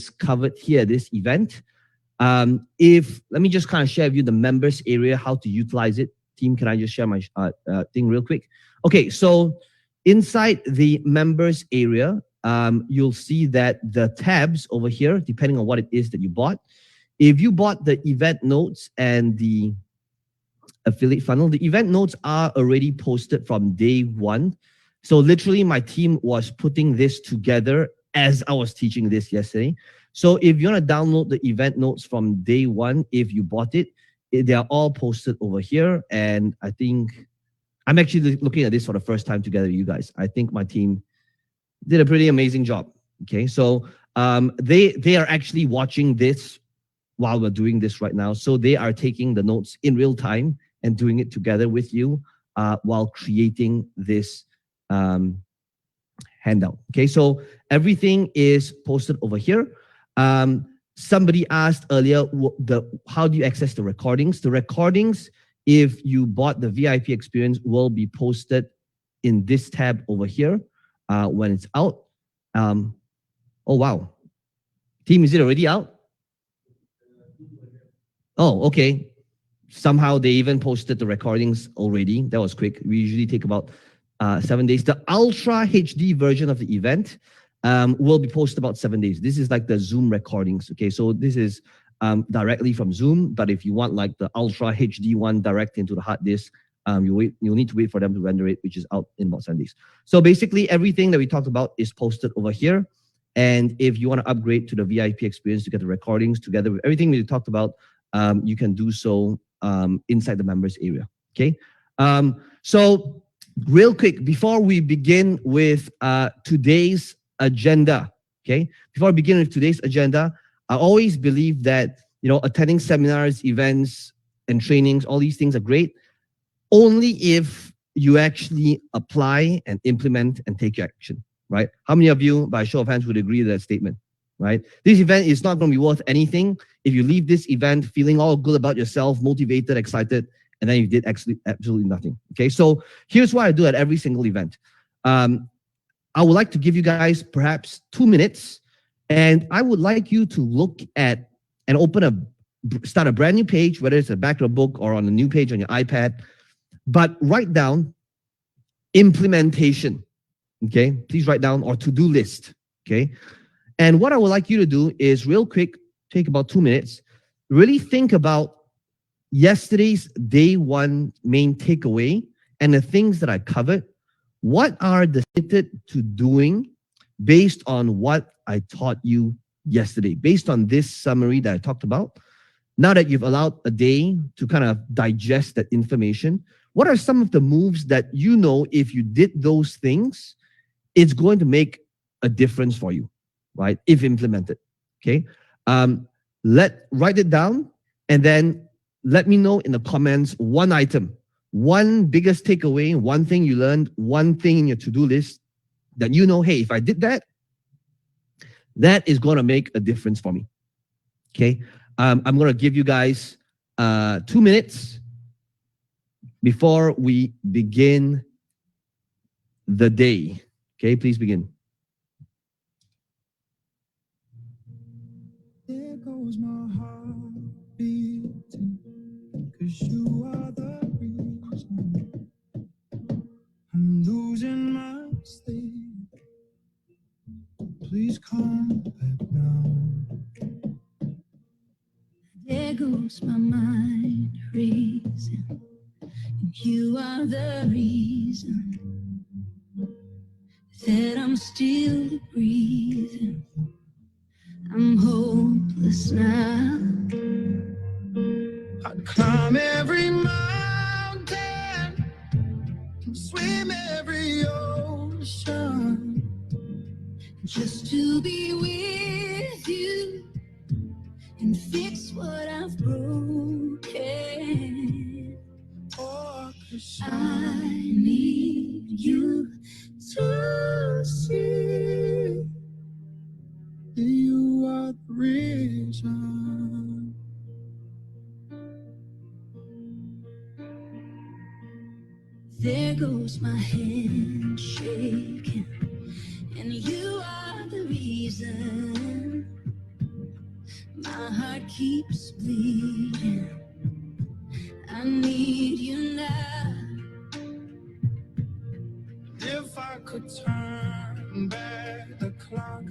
covered here, this event. Let me just kind of share with you the members area, how to utilize it. Team, can I just share my thing real quick? Okay, so inside the members area, you'll see that the tabs over here, depending on what it is that you bought. If you bought the event notes and the affiliate funnel, the event notes are already posted from day one. So literally my team was putting this together as I was teaching this yesterday. So if you want to download the event notes from day one, if you bought it, they are all posted over here. And I think I'm actually looking at this for the first time together with you guys. I think my team did a pretty amazing job. Okay, so they are actually watching this while we're doing this right now. So they are taking the notes in real time and doing it together with you while creating this handout. Okay, so everything is posted over here. Somebody asked earlier, how do you access the recordings? The recordings, if you bought the VIP experience, will be posted in this tab over here when it's out. Oh, wow. Team, is it already out? Oh, okay. Somehow they even posted the recordings already. That was quick. We usually take about 7 days. The Ultra HD version of the event will be posted about 7 days. This is like the Zoom recordings. Okay, so this is directly from Zoom, but if you want like the Ultra HD one direct into the hard disk, you'll need to wait for them to render it, which is out in about 7 days. So basically everything that we talked about is posted over here. And if you want to upgrade to the VIP experience to get the recordings together with everything we talked about, you can do so inside the members area. Okay, so real quick, before we begin with today's agenda, okay, before I begin with today's agenda, I always believe that, you know, attending seminars, events, and trainings, all these things are great, only if you actually apply and implement and take action, right? How many of you, by a show of hands, would agree with that statement, right? This event is not going to be worth anything if you leave this event feeling all good about yourself, motivated, excited, and then you did absolutely nothing, okay? So here's what I do at every single event. I would like to give you guys perhaps 2 minutes, and I would like you to look at and start a brand new page, whether it's the back of a book or on a new page on your iPad, but write down implementation, okay? Please write down, or to-do list, okay? And what I would like you to do is real quick, take about 2 minutes, really think about yesterday's day one main takeaway and the things that I covered. What are the committed to doing based on what I taught you yesterday, based on this summary that I talked about? Now that you've allowed a day to kind of digest that information, what are some of the moves that you know if you did those things, it's going to make a difference for you, right? If implemented, okay? Write it down and then let me know in the comments one item, one biggest takeaway, one thing you learned, one thing in your to-do list that you know, hey, if I did that, that is going to make a difference for me, okay? I'm going to give you guys 2 minutes before we begin the day, okay? Please begin. There goes my heart beating, 'cause you are the reason I'm losing my sleep. Please come back now. There goes my mind racing, and you are the reason that I'm still breathing. I'm hopeless now. I'd climb every mountain, swim every ocean, just to be with you and fix what I've broken. Oh, 'cause I need you to see you are the reason. There goes my hand shaking, and you are the reason heart keeps bleeding. I need you now. If I could turn back the clock,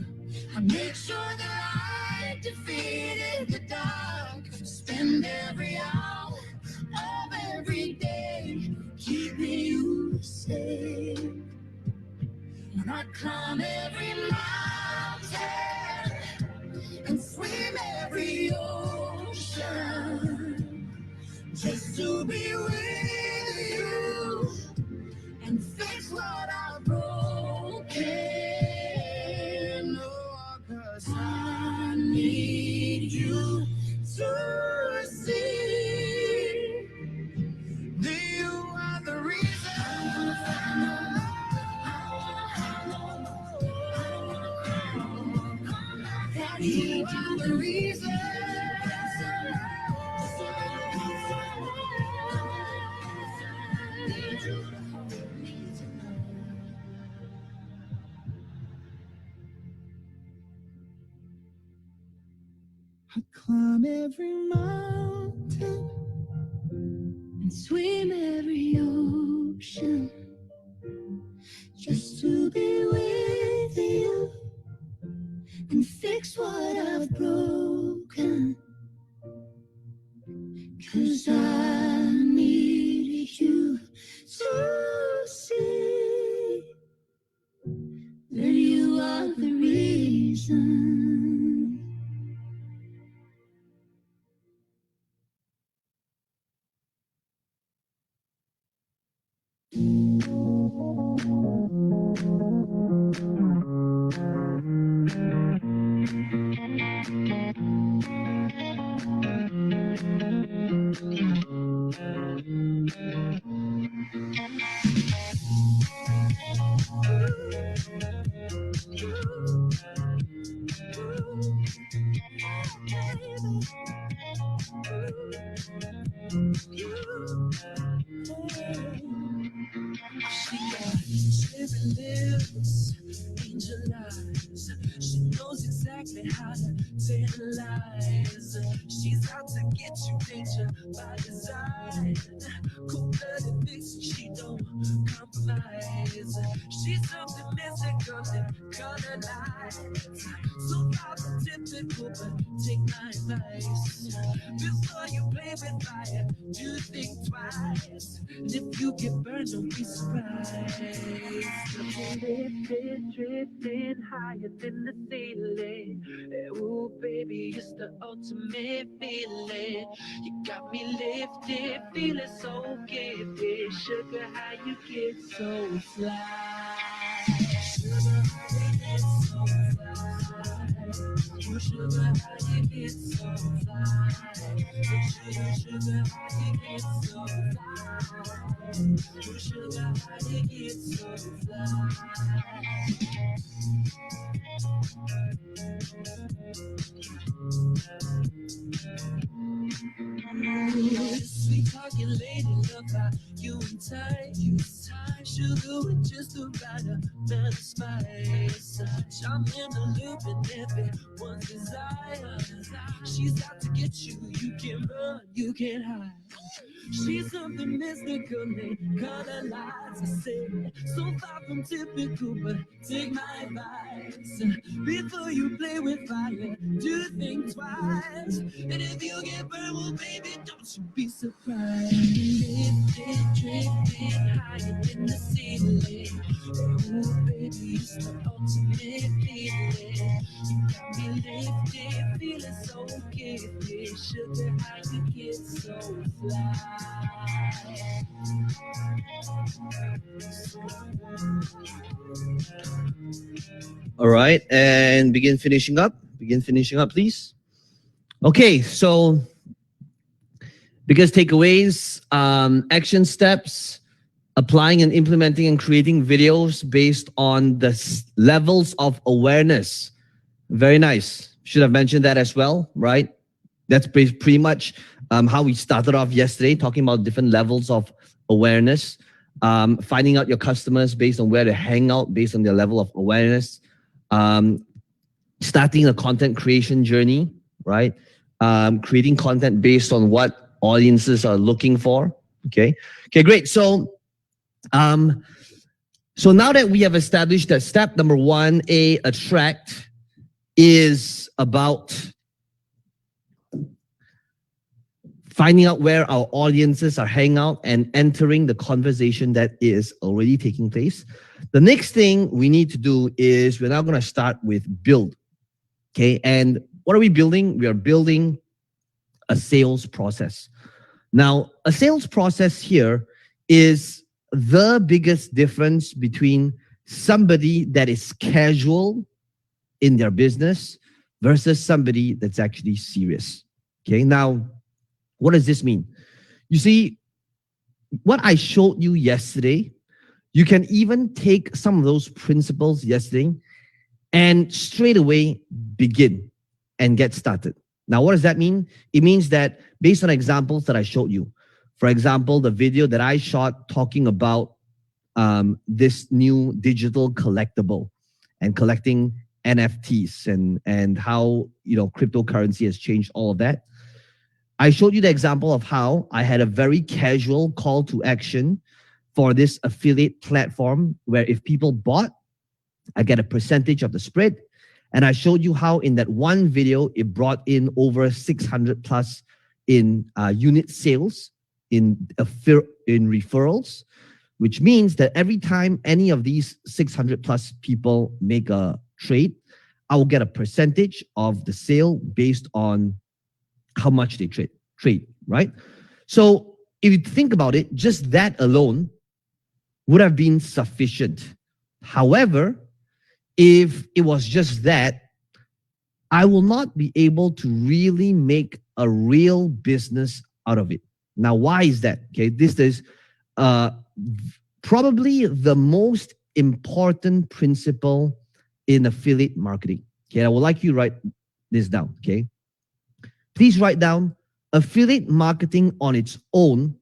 I'd make sure that I defeated the dark. Spend every hour of every day keeping you safe. And I'd climb every mountain and swim every ocean just to be with you and fix what I've broken. Oh, 'cause I need you to see that you are the reason. That you are the reason. I climb every mountain and swim every ocean just to be with you and fix what I've broken. 'Cause I need you to see that you are the reason. She got cherry lips, angel eyes. She knows exactly how to tantalize. She's out to get you, danger by design. Cold-blooded vixen, she don't compromise. She's something mystical and colonized. So far from typical, but take my advice. Before you play with fire, do think twice. And if you get burned, don't be surprised. Lifted, drifting higher than the ceiling. Ooh, baby, it's the ultimate feeling. You got me lifted, feeling so gifted. Sugar, how you get so fly? Sugar, how you get so fly? Oh, sugar, how you get so fly? Sugar, how you get so fly? Oh, sugar, how you get so fly? Sweet talking lady, love how you entice. Sugar with just the right amount of spice. I'm in the loop and everyone's desire. She's out to get you, you can run, you can hide. She's something mystical, they colorize. I say, so far from typical, but take my advice. Before you play with fire, do think twice. And if you get burned, well, baby, don't you be surprised. Lifted, drifting higher than the ceiling. Oh, baby, it's the ultimate feeling. You got me lifted, feeling so gifted. Sugar, how you get so fly? All right, and begin finishing up. Begin finishing up, please. Okay, so biggest takeaways, action steps, applying and implementing and creating videos based on the levels of awareness. Very nice. Should have mentioned that as well, right? That's pretty much how we started off yesterday, talking about different levels of awareness, finding out your customers based on where they hang out, based on their level of awareness, starting a content creation journey, right? creating content based on what audiences are looking for. Okay, great. So, so now that we have established that step number 1A, attract, is about finding out where our audiences are hanging out and entering the conversation that is already taking place. The next thing we need to do is we're now going to start with build. Okay, and what are we building? We are building a sales process. Now, a sales process here is the biggest difference between somebody that is casual in their business versus somebody that's actually serious. Okay, now, what does this mean? You see, what I showed you yesterday, you can even take some of those principles yesterday and straight away begin and get started. Now, what does that mean? It means that based on examples that I showed you, for example, the video that I shot talking about this new digital collectible and collecting NFTs and how, you know, cryptocurrency has changed all of that. I showed you the example of how I had a very casual call to action for this affiliate platform where if people bought, I get a percentage of the spread. And I showed you how in that one video, it brought in over 600 plus in unit sales, in referrals, which means that every time any of these 600 plus people make a trade, I will get a percentage of the sale based on how much they trade, right? So if you think about it, just that alone would have been sufficient. However, if it was just that, I will not be able to really make a real business out of it. Now, why is that? Okay, this is probably the most important principle in affiliate marketing. Okay, I would like you to write this down. Okay, please write down: affiliate marketing on its own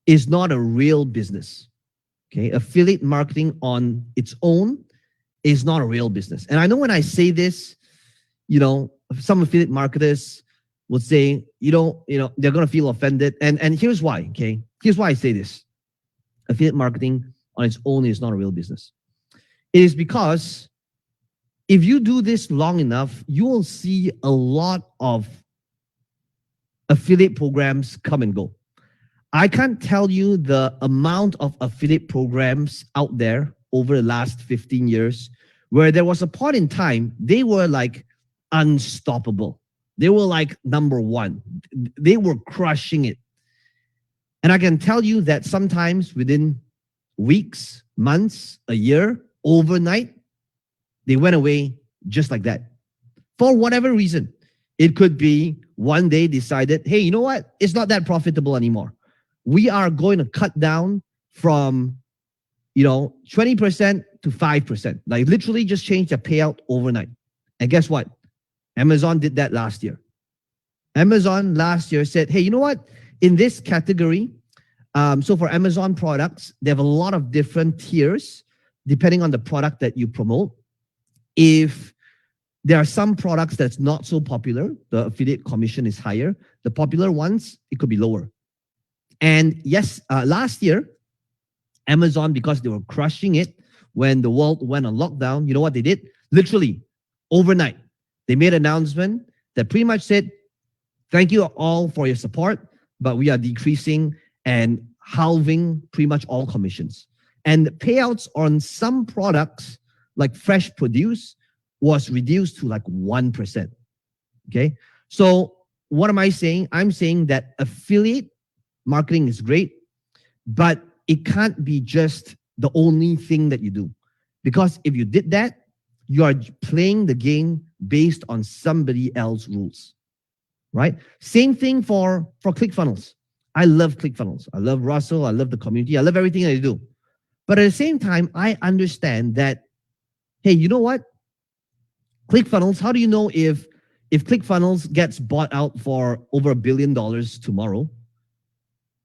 is not a real business. Okay, affiliate marketing on its own is not a real business. And I know when I say this, you know, some affiliate marketers would say, they're going to feel offended. And here's why, okay? Here's why I say this. Affiliate marketing on its own is not a real business. It is because if you do this long enough, you will see a lot of affiliate programs come and go. I can't tell you the amount of affiliate programs out there over the last 15 years where there was a point in time, they were like unstoppable. They were like number one. They were crushing it. And I can tell you that sometimes within weeks, months, a year, overnight, they went away just like that. For whatever reason. It could be one day decided, hey, you know what? It's not that profitable anymore. We are going to cut down from 20% to 5%. Like literally just change the payout overnight. And guess what? Amazon did that last year. Amazon last year said, hey, you know what? In this category, so for Amazon products, they have a lot of different tiers depending on the product that you promote. If there are some products that's not so popular, the affiliate commission is higher. The popular ones, it could be lower. And yes, last year, Amazon, because they were crushing it when the world went on lockdown, you know what they did? Literally, overnight, they made an announcement that pretty much said, thank you all for your support, but we are decreasing and halving pretty much all commissions. And the payouts on some products, like fresh produce, was reduced to like 1%. Okay? So what am I saying? I'm saying that affiliate marketing is great, but it can't be just the only thing that you do. Because if you did that, you are playing the game based on somebody else's rules, right? Same thing for ClickFunnels. I love ClickFunnels. I love Russell. I love the community. I love everything they do. But at the same time, I understand that, hey, you know what? ClickFunnels, how do you know if ClickFunnels gets bought out for over $1 billion tomorrow?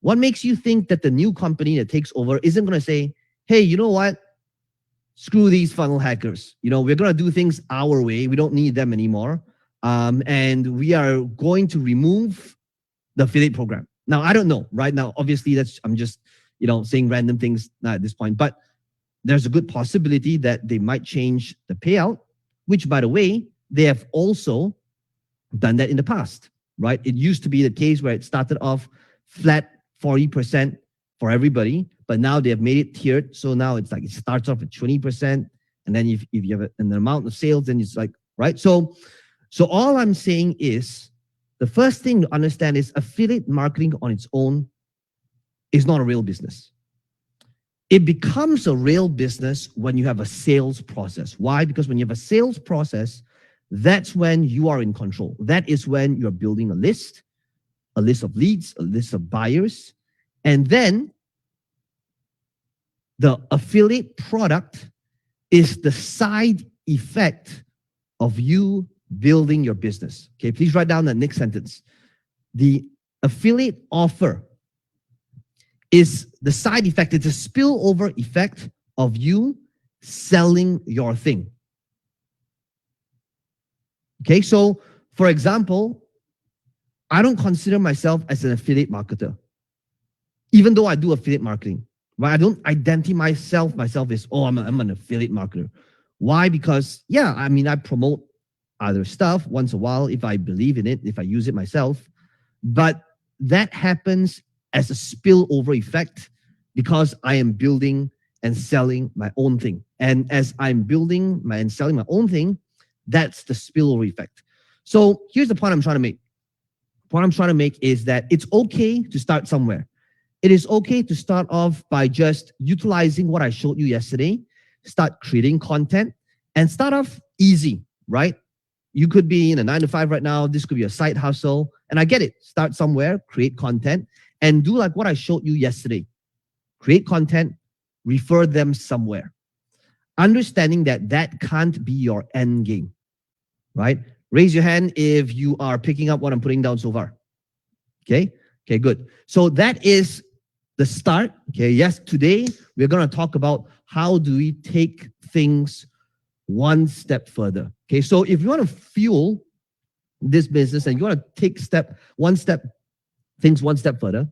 What makes you think that the new company that takes over isn't going to say, hey, you know what? Screw these funnel hackers. We're going to do things our way. We don't need them anymore. and we are going to remove the affiliate program. Now, I don't know right now. Obviously, I'm just saying random things at this point, but there's a good possibility that they might change the payout, which, by the way, they have also done that in the past, right? It used to be the case where it started off flat 40% for everybody, but now they have made it tiered. So now it's like it starts off at 20%, and then if you have an amount of sales, then it's like, right? So all I'm saying is the first thing to understand is affiliate marketing on its own is not a real business. It becomes a real business when you have a sales process. Why? Because when you have a sales process, that's when you are in control. That is when you're building a list of leads, a list of buyers, and then the affiliate product is the side effect of you building your business. Okay, please write down the next sentence. The affiliate offer is the side effect. It's a spillover effect of you selling your thing. Okay, so for example, I don't consider myself as an affiliate marketer, even though I do affiliate marketing. Right? I don't identify myself as, oh, I'm an affiliate marketer. Why? Because yeah, I mean, I promote other stuff once in a while if I believe in it, if I use it myself, but that happens as a spillover effect because I am building and selling my own thing. And as I'm building and selling my own thing, that's the spillover effect. So here's the point I'm trying to make. What I'm trying to make is that it's okay to start somewhere. It is okay to start off by just utilizing what I showed you yesterday, start creating content, and start off easy, right? You could be in a 9-to-5 right now. This could be a side hustle. And I get it. Start somewhere, create content, and do like what I showed you yesterday. Create content, refer them somewhere. Understanding that that can't be your end game, right? Raise your hand if you are picking up what I'm putting down so far. Okay? Okay, good. So that is the start. Okay, yes, today we're going to talk about how do we take things one step further. Okay, so if you want to fuel this business and you want to take things one step further,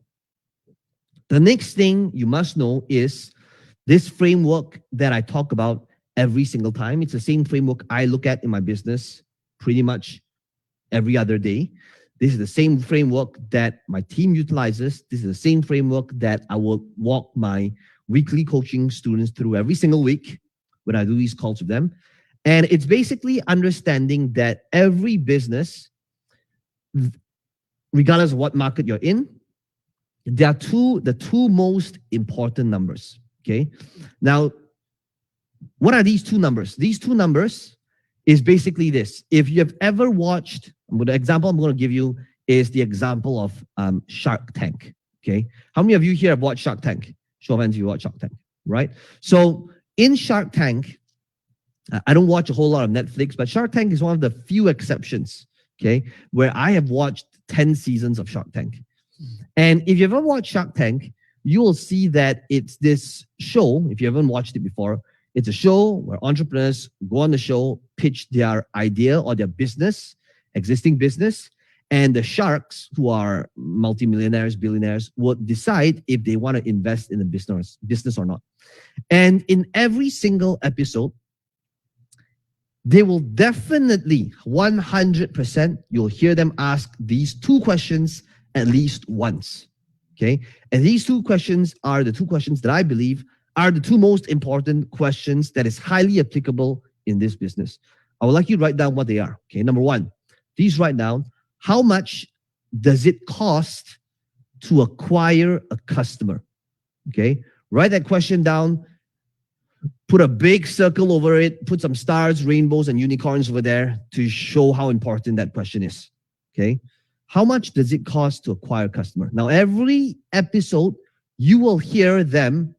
the next thing you must know is this framework that I talk about every single time. It's the same framework I look at in my business pretty much every other day. This is the same framework that my team utilizes. This is the same framework that I will walk my weekly coaching students through every single week when I do these calls with them. And it's basically understanding that every business, regardless of what market you're in, there are the two most important numbers. Okay. Now, what are these two numbers? These two numbers is basically this. If you have ever watched, the example I'm going to give you is the example of Shark Tank. Okay. How many of you here have watched Shark Tank? Show of hands if you watch Shark Tank, right? So in Shark Tank, I don't watch a whole lot of Netflix, but Shark Tank is one of the few exceptions, okay, where I have watched 10 seasons of Shark Tank. And if you've ever watched Shark Tank, you will see that it's this show. If you haven't watched it before, it's a show where entrepreneurs go on the show, pitch their idea or their business, existing business, and the sharks, who are multimillionaires, billionaires, will decide if they want to invest in the business or not. And in every single episode, they will definitely 100%, you'll hear them ask these two questions at least once. Okay. And these two questions are the two questions that I believe are the two most important questions that is highly applicable in this business. I would like you to write down what they are. Okay. Number one, please write down, how much does it cost to acquire a customer? Okay. Write that question down. Put a big circle over it, put some stars, rainbows, and unicorns over there to show how important that question is. Okay. How much does it cost to acquire a customer? Now, every episode, you will hear them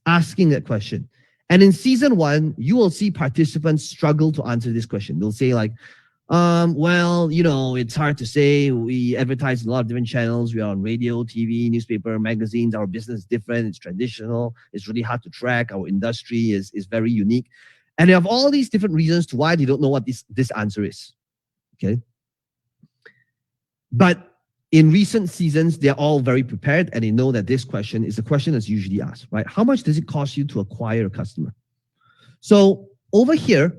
asking that question. And in season 1, you will see participants struggle to answer this question. They'll say like, well, it's hard to say. We advertise in a lot of different channels. We are on radio, TV, newspaper, magazines. Our business is different. It's traditional. It's really hard to track. Our industry is very unique. And they have all these different reasons to why they don't know what this answer is. Okay. But in recent seasons, they're all very prepared and they know that this question is the question that's usually asked, right? How much does it cost you to acquire a customer? So over here,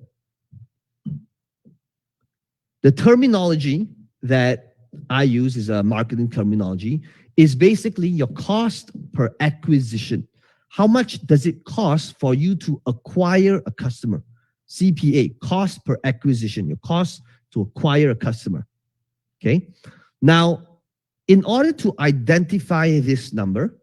the terminology that I use is a marketing terminology, is basically your cost per acquisition. How much does it cost for you to acquire a customer? CPA, cost per acquisition, your cost to acquire a customer. Okay. Now, in order to identify this number,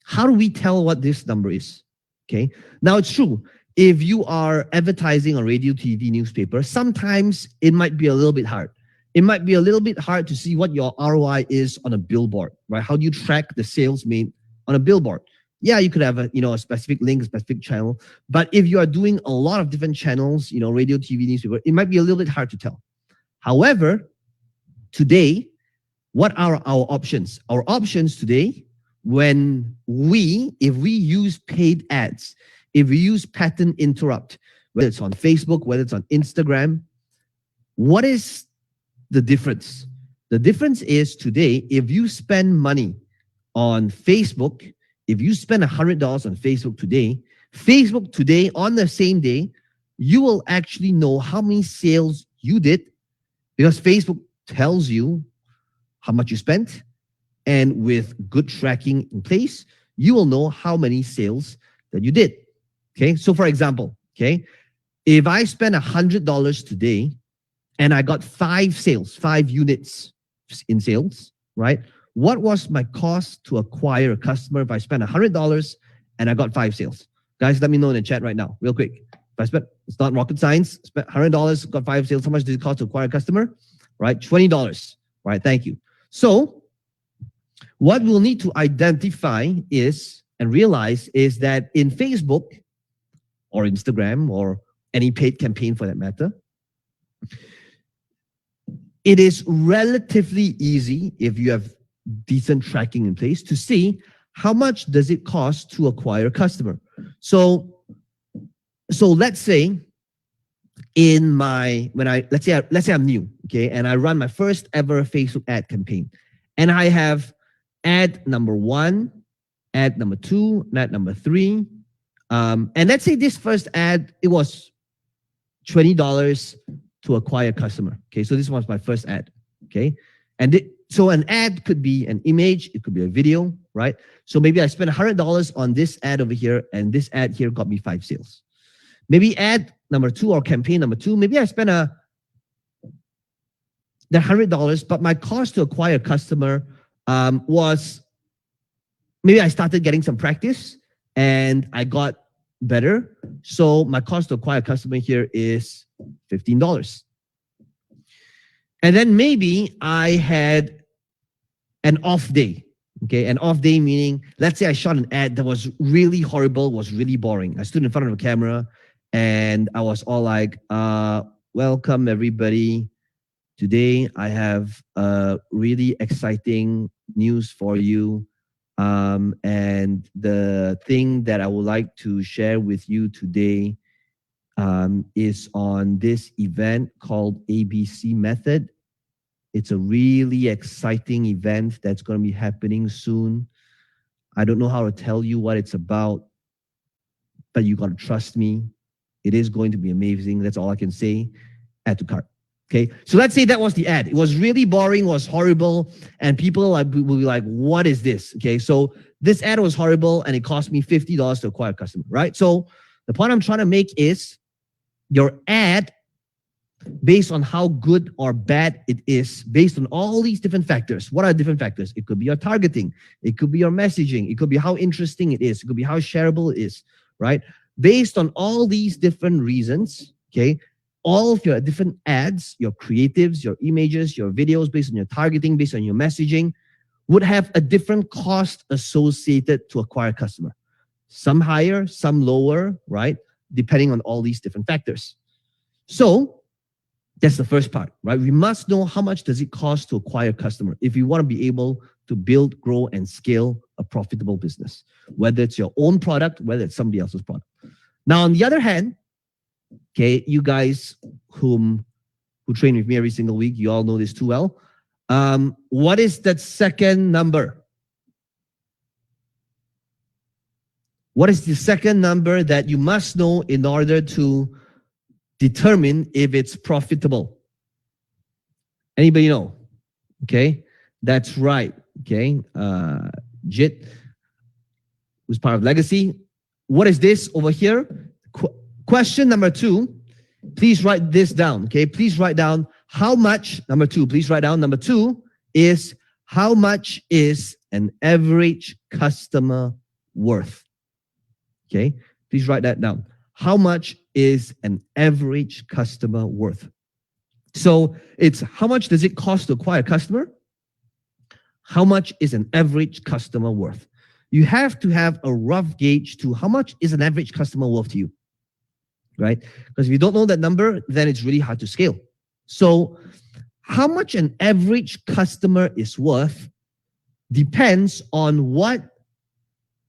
how do we tell what this number is? Okay. Now, it's true. If you are advertising on radio, TV, newspaper, sometimes it might be a little bit hard. It might be a little bit hard to see what your ROI is on a billboard, right? How do you track the sales made on a billboard? Yeah, you could have a specific link, a specific channel. But if you are doing a lot of different channels, radio, TV, newspaper, it might be a little bit hard to tell. However, today, what are our options? Our options today, if we use paid ads, if we use pattern interrupt, whether it's on Facebook, whether it's on Instagram, what is the difference? The difference is today, if you spend money on Facebook, if you spend $100 on Facebook today, on the same day, you will actually know how many sales you did because Facebook tells you how much you spent. And with good tracking in place, you will know how many sales that you did. Okay. So for example, okay, if I spend $100 today and I got 5 units in sales, right? What was my cost to acquire a customer if I spent $100 and I got 5 sales? Guys, let me know in the chat right now, real quick. If I spent, it's not rocket science, spent $100, got 5 sales, how much did it cost to acquire a customer? Right, $20, right? Thank you. So what we'll need to identify is, and realize is that in Facebook or Instagram or any paid campaign for that matter, it is relatively easy if you have decent tracking in place to see how much does it cost to acquire a customer. So let's say let's say I'm new, okay, and I run my first ever Facebook ad campaign, and I have ad number 1, ad number 2, ad number 3, and let's say this first ad, it was $20 to acquire a customer. Okay, so this was my first ad. Okay, and so an ad could be an image, it could be a video, right? So maybe I spent $100 on this ad over here, and this ad here got me 5 sales. Maybe ad number 2 or campaign number 2, maybe I spent the $100, but my cost to acquire a customer was, maybe I started getting some practice and I got better. So my cost to acquire a customer here is $15. And then maybe I had an off day. Okay, an off day meaning, let's say I shot an ad that was really horrible, was really boring. I stood in front of a camera and I was all like, welcome everybody. Today I have really exciting news for you. And the thing that I would like to share with you today is on this event called ABC Method. It's a really exciting event that's going to be happening soon. I don't know how to tell you what it's about, but you got to trust me. It is going to be amazing. That's all I can say. Add to cart. Okay, so let's say that was the ad. It was really boring, was horrible, and people will be like, what is this? Okay, so this ad was horrible and it cost me $50 to acquire a customer, right? So the point I'm trying to make is your ad, based on how good or bad it is, based on all these different factors. What are different factors? It could be your targeting. It could be your messaging. It could be how interesting it is. It could be how shareable it is, right? Based on all these different reasons, okay, all of your different ads, your creatives, your images, your videos, based on your targeting, based on your messaging, would have a different cost associated to acquire a customer. Some higher, some lower, right? Depending on all these different factors. So that's the first part, right? We must know how much does it cost to acquire a customer if you want to be able to build, grow, and scale a profitable business, whether it's your own product, whether it's somebody else's product. Now, on the other hand, okay, you guys who train with me every single week, you all know this too well. What is that second number? What is the second number that you must know in order to determine if it's profitable? Anybody know? Okay, that's right. Okay, Jit, who's part of Legacy. What is this over here? Question number 2. Please write this down. Okay, please write down how much. Number 2. Please write down. Number 2 is how much is an average customer worth? Okay, please write that down. How much is an average customer worth? So it's how much does it cost to acquire a customer? How much is an average customer worth? You have to have a rough gauge to how much is an average customer worth to you, right? Because if you don't know that number, then it's really hard to scale. So how much an average customer is worth depends on what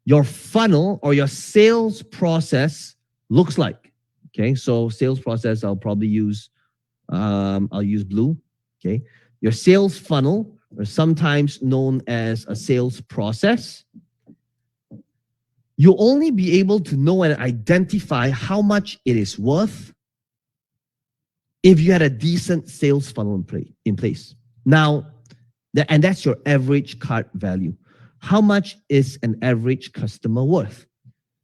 your funnel or your sales process looks like. Okay, so sales process, I'll probably use, I'll use blue. Okay, your sales funnel, or sometimes known as a sales process, you'll only be able to know and identify how much it is worth if you had a decent sales funnel in place. Now, and that's your average cart value. How much is an average customer worth?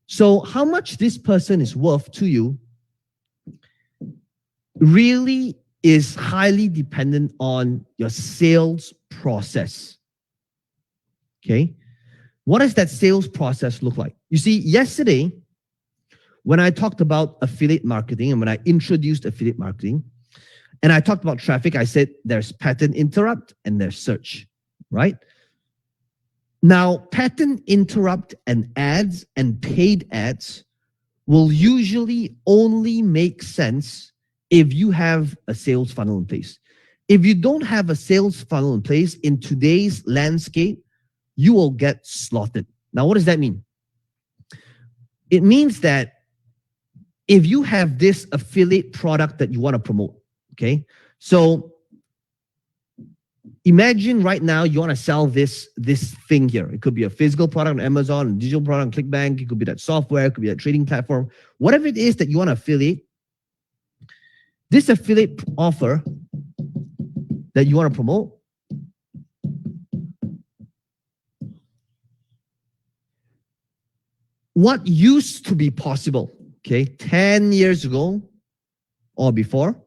So how much this person is worth to you really is highly dependent on your sales process. Okay? What does that sales process look like? You see, yesterday, when I talked about affiliate marketing and when I introduced affiliate marketing, and I talked about traffic, I said there's pattern interrupt and there's search, right? Now, pattern interrupt and ads and paid ads will usually only make sense if you have a sales funnel in place. If you don't have a sales funnel in place in today's landscape, you will get slaughtered. Now, what does that mean? It means that if you have this affiliate product that you want to promote, okay? So imagine right now you want to sell this thing here. It could be a physical product on Amazon, a digital product on ClickBank. It could be that software. It could be that trading platform. Whatever it is that you want to affiliate, this affiliate offer that you want to promote, what used to be possible, okay, 10 years ago or before,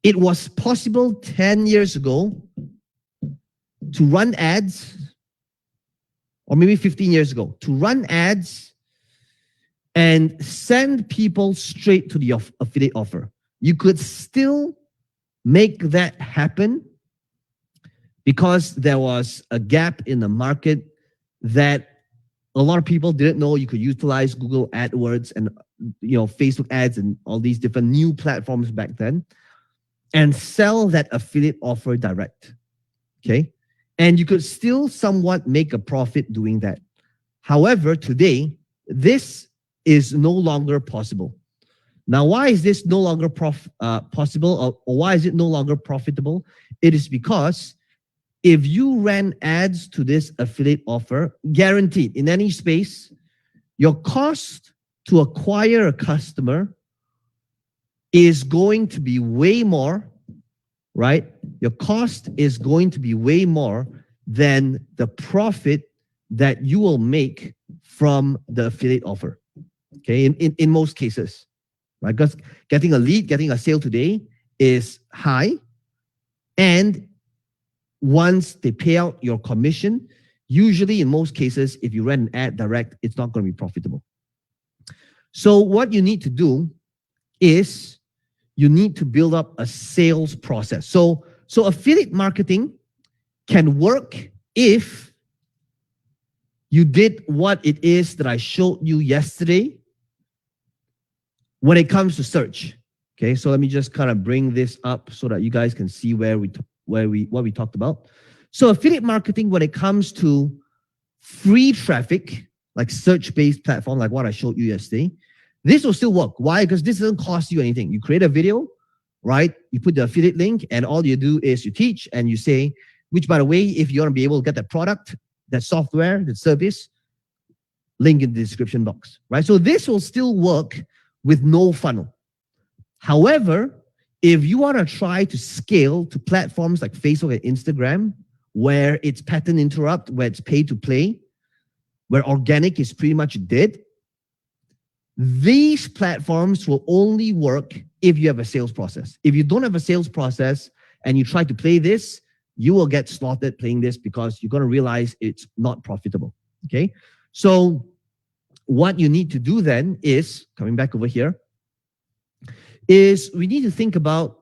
it was possible 10 years ago to run ads, or maybe 15 years ago, to run ads and send people straight to the affiliate offer. You could still make that happen because there was a gap in the market that a lot of people didn't know you could utilize Google AdWords and Facebook ads and all these different new platforms back then and sell that affiliate offer direct. Okay. And you could still somewhat make a profit doing that. However, today, this is no longer possible. Now, why is this no longer possible, or why is it no longer profitable? It is because if you ran ads to this affiliate offer, guaranteed in any space, your cost to acquire a customer is going to be way more, right? Your cost is going to be way more than the profit that you will make from the affiliate offer, okay? In most cases, right? Because getting a lead, getting a sale today is high, and once they pay out your commission, usually in most cases, if you run an ad direct, it's not going to be profitable. So what you need to do is you need to build up a sales process. So affiliate marketing can work if you did what it is that I showed you yesterday when it comes to search. Okay, so let me just kind of bring this up so that you guys can see what we talked about. So affiliate marketing, when it comes to free traffic, like search-based platform, like what I showed you yesterday, this will still work. Why? Because this doesn't cost you anything. You create a video, right? You put the affiliate link, and all you do is you teach and you say, which by the way, if you want to be able to get that product, that software, that service, link in the description box, right? So this will still work with no funnel. However, if you want to try to scale to platforms like Facebook and Instagram, where it's pattern interrupt, where it's pay to play, where organic is pretty much dead, these platforms will only work if you have a sales process. If you don't have a sales process and you try to play this, you will get slaughtered playing this because you're going to realize it's not profitable. Okay. So what you need to do then is, coming back over here, is we need to think about,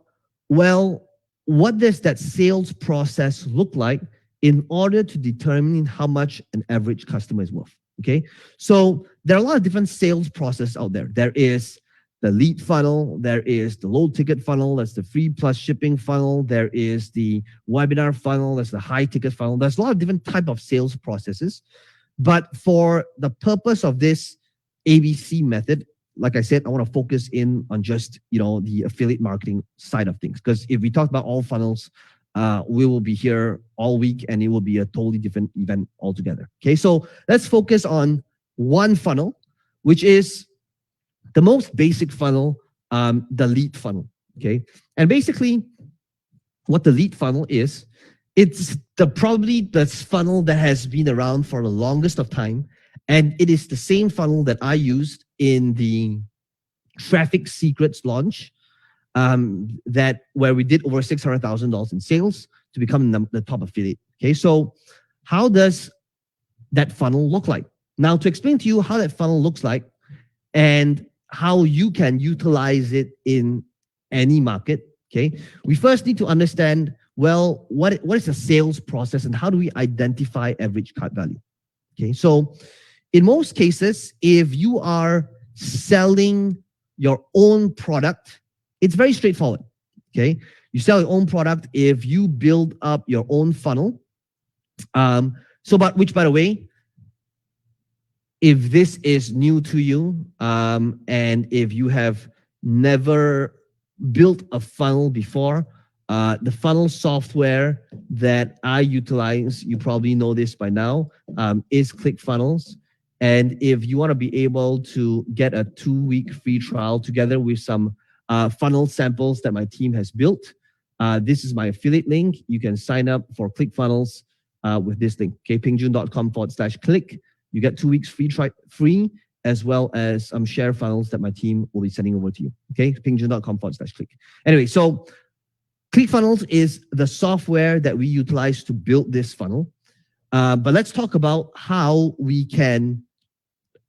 well, what does that sales process look like in order to determine how much an average customer is worth? Okay, so there are a lot of different sales processes out there. There is the lead funnel, there is the low ticket funnel, that's the free plus shipping funnel, there is the webinar funnel, that's the high ticket funnel. There's a lot of different type of sales processes. But for the purpose of this ABC method, like I said, I want to focus in on just, the affiliate marketing side of things. Because if we talk about all funnels, we will be here all week and it will be a totally different event altogether. Okay, so let's focus on one funnel, which is the most basic funnel, the lead funnel. Okay, and basically what the lead funnel is, it's probably the funnel that has been around for the longest of time. And it is the same funnel that I used in the Traffic Secrets launch, where we did over $600,000 in sales to become the top affiliate. Okay, so how does that funnel look like? Now, to explain to you how that funnel looks like and how you can utilize it in any market, okay, we first need to understand, well, what is the sales process and how do we identify average cart value? Okay, so in most cases, if you are selling your own product, it's very straightforward. Okay, you sell your own product if you build up your own funnel. Which, by the way, if this is new to you, and if you have never built a funnel before, the funnel software that I utilize, you probably know this by now, is ClickFunnels. And if you want to be able to get a 2-week free trial together with some funnel samples that my team has built, this is my affiliate link. You can sign up for ClickFunnels with this link, okay, pingjoon.com/click. You get 2 weeks free, as well as some share funnels that my team will be sending over to you, okay, pingjoon.com/click. Anyway, so ClickFunnels is the software that we utilize to build this funnel. But let's talk about how we can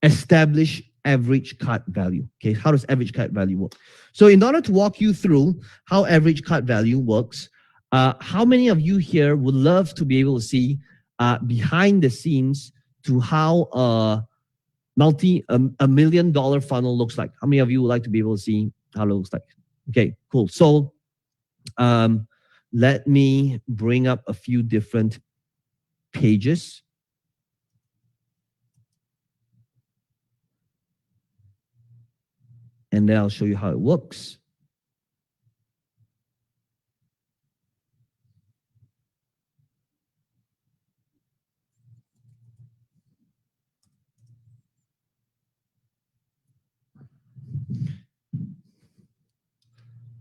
establish average cart value. Okay, how does average cart value work? So in order to walk you through how average cart value works, how many of you here would love to be able to see behind the scenes to how a $1 million funnel looks like? How many of you would like to be able to see how it looks like? Okay, cool. So let me bring up a few different pages. And then I'll show you how it works.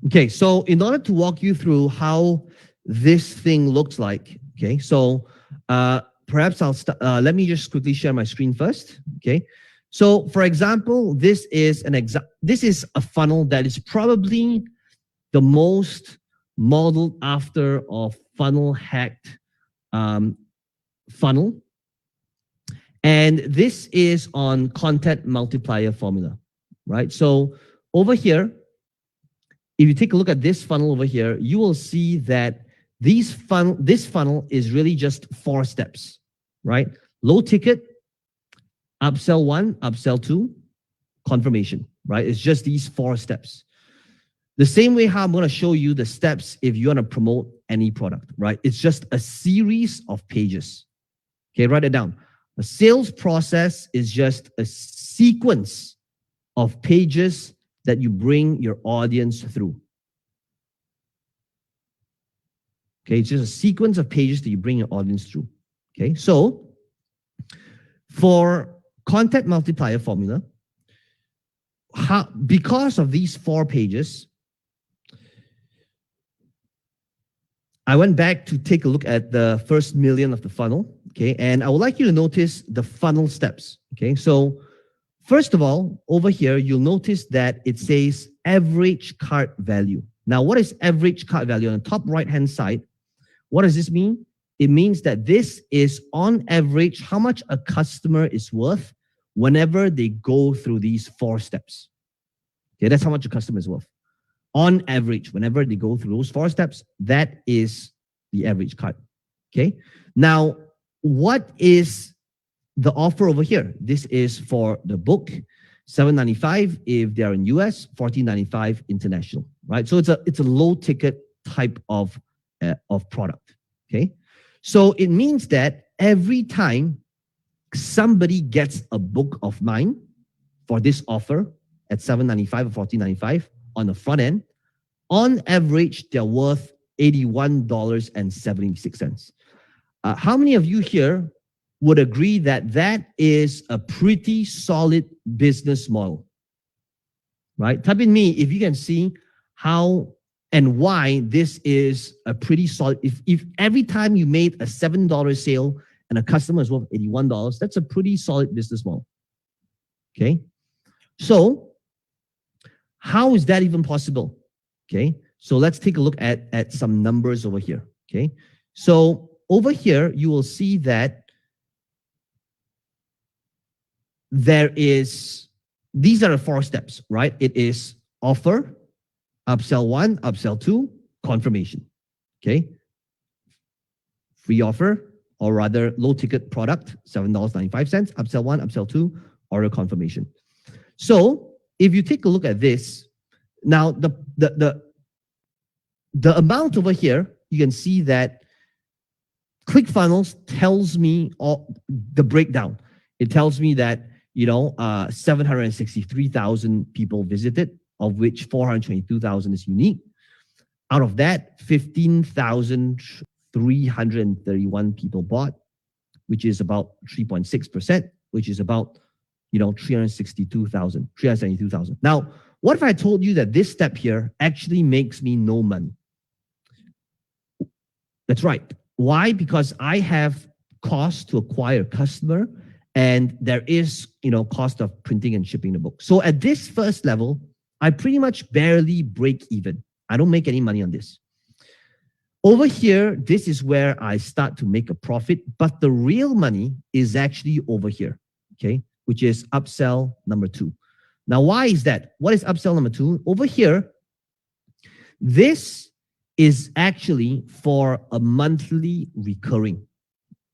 Okay, so in order to walk you through how this thing looks like, okay, so perhaps let me just quickly share my screen first, okay? So for example, this is a funnel that is probably the most modeled after of funnel hacked funnel. And this is on content multiplier formula, right? So over here, if you take a look at this funnel over here, you will see that this funnel is really just 4 steps, right? Low ticket, upsell 1, upsell 2, confirmation, right? It's just these 4 steps. The same way how I'm going to show you the steps if you want to promote any product, right? It's just a series of pages. Okay, write it down. A sales process is just a sequence of pages that you bring your audience through. Okay, it's just a sequence of pages that you bring your audience through. Okay, so for content multiplier formula, because of these 4 pages, I went back to take a look at the first million of the funnel. Okay, and I would like you to notice the funnel steps. Okay, so first of all, over here, you'll notice that it says average cart value. Now, what is average cart value? On the top right-hand side, what does this mean? It means that this is on average how much a customer is worth whenever they go through these 4 steps. Okay, that's how much a customer is worth. On average, whenever they go through those 4 steps, that is the average cart. Okay, now what is the offer over here? This is for the book, $7.95 if they are in US, $14.95 international, right? So it's a low ticket type of product. Okay, so it means that every time somebody gets a book of mine for this offer at $7.95 or $14.95 on the front end, on average they're worth $81.76. How many of you here would agree that that is a pretty solid business model? Right? Type in me if you can see how and why this is a pretty solid. If every time you made a $7 sale and a customer is worth $81, that's a pretty solid business model. Okay, so how is that even possible? Okay, so let's take a look at some numbers over here. Okay, so over here you will see that these are the 4 steps, right? It is offer, upsell 1, upsell 2, confirmation. Okay, free offer, or rather low ticket product, $7.95, upsell 1, upsell 2, order confirmation. So if you take a look at this, now the amount over here, you can see that ClickFunnels tells me all the breakdown. It tells me that 763,000 people visited, of which 422,000 is unique. Out of that, 15,331 people bought, which is about 3.6%, which is about 372,000. Now, what if I told you that this step here actually makes me no money? That's right. Why? Because I have cost to acquire a customer, and there is cost of printing and shipping the book. So at this first level, I pretty much barely break even. I don't make any money on this. Over here, this is where I start to make a profit, but the real money is actually over here, okay, which is upsell number 2. Now, why is that? What is upsell number 2? Over here, this is actually for a monthly recurring.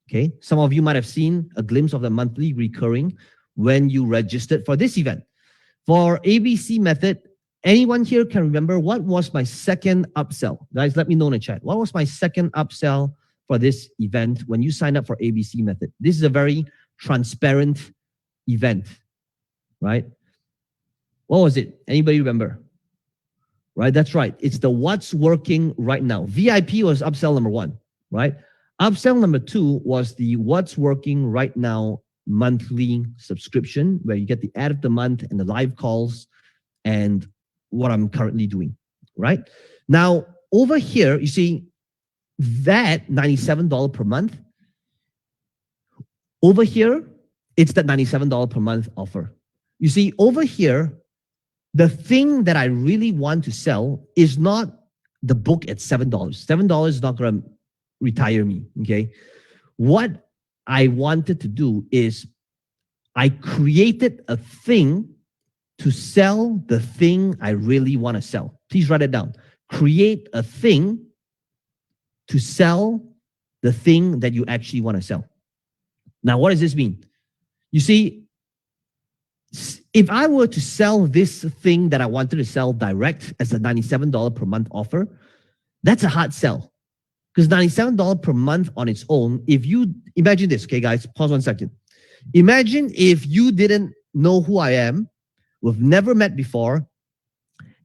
Okay, some of you might have seen a glimpse of the monthly recurring when you registered for this event. For ABC method, anyone here can remember what was my second upsell? Guys, let me know in the chat. What was my second upsell for this event when you signed up for ABC method? This is a very transparent event, right? What was it? Anybody remember? Right, that's right. It's the what's working right now. VIP was upsell number 1, right? Upsell number 2 was the what's working right now monthly subscription, where you get the ad of the month and the live calls and what I'm currently doing, right? Now, over here, you see that $97 per month. Over here, it's that $97 per month offer. You see, over here, the thing that I really want to sell is not the book at $7. $7 is not going to retire me, okay? What I wanted to do is I created a thing to sell the thing I really want to sell. Please write it down. Create a thing to sell the thing that you actually want to sell. Now, what does this mean? You see, if I were to sell this thing that I wanted to sell direct as a $97 per month offer, that's a hard sell. Because $97 per month on its own, if you imagine this, okay, guys, pause 1 second. Imagine if you didn't know who I am, we've never met before,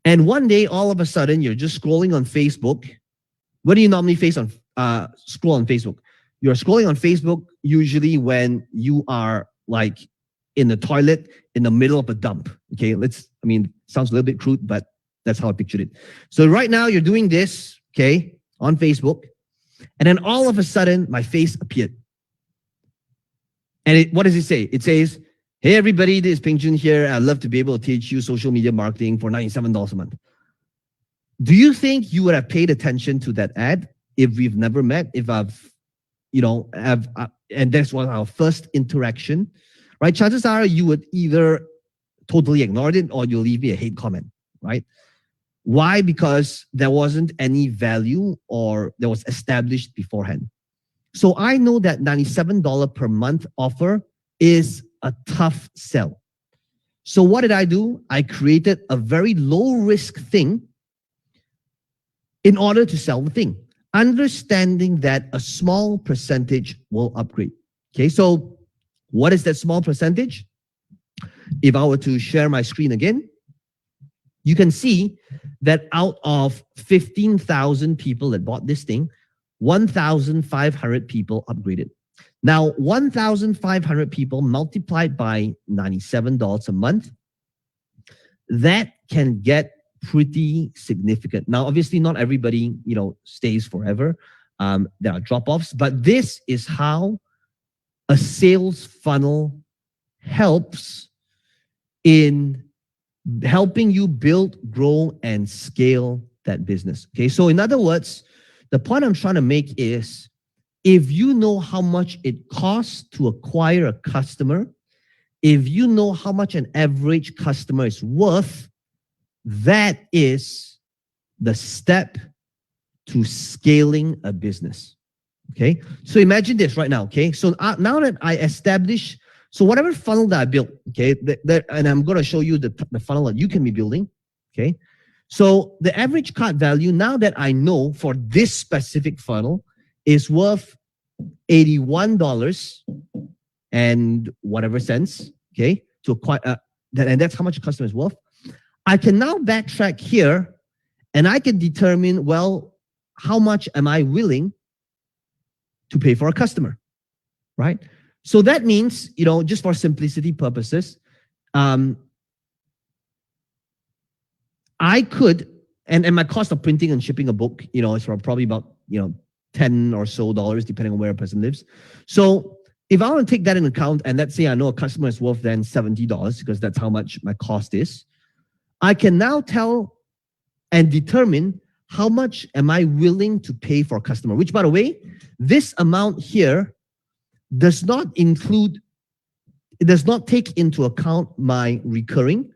and one day, all of a sudden, you're just scrolling on Facebook What do you normally scroll on Facebook? You're scrolling on Facebook usually when you are like in the toilet in the middle of a dump. Okay, sounds a little bit crude, but that's how I pictured it. So right now you're doing this, okay, on Facebook, and then all of a sudden my face appeared. And what does it say? It says, hey everybody, this is Peng Joon here. I'd love to be able to teach you social media marketing for $97 a month. Do you think you would have paid attention to that ad if we've never met, if and this was our first interaction, right? Chances are you would either totally ignore it or you'll leave me a hate comment, right? Why? Because there wasn't any value or that was established beforehand. So I know that $97 per month offer is a tough sell. So what did I do? I created a very low risk thing in order to sell the thing, understanding that a small percentage will upgrade. Okay, so what is that small percentage? If I were to share my screen again, you can see that out of 15,000 people that bought this thing, 1,500 people upgraded. Now, 1,500 people multiplied by $97 a month, that can get pretty significant. Now, obviously, not everybody, stays forever. There are drop-offs, but this is how a sales funnel helps in helping you build, grow, and scale that business. Okay, so in other words, the point I'm trying to make is, if you know how much it costs to acquire a customer, if you know how much an average customer is worth, that is the step to scaling a business. Okay, so imagine this right now. Okay, so now that I establish, so whatever funnel that I built, okay, and I'm going to show you the funnel that you can be building. Okay, so the average cart value, now that I know for this specific funnel, is worth $81 and whatever cents. Okay, to acquire, and that's how much a customer is worth. I can now backtrack here and I can determine, well, how much am I willing to pay for a customer, right? So that means, just for simplicity purposes, I could, and my cost of printing and shipping a book, is probably about, $10 or so, depending on where a person lives. So if I want to take that into account, and let's say I know a customer is worth then $70, because that's how much my cost is, I can now tell and determine how much am I willing to pay for a customer, which, by the way, this amount here does not include, it does not take into account my recurring,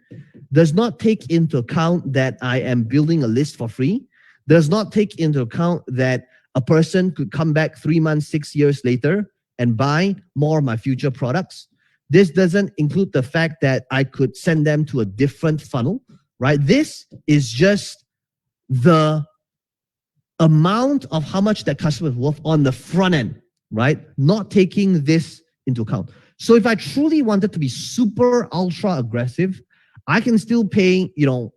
does not take into account that I am building a list for free, does not take into account that a person could come back 3 months, 6 years later and buy more of my future products. This doesn't include the fact that I could send them to a different funnel, right? This is just the amount of how much that customer is worth on the front end, right? Not taking this into account. So if I truly wanted to be super ultra aggressive, I can still pay, $50,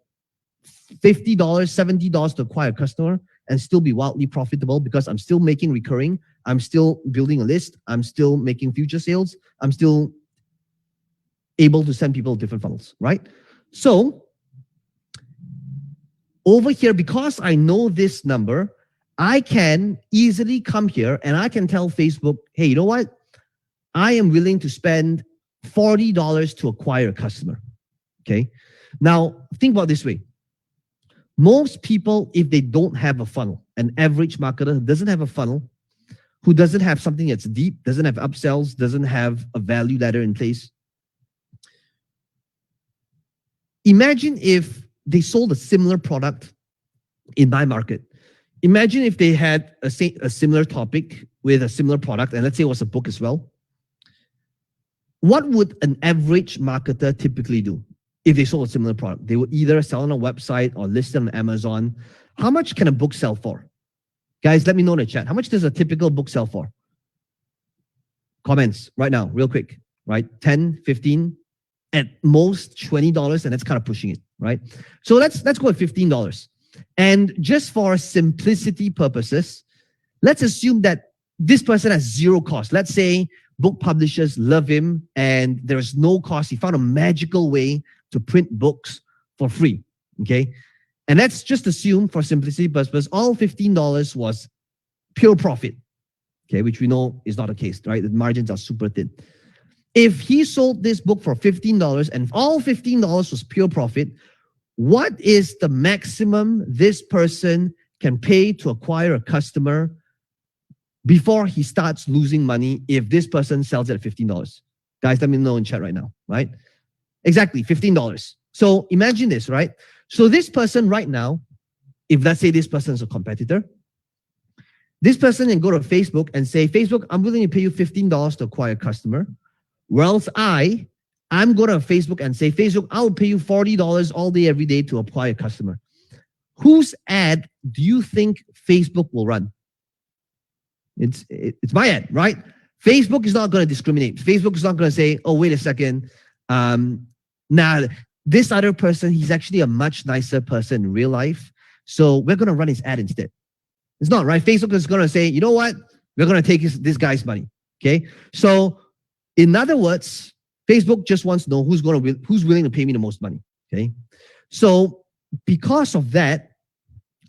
$70 to acquire a customer and still be wildly profitable, because I'm still making recurring, I'm still building a list, I'm still making future sales, I'm still able to send people different funnels, right? So over here, because I know this number, I can easily come here and I can tell Facebook, hey, you know what? I am willing to spend $40 to acquire a customer. Okay. Now think about it this way. Most people, if they don't have a funnel, an average marketer who doesn't have a funnel, who doesn't have something that's deep, doesn't have upsells, doesn't have a value ladder in place. Imagine if they sold a similar product in my market. Imagine if they had a similar topic with a similar product, and let's say it was a book as well. What would an average marketer typically do if they sold a similar product? They would either sell on a website or list it on Amazon. How much can a book sell for? Guys, let me know in the chat. How much does a typical book sell for? Comments right now, real quick, right? 10, 15, at most $20, and that's kind of pushing it, right? So let's go with $15. And just for simplicity purposes, let's assume that this person has zero cost. Let's say book publishers love him and there's no cost. He found a magical way to print books for free, okay? And let's just assume for simplicity purposes, all $15 was pure profit, okay, which we know is not the case, right? The margins are super thin. If he sold this book for $15 and all $15 was pure profit, what is the maximum this person can pay to acquire a customer before he starts losing money if this person sells it at $15? Guys, let me know in chat right now, right? Exactly, $15. So imagine this, right? So this person right now, if let's say this person is a competitor, this person can go to Facebook and say, Facebook, I'm willing to pay you $15 to acquire a customer. Whereas I'm going to Facebook and say, Facebook, I'll pay you $40 all day, every day to acquire a customer. Whose ad do you think Facebook will run? It's my ad, right? Facebook is not going to discriminate. Facebook is not going to say, oh, wait a second. Nah, this other person, he's actually a much nicer person in real life. So we're going to run his ad instead. It's not, right? Facebook is going to say, you know what? We're going to take this guy's money. Okay. So in other words, Facebook just wants to know who's willing to pay me the most money. Okay. So because of that,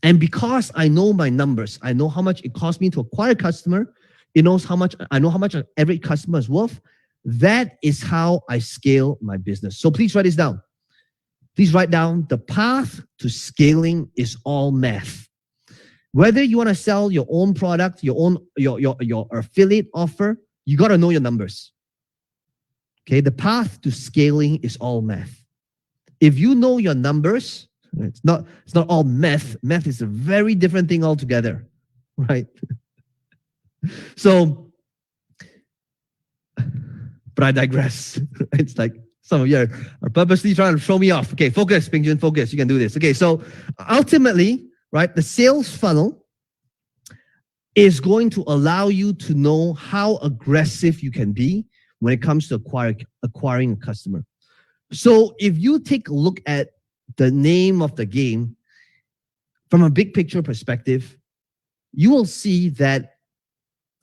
and because I know my numbers, I know how much it costs me to acquire a customer, I know how much every customer is worth. That is how I scale my business. So please write this down. Please write down the path to scaling is all math. Whether you want to sell your own product, your affiliate offer, you got to know your numbers. Okay, the path to scaling is all math. If you know your numbers, it's not all math. Math is a very different thing altogether, right? So, but I digress. It's like some of you are purposely trying to throw me off. Okay, focus, Ping Jun, focus. You can do this. Okay, so ultimately, right, the sales funnel is going to allow you to know how aggressive you can be when it comes to acquiring a customer. So if you take a look at the name of the game from a big picture perspective, you will see that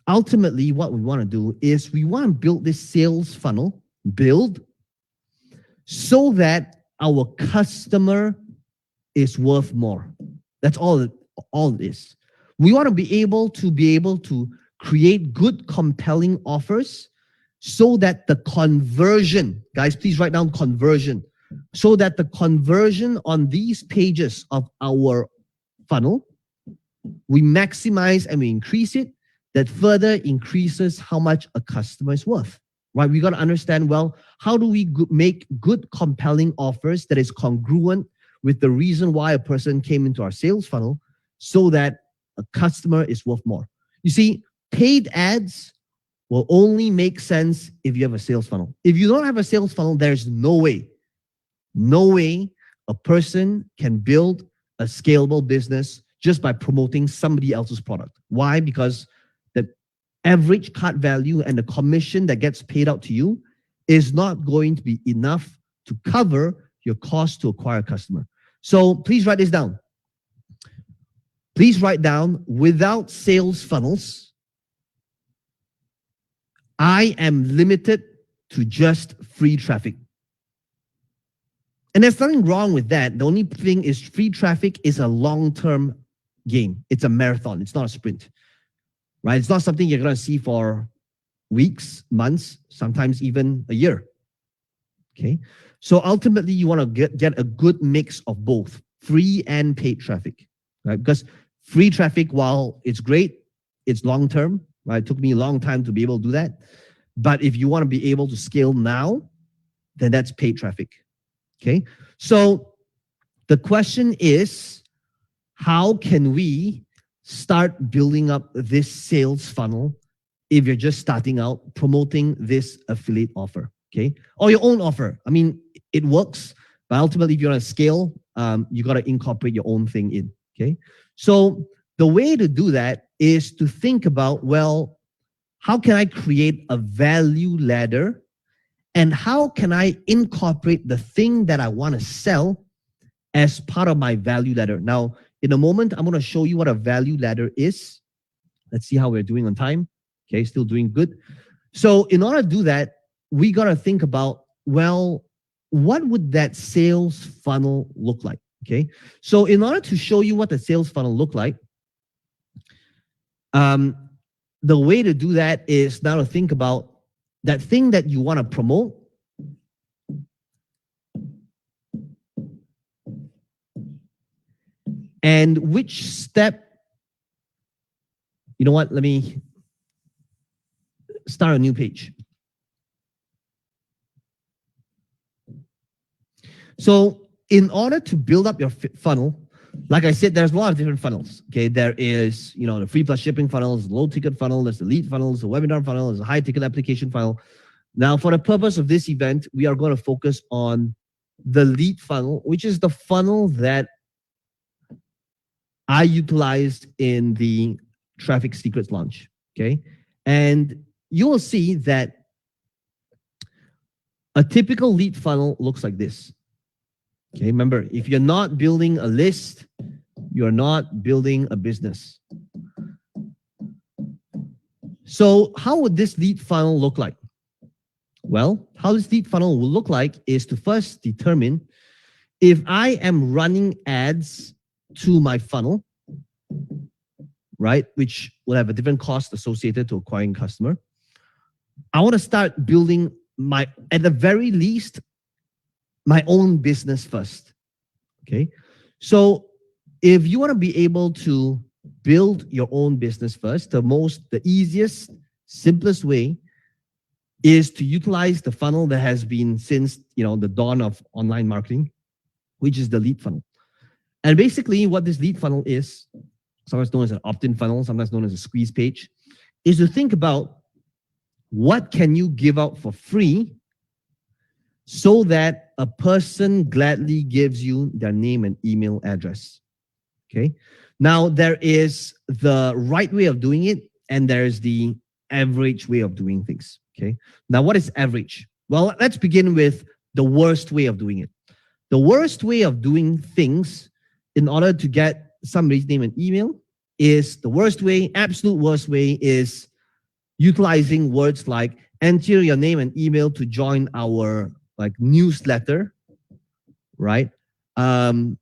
ultimately what we want to do is we want to build this sales funnel, so that our customer is worth more. That's all it is. We want to be able to create good, compelling offers so that the conversion, guys, please write down conversion, so that the conversion on these pages of our funnel, we maximize and we increase it, that further increases how much a customer is worth, right? We got to understand, well, how do we make good, compelling offers that is congruent with the reason why a person came into our sales funnel so that a customer is worth more. You see, paid ads will only make sense if you have a sales funnel. If you don't have a sales funnel, there's no way a person can build a scalable business just by promoting somebody else's product. Why? Because the average cart value and the commission that gets paid out to you is not going to be enough to cover your cost to acquire a customer. So please write this down. Please write down, without sales funnels, I am limited to just free traffic. And there's nothing wrong with that. The only thing is free traffic is a long-term game. It's a marathon. It's not a sprint, right? It's not something you're going to see for weeks, months, sometimes even a year. Okay. So ultimately you want to get a good mix of both free and paid traffic, right? Because free traffic, while it's great, it's long-term, right? It took me a long time to be able to do that. But if you want to be able to scale now, then that's paid traffic. Okay. So the question is, how can we start building up this sales funnel if you're just starting out promoting this affiliate offer? Okay. Or your own offer. I mean, it works, but ultimately if you want to scale, you got to incorporate your own thing in. Okay. So the way to do that is to think about, well, how can I create a value ladder? And how can I incorporate the thing that I want to sell as part of my value ladder? Now, In a moment, I'm going to show you what a value ladder is. Let's see how we're doing on time. Okay, still doing good. So in order to do that, we got to think about, well, what would that sales funnel look like? Okay, so in order to show you what the sales funnel look like, the way to do that is now to think about that thing that you want to promote. And which step, you know what, let me start a new page. So in order to build up your funnel, like I said, there's a lot of different funnels. Okay, there is, the free plus shipping funnels, low ticket funnel, there's the lead funnels, the webinar funnel, there's a high ticket application funnel. Now, for the purpose of this event, we are going to focus on the lead funnel, which is the funnel that I utilized in the Traffic Secrets launch. Okay, and you will see that a typical lead funnel looks like this. Okay, remember, if you're not building a list, you're not building a business. So how would this lead funnel look like? Well, how this lead funnel will look like is to first determine if I am running ads to my funnel, right, which will have a different cost associated to acquiring customer. I want to start building at the very least, my own business first. Okay, so if you want to be able to build your own business first, the easiest, simplest way is to utilize the funnel that has been since the dawn of online marketing, which is the lead funnel. And basically what this lead funnel is, sometimes known as an opt-in funnel, sometimes known as a squeeze page, is to think about what can you give out for free so that a person gladly gives you their name and email address. Okay. Now there is the right way of doing it, and there's the average way of doing things. Okay. Now what is average? Well, let's begin with the worst way of doing it. The worst way of doing things in order to get somebody's name and email is the worst way, absolute worst way is utilizing words like enter your name and email to join our newsletter, right? The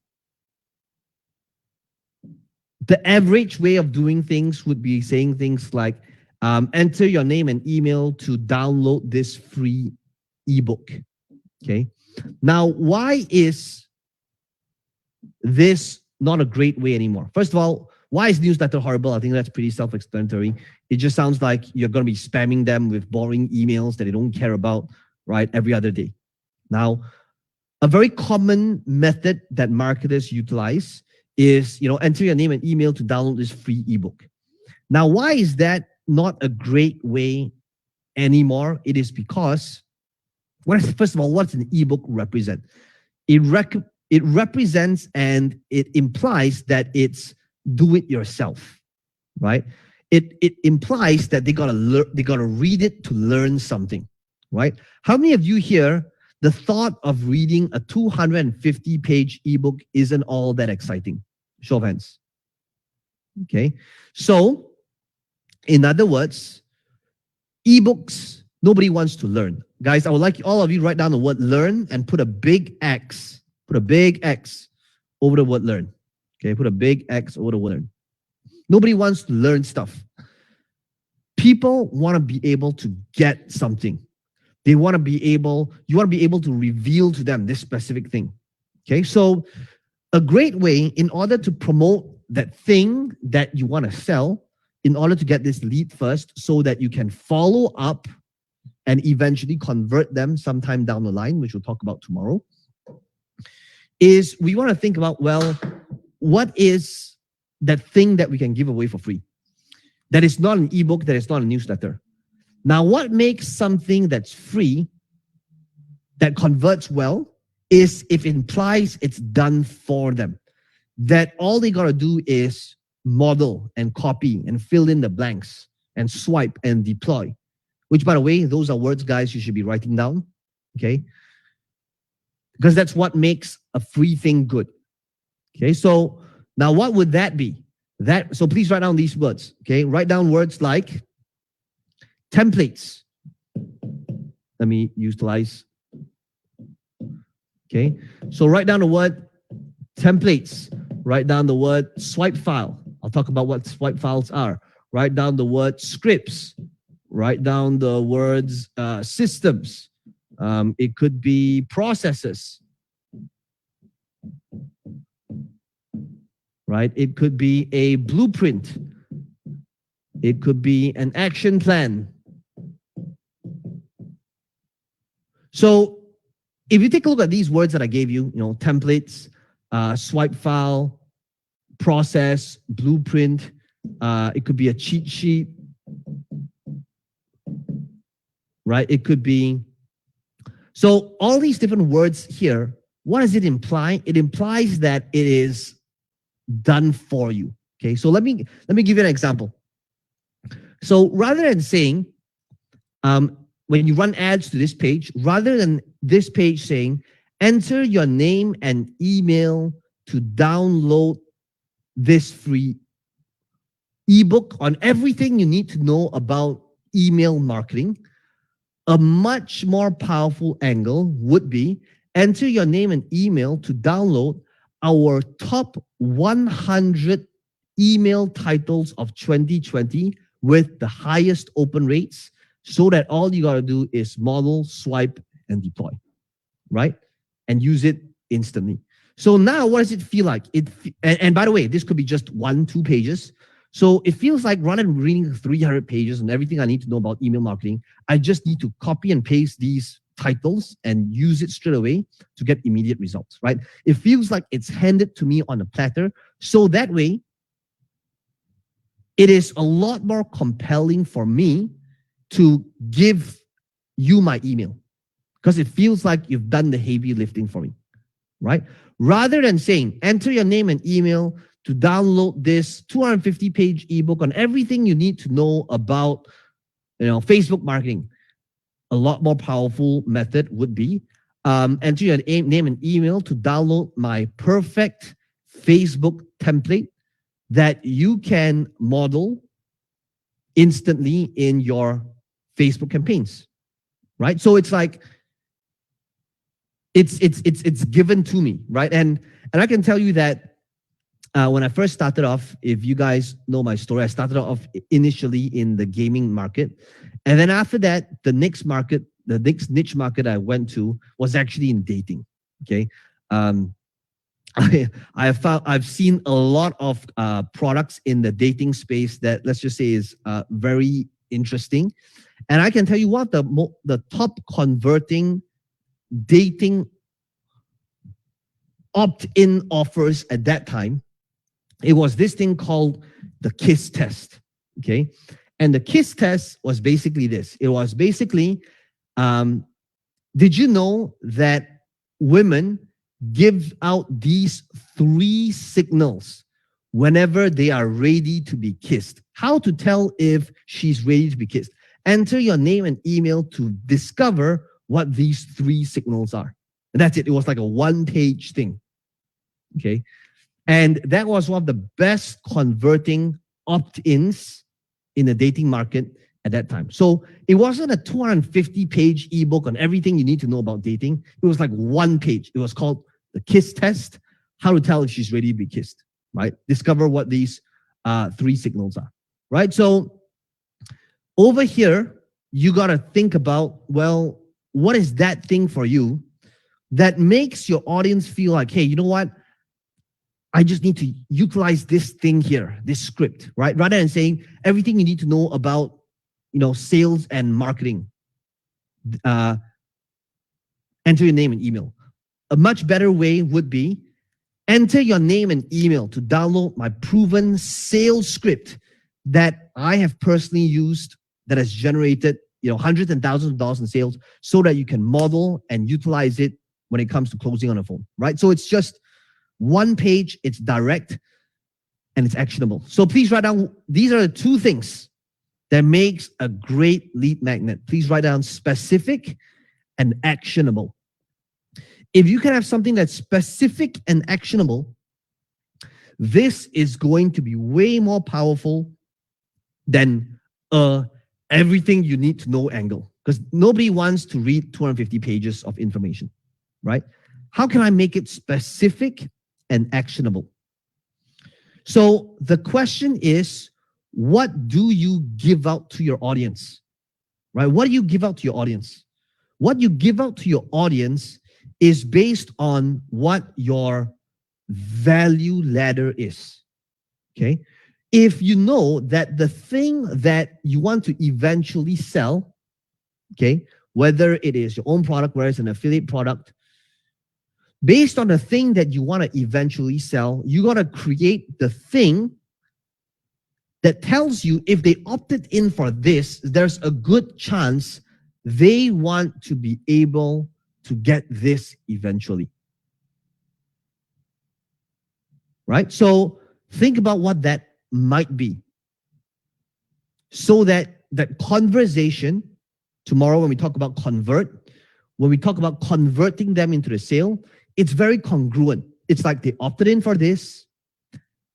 average way of doing things would be saying things like enter your name and email to download this free ebook. Okay. Now, why is this not a great way anymore? First of all, why is newsletter horrible? I think that's pretty self-explanatory. It just sounds like you're going to be spamming them with boring emails that they don't care about, right, every other day. Now, a very common method that marketers utilize is, enter your name and email to download this free ebook. Now, why is that not a great way anymore? It is because, first of all, what's an ebook represent? It represents and it implies that it's do it yourself, right? It implies that they gotta read it to learn something, right? How many of you here, the thought of reading a 250-page ebook isn't all that exciting? Show of hands. Okay, so in other words, ebooks, nobody wants to learn. Guys, I would like all of you write down the word learn and put a big X. Put a big X over the word learn. Okay, put a big X over the word learn. Nobody wants to learn stuff. People want to be able to get something. You want to be able to reveal to them this specific thing. Okay, so a great way in order to promote that thing that you want to sell, in order to get this lead first so that you can follow up and eventually convert them sometime down the line, which we'll talk about tomorrow, is we want to think about, well, what is that thing that we can give away for free? That is not an ebook, that is not a newsletter. Now, what makes something that's free, that converts well, is if it implies it's done for them. That all they got to do is model and copy and fill in the blanks and swipe and deploy. Which, by the way, those are words, guys, you should be writing down, okay? Because that's what makes a free thing good. Okay, so Now, what would that be? So please write down these words, okay? Write down words like templates. Let me utilize, okay? So write down the word templates. Write down the word swipe file. I'll talk about what swipe files are. Write down the word scripts. Write down the words systems. It could be processes. Right? It could be a blueprint. It could be an action plan. So if you take a look at these words that I gave you, templates, swipe file, process, blueprint, it could be a cheat sheet, right? It could be, so all these different words here, what does it imply? It implies that it is done for you. Okay, so let me give you an example. So rather than saying, when you run ads to this page, rather than this page saying, enter your name and email to download this free ebook on everything you need to know about email marketing, a much more powerful angle would be enter your name and email to download our top 100 email titles of 2020 with the highest open rates, so that all you got to do is model, swipe, and deploy, right? And use it instantly. So now what does it feel like? And by the way, this could be just 1-2 pages. So it feels like rather than reading 300 pages and everything I need to know about email marketing, I just need to copy and paste these titles and use it straight away to get immediate results, right? It feels like it's handed to me on a platter. So that way, it is a lot more compelling for me to give you my email, because it feels like you've done the heavy lifting for me, right? Rather than saying, enter your name and email to download this 250-page ebook on everything you need to know about, Facebook marketing. A lot more powerful method would be enter your name and email to download my perfect Facebook template that you can model instantly in your Facebook campaigns, right? So it's like it's given to me, right? And I can tell you that when I first started off, if you guys know my story, I started off initially in the gaming market. And then after that, the next niche market I went to was actually in dating. Okay. I've seen a lot of products in the dating space that, let's just say, is very interesting. And I can tell you what, the top converting dating opt-in offers at that time, it was this thing called the KISS test. Okay. And the KISS test was basically this. It was basically, did you know that women give out these 3 signals whenever they are ready to be kissed? How to tell if she's ready to be kissed? Enter your name and email to discover what these 3 signals are. And that's it. It was like a 1-page thing. Okay. And that was one of the best converting opt-ins in the dating market at that time. So it wasn't a 250-page ebook on everything you need to know about dating. It was like 1 page. It was called the KISS test, how to tell if she's ready to be kissed, right? Discover what these 3 signals are, right? So over here, you got to think about, well, what is that thing for you that makes your audience feel like, hey, you know what? I just need to utilize this thing here, this script, right? Rather than saying everything you need to know about, sales and marketing. Enter your name and email. A much better way would be enter your name and email to download my proven sales script that I have personally used, that has generated, hundreds and thousands of dollars in sales, so that you can model and utilize it when it comes to closing on the phone, right? So it's just 1 page, it's direct, and it's actionable. So please write down, these are the 2 things that makes a great lead magnet. Please write down specific and actionable. If you can have something that's specific and actionable, This is going to be way more powerful than everything you need to know angle, because nobody wants to read 250 pages of information, right? How can I make it specific and actionable? So the question is, what do you give out to your audience, right? What do you give out to your audience? What you give out to your audience is based on what your value ladder is, okay? If you know that the thing that you want to eventually sell, okay, whether it is your own product, whether it's an affiliate product, based on the thing that you want to eventually sell, you got to create the thing that tells you if they opted in for this, there's a good chance they want to be able to get this eventually. Right? So think about what that might be. So that that conversation tomorrow, when we talk about convert, when we talk about converting them into the sale, it's very congruent. It's like they opted in for this.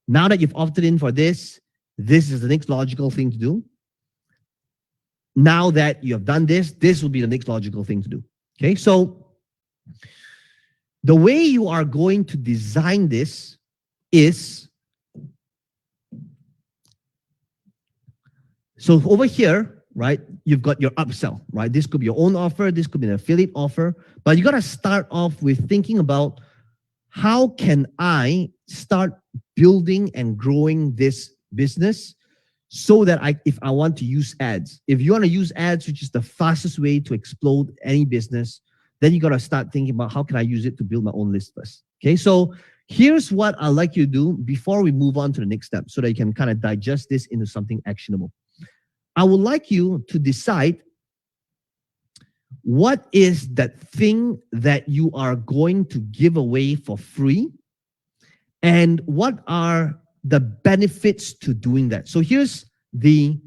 Now that you've opted in for this, this is the next logical thing to do. Now that you have done this, this will be the next logical thing to do. Okay, so the way you are going to design this is, so over here, right, you've got your upsell, right? This could be your own offer, this could be an affiliate offer, but you got to start off with thinking about how can I start building and growing this business so that if I want to use ads, if you want to use ads, which is the fastest way to explode any business, then you got to start thinking about how can I use it to build my own list first. Okay, so here's what I'd like you to do before we move on to the next step so that you can kind of digest this into something actionable. I would like you to decide what is that thing that you are going to give away for free and what are the benefits to doing that. So here's the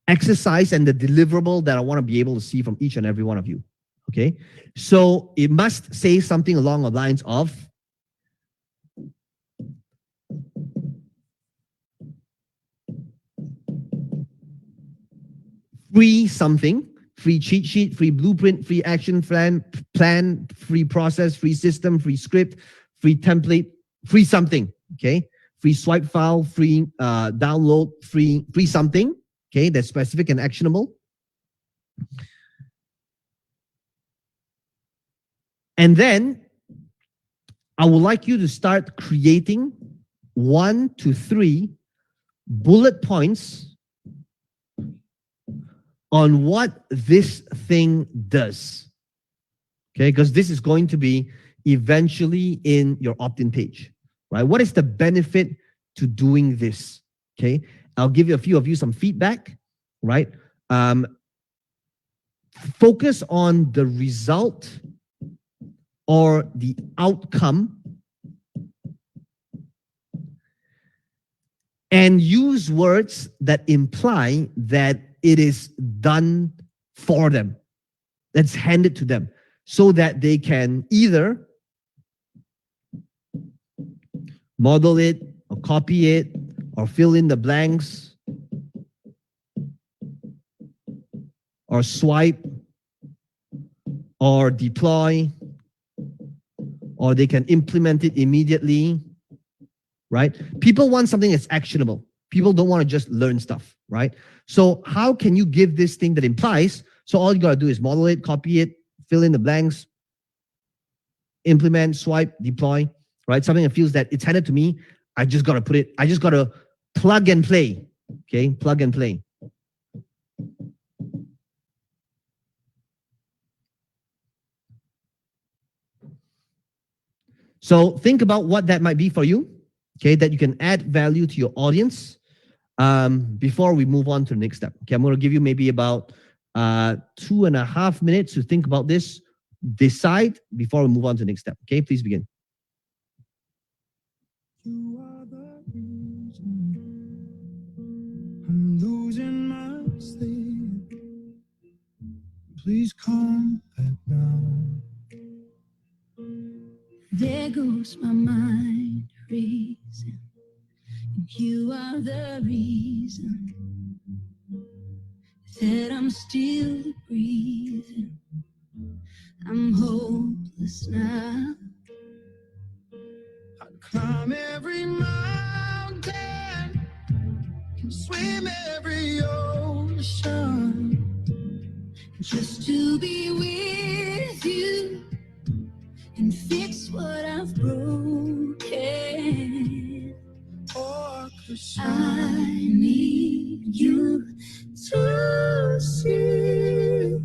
exercise and the deliverable that I want to be able to see from each and every one of you. Okay, so it must say something along the lines of free something, free cheat sheet, free blueprint, free action plan, free process, free system, free script, free template, free something, okay? Free swipe file, free download, free something, okay? That's specific and actionable. And then I would like you to start creating 1 to 3 bullet points on what this thing does, okay? Because this is going to be eventually in your opt-in page, right? What is the benefit to doing this, okay? I'll give you a few of you some feedback, right? Focus on the result or the outcome and use words that imply that it is done for them, that's handed to them, so that they can either model it or copy it or fill in the blanks or swipe or deploy, or they can implement it immediately, right? People want something that's actionable. People don't want to just learn stuff, right? So how can you give this thing that implies? So all you got to do is model it, copy it, fill in the blanks, implement, swipe, deploy, right? Something that feels that it's handed to me. I just got to put it, I just got to plug and play, okay? Plug and play. So think about what that might be for you, okay? That you can add value to your audience. Before we move on to the next step. Okay, I'm going to give you maybe about 2.5 minutes to think about this, decide before we move on to the next step. Okay, please begin. You are the reason I'm losing my sleep. Please come back now. There goes my mind racing, and you are the reason that I'm still breathing. I'm hopeless now. I'd climb every mountain, can swim every ocean, just to be with you and fix what I've broken. Oh, 'cause I need you to see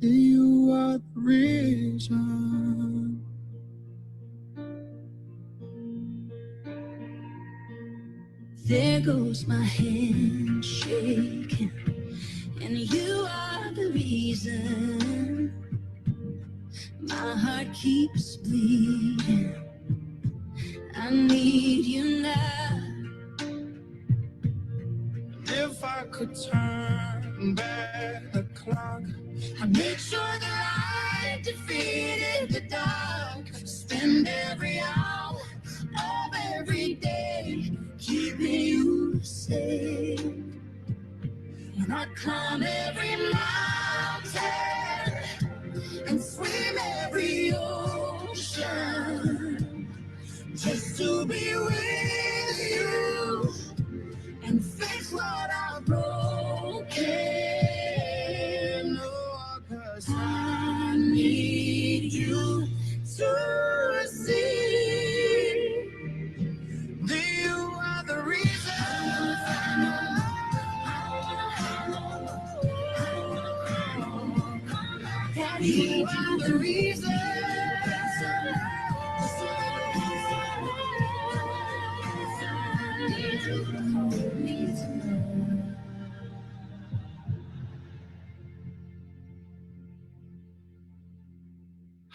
that you are the reason. There goes my hand shaking, and you are the reason my heart keeps bleeding. I need you now. If I could turn back the clock, I'd make sure that I defeated the dark. Spend every hour of every day keeping you safe. And I'd climb every mountain and swim every ocean, just to be with you and fix what I've broken. Oh, 'cause I need you to see that you are the reason. That you are the reason.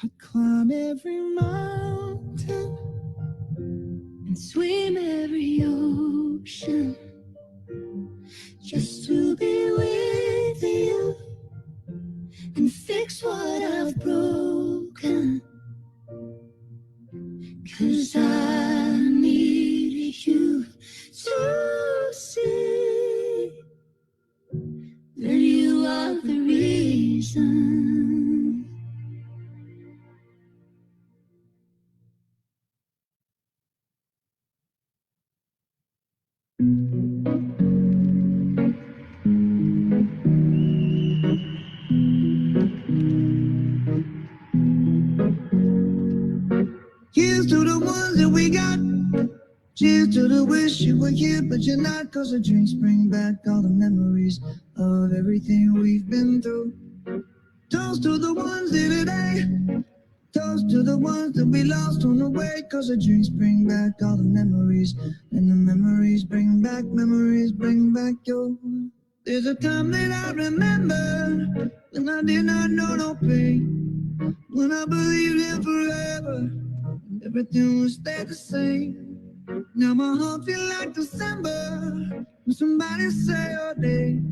I'd climb every mountain and swim every ocean, just to be with you and fix what I've broken. 'Cause I need you to see that you are the reason. Here's to the ones that we got. Cheers to the wish you were here, but you're not. 'Cause the drinks bring back all the memories of everything we've been through. Toast to the ones here today. Toast to the ones that we lost on the way. 'Cause the drinks bring back all the memories, and the memories bring back your. There's a time that I remember when I did not know no pain, when I believed in forever, and everything would stay the same. Now my heart feel like December when somebody say your name.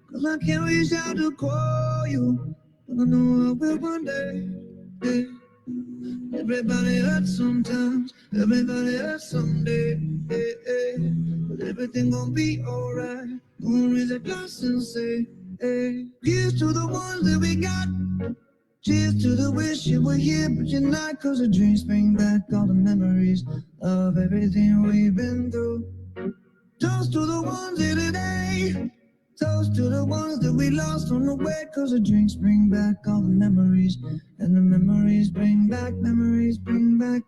'Cause I can't reach out to call you, but I know I will one day. Yeah. Everybody hurts sometimes, everybody hurts someday. Yeah, yeah. But everything gon' be alright. Gonna raise a glass and say, hey. Here's to the ones that we got. Cheers to the wish you were here, but you're not. 'Cause the dreams bring back all the memories of everything we've been through. Toast to the ones here today. Toast to the ones that we lost on the way. 'Cause the drinks bring back all the memories, and the memories bring back your. Memories bring back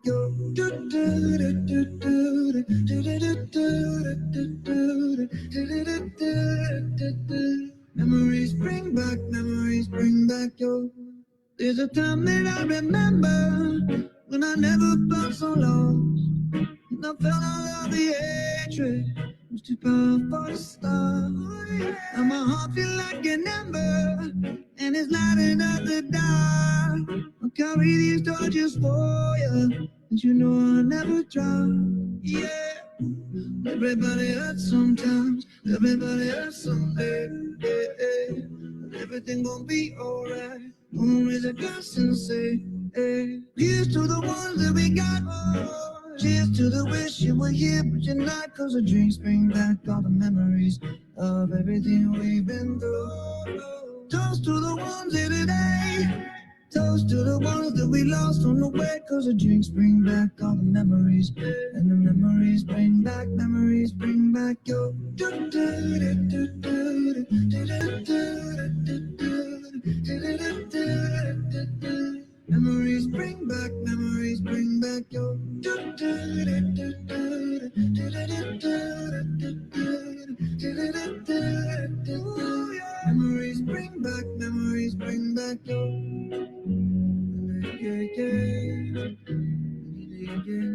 your. There's a time that I remember when I never felt so lost, and I felt all of the hatred was too powerful to stop. Now my heart feel like an ember, and it's lighting up the dark. I'll carry these torches for you, and you know I'll never drop. Yeah. Everybody hurts sometimes, everybody hurts someday. Yeah, yeah. But everything gon' be alright. Gonna raise a glass and say, Here's to the ones that we got. Cheers to the wish you were here, but you're not. Cause the drinks bring back all the memories of everything we've been through. Toast to the ones here today. Toast to the ones that we lost on the way. Cause the drinks bring back all the memories. And the memories bring back your. Memories bring back your. Memories bring back your.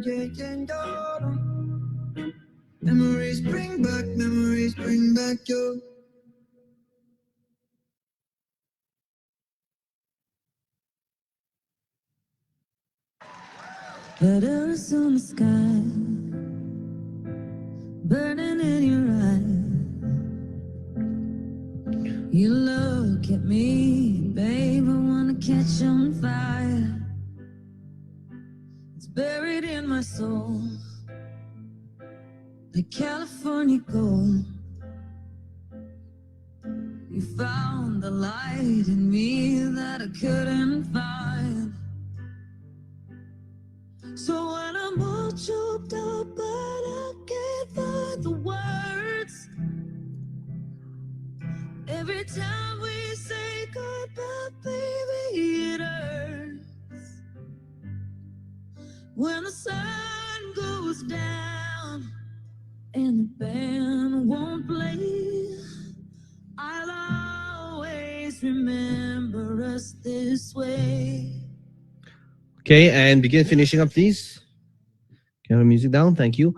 Yeah, yeah. Memories bring back your. Letters on the sky, burning in your eyes. You look at me, babe, I wanna catch on fire. It's buried in my soul, like California gold. You found the light in me that I couldn't find. So when I'm all choked up, but I can't find the words. Every time we say goodbye, baby, it hurts. When the sun goes down and the band won't play, I'll always remember us this way. Okay, and begin finishing up, please. Camera music down. Thank you.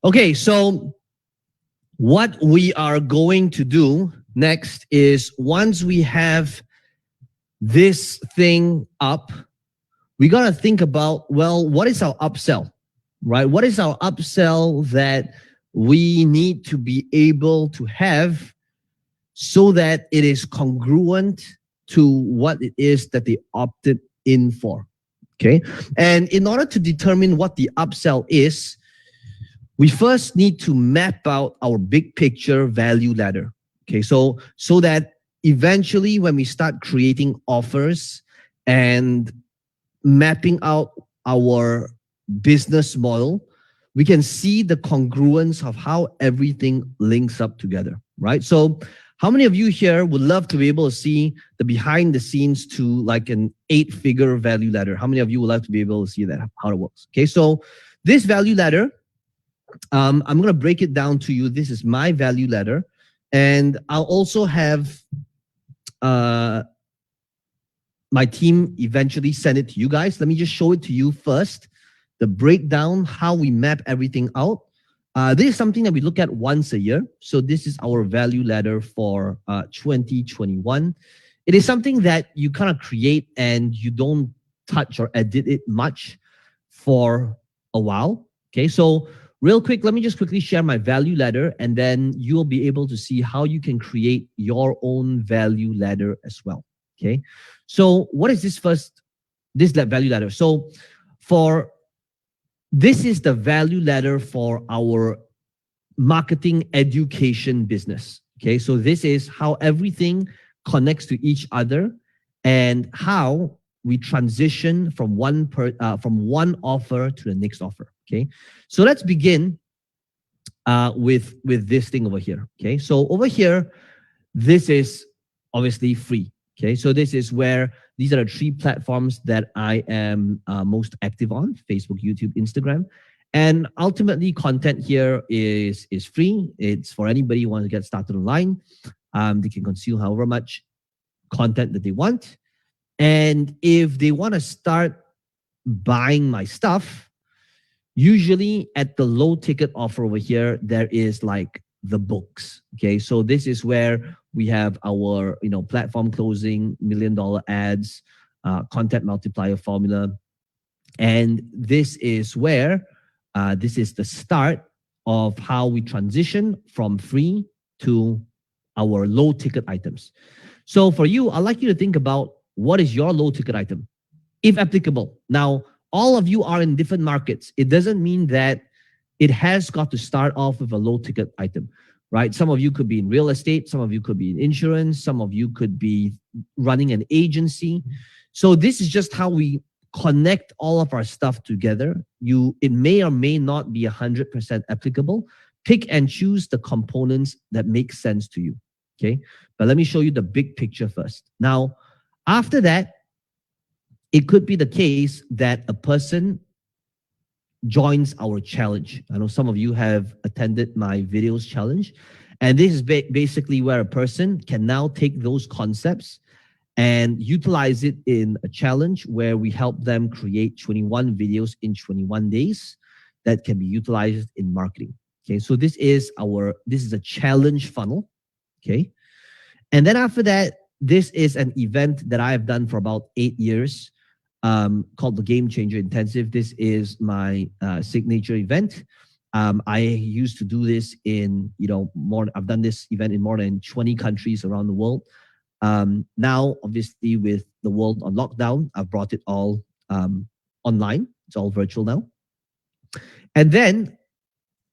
Okay, so what we are going to do next is once we have this thing up, we got to think about, well, what is our upsell, right? What is our upsell that we need to be able to have so that it is congruent to what it is that they opted in for? Okay. And in order to determine what the upsell is, we first need to map out our big picture value ladder. Okay. So that eventually when we start creating offers and mapping out our business model, we can see the congruence of how everything links up together, right? So how many of you here would love to be able to see the behind the scenes to like an 8-figure value ladder? How many of you would love to be able to see that, how it works? Okay, so this value ladder, I'm going to break it down to you. This is my value ladder. And I'll also have my team eventually send it to you guys. Let me just show it to you first. The breakdown, how we map everything out. This is something that we look at once a year. So this is our value ladder for 2021. It is something that you kind of create and you don't touch or edit it much for a while. Okay, so real quick, let me just quickly share my value ladder and then you'll be able to see how you can create your own value ladder as well. Okay, so what is this value ladder? So this is the value ladder for our marketing education business. Okay, so this is how everything connects to each other and how we transition from one offer to the next offer. Okay, so let's begin with this thing over here. Okay, so over here, this is obviously free. Okay, so this is where these are the 3 platforms that I am most active on: Facebook, YouTube, Instagram. And ultimately, content here is free. It's for anybody who wants to get started online. They can consume however much content that they want. And if they want to start buying my stuff, usually at the low ticket offer over here, there is like the books. Okay, so this is where we have our platform closing, $1 million ads, content multiplier formula. And this is where this is the start of how we transition from free to our low ticket items. So for you, I'd like you to think about what is your low ticket item. if applicable. Now, all of you are in different markets. It doesn't mean that it has got to start off with a low ticket item, right? Some of you could be in real estate. Some of you could be in insurance. Some of you could be running an agency. So this is just how we connect all of our stuff together. It may or may not be 100% applicable. Pick and choose the components that make sense to you, okay? But let me show you the big picture first. Now, after that, it could be the case that a person joins our challenge. I know some of you have attended my videos challenge, and this is basically where a person can now take those concepts and utilize it in a challenge where we help them create 21 videos in 21 days that can be utilized in marketing. Okay, so this is a challenge funnel. Okay, and then after that, this is an event that I have done for about 8 years, called the Game Changer Intensive. This is my signature event. I used to do this in, I've done this event in more than 20 countries around the world. Now, obviously, with the world on lockdown, I've brought it all online. It's all virtual now. And then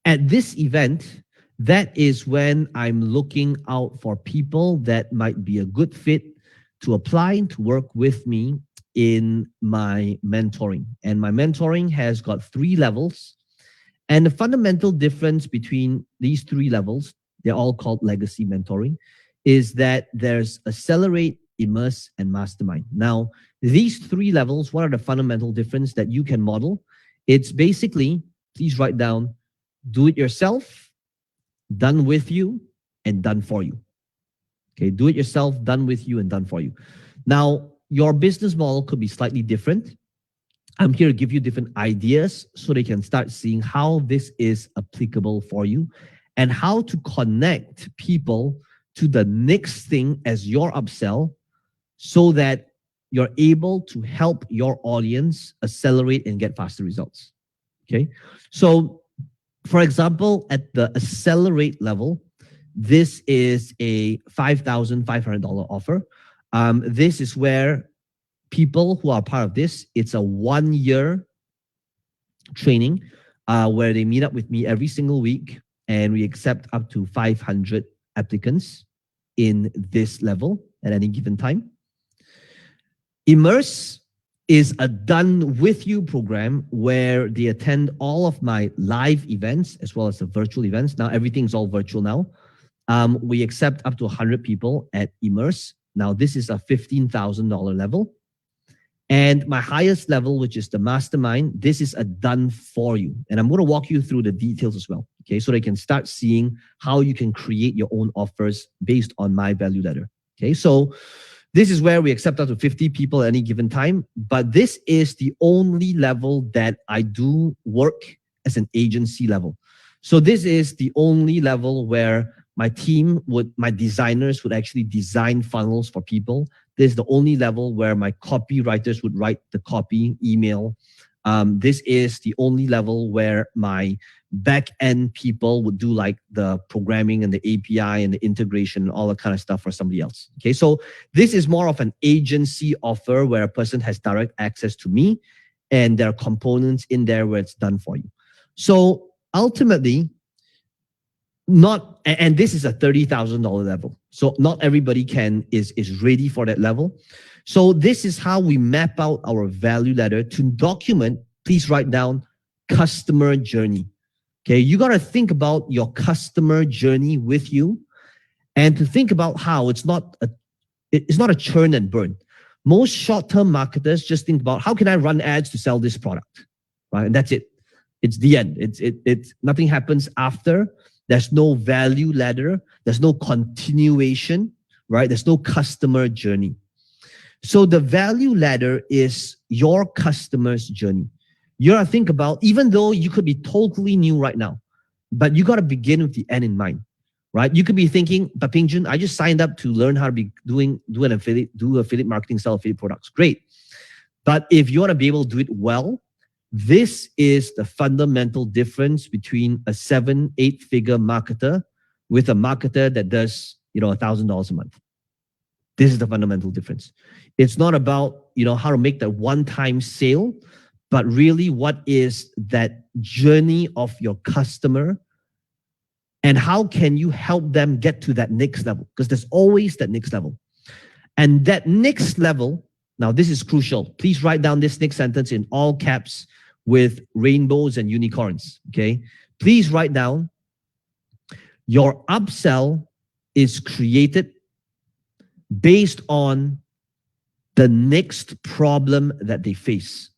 at this event, that is when I'm looking out for people that might be a good fit to apply to work with me in my mentoring. And my mentoring has got 3 levels. And the fundamental difference between these 3 levels, they're all called legacy mentoring, is that there's Accelerate, Immerse, and Mastermind. Now, these 3 levels, what are the fundamental difference that you can model? It's basically, please write down, do it yourself, done with you, and done for you. Okay, do it yourself, done with you, and done for you. Now, your business model could be slightly different. I'm here to give you different ideas so they can start seeing how this is applicable for you and how to connect people to the next thing as your upsell so that you're able to help your audience accelerate and get faster results. Okay, so for example, at the Accelerate level, this is a $5,500 offer. This is where people who are part of this, it's a 1-year training where they meet up with me every single week, and we accept up to 500 applicants in this level at any given time. Immerse is a done with you program where they attend all of my live events as well as the virtual events. Now everything's all virtual now. We accept up to 100 people at Immerse. Now this is a $15,000 level. And my highest level, which is the Mastermind, this is a done for you. And I'm going to walk you through the details as well, okay? So they can start seeing how you can create your own offers based on my value ladder, okay? So this is where we accept up to 50 people at any given time, but this is the only level that I do work as an agency level. So this is the only level where my designers would actually design funnels for people. This is the only level where my copywriters would write the copy, email. This is the only level where my back-end people would do like the programming and the API and the integration and all that kind of stuff for somebody else. Okay, so this is more of an agency offer where a person has direct access to me and there are components in there where it's done for you. So ultimately, and this is a $30,000 level. So not everybody is ready for that level. So this is how we map out our value ladder to document. Please write down customer journey. Okay, you got to think about your customer journey with you, and to think about how it's not a churn and burn. Most short-term marketers just think about how can I run ads to sell this product, right? And that's it. It's the end. It's nothing happens after. There's no value ladder. There's no continuation, right? There's no customer journey. So the value ladder is your customer's journey. You gotta think about, even though you could be totally new right now, but you gotta begin with the end in mind, right? You could be thinking, but Peng Joon, I just signed up to learn how to be do affiliate marketing, sell affiliate products. Great. But if you wanna be able to do it well, this is the fundamental difference between a 7-8 figure marketer with a marketer that does, $1,000 a month. This is the fundamental difference. It's not about, how to make that one-time sale, but really what is that journey of your customer and how can you help them get to that next level? Because there's always that next level. And that next level, now this is crucial. Please write down this next sentence in all caps with rainbows and unicorns, okay? Please write down, your upsell is created based on the next problem that they face.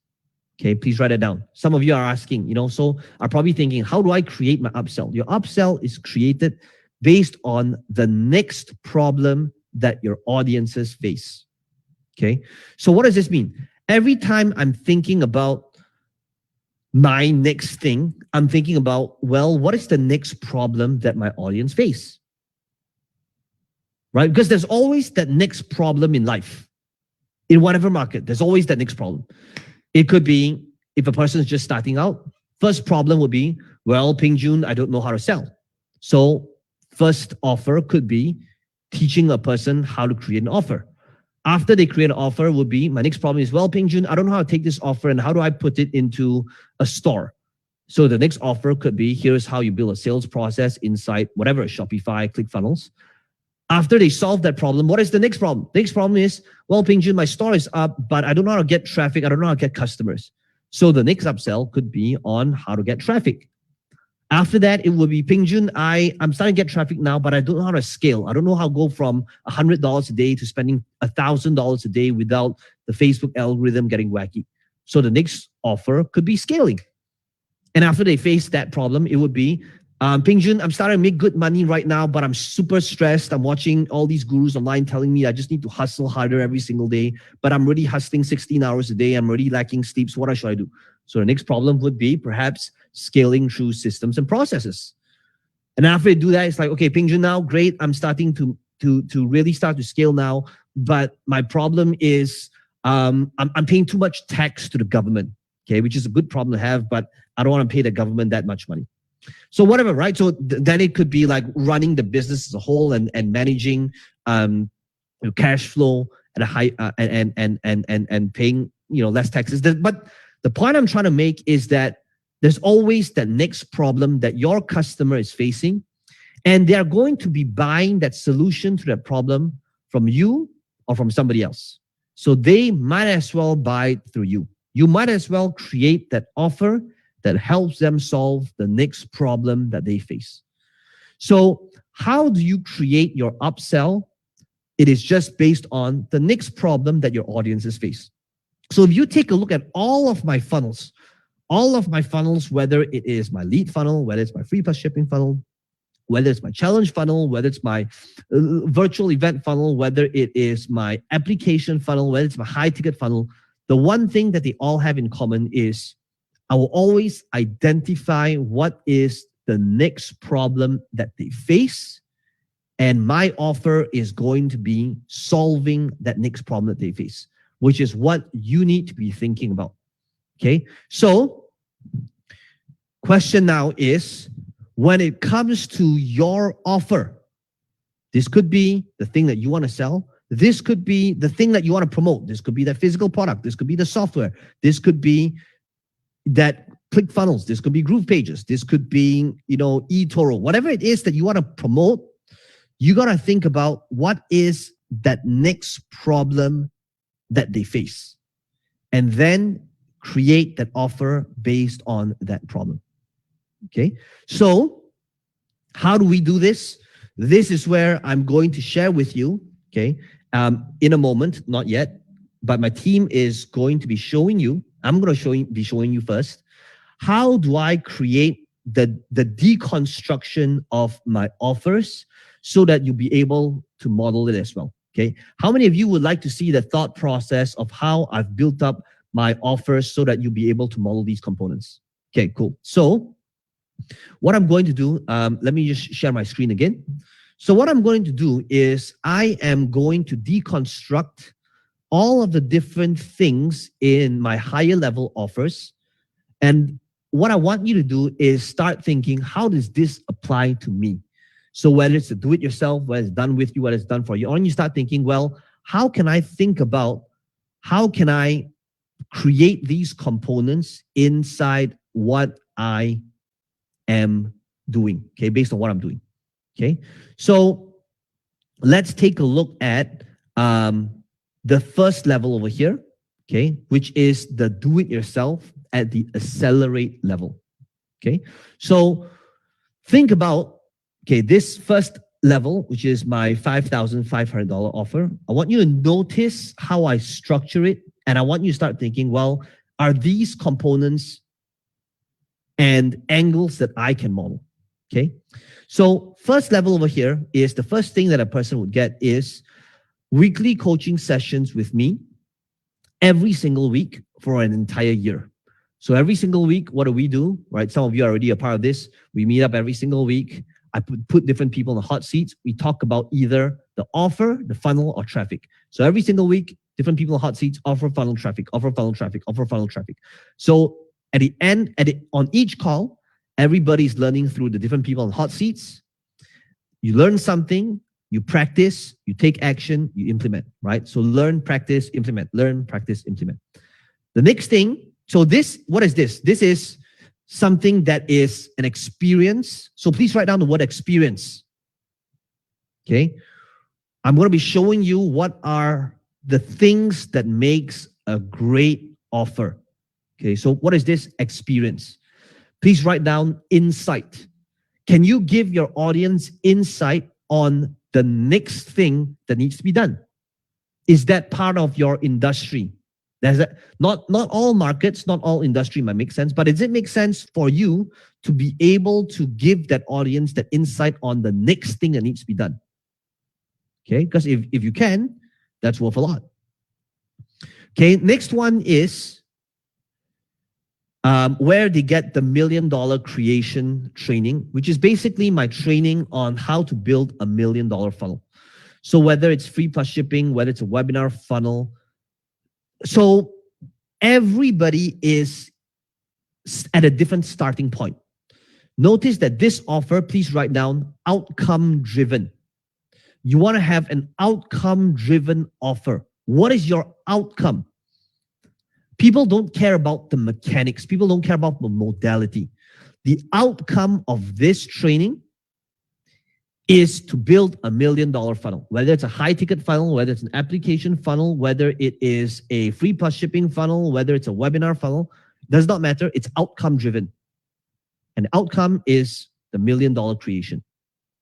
Okay, please write it down. Some of you are asking, so are probably thinking, how do I create my upsell? Your upsell is created based on the next problem that your audiences face. Okay, so what does this mean? Every time I'm thinking about my next thing, I'm thinking about, well, what is the next problem that my audience face? Right? Because there's always that next problem in life. In whatever market, there's always that next problem. It could be if a person is just starting out, first problem would be, well, Peng Joon, I don't know how to sell. So first offer could be teaching a person how to create an offer. After they create an offer would be, my next problem is, well, Peng Joon, I don't know how to take this offer and how do I put it into a store? So the next offer could be, here's how you build a sales process inside whatever, Shopify, ClickFunnels. After they solve that problem, what is the next problem? The next problem is, well, Peng Joon, my store is up, but I don't know how to get traffic. I don't know how to get customers. So the next upsell could be on how to get traffic. After that, it would be, Peng Joon, I'm starting to get traffic now, but I don't know how to scale. I don't know how to go from $100 a day to spending $1,000 a day without the Facebook algorithm getting wacky. So the next offer could be scaling. And after they face that problem, it would be, Peng Joon, I'm starting to make good money right now, but I'm super stressed. I'm watching all these gurus online telling me I just need to hustle harder every single day, but I'm already hustling 16 hours a day. I'm already lacking sleep. So what should I do? So the next problem would be perhaps scaling through systems and processes. And after they do that, it's like, okay, Peng Joon, now great. I'm starting to really start to scale now, but my problem is I'm paying too much tax to the government, okay, which is a good problem to have, but I don't want to pay the government that much money. So whatever, right? So then it could be like running the business as a whole and managing cash flow at a high and paying less taxes. But the point I'm trying to make is that there's always that next problem that your customer is facing, and they're going to be buying that solution to that problem from you or from somebody else. So they might as well buy through you. You might as well create that offer that helps them solve the next problem that they face. So how do you create your upsell? It is just based on the next problem that your audiences face. So if you take a look at all of my funnels, whether it is my lead funnel, whether it's my free plus shipping funnel, whether it's my challenge funnel, whether it's my virtual event funnel, whether it is my application funnel, whether it's my high ticket funnel, the one thing that they all have in common is I will always identify what is the next problem that they face, and my offer is going to be solving that next problem that they face, which is what you need to be thinking about. Okay, so question now is, when it comes to your offer, this could be the thing that you want to sell. This could be the thing that you want to promote. This could be the physical product. This could be the software. This could be that ClickFunnels. This could be Groove Pages. This could be, eToro. Whatever it is that you want to promote, you got to think about what is that next problem that they face, and then create that offer based on that problem. Okay, so how do we do this? This is where I'm going to share with you, okay, in a moment, not yet, but my team is going to be showing you. I'm going to be showing you first, how do I create the deconstruction of my offers so that you'll be able to model it as well, okay? How many of you would like to see the thought process of how I've built up my offers so that you'll be able to model these components? Okay, cool. So what I'm going to do, let me just share my screen again. So what I'm going to do is I am going to deconstruct all of the different things in my higher level offers. And what I want you to do is start thinking, how does this apply to me? So whether it's a do-it-yourself, whether it's done with you, whether it's done for you, or you start thinking, well, how can I think about how can I create these components inside what I am doing, okay, based on what I'm doing, okay? So let's take a look at the first level over here, okay, which is the do-it-yourself at the accelerate level, okay? So think about, okay, this first level, which is my $5,500 offer. I want you to notice how I structure it, and I want you to start thinking, well, are these components and angles that I can model, okay? So first level over here is the first thing that a person would get is weekly coaching sessions with me every single week for an entire year. So every single week, what do? Right? Some of you are already a part of this. We meet up every single week. I put different people in the hot seats. We talk about either the offer, the funnel, or traffic. So every single week, different people in hot seats, offer, funnel, traffic, offer, funnel, traffic, offer, funnel, traffic. So at the end, on each call, everybody's learning through the different people in hot seats. You learn something, you practice, you take action, you implement, right? So learn, practice, implement, learn, practice, implement. The next thing, so what is this? This is something that is an experience. So please write down the word experience. Okay. I'm going to be showing you what are the things that makes a great offer. Okay. So what is this experience? Please write down insight. Can you give your audience insight on the next thing that needs to be done? Is that part of your industry? Not all markets, not all industry might make sense, but does it make sense for you to be able to give that audience that insight on the next thing that needs to be done? Okay, because if you can, that's worth a lot. Okay, next one is where they get the $1 million creation training, which is basically my training on how to build a $1 million funnel. So whether it's free plus shipping, whether it's a webinar funnel, so everybody is at a different starting point. Notice that this offer, please write down outcome driven. You want to have an outcome driven offer. What is your outcome? People don't care about the mechanics. People don't care about the modality. The outcome of this training is to build a $1 million funnel, whether it's a high ticket funnel, whether it's an application funnel, whether it is a free plus shipping funnel, whether it's a webinar funnel, does not matter. It's outcome driven. And the outcome is the $1 million creation.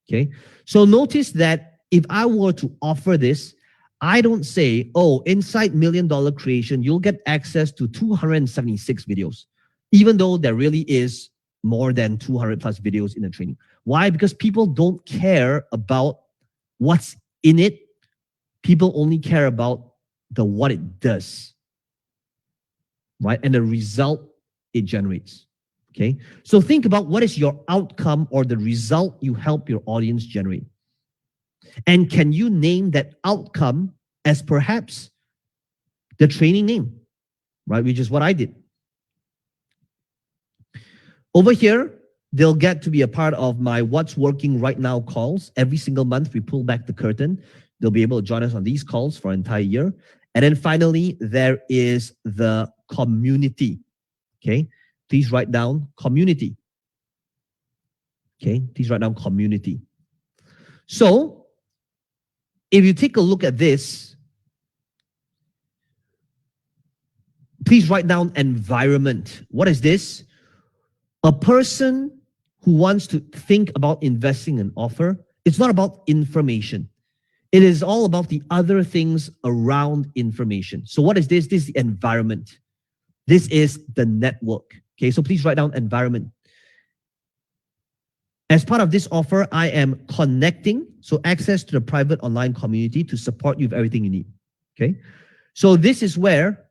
Okay. So notice that if I were to offer this, I don't say, oh, inside $1 million creation, you'll get access to 276 videos, even though there really is more than 200 plus videos in the training. Why? Because people don't care about what's in it. People only care about what it does, right? And the result it generates, okay? So think about what is your outcome or the result you help your audience generate. And can you name that outcome as perhaps the training name, right? Which is what I did. Over here, they'll get to be a part of my What's Working Right Now calls. Every single month, we pull back the curtain. They'll be able to join us on these calls for an entire year. And then finally, there is the community, okay? Please write down community, okay? Please write down community. So if you take a look at this, please write down environment. What is this? A person who wants to think about investing in offer, it's not about information. It is all about the other things around information. So what is this? This is the environment. This is the network. Okay, so please write down environment. As part of this offer, I am connecting, so access to the private online community to support you with everything you need. Okay, so this is where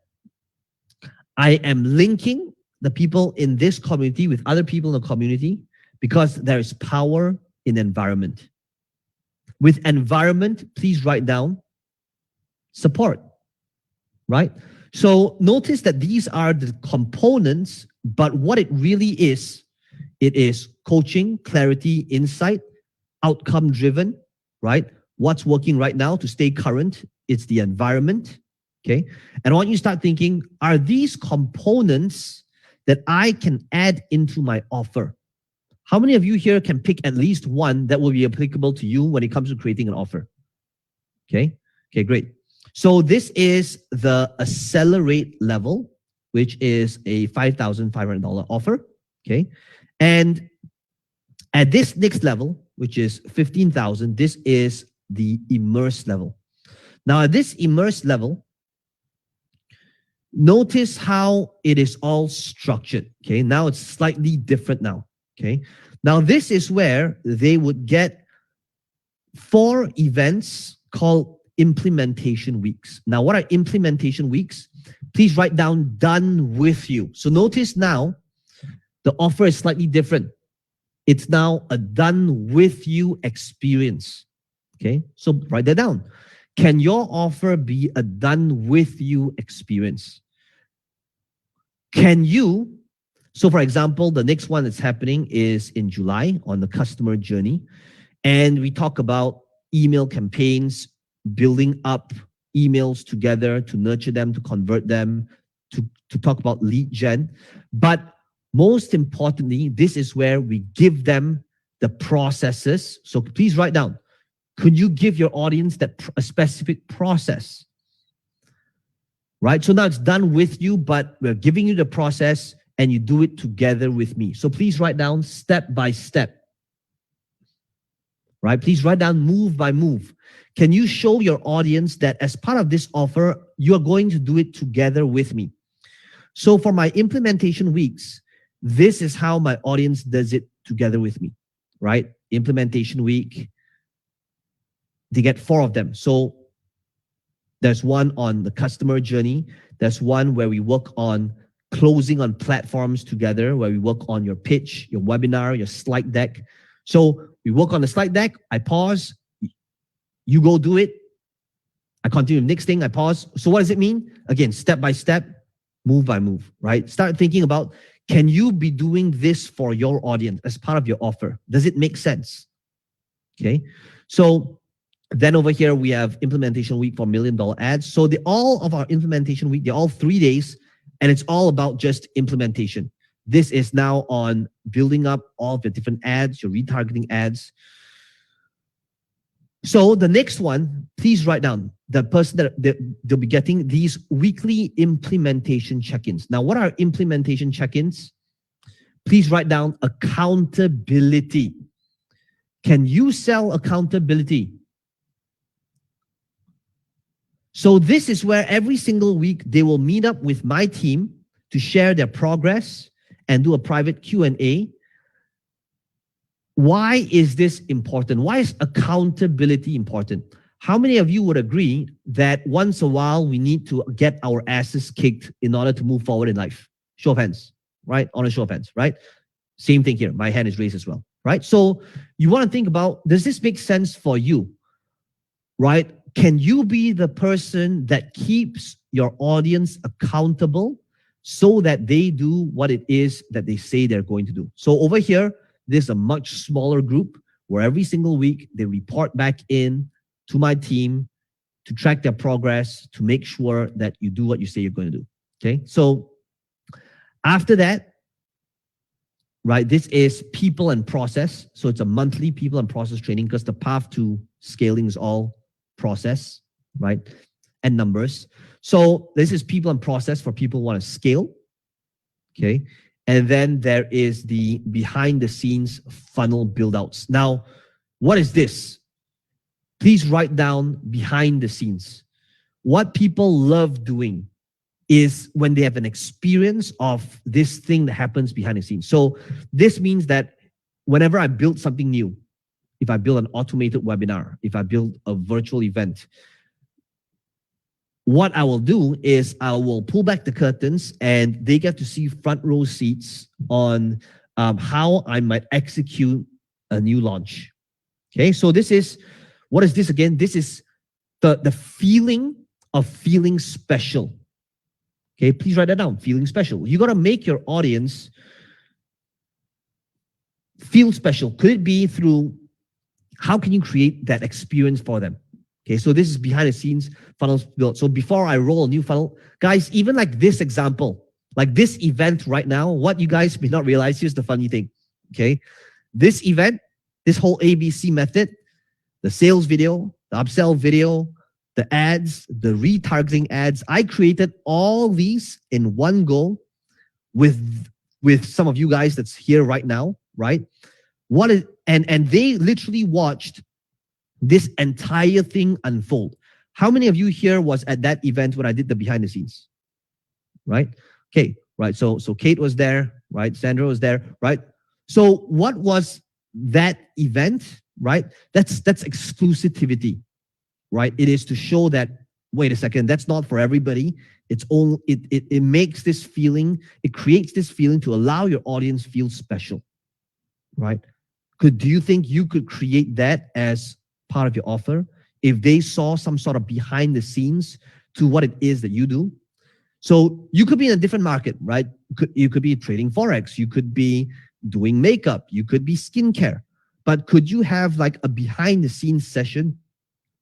I am linking the people in this community with other people in the community because there is power in environment. With environment, please write down support, right? So notice that these are the components, but what it really is, it is coaching, clarity, insight, outcome driven, right? What's working right now to stay current, it's the environment, Okay. And I want you to start thinking, are these components that I can add into my offer? How many of you here can pick at least one that will be applicable to you when it comes to creating an offer? Okay. Okay, great. So this is the Accelerate level, which is a $5,500 offer. Okay. And at this next level, which is 15,000, this is the Immerse level. Now at this Immerse level, notice how it is all structured. Okay. Now it's slightly different now. Okay. Now this is where they would get 4 events called implementation weeks. Now, what are implementation weeks? Please write down done with you. So notice now the offer is slightly different. It's now a done with you experience. Okay, so write that down. Can your offer be a done with you experience? Can you? So for example, the next one that's happening is in July on the customer journey. And we talk about email campaigns, building up emails together to nurture them, to convert them, to talk about lead gen. But most importantly, this is where we give them the processes. So please write down, could you give your audience a specific process? Right? So now it's done with you, but we're giving you the process and you do it together with me. So please write down step by step. Right? Please write down move by move. Can you show your audience that as part of this offer, you are going to do it together with me? So for my implementation weeks, this is how my audience does it together with me, right? Implementation week, they get 4 of them. So there's one on the customer journey. There's one where we work on closing on platforms together, where we work on your pitch, your webinar, your slide deck. So we work on the slide deck, I pause, you go do it. I continue the next thing, I pause. So what does it mean? Again, step by step, move by move, right? Start thinking about, can you be doing this for your audience as part of your offer? Does it make sense? Okay. So then over here, we have implementation week for $1 million ads. So all of our implementation week, they're all 3 days, and it's all about just implementation. This is now on building up all of your different ads, your retargeting ads. So the next one, please write down the person that they'll be getting these weekly implementation check-ins. Now, what are implementation check-ins? Please write down accountability. Can you sell accountability? So this is where every single week they will meet up with my team to share their progress and do a private Q&A. Why is this important? Why is accountability important? How many of you would agree that once a while we need to get our asses kicked in order to move forward in life? Show of hands, right? On a show of hands, right? Same thing here. My hand is raised as well, right? So you want to think about, does this make sense for you, right? Can you be the person that keeps your audience accountable so that they do what it is that they say they're going to do? So over here, there's a much smaller group where every single week they report back in to my team to track their progress, to make sure that you do what you say you're going to do. Okay. So after that, right, this is people and process. So it's a monthly people and process training because the path to scaling is all process, right? And numbers. So this is people and process for people who want to scale. Okay. And then there is the behind the scenes funnel build outs. Now, what is this? Please write down behind the scenes. What people love doing is when they have an experience of this thing that happens behind the scenes. So this means that whenever I build something new, if I build an automated webinar, if I build a virtual event, what I will do is I will pull back the curtains and they get to see front row seats on how I might execute a new launch. Okay, so this is, what is this again? This is the feeling of feeling special. Okay, please write that down, feeling special. You got to make your audience feel special. Could it be through, how can you create that experience for them? Okay, so this is behind the scenes funnels built. So before I roll a new funnel, guys, even like this example, like this event right now, what you guys may not realize, here's the funny thing. Okay, this event, this whole ABC method, the sales video, the upsell video, the ads, the retargeting ads, I created all these in one go with some of you guys that's here right now, right? What is and they literally watched this entire thing unfold. How many of you here was at that event when I did the behind the scenes? Right? Okay, right. So Kate was there, right? Sandra was there, right? So what was that event, right? That's exclusivity, right? It is to show that, wait a second, that's not for everybody. It's all it makes this feeling, it creates this feeling to allow your audience feel special, right? Do you think you could create that as part of your offer if they saw some sort of behind the scenes to what it is that you do? So you could be in a different market, right? You could be trading Forex. You could be doing makeup. You could be skincare. But could you have like a behind the scenes session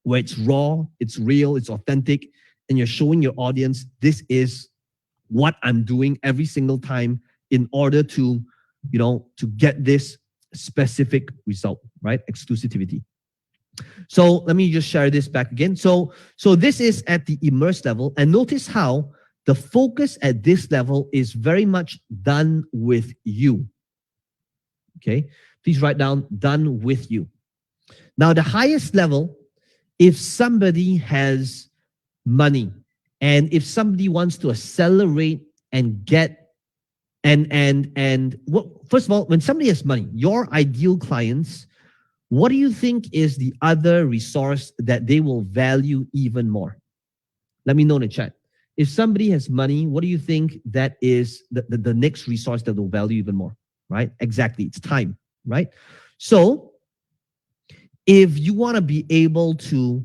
where it's raw, it's real, it's authentic, and you're showing your audience, this is what I'm doing every single time in order to, to get this specific result, right? Exclusivity. So let me just share this back again. So this is at the immerse level, and notice how the focus at this level is very much done with you. Okay, please write down done with you. Now the highest level, if somebody has money and if somebody wants to accelerate and get first of all, when somebody has money, your ideal clients, what do you think is the other resource that they will value even more? Let me know in the chat. If somebody has money, what do you think that is the next resource that they'll value even more, right? Exactly, it's time, right? So if you want to be able to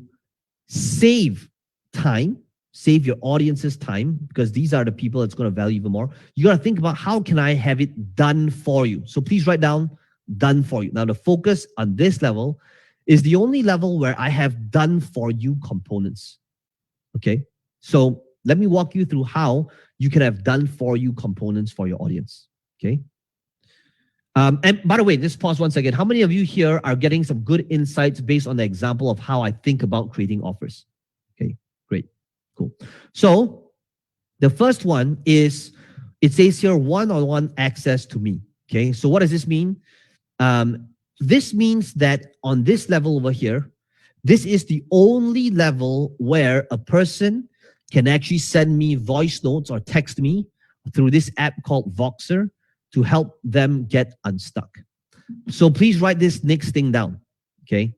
save time, save your audience's time, because these are the people that's going to value even more, you got to think about how can I have it done for you? So please write down done for you. Now the focus on this level is the only level where I have done for you components. Okay, so let me walk you through how you can have done for you components for your audience. Okay. And by the way, just pause one second. How many of you here are getting some good insights based on the example of how I think about creating offers? Okay, great, cool. So the first one is, it says here, one-on-one access to me. Okay, so what does this mean? This means that on this level over here, this is the only level where a person can actually send me voice notes or text me through this app called Voxer to help them get unstuck. So please write this next thing down, okay?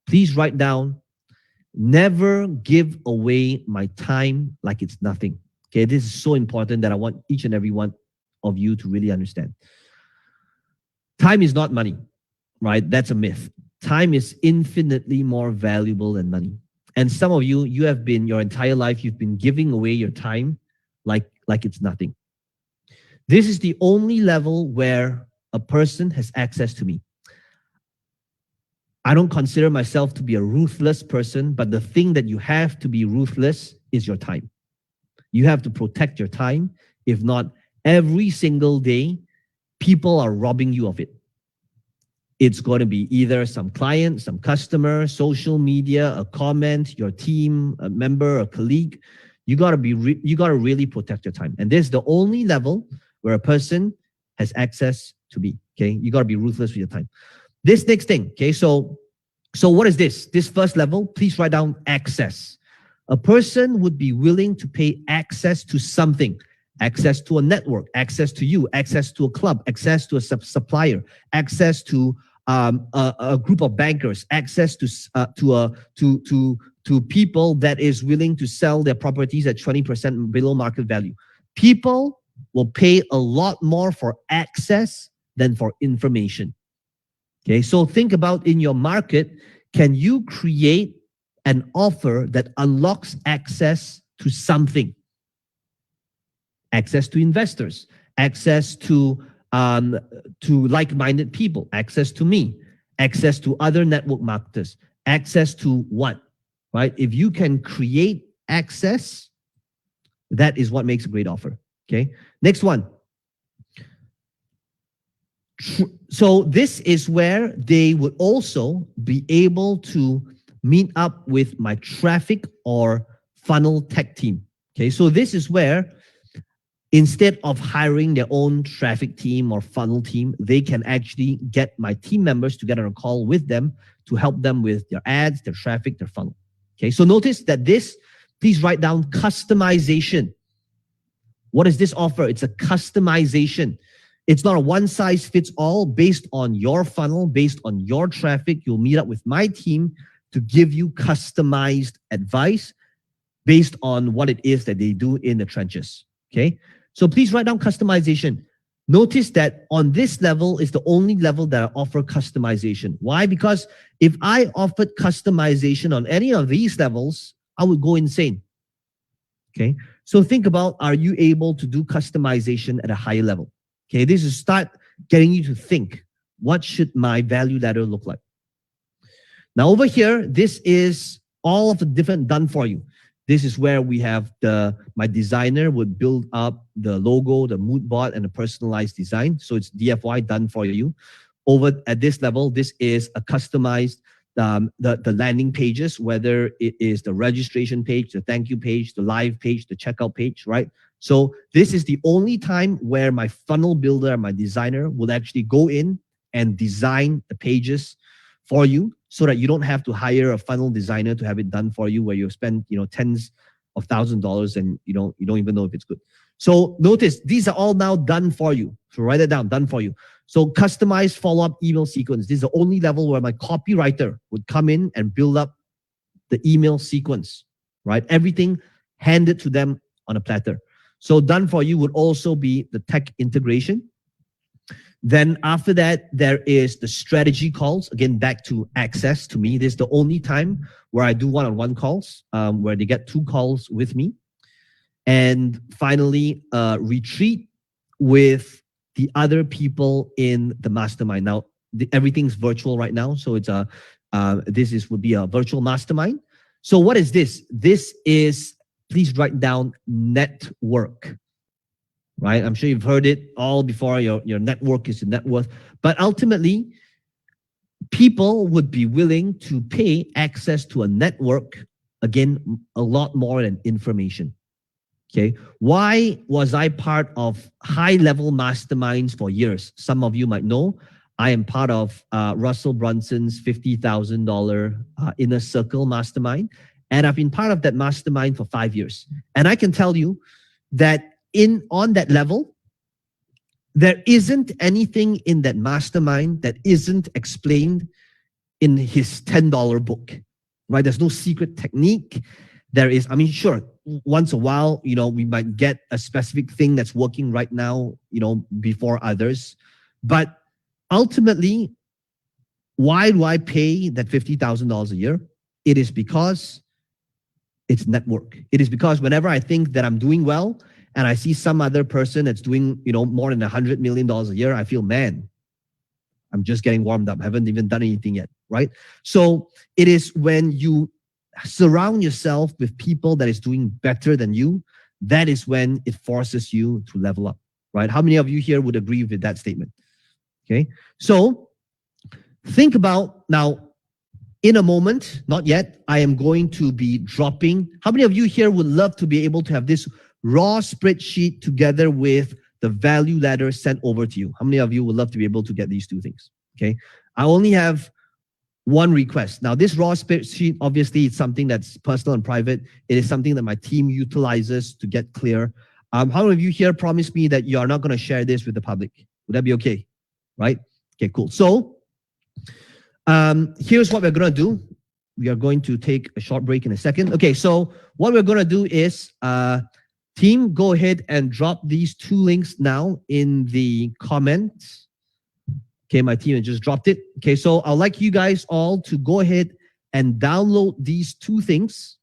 Please write down, never give away my time like it's nothing. Okay, this is so important that I want each and every one of you to really understand. Time is not money, right? That's a myth. Time is infinitely more valuable than money. And some of you, you have been, your entire life, you've been giving away your time like it's nothing. This is the only level where a person has access to me. I don't consider myself to be a ruthless person, but the thing that you have to be ruthless is your time. You have to protect your time. If not, every single day, people are robbing you of it. It's going to be either some client, some customer, social media, a comment, your team, a member, a colleague. You got to really protect your time. And this is the only level where a person has access to me. Okay, you got to be ruthless with your time. This next thing. Okay, so what is this? This first level, please write down access. A person would be willing to pay access to something. Access to a network, access to you, access to a club, access to a supplier, access to a group of bankers, access to people that is willing to sell their properties at 20% below market value. People will pay a lot more for access than for information. Okay, so think about in your market, can you create an offer that unlocks access to something? Access to investors, access to like-minded people, access to me, access to other network marketers, access to what? right? If you can create access, that is what makes a great offer. Okay. Next one. So this is where they would also be able to meet up with my traffic or funnel tech team. Okay. So this is where instead of hiring their own traffic team or funnel team, they can actually get my team members to get on a call with them to help them with their ads, their traffic, their funnel. Okay. So notice that this, please write down customization. What does this offer? It's a customization. It's not a one size fits all based on your funnel, based on your traffic. You'll meet up with my team to give you customized advice based on what it is that they do in the trenches. Okay. So please write down customization. Notice that on this level is the only level that I offer customization. Why? Because if I offered customization on any of these levels, I would go insane. Okay. So think about, are you able to do customization at a higher level? Okay. This is start getting you to think, what should my value ladder look like? Now over here, this is all of the different done for you. This is where we have my designer would build up the logo, the mood board, and a personalized design. So it's DFY done for you. Over at this level, this is a customized the landing pages, whether it is the registration page, the thank you page, the live page, the checkout page, right? So this is the only time where my funnel builder, my designer will actually go in and design the pages for you so that you don't have to hire a funnel designer to have it done for you, where you spend, tens of thousands of dollars and you don't even know if it's good. So notice these are all now done for you. So write it down, done for you. So customized follow-up email sequence. This is the only level where my copywriter would come in and build up the email sequence, right? Everything handed to them on a platter. So done for you would also be the tech integration. Then after that, there is the strategy calls. Again, back to access to me. This is the only time where I do one-on-one calls, where they get 2 calls with me. And finally, retreat with the other people in the mastermind. Now, everything's virtual right now. So it's would be a virtual mastermind. So what is this? This is, please write down, network. Right? I'm sure you've heard it all before. Your network is your net worth. But ultimately, people would be willing to pay access to a network, again, a lot more than information. Okay. Why was I part of high-level masterminds for years? Some of you might know I am part of Russell Brunson's $50,000 Inner Circle mastermind. And I've been part of that mastermind for 5 years. And I can tell you that on that level, there isn't anything in that mastermind that isn't explained in his $10 book, right? There's no secret technique. There is, sure, once a while, we might get a specific thing that's working right now, before others. But ultimately, why do I pay that $50,000 a year? It is because it's network. It is because whenever I think that I'm doing well, and I see some other person that's doing, more than $100 million a year, I feel, man, I'm just getting warmed up. I haven't even done anything yet, right? So it is when you surround yourself with people that is doing better than you, that is when it forces you to level up, right? How many of you here would agree with that statement? Okay, so think about now, in a moment, not yet, I am going to be dropping. How many of you here would love to be able to have this raw spreadsheet together with the value ladder sent over to you? How many of you would love to be able to get these 2 things? Okay, I only have one request. Now, this raw spreadsheet, obviously, it's something that's personal and private. It is something that my team utilizes to get clear. How many of you here promise me that you are not going to share this with the public? Would that be okay? Right? Okay, cool. So here's what we're going to do. We are going to take a short break in a second. Okay, so what we're going to do is, team, go ahead and drop these 2 links now in the comments. Okay, my team has just dropped it. Okay, so I'd like you guys all to go ahead and download these 2 things.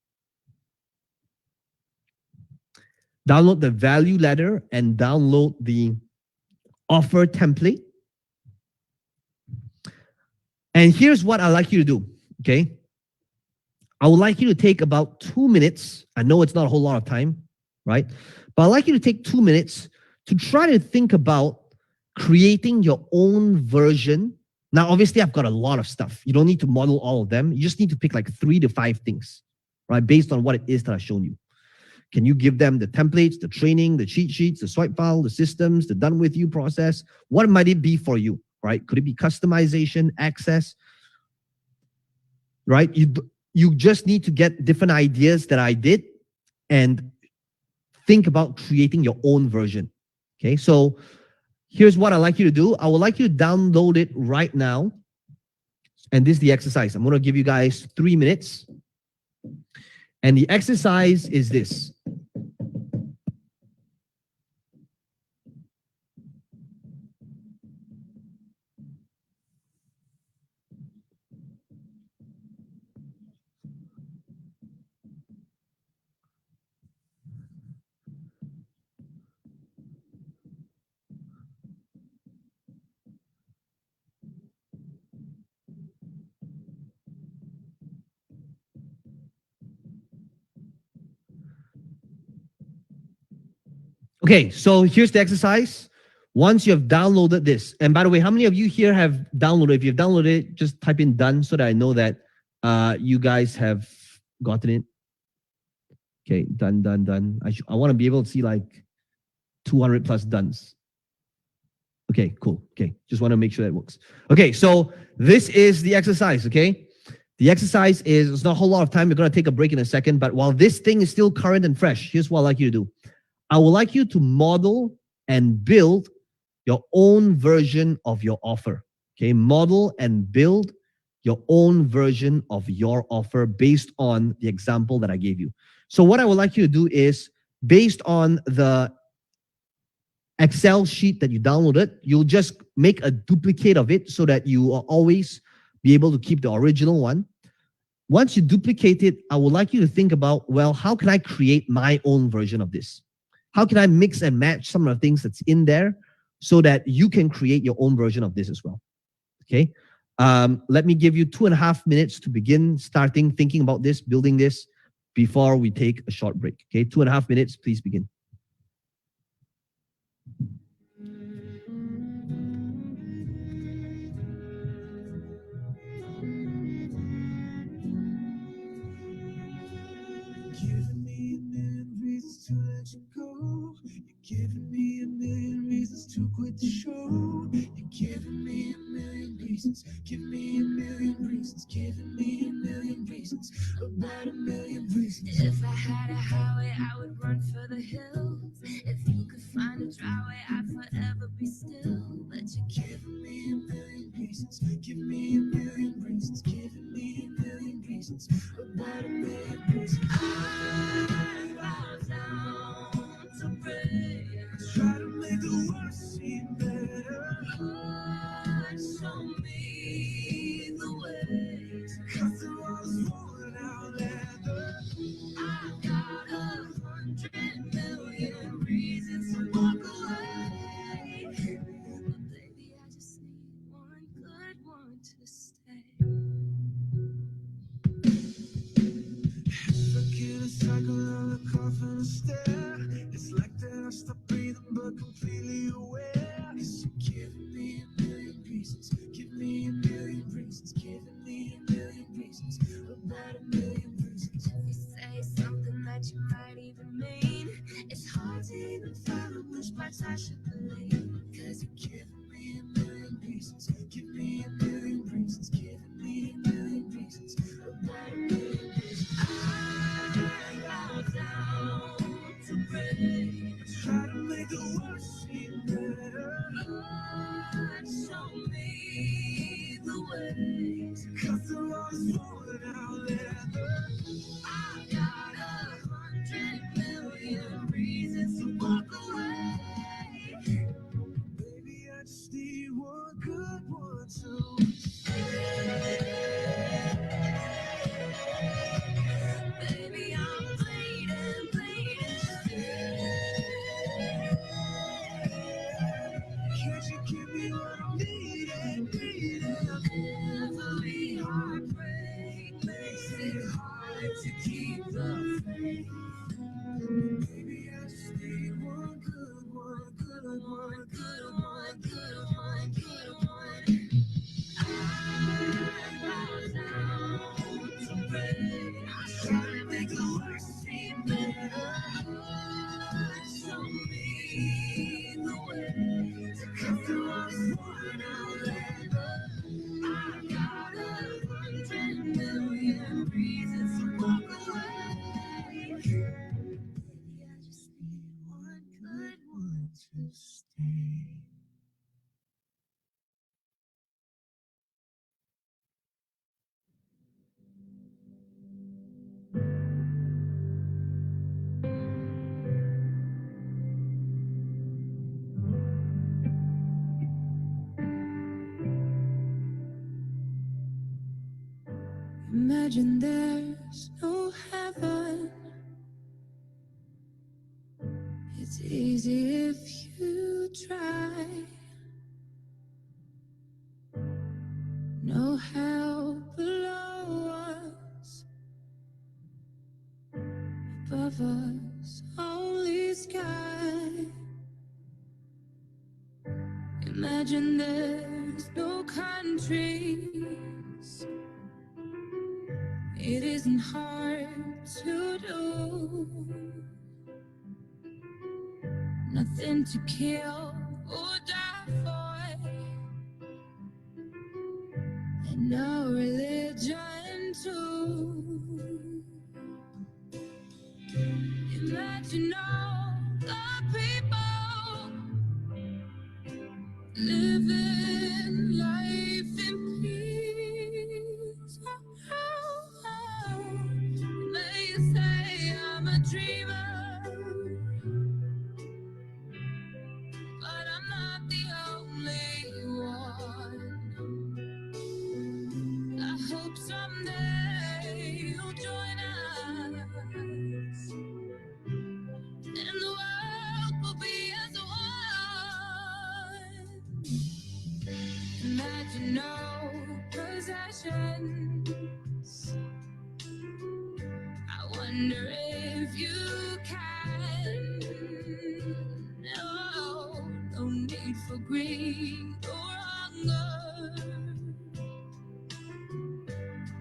Download the value ladder and download the offer template. And here's what I'd like you to do, okay? I would like you to take about 2 minutes. I know it's not a whole lot of time, right? But I'd like you to take 2 minutes to try to think about creating your own version. Now, obviously, I've got a lot of stuff. You don't need to model all of them. You just need to pick like 3 to 5 things, right? Based on what it is that I've shown you. Can you give them the templates, the training, the cheat sheets, the swipe file, the systems, the done with you process? What might it be for you, right? Could it be customization, access, right? You just need to get different ideas that I did and think about creating your own version. Okay, so here's what I'd like you to do. I would like you to download it right now. And this is the exercise. I'm going to give you guys 3 minutes. And the exercise is this. Okay, so here's the exercise. Once you have downloaded this, and by the way, how many of you here have downloaded? If you've downloaded it, just type in done so that I know that you guys have gotten it. Okay, done, done, done. I want to be able to see like 200 plus dones. Okay, cool. Okay, just want to make sure that works. Okay, so this is the exercise, okay? The exercise is, it's not a whole lot of time. We're going to take a break in a second, but while this thing is still current and fresh, here's what I'd like you to do. I would like you to model and build your own version of your offer. Okay, model and build your own version of your offer based on the example that I gave you. So what I would like you to do is, based on the Excel sheet that you downloaded, you'll just make a duplicate of it so that you will always be able to keep the original one. Once you duplicate it, I would like you to think about, well, how can I create my own version of this? How can I mix and match some of the things that's in there so that you can create your own version of this as well? Okay. Let me give you 2.5 minutes to begin thinking about this, building this before we take a short break. Okay. 2.5 minutes, please begin. Giving me a million reasons to let you go. You're giving me a million reasons to quit the show. You're giving me a million reasons. Give me a million reasons. Giving me a million reasons. About a million reasons. If I had a highway, I would run for the hills. If you could find a dry way, I'd forever be still. But you're giving me a million reasons. Give me a million reasons. Giving me a million reasons. About a million reasons. I bow down to pray. Try to make the world seem better. Lord, show me the way. Cause the road's falling out leather. I've got 100 million reasons to walk away. But baby, I just need one good one to stay. Forget a cycle of the coffin and stare. It's like that I stop breathing but completely aware. Cause you're giving me a million reasons. Give me a million reasons. Giving me a million reasons. About a million reasons. If you say something that you might even mean, it's hard to even follow which parts I should believe. Cause you're giving me a million reasons. Give me a million reasons. Giving me a million reasons. About a million reasons. I bow down to pray. Try to make the world seem better. Lord, show me the way. Cause the road is rolling out leather. I got 100 million reasons to walk away. to keep the faith. Maybe I just need one good one, good one, good one, good one, good one. I bow down to pray. I try to make the worst seem better. Show me the way to cut through all this worn out leather. I got 100 million reasons to walk away. Maybe I just need one good one to stay. Imagine there's no heaven. It's easy if you try. No hell below us, above us, only sky. Imagine there's no countries. It isn't hard to do. Nothing to kill or die for, and no religion too. Imagine all the people living life in peace. They say I'm a dreamer, but I'm not the only one. I hope someday you'll join us, and the world will be as one. Imagine no possessions. I wonder if you can. No, no need for greed or hunger.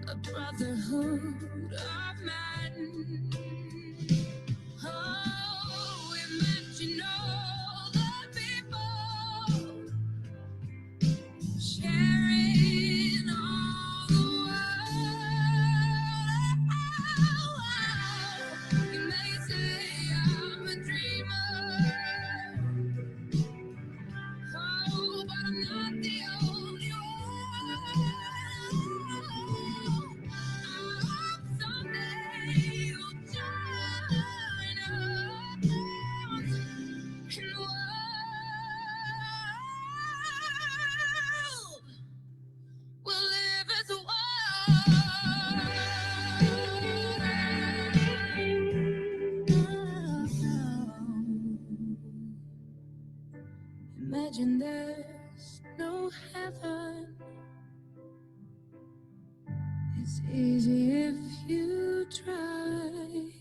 A brotherhood of men. Oh, imagine all the people sharing all the world. You may say I'm a dreamer, oh, but I'm not the only one. I hope someday you'll join us, and the world will live as one. Imagine there's no heaven. It's easy if you try.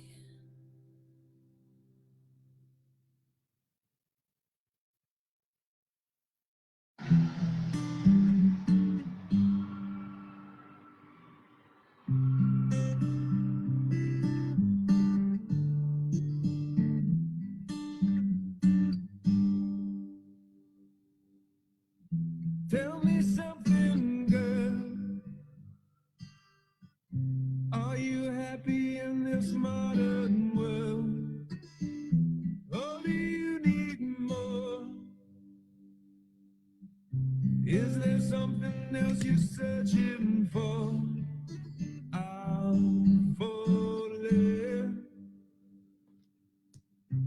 Tell me something, girl. Are you happy in this modern world? Or do you need more? Is there something else you're searching for? I'm falling.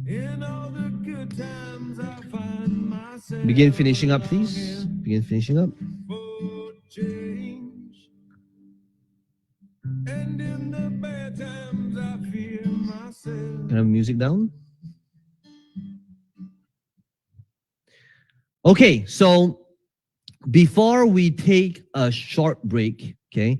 In all the good times I find myself Begin finishing up, please. Begin finishing up. for change. And in the bad times I fear myself. Can I have music down? Okay, so before we take a short break, okay,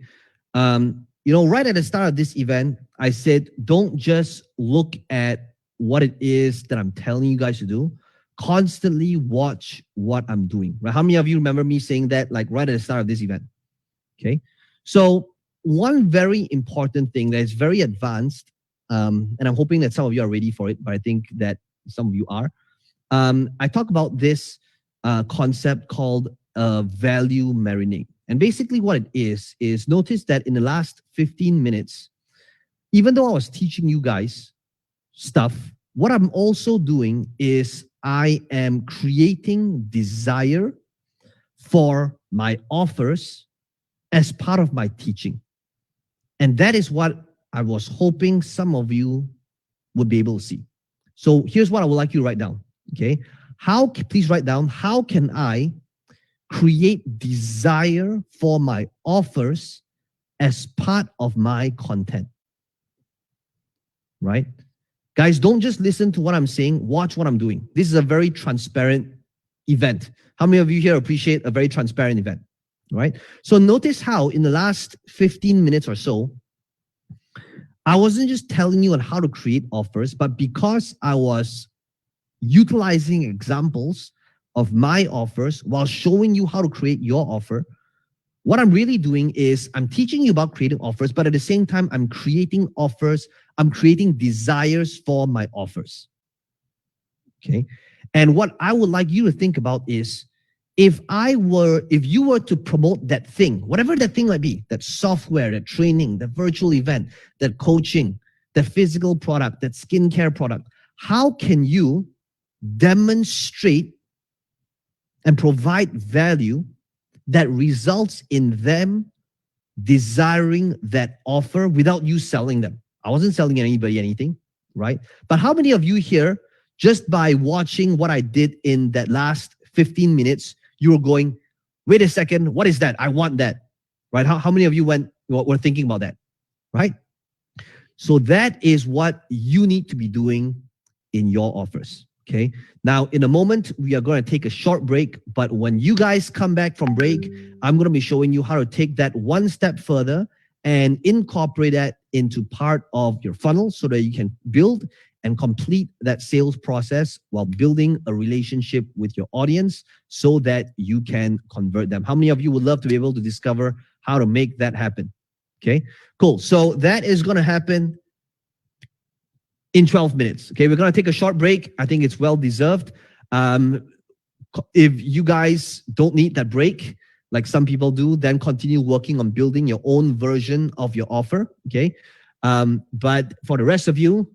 right at the start of this event, I said, don't just look at what it is that I'm telling you guys to do. Constantly watch what I'm doing. Right? How many of you remember me saying that like right at the start of this event? Okay. So one very important thing that is very advanced, and I'm hoping that some of you are ready for it, but I think that some of you are. I talk about this concept called value marinade. And basically what it is notice that in the last 15 minutes, even though I was teaching you guys stuff, what I'm also doing is I am creating desire for my offers as part of my teaching. And that is what I was hoping some of you would be able to see. So here's what I would like you to write down. Okay. Please write down, how can I create desire for my offers as part of my content? Right? Guys, don't just listen to what I'm saying, watch what I'm doing. This is a very transparent event. How many of you here appreciate a very transparent event? Right? So notice how in the last 15 minutes or so, I wasn't just telling you on how to create offers, but because I was utilizing examples of my offers while showing you how to create your offer, what I'm really doing is I'm teaching you about creating offers, but at the same time, I'm creating offers. I'm creating desires for my offers. Okay. And what I would like you to think about is if you were to promote that thing, whatever that thing might be, that software, that training, that virtual event, that coaching, that physical product, that skincare product, how can you demonstrate and provide value that results in them desiring that offer without you selling them? I wasn't selling anybody anything, right? But how many of you here, just by watching what I did in that last 15 minutes, you were going, wait a second, what is that? I want that, right? How many of you were thinking about that, right? So that is what you need to be doing in your offers, okay? Now, in a moment, we are going to take a short break, but when you guys come back from break, I'm going to be showing you how to take that one step further and incorporate that into part of your funnel so that you can build and complete that sales process while building a relationship with your audience so that you can convert them. How many of you would love to be able to discover how to make that happen? Okay, cool. So that is going to happen in 12 minutes. Okay, we're going to take a short break. I think it's well deserved. If you guys don't need that break, like some people do, then continue working on building your own version of your offer. Okay, but for the rest of you,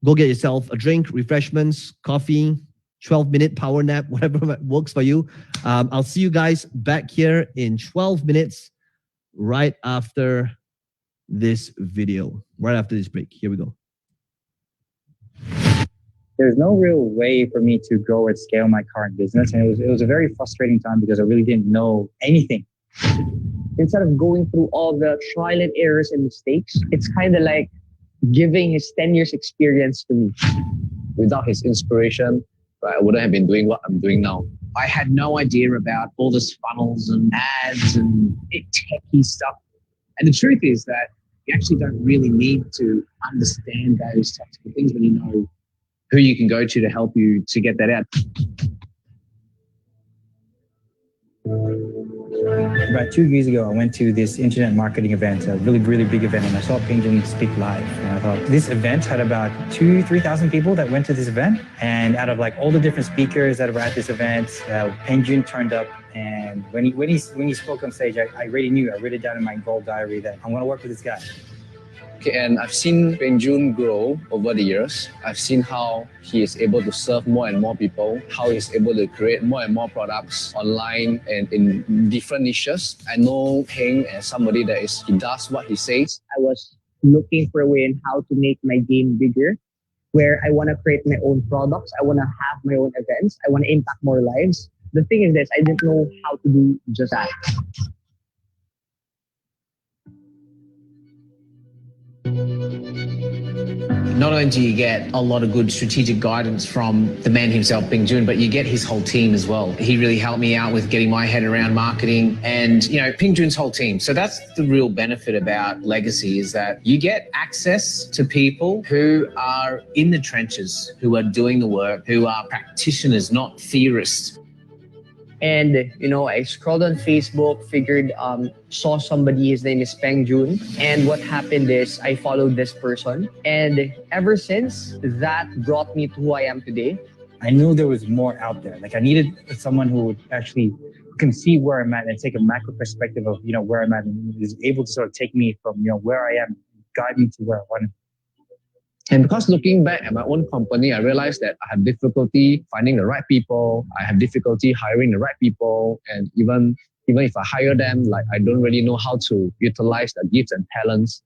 go get yourself a drink, refreshments, coffee, 12-minute power nap, whatever works for you. I'll see you guys back here in 12 minutes right after this video, right after this break. Here we go. There's no real way for me to grow and scale my current business. And it was a very frustrating time because I really didn't know anything. Instead of going through all the trial and errors and mistakes, it's kind of like giving his 10 years experience to me. Without his inspiration, I wouldn't have been doing what I'm doing now. I had no idea about all this funnels and ads and techie stuff. And the truth is that you actually don't really need to understand those technical things when you know who you can go to help you to get that out. About 2 years ago, I went to this internet marketing event, a really, really big event, and I saw Peng Joon speak live. And I thought this event had about 2,000-3,000 people that went to this event. And out of like all the different speakers that were at this event, Peng Joon turned up. And when he spoke on stage, I already knew, I wrote it down in my gold diary that I'm going to work with this guy. Okay, and I've seen Peng Joon grow over the years. I've seen how he is able to serve more and more people, how he's able to create more and more products online and in different niches. I know Peng as somebody he does what he says. I was looking for a way in how to make my game bigger, where I want to create my own products. I want to have my own events. I want to impact more lives. The thing is this, I didn't know how to do just that. Not only do you get a lot of good strategic guidance from the man himself, Ping Jun, but you get his whole team as well. He really helped me out with getting my head around marketing and, Ping Jun's whole team. So that's the real benefit about Legacy, is that you get access to people who are in the trenches, who are doing the work, who are practitioners, not theorists. And, I scrolled on Facebook, figured, saw somebody, his name is Peng Jun. And what happened is I followed this person. And ever since, that brought me to who I am today. I knew there was more out there. Like I needed someone who would actually can see where I'm at and take a macro perspective of, where I'm at, and is able to sort of take me from, where I am, guide me to where I want to be. And because looking back at my own company, I realized that I have difficulty finding the right people. I have difficulty hiring the right people. And even if I hire them, like I don't really know how to utilize their gifts and talents.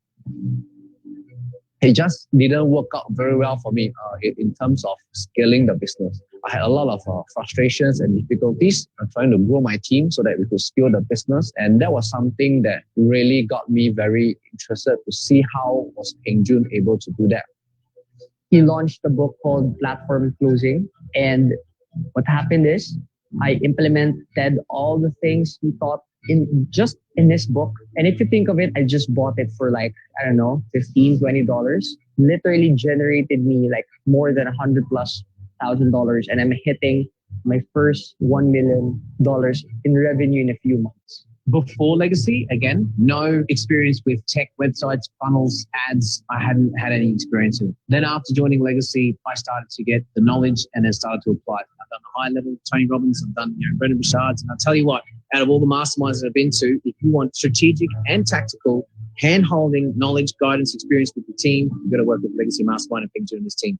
It just didn't work out very well for me in terms of scaling the business. I had a lot of frustrations and difficulties trying to grow my team so that we could scale the business. And that was something that really got me very interested to see how was Peng Jun able to do that. He launched a book called Platform Closing. And what happened is I implemented all the things he taught in this book. And if you think of it, I just bought it for like, I don't know, $15, $20. Literally generated me like more than $100,000+. And I'm hitting my first $1 million in revenue in a few months. Before Legacy, again, no experience with tech websites, funnels, ads. I hadn't had any experience in it. Then after joining Legacy, I started to get the knowledge and then started to apply. I've done the high level, Tony Robbins, I've done Brendan Burchard's. And I'll tell you what, out of all the masterminds that I've been to, if you want strategic and tactical, hand-holding knowledge, guidance, experience with the team, you've got to work with Legacy Mastermind and Peng Jun and his team.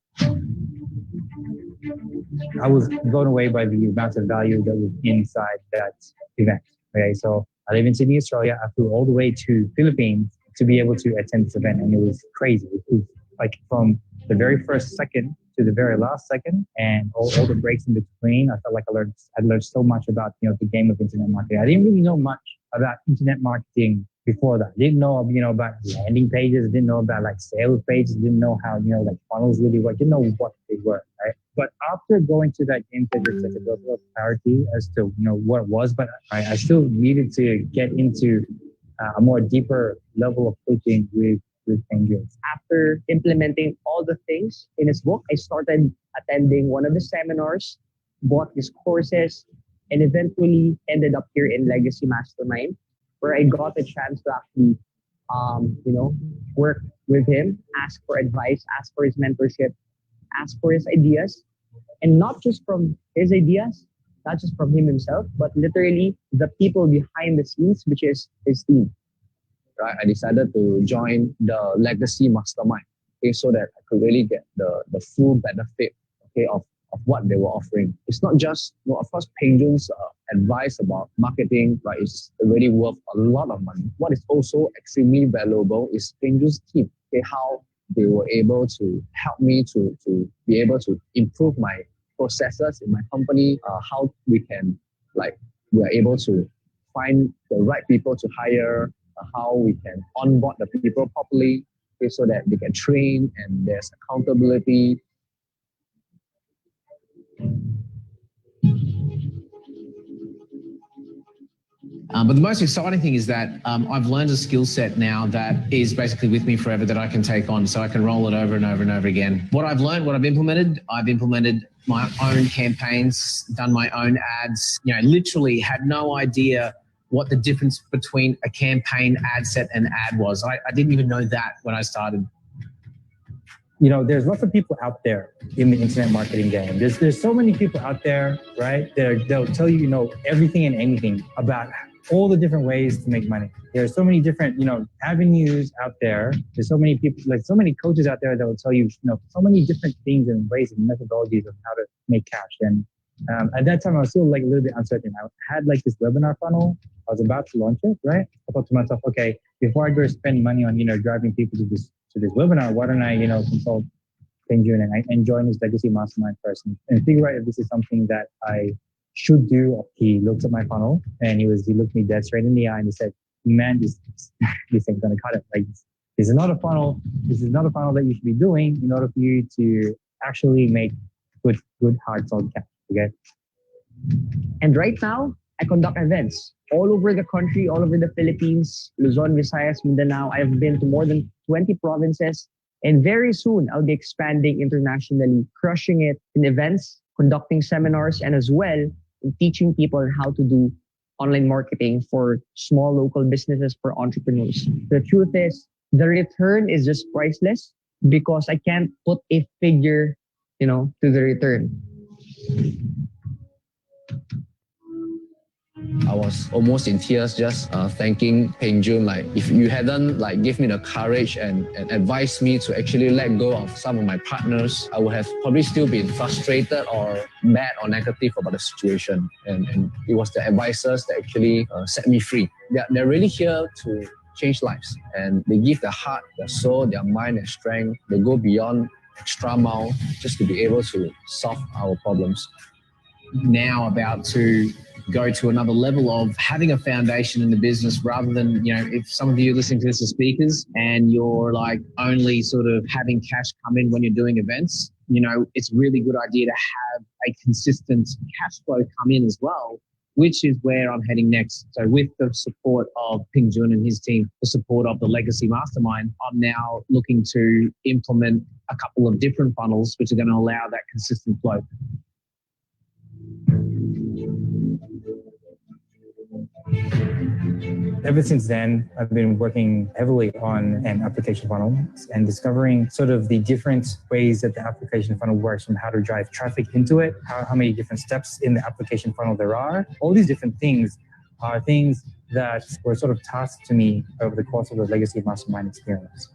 I was blown away by the amount of value that was inside that event. Okay, so I live in Sydney, Australia. I flew all the way to Philippines to be able to attend this event, and it was crazy. It was like from the very first second to the very last second, and all the breaks in between. I felt like I learned so much about the game of internet marketing. I didn't really know much about internet marketing before that. I didn't know about landing pages. Didn't know about like sales pages. Didn't know how like funnels really work. Didn't know what they were. Right. But after going to that game page, I built a lot of clarity as to what it was. But I still needed to get into a more deeper level of coaching with Peng Jun. After implementing all the things in his book, I started attending one of the seminars, bought his courses, and eventually ended up here in Legacy Mastermind, where I got a chance to actually, work with him, ask for advice, ask for his mentorship, ask for his ideas, and not just from his ideas, not just from him himself, but literally the people behind the scenes, which is his team. Right, I decided to join the Legacy Mastermind, so that I could really get the full benefit, of what they were offering. It's not just, of course, Peng Jun's advice about marketing, right, is already worth a lot of money. What is also extremely valuable is Peng Jun's team, how they were able to help me to be able to improve my processes in my company, how we are able to find the right people to hire, how we can onboard the people properly, so that they can train and there's accountability. But the most exciting thing is that I've learned a skill set now that is basically with me forever, that I can take on, so I can roll it over and over and over again. What I've learned, what I've implemented my own campaigns, done my own ads, literally had no idea what the difference between a campaign, ad set, and ad was. I didn't even know that when I started. There's lots of people out there in the internet marketing game. There's so many people out there, right? They'll tell you, everything and anything about all the different ways to make money. There's so many different, avenues out there. There's so many people, like so many coaches out there that will tell you, so many different things and ways and methodologies of how to make cash. And at that time, I was still like a little bit uncertain. I had like this webinar funnel. I was about to launch it, right? I thought to myself, okay, before I go spend money on, driving people to this webinar, why don't I, consult Peng Jun and join his Legacy Mastermind first and figure out if this is something that I should do. He looked at my funnel and he looked me dead straight in the eye and he said, man, this ain't gonna cut it. Like, This is not a funnel. This is not a funnel that you should be doing in order for you to actually make good hard solid cash. Okay. And right now, I conduct events all over the country, all over the Philippines, Luzon, Visayas, Mindanao. I've been to more than 20 provinces. And very soon, I'll be expanding internationally, crushing it in events, conducting seminars, and as well in teaching people how to do online marketing for small local businesses, for entrepreneurs. The truth is, the return is just priceless because I can't put a figure, to the return. I was almost in tears just thanking Peng Joon. Like, if you hadn't give me the courage and advised me to actually let go of some of my partners, I would have probably still been frustrated or mad or negative about the situation. And it was the advisors that actually set me free. They're really here to change lives, and they give their heart, their soul, their mind, their strength. They go beyond extra mile just to be able to solve our problems. Now about to go to another level of having a foundation in the business, rather than, if some of you are listening to this as speakers and you're only sort of having cash come in when you're doing events, it's a really good idea to have a consistent cash flow come in as well, which is where I'm heading next. So with the support of Peng Joon and his team, the support of the Legacy Mastermind, I'm now looking to implement a couple of different funnels which are going to allow that consistent flow. Ever since then, I've been working heavily on an application funnel and discovering sort of the different ways that the application funnel works, from how to drive traffic into it, how many different steps in the application funnel there are. All these different things are things that were sort of tasked to me over the course of the Legacy Mastermind experience.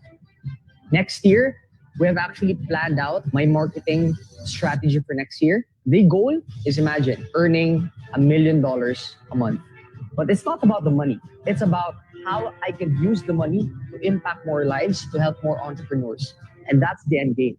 Next year, we have actually planned out my marketing strategy for next year. The goal is, imagine, earning $1 million a month. But it's not about the money. It's about how I can use the money to impact more lives, to help more entrepreneurs. And that's the end game.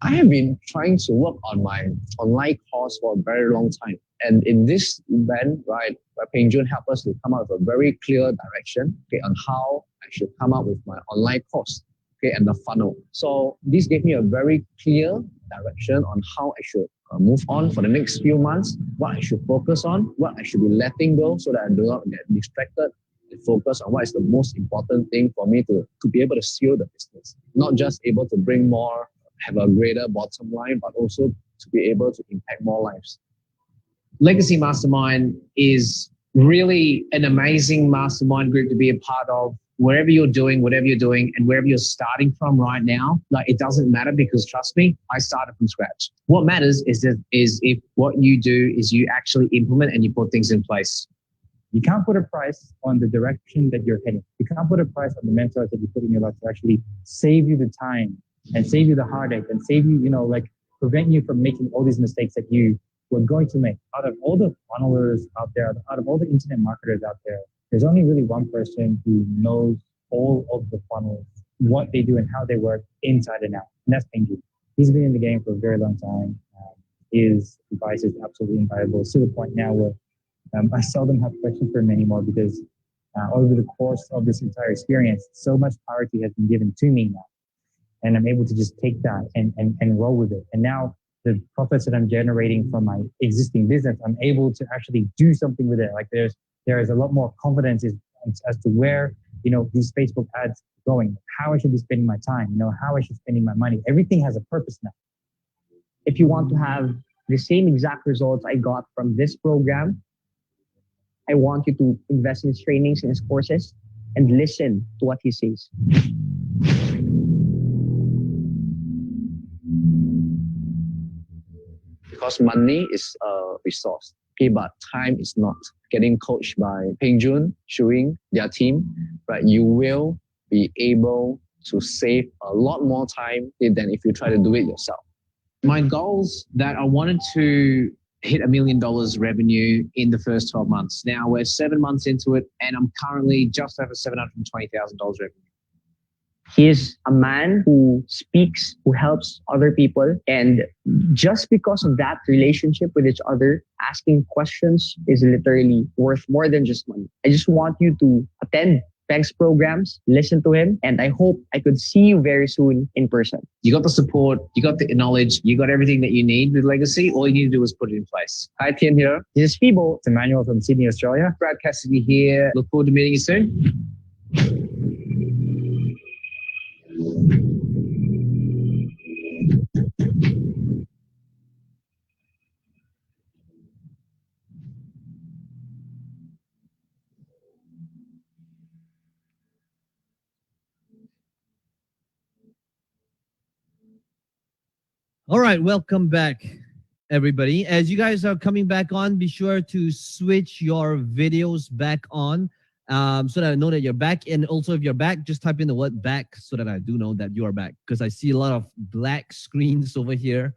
I have been trying to work on my online course for a very long time. And in this event, right, Peng Joon helped us to come up with a very clear direction, on how I should come up with my online course, and the funnel. So this gave me a very clear direction on how I should move on for the next few months, what I should focus on, what I should be letting go so that I do not get distracted and focus on what is the most important thing for me to be able to seal the business. Not just able to bring more, have a greater bottom line, but also to be able to impact more lives. Legacy Mastermind is really an amazing mastermind group to be a part of. Whatever you're doing, and wherever you're starting from right now, it doesn't matter, because trust me, I started from scratch. What matters is if what you do is you actually implement and you put things in place. You can't put a price on the direction that you're heading. You can't put a price on the mentors that you put in your life to actually save you the time and save you the heartache and save you, prevent you from making all these mistakes that you were going to make. Out of all the funnelers out there, out of all the internet marketers out there, there's only really one person who knows all of the funnels, what they do and how they work inside and out. And that's Peng Joon. He's been in the game for a very long time. His advice is absolutely invaluable. It's to the point now where I seldom have questions for him anymore, because over the course of this entire experience, so much clarity has been given to me now. And I'm able to just take that and roll with it. And now the profits that I'm generating from my existing business, I'm able to actually do something with it. There is a lot more confidence as to where, these Facebook ads are going, how I should be spending my time, how I should be spending my money. Everything has a purpose now. If you want to have the same exact results I got from this program, I want you to invest in his trainings and his courses and listen to what he says. Because money is a resource, but time is not. Getting coached by Peng Joon, Shuing, their team, right? You will be able to save a lot more time than if you try to do it yourself. My goals that I wanted to hit $1 million revenue in the first 12 months. Now we're 7 months into it, and I'm currently just over $720,000 revenue. He is a man who speaks, who helps other people. And just because of that relationship with each other, asking questions is literally worth more than just money. I just want you to attend Pegs programs, listen to him, and I hope I could see you very soon in person. You got the support, you got the knowledge, you got everything that you need with Legacy. All you need to do is put it in place. Hi, Tien here. This is Fibo. It's Emmanuel from Sydney, Australia. Brad Cassidy here. Look forward to meeting you soon. All right, welcome back, everybody. As you guys are coming back on, be sure to switch your videos back on so that I know that you're back. And also, if you're back, just type in the word back so that I do know that you are back, because I see a lot of black screens over here.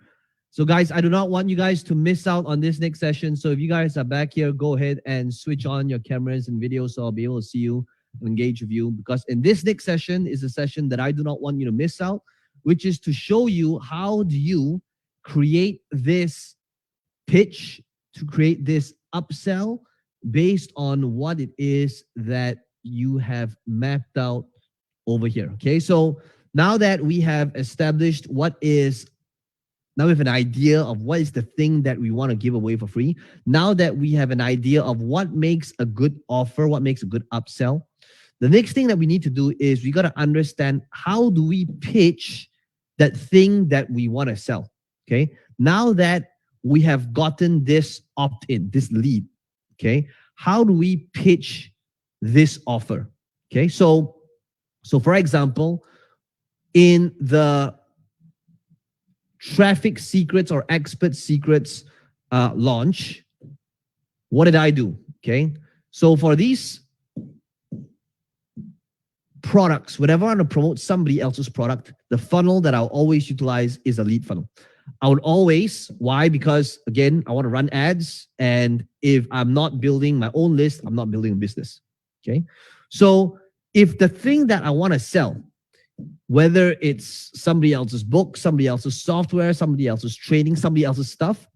So guys, I do not want you guys to miss out on this next session. So if you guys are back here, go ahead and switch on your cameras and videos so I'll be able to see you and engage with you, because in this next session is a session that I do not want you to miss out, which is to show you how do you create this pitch, to create this upsell based on what it is that you have mapped out over here. Okay, so now that we have established now we have an idea of what is the thing that we want to give away for free. Now that we have an idea of what makes a good offer, what makes a good upsell, the next thing that we need to do is we got to understand how do we pitch that thing that we want to sell. Okay, now that we have gotten this opt-in, this lead, okay, how do we pitch this offer? Okay, so for example, in the Traffic Secrets or Expert Secrets launch, what did I do? Okay, so for these products, whenever I want to promote somebody else's product, the funnel that I'll always utilize is a lead funnel. I would always, why? Because again, I want to run ads, and if I'm not building my own list, I'm not building a business. Okay, so if the thing that I want to sell, whether it's somebody else's book, somebody else's software, somebody else's training, somebody else's stuff,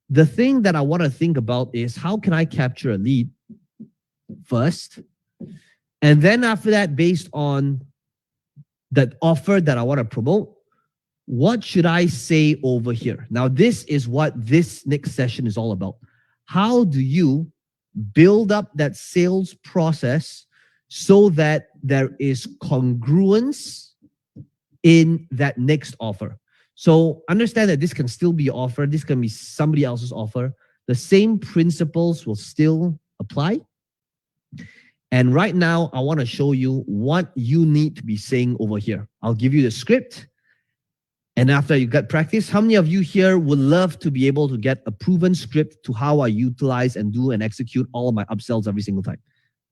the thing that I want to think about is how can I capture a lead first? And then after that, based on that offer that I want to promote, what should I say over here? Now, this is what this next session is all about. How do you build up that sales process so that there is congruence in that next offer? So understand that this can still be offer. This can be somebody else's offer. The same principles will still apply. And right now, I want to show you what you need to be saying over here. I'll give you the script. And after you get practice, how many of you here would love to be able to get a proven script to how I utilize and do and execute all of my upsells every single time?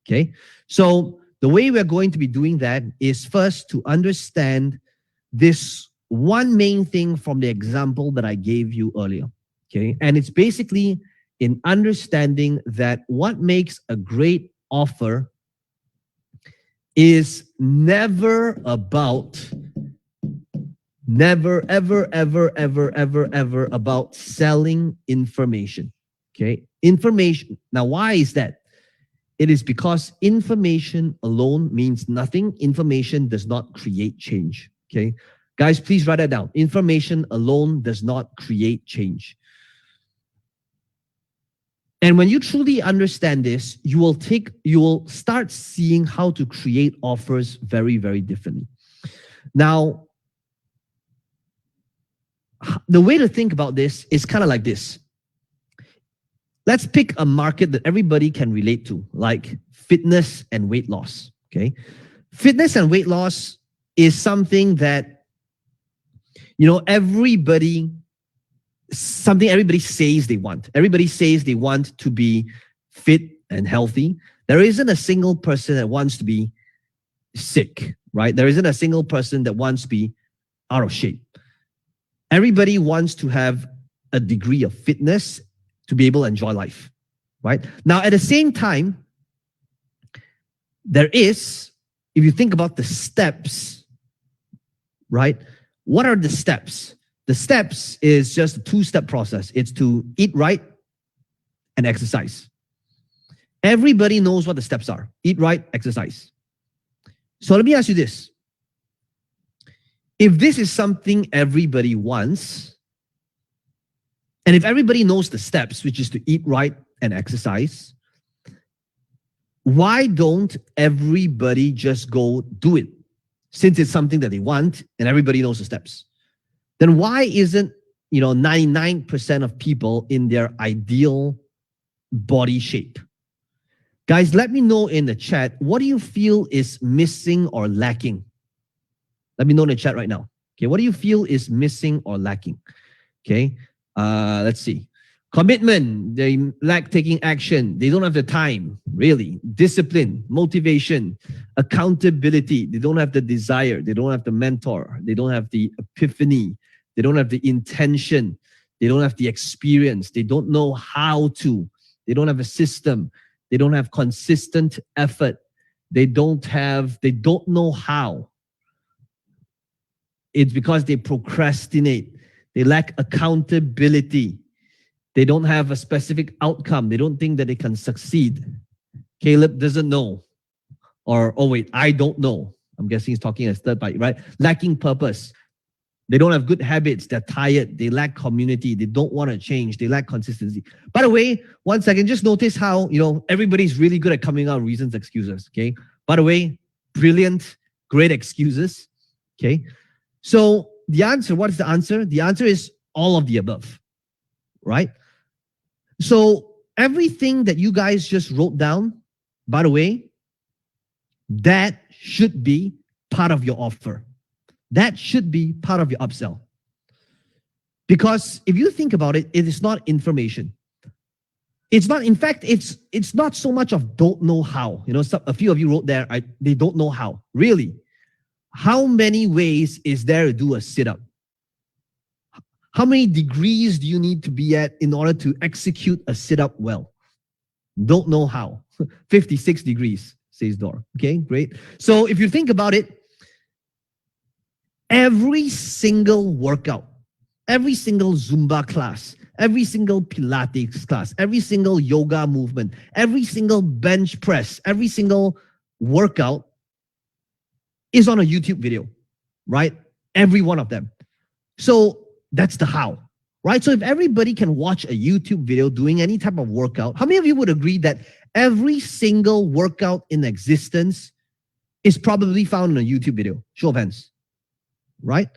Okay. So the way we're going to be doing that is first to understand this one main thing from the example that I gave you earlier. Okay. And it's basically in understanding that what makes a great offer is never about, never, ever, ever, ever, ever, ever about selling information. Okay. Information. Now, why is that? It is because information alone means nothing. Information does not create change. Okay. Guys, please write that down. Information alone does not create change. And when you truly understand this, you will start seeing how to create offers very, very differently. Now, the way to think about this is kind of like this. Let's pick a market that everybody can relate to, like fitness and weight loss. Okay. Fitness and weight loss is something that, everybody says they want. Everybody says they want to be fit and healthy. There isn't a single person that wants to be sick, right? There isn't a single person that wants to be out of shape. Everybody wants to have a degree of fitness to be able to enjoy life, right? Now, at the same time, there is, if you think about the steps, right? What are the steps? The steps is just a two-step process. It's to eat right and exercise. Everybody knows what the steps are. Eat right, exercise. So let me ask you this. If this is something everybody wants, and if everybody knows the steps, which is to eat right and exercise, why don't everybody just go do it? Since it's something that they want and everybody knows the steps, then why isn't 99% of people in their ideal body shape? Guys, let me know in the chat, what do you feel is missing or lacking? Let me know in the chat right now. Okay, what do you feel is missing or lacking? Okay, let's see. Commitment, they lack taking action. They don't have the time, really. Discipline, motivation, accountability. They don't have the desire. They don't have the mentor. They don't have the epiphany. They don't have the intention. They don't have the experience. They don't know how to. They don't have a system. They don't have consistent effort. They don't know how. It's because they procrastinate. They lack accountability. They don't have a specific outcome. They don't think that they can succeed. Caleb doesn't know. Or, oh wait, I don't know. I'm guessing he's talking as third party, right? Lacking purpose. They don't have good habits. They're tired. They lack community. They don't want to change. They lack consistency. By the way, 1 second, just notice how, everybody's really good at coming out with reasons, excuses, okay? By the way, brilliant, great excuses, okay? So the answer, what's the answer? The answer is all of the above, right? So everything that you guys just wrote down, by the way, that should be part of your offer. That should be part of your upsell. Because if you think about it, it is not information. It's not, in fact, it's not so much of don't know how. A few of you wrote there, they don't know how. Really? How many ways is there to do a sit-up? How many degrees do you need to be at in order to execute a sit-up well? Don't know how. 56 degrees, says Dor. Okay, great. So if you think about it, every single workout, every single Zumba class, every single Pilates class, every single yoga movement, every single bench press, every single workout is on a YouTube video, right? Every one of them. So that's the how, right? So if everybody can watch a YouTube video doing any type of workout, how many of you would agree that every single workout in existence is probably found in a YouTube video? Show of hands, right?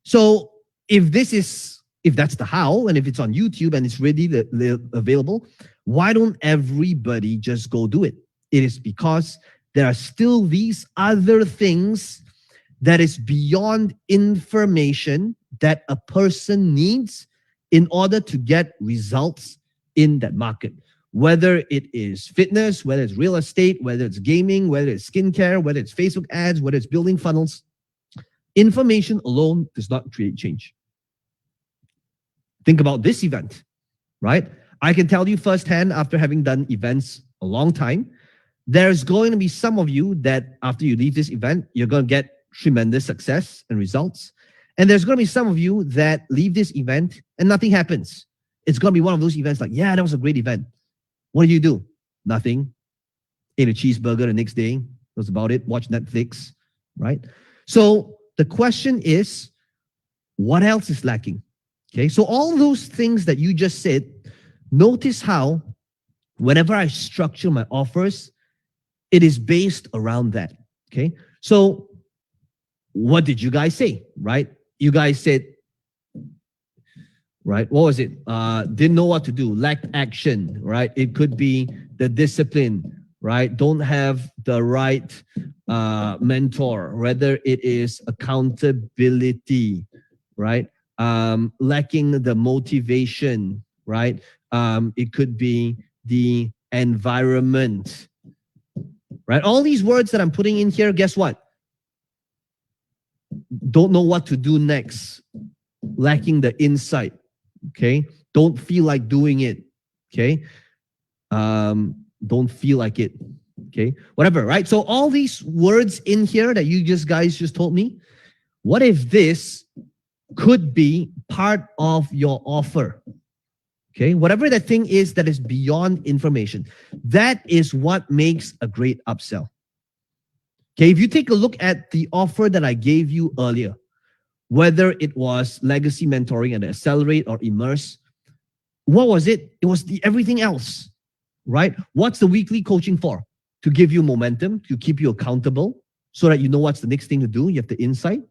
So if that's the how, and if it's on YouTube and it's ready available, why don't everybody just go do it? It is because there are still these other things that is beyond information that a person needs in order to get results in that market. Whether it is fitness, whether it's real estate, whether it's gaming, whether it's skincare, whether it's Facebook ads, whether it's building funnels, information alone does not create change. Think about this event, right? I can tell you firsthand, after having done events a long time, there's going to be some of you that after you leave this event, you're going to get tremendous success and results. And there's going to be some of you that leave this event and nothing happens. It's going to be one of those events like, yeah, that was a great event. What do? Nothing. Ate a cheeseburger the next day. That was about it. Watch Netflix, right? So the question is, what else is lacking? Okay, so all those things that you just said, notice how whenever I structure my offers, it is based around that, okay? So what did you guys say, right? You guys said, right, what was it? Didn't know what to do, lacked action, right? It could be the discipline, right? Don't have the right mentor, whether it is accountability, right? Lacking the motivation, right? It could be the environment, right? All these words that I'm putting in here, guess what? Don't know what to do next. Lacking the insight, okay? Don't feel like doing it, okay? Don't feel like it, okay? Whatever, right? So all these words in here that you guys just told me, what if this could be part of your offer? Okay, whatever that thing is that is beyond information, that is what makes a great upsell. Okay, if you take a look at the offer that I gave you earlier, whether it was Legacy Mentoring and Accelerate or Immerse, what was it? It was the everything else, right? What's the weekly coaching for? To give you momentum, to keep you accountable, so that you know what's the next thing to do. You have the insight.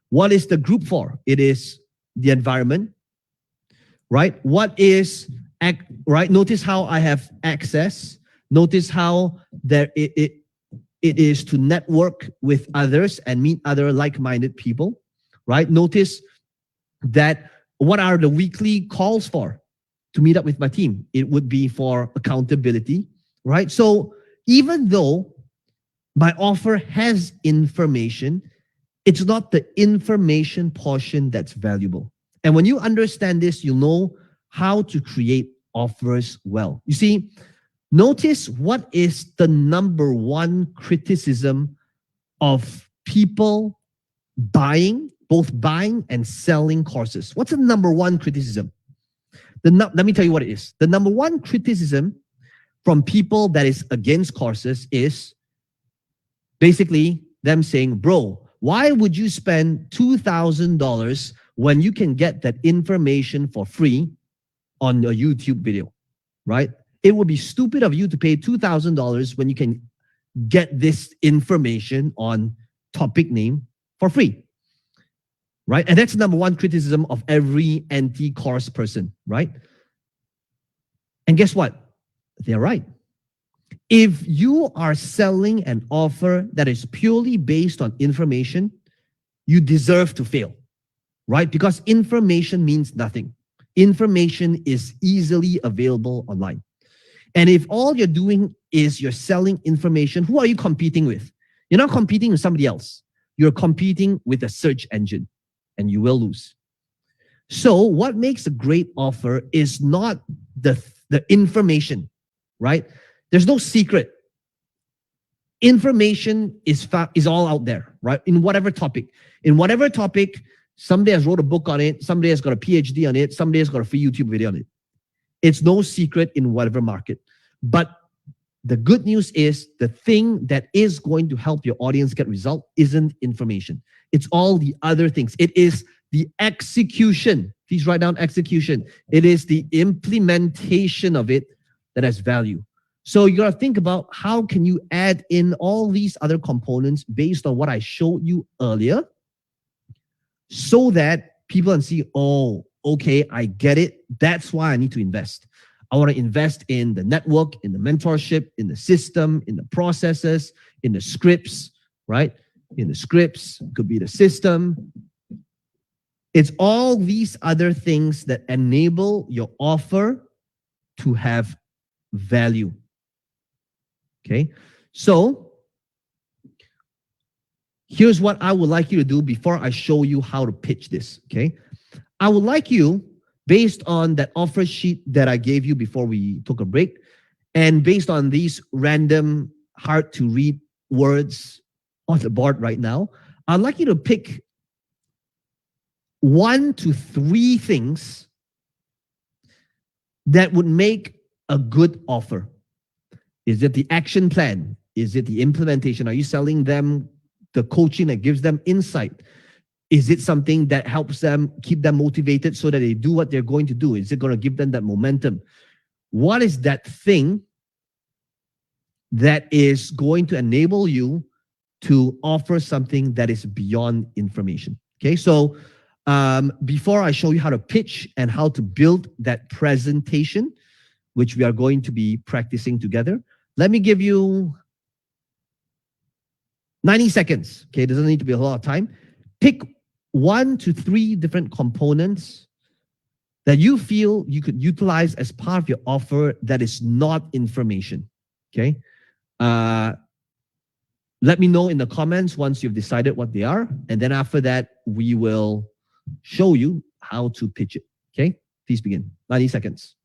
What is the group for? It is the environment, right? What is, right? Notice how I have access. Notice how there it is to network with others and meet other like-minded people, right? Notice that what are the weekly calls for? To meet up with my team. It would be for accountability, right? So even though my offer has information, it's not the information portion that's valuable. And when you understand this, you'll know how to create offers well. You see, notice what is the number one criticism of people both buying and selling courses. What's the number one criticism? Let me tell you what it is. The number one criticism from people that is against courses is basically them saying, bro, why would you spend $2,000 when you can get that information for free on a YouTube video, right? It would be stupid of you to pay $2,000 when you can get this information on topic name for free, right? And that's the number one criticism of every anti-course person, right? And guess what? They're right. If you are selling an offer that is purely based on information, you deserve to fail, right? Because information means nothing. Information is easily available online. And if all you're doing is you're selling information, who are you competing with? You're not competing with somebody else. You're competing with a search engine, and you will lose. So what makes a great offer is not the information, right? There's no secret. Information is all out there, right? In whatever topic. Somebody has wrote a book on it. Somebody has got a PhD on it. Somebody has got a free YouTube video on it. It's no secret in whatever market. But the good news is the thing that is going to help your audience get result isn't information. It's all the other things. It is the execution. Please write down execution. It is the implementation of it that has value. So you got to think about how can you add in all these other components based on what I showed you earlier so that people can see, oh, okay, I get it. That's why I need to invest. I want to invest in the network, in the mentorship, in the system, in the processes, in the scripts, right? In the scripts, could be the system. It's all these other things that enable your offer to have value. Okay, so here's what I would like you to do before I show you how to pitch this. Okay, I would like you, based on that offer sheet that I gave you before we took a break, and based on these random hard to read words on the board right now, I'd like you to pick 1 to 3 things that would make a good offer. Is it the action plan? Is it the implementation? Are you selling them the coaching that gives them insight? Is it something that helps them keep them motivated so that they do what they're going to do? Is it going to give them that momentum? What is that thing that is going to enable you to offer something that is beyond information? Okay, so before I show you how to pitch and how to build that presentation, which we are going to be practicing together, let me give you 90 seconds. Okay, it doesn't need to be a lot of time. Pick 1 to 3 different components that you feel you could utilize as part of your offer that is not information. Okay, let me know in the comments once you've decided what they are, and then after that we will show you how to pitch it. Okay, please begin. 90 seconds.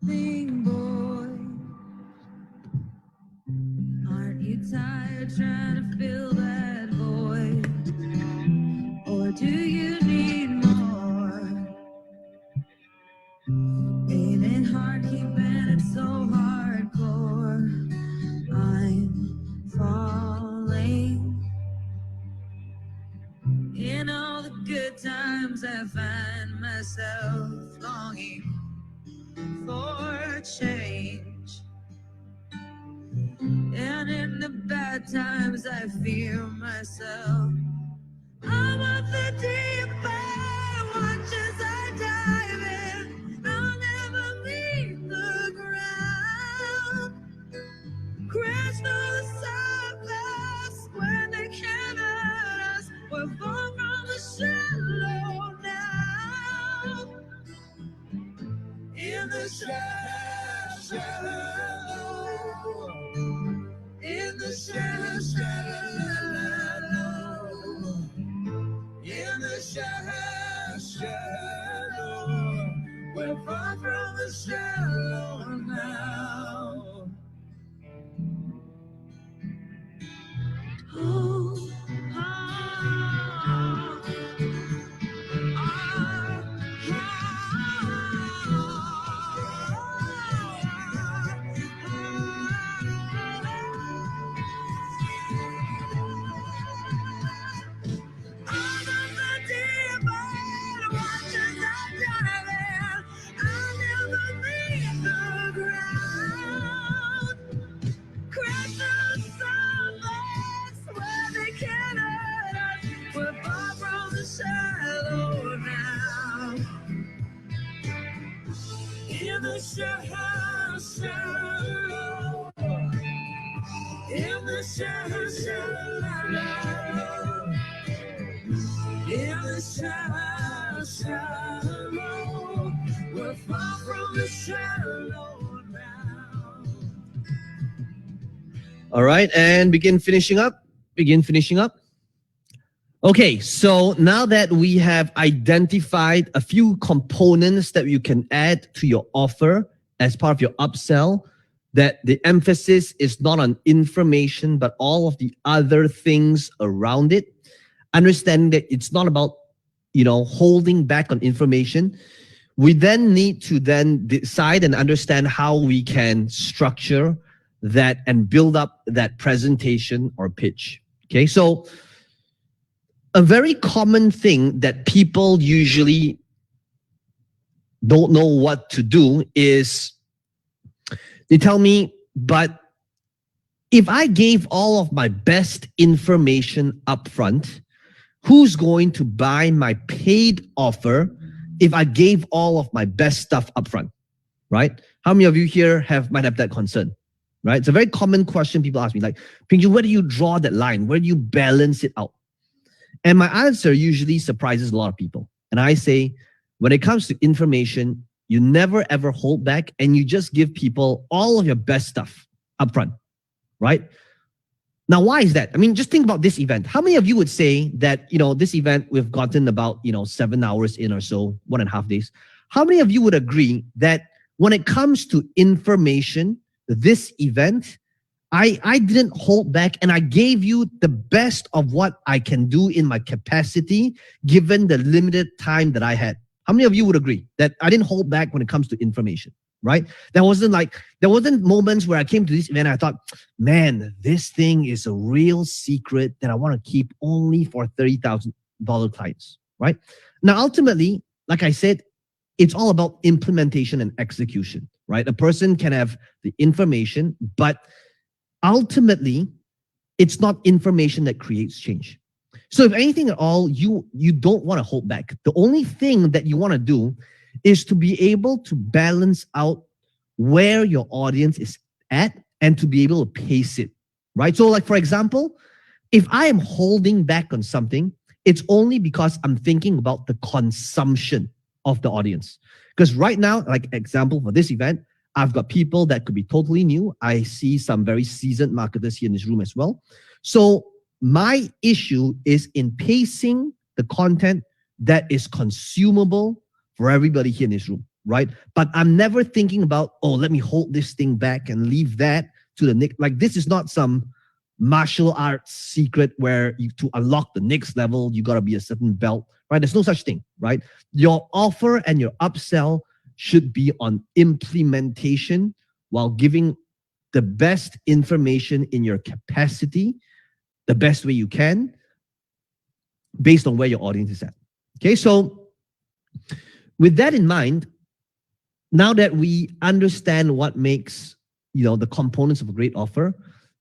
Boy, aren't you tired trying to fill that void? Or do you need more? times I fear myself. I'm up the deep end, watch as I dive in. I'll never leave the ground. Crash to the surface when they can't hurt us. We're far from the shallow now. In the shallow, in the shallow, in the shallow, we're far from the shallow now. Oh, in the shallow, in the shallow, in the shallow, we're far from the shallow now. All right, and begin finishing up. Okay, so now that we have identified a few components that you can add to your offer as part of your upsell, that the emphasis is not on information, but all of the other things around it, understanding that it's not about, holding back on information, we then need to then decide and understand how we can structure that and build up that presentation or pitch. Okay, so a very common thing that people usually don't know what to do is they tell me, but if I gave all of my best information up front, who's going to buy my paid offer if I gave all of my best stuff up front, right? How many of you here might have that concern, right? It's a very common question people ask me, like, Ping Jun, where do you draw that line? Where do you balance it out? And my answer usually surprises a lot of people. And I say, when it comes to information, you never ever hold back and you just give people all of your best stuff up front, right? Now, why is that? I mean, just think about this event. How many of you would say that, this event we've gotten about, 7 hours in or so, 1.5 days. How many of you would agree that when it comes to information, this event, I didn't hold back and I gave you the best of what I can do in my capacity, given the limited time that I had? How many of you would agree that I didn't hold back when it comes to information, right? There wasn't moments where I came to this event and I thought, man, this thing is a real secret that I want to keep only for $30,000 clients, right? Now, ultimately, like I said, it's all about implementation and execution, right? A person can have the information, but ultimately, it's not information that creates change. So if anything at all, you don't want to hold back. The only thing that you want to do is to be able to balance out where your audience is at and to be able to pace it, right? So like, for example, if I am holding back on something, it's only because I'm thinking about the consumption of the audience. Because right now, like example for this event, I've got people that could be totally new. I see some very seasoned marketers here in this room as well. So my issue is in pacing the content that is consumable for everybody here in this room, right? But I'm never thinking about, oh, let me hold this thing back and leave that to the next. Like, this is not some martial arts secret where to unlock the next level, you got to be a certain belt, right? There's no such thing, right? Your offer and your upsell should be on implementation while giving the best information in your capacity, the best way you can, based on where your audience is at. Okay, so with that in mind, now that we understand what makes, the components of a great offer,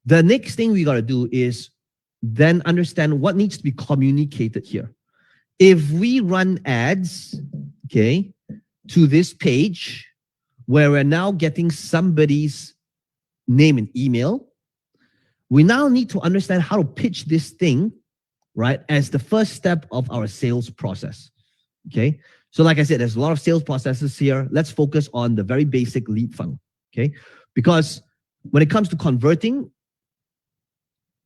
the next thing we got to do is then understand what needs to be communicated here. If we run ads, okay, to this page where we're now getting somebody's name and email, we now need to understand how to pitch this thing, right, as the first step of our sales process. Okay. So like I said, there's a lot of sales processes here. Let's focus on the very basic lead funnel. Okay. Because when it comes to converting,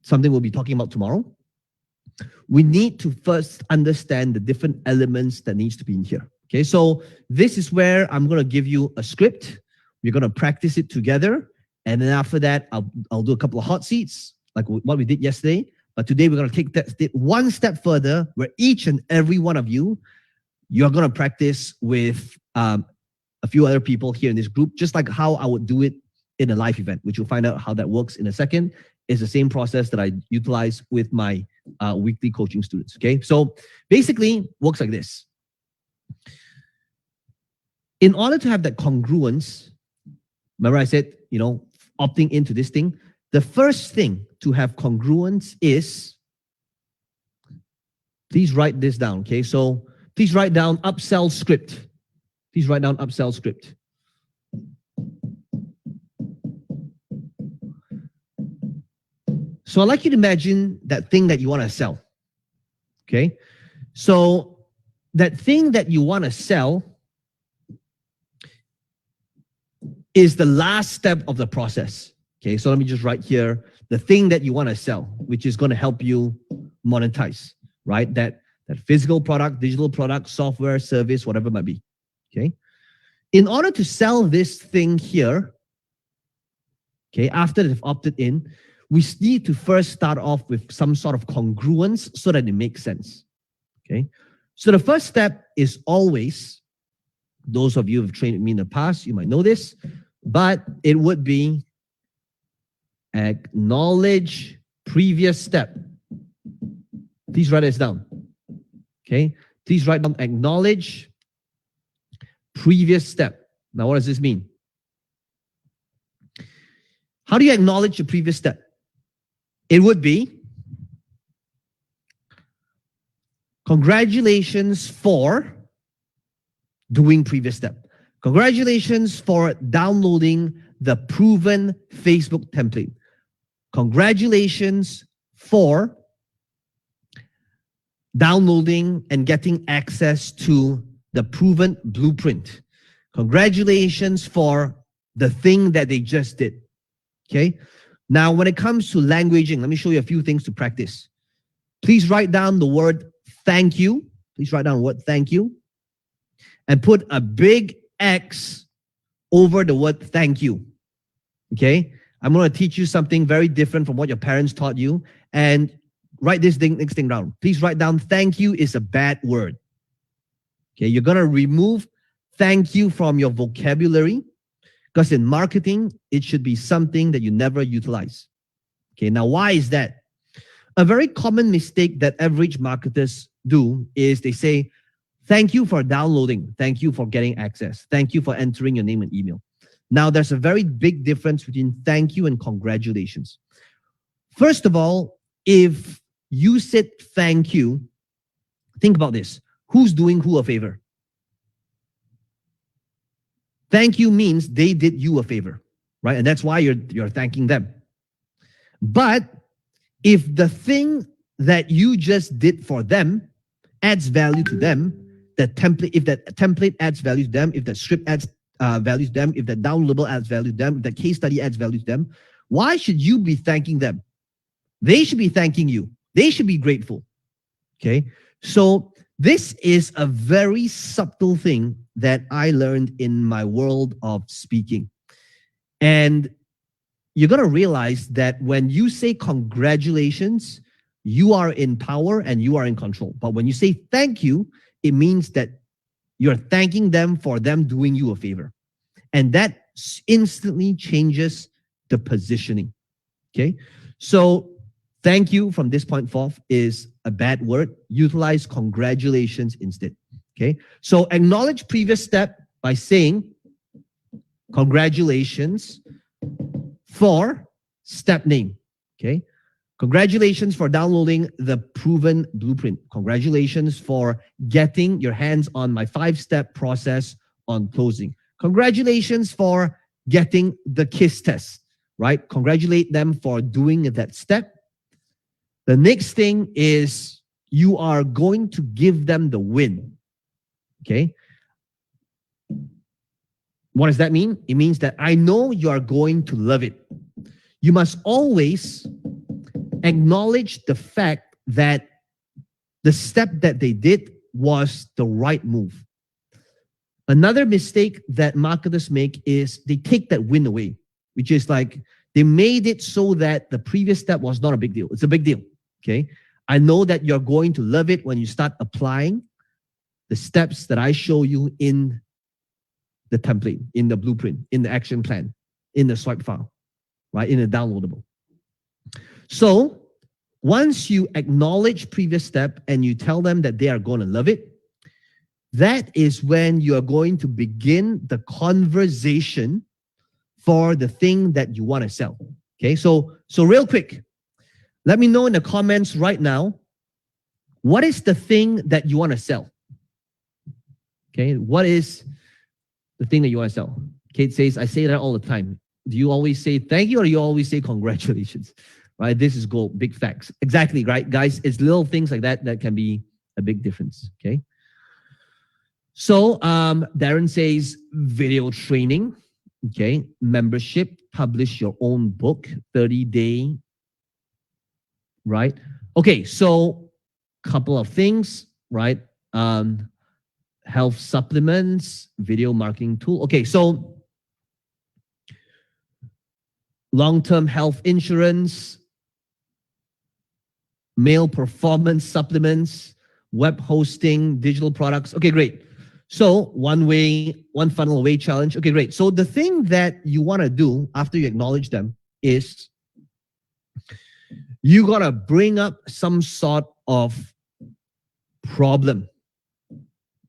something we'll be talking about tomorrow, we need to first understand the different elements that needs to be in here. Okay. So this is where I'm going to give you a script. We're going to practice it together. And then after that, I'll do a couple of hot seats, like what we did yesterday. But today we're going to take that one step further, where each and every one of you, you're going to practice with a few other people here in this group, just like how I would do it in a live event, which you'll find out how that works in a second. It's the same process that I utilize with my weekly coaching students. Okay, so basically works like this. In order to have that congruence, remember I said, opting into this thing, the first thing to have congruence is, please write this down, okay? So please write down upsell script. Please write down upsell script. So I'd like you to imagine that thing that you want to sell, okay? So that thing that you want to sell is the last step of the process. Okay, so let me just write here the thing that you want to sell, which is going to help you monetize, right? That physical product, digital product, software, service, whatever it might be. Okay. In order to sell this thing here, okay, after they've opted in, we need to first start off with some sort of congruence so that it makes sense. Okay. So the first step is always, those of you who have trained with me in the past, you might know this, but it would be acknowledge previous step. Please write this down. Okay. Please write down acknowledge previous step. Now, what does this mean? How do you acknowledge the previous step? It would be, congratulations for doing previous step. Congratulations for downloading the proven Facebook template. Congratulations for downloading and getting access to the proven blueprint. Congratulations for the thing that they just did. Okay. Now, when it comes to languaging, let me show you a few things to practice. Please write down the word thank you. Please write down the word thank you and put a big X over the word thank you. Okay. I'm going to teach you something very different from what your parents taught you. And write this next thing down. Please write down thank you is a bad word. Okay. You're going to remove thank you from your vocabulary, because in marketing, it should be something that you never utilize. Okay. Now, why is that? A very common mistake that average marketers do is they say, thank you for downloading. Thank you for getting access. Thank you for entering your name and email. Now, there's a very big difference between thank you and congratulations. First of all, if you said thank you, think about this. Who's doing who a favor? Thank you means they did you a favor, right? And that's why you're thanking them. But if the thing that you just did for them adds value to them, if that template adds value to them, if that script adds value to them, if that downloadable adds value to them, if that case study adds value to them, why should you be thanking them? They should be thanking you. They should be grateful. Okay. So this is a very subtle thing that I learned in my world of speaking. And you're going to realize that when you say congratulations, you are in power and you are in control. But when you say thank you, it means that you're thanking them for them doing you a favor. And that instantly changes the positioning. Okay. So thank you from this point forth is a bad word. Utilize congratulations instead. Okay. So acknowledge previous step by saying congratulations for step name. Okay. Congratulations for downloading the proven blueprint. Congratulations for getting your hands on my 5-step process on closing. Congratulations for getting the KISS test, right? Congratulate them for doing that step. The next thing is you are going to give them the win, okay? What does that mean? It means that I know you are going to love it. You must always acknowledge the fact that the step that they did was the right move. Another mistake that marketers make is they take that win away, which is like they made it so that the previous step was not a big deal. It's a big deal, okay? I know that you're going to love it when you start applying the steps that I show you in the template, in the blueprint, in the action plan, in the swipe file, right? In the downloadable. So once you acknowledge previous step and you tell them that they are going to love it, that is when you are going to begin the conversation for the thing that you want to sell. Okay, so real quick, let me know in the comments right now, what is the thing that you want to sell? Okay, what is the thing that you want to sell? Kate says, I say that all the time. Do you always say thank you or do you always say congratulations? Right, this is gold, big facts. Exactly, right, guys? It's little things like that that can be a big difference, okay? So Darren says video training, okay? Membership, publish your own book, 30-day, right? Okay, so couple of things, right? Health supplements, video marketing tool. Okay, so long-term health insurance, male performance supplements, web hosting, digital products. Okay, great. So one funnel away challenge. Okay, great. So the thing that you want to do after you acknowledge them is you got to bring up some sort of problem.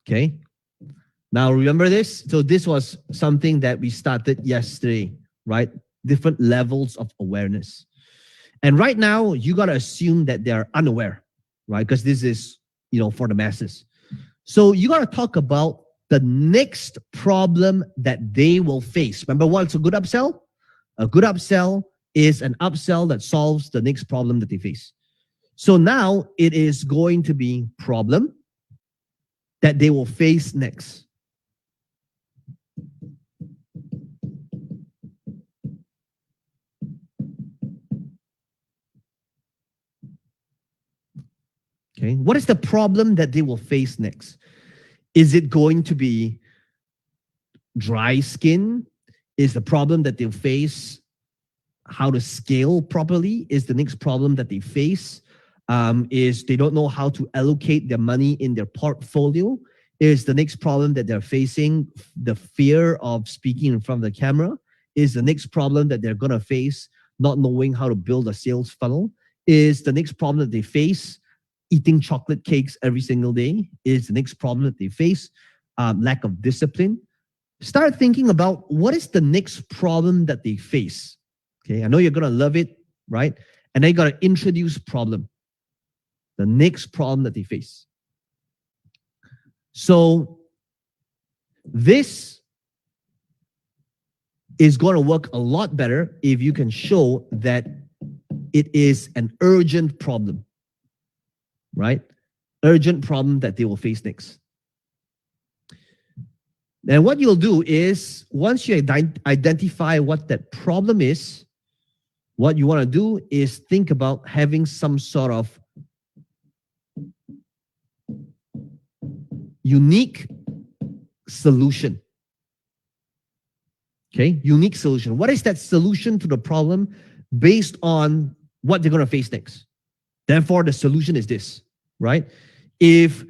Okay. Now remember this. So this was something that we started yesterday, right? Different levels of awareness. And right now you got to assume that they're unaware, right? Because this is, for the masses. So you got to talk about the next problem that they will face. Remember what's a good upsell? A good upsell is an upsell that solves the next problem that they face. So now it is going to be problem that they will face next. Okay, what is the problem that they will face next? Is it going to be dry skin? Is the problem that they'll face how to scale properly? Is the next problem that they face is they don't know how to allocate their money in their portfolio? Is the next problem that they're facing the fear of speaking in front of the camera? Is the next problem that they're going to face not knowing how to build a sales funnel? Is the next problem that they face eating chocolate cakes every single day? Is the next problem that they face lack of discipline? Start thinking about what is the next problem that they face. Okay, I know you're going to love it, right? And then you got to introduce problem, the next problem that they face. So this is going to work a lot better if you can show that it is an urgent problem, right? Urgent problem that they will face next. And what you'll do is, once you identify what that problem is, what you want to do is think about having some sort of unique solution. Okay, unique solution. What is that solution to the problem based on what they're going to face next? Therefore, the solution is this, right? If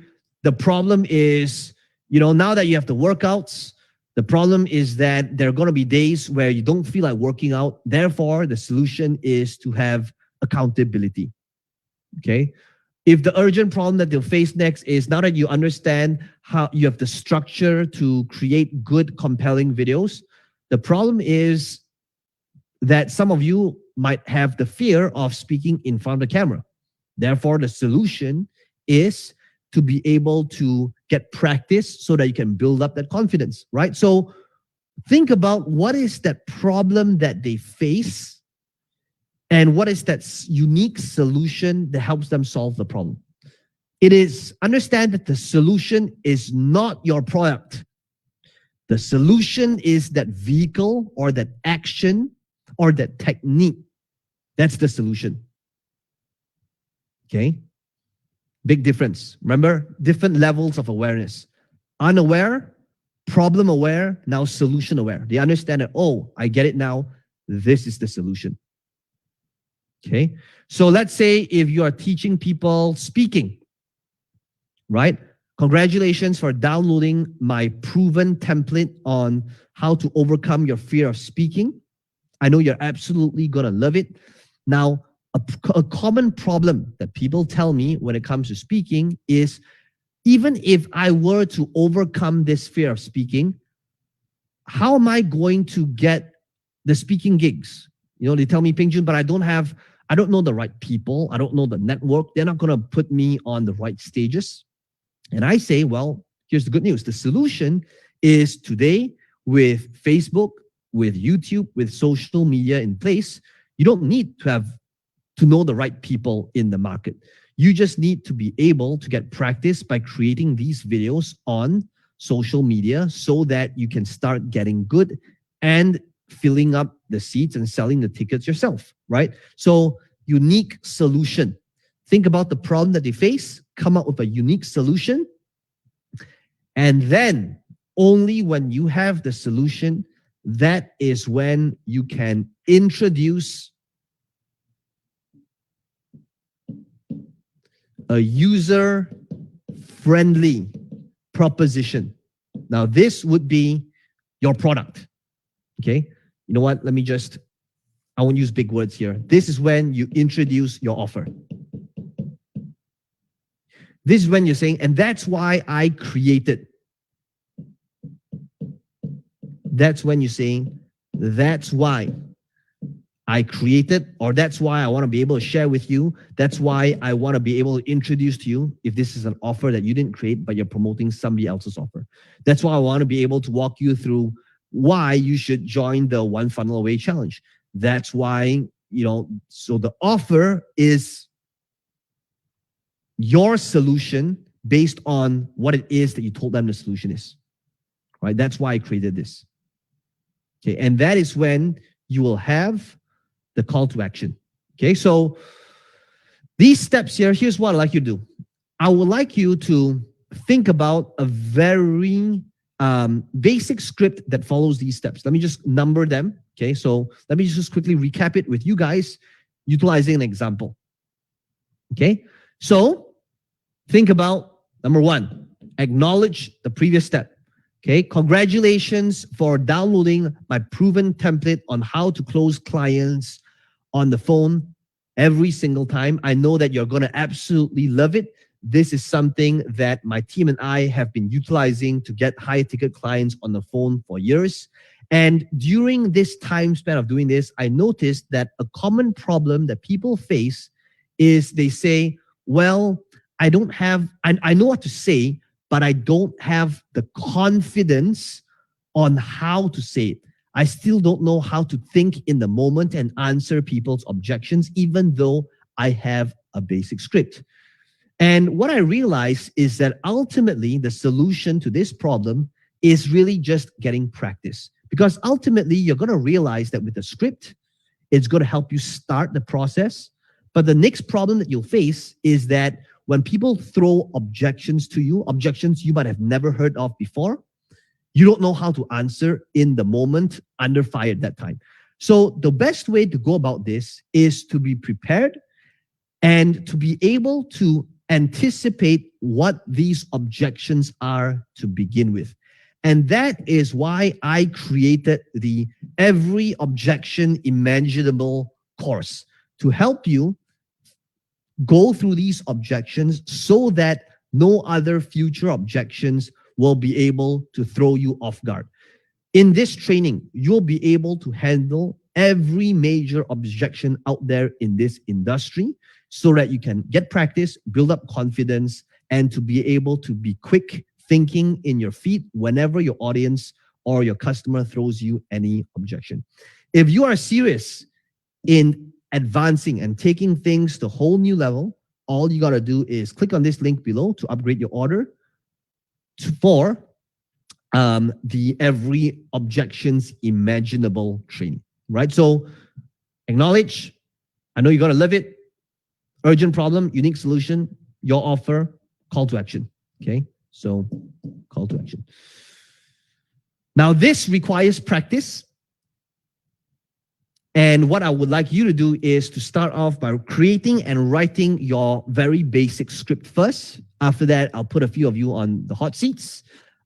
the problem is, now that you have the workouts, the problem is that there are going to be days where you don't feel like working out. Therefore, the solution is to have accountability. Okay. If the urgent problem that they'll face next is, now that you understand how you have the structure to create good, compelling videos, the problem is that some of you might have the fear of speaking in front of the camera. Therefore, the solution is to be able to get practice so that you can build up that confidence, right? So think about what is that problem that they face and what is that unique solution that helps them solve the problem. It is, understand that the solution is not your product. The solution is that vehicle or that action or that technique. That's the solution. Okay? Big difference. Remember, different levels of awareness. Unaware, problem aware, now solution aware. They understand that, oh, I get it now. This is the solution. Okay? So let's say if you are teaching people speaking, right? Congratulations for downloading my proven template on how to overcome your fear of speaking. I know you're absolutely going to love it. Now, a common problem that people tell me when it comes to speaking is, even if I were to overcome this fear of speaking, how am I going to get the speaking gigs? You know, they tell me, Peng Joon, but I don't know the right people. I don't know the network. They're not going to put me on the right stages. And I say, well, here's the good news. The solution is today with Facebook, with YouTube, with social media in place, you don't need to know the right people in the market. You just need to be able to get practice by creating these videos on social media so that you can start getting good and filling up the seats and selling the tickets yourself, right? So unique solution. Think about the problem that they face, come up with a unique solution, and then only when you have the solution, that is when you can introduce a user-friendly proposition. Now, this would be your product, okay? You know what? I won't use big words here. This is when you introduce your offer. This is when you're saying, and that's why I created. That's when you're saying, that's why I created, or that's why I want to be able to share with you. That's why I want to be able to introduce to you if this is an offer that you didn't create, but you're promoting somebody else's offer. That's why I want to be able to walk you through why you should join the One Funnel Away Challenge. That's why, so the offer is your solution based on what it is that you told them the solution is, right? That's why I created this. Okay, and that is when you will have the call to action. Okay, so these steps here, here's what I'd like you to do. I would like you to think about a very basic script that follows these steps. Let me just number them. Okay, so let me just quickly recap it with you guys, utilizing an example. Okay, so think about number one, acknowledge the previous step. Okay, congratulations for downloading my proven template on how to close clients on the phone every single time. I know that you're going to absolutely love it. This is something that my team and I have been utilizing to get high ticket clients on the phone for years. And during this time span of doing this, I noticed that a common problem that people face is they say, well, I know what to say, but I don't have the confidence on how to say it. I still don't know how to think in the moment and answer people's objections, even though I have a basic script. And what I realized is that ultimately the solution to this problem is really just getting practice. Because ultimately you're going to realize that with the script, it's going to help you start the process. But the next problem that you'll face is that when people throw objections to you, objections you might have never heard of before, you don't know how to answer in the moment under fire at that time. So the best way to go about this is to be prepared and to be able to anticipate what these objections are to begin with. And that is why I created the Every Objection Imaginable course, to help you go through these objections so that no other future objections will be able to throw you off guard. In this training, you'll be able to handle every major objection out there in this industry so that you can get practice, build up confidence, and to be able to be quick thinking in your feet whenever your audience or your customer throws you any objection. If you are serious in advancing and taking things to a whole new level, all you got to do is click on this link below to upgrade your order for the every objections imaginable training, right? So acknowledge, I know you're going to live it, urgent problem, unique solution, your offer, call to action, okay? So call to action. Now this requires practice. And what I would like you to do is to start off by creating and writing your very basic script first. After that, I'll put a few of you on the hot seats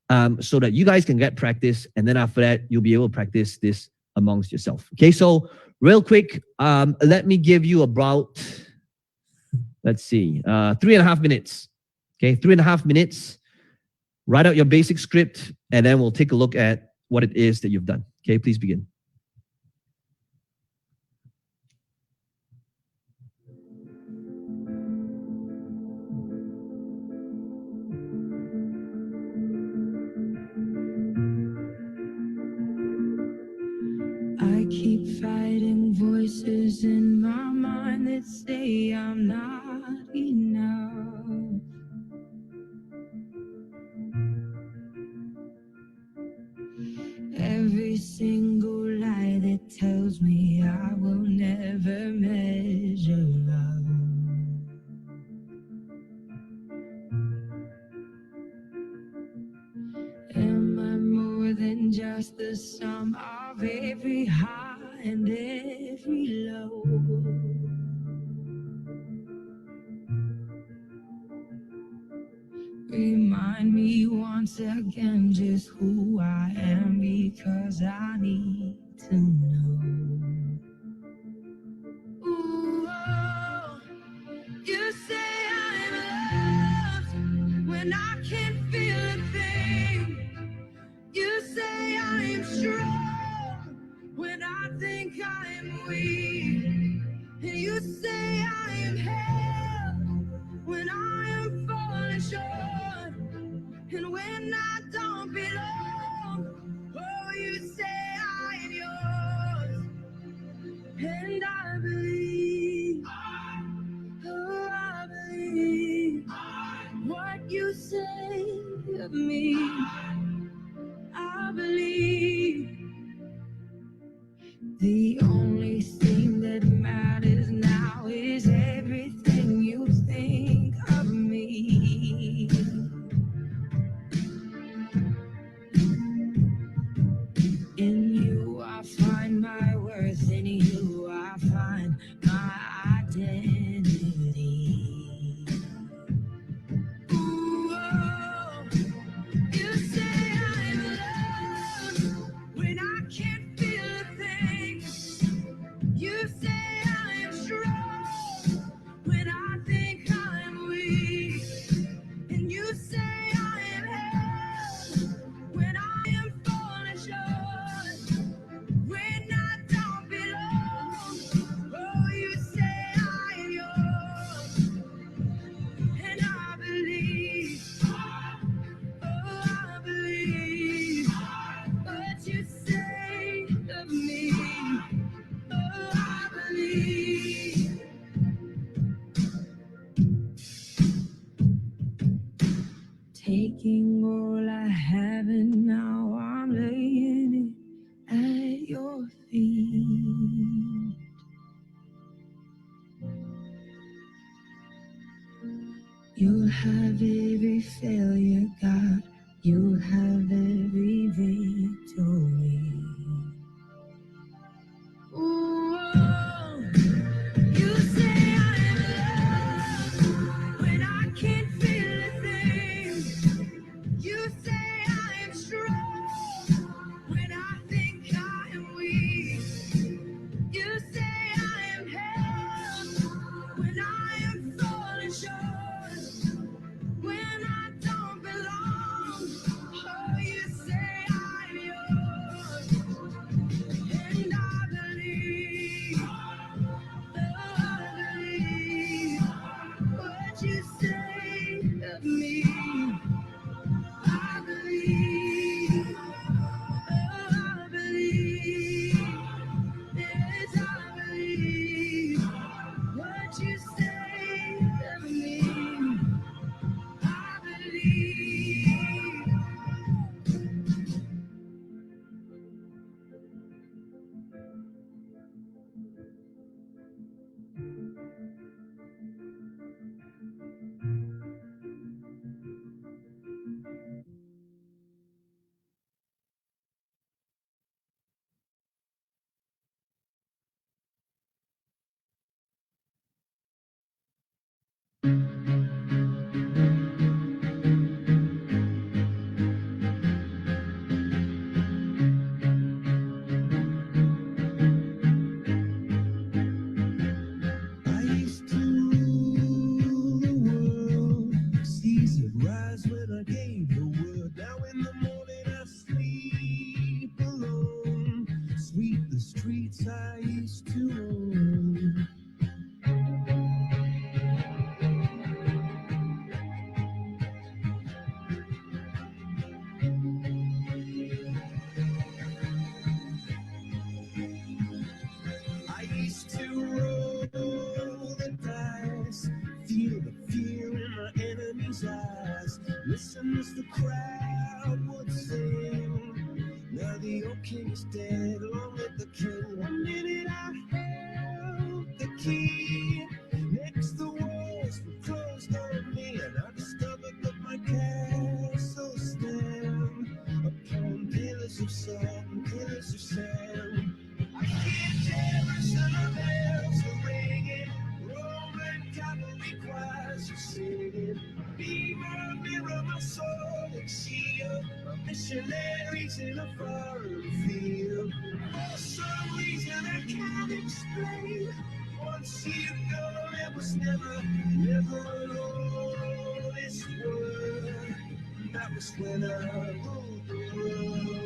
so that you guys can get practice. And then after that, you'll be able to practice this amongst yourself. Okay, so real quick, let me give you about, let's see, 3.5 minutes. Okay, 3.5 minutes. Write out your basic script, and then we'll take a look at what it is that you've done. Okay, please begin. I keep fighting voices in my mind that say I'm not enough. Every single lie that tells me I will never measure up. Am I more than just the sum of every high and every low? Remind me once again just who I am, because I need to know. Ooh, oh, you say I'm loved when I can't feel a thing. You say I'm strong when I think I'm weak. And you say I am held when I am falling short. And when I don't belong, oh, you say I am yours. And I believe, oh, I believe what you say of me. I believe the only thing that matters now is everything you think of me. In you I find my worth, in you I find my identity. Ooh, oh, you say I'm loved when I can't feel a thing. You say I am strong when I think I'm weak. And you say I am held when I am falling short. When I don't belong, oh, you say I am yours. And I believe, oh, I believe what you say of me. Oh, I believe. Taking all I have and now I'm laying it at your feet. You'll have every failure, God. You'll have every victory. Ooh, oh, you say I am loved when I can't feel a thing. You say I am strong when I think I am weak. You say I am held when I am falling short. When I don't belong, oh, I used to rule the world, seas would rise when I gave the word. Now in the morning I sleep alone, sweep the streets I used to own. I used to roll the dice, feel the fear in my enemy's eyes, listen as the crowd would sing. Now the old king is dead, along with the king. One minute I held the key, next the walls were closed on me, and I discovered that my castle stand upon pillars of salt and pillars of sand. I hear Jerusalem bells are ringing, Roman cavalry choirs are singing. Be my mirror, my sword and shield, my missionaries in a foreign field. For some reason I can't explain, once you go, it was never, never alone. This world, that was when I ruled the world.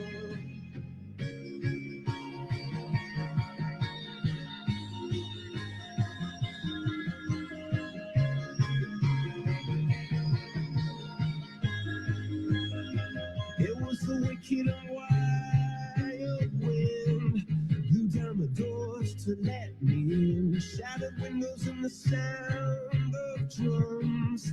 It was the wicked and wild wind blew down the doors to let me in. Shattered windows and the sound of drums.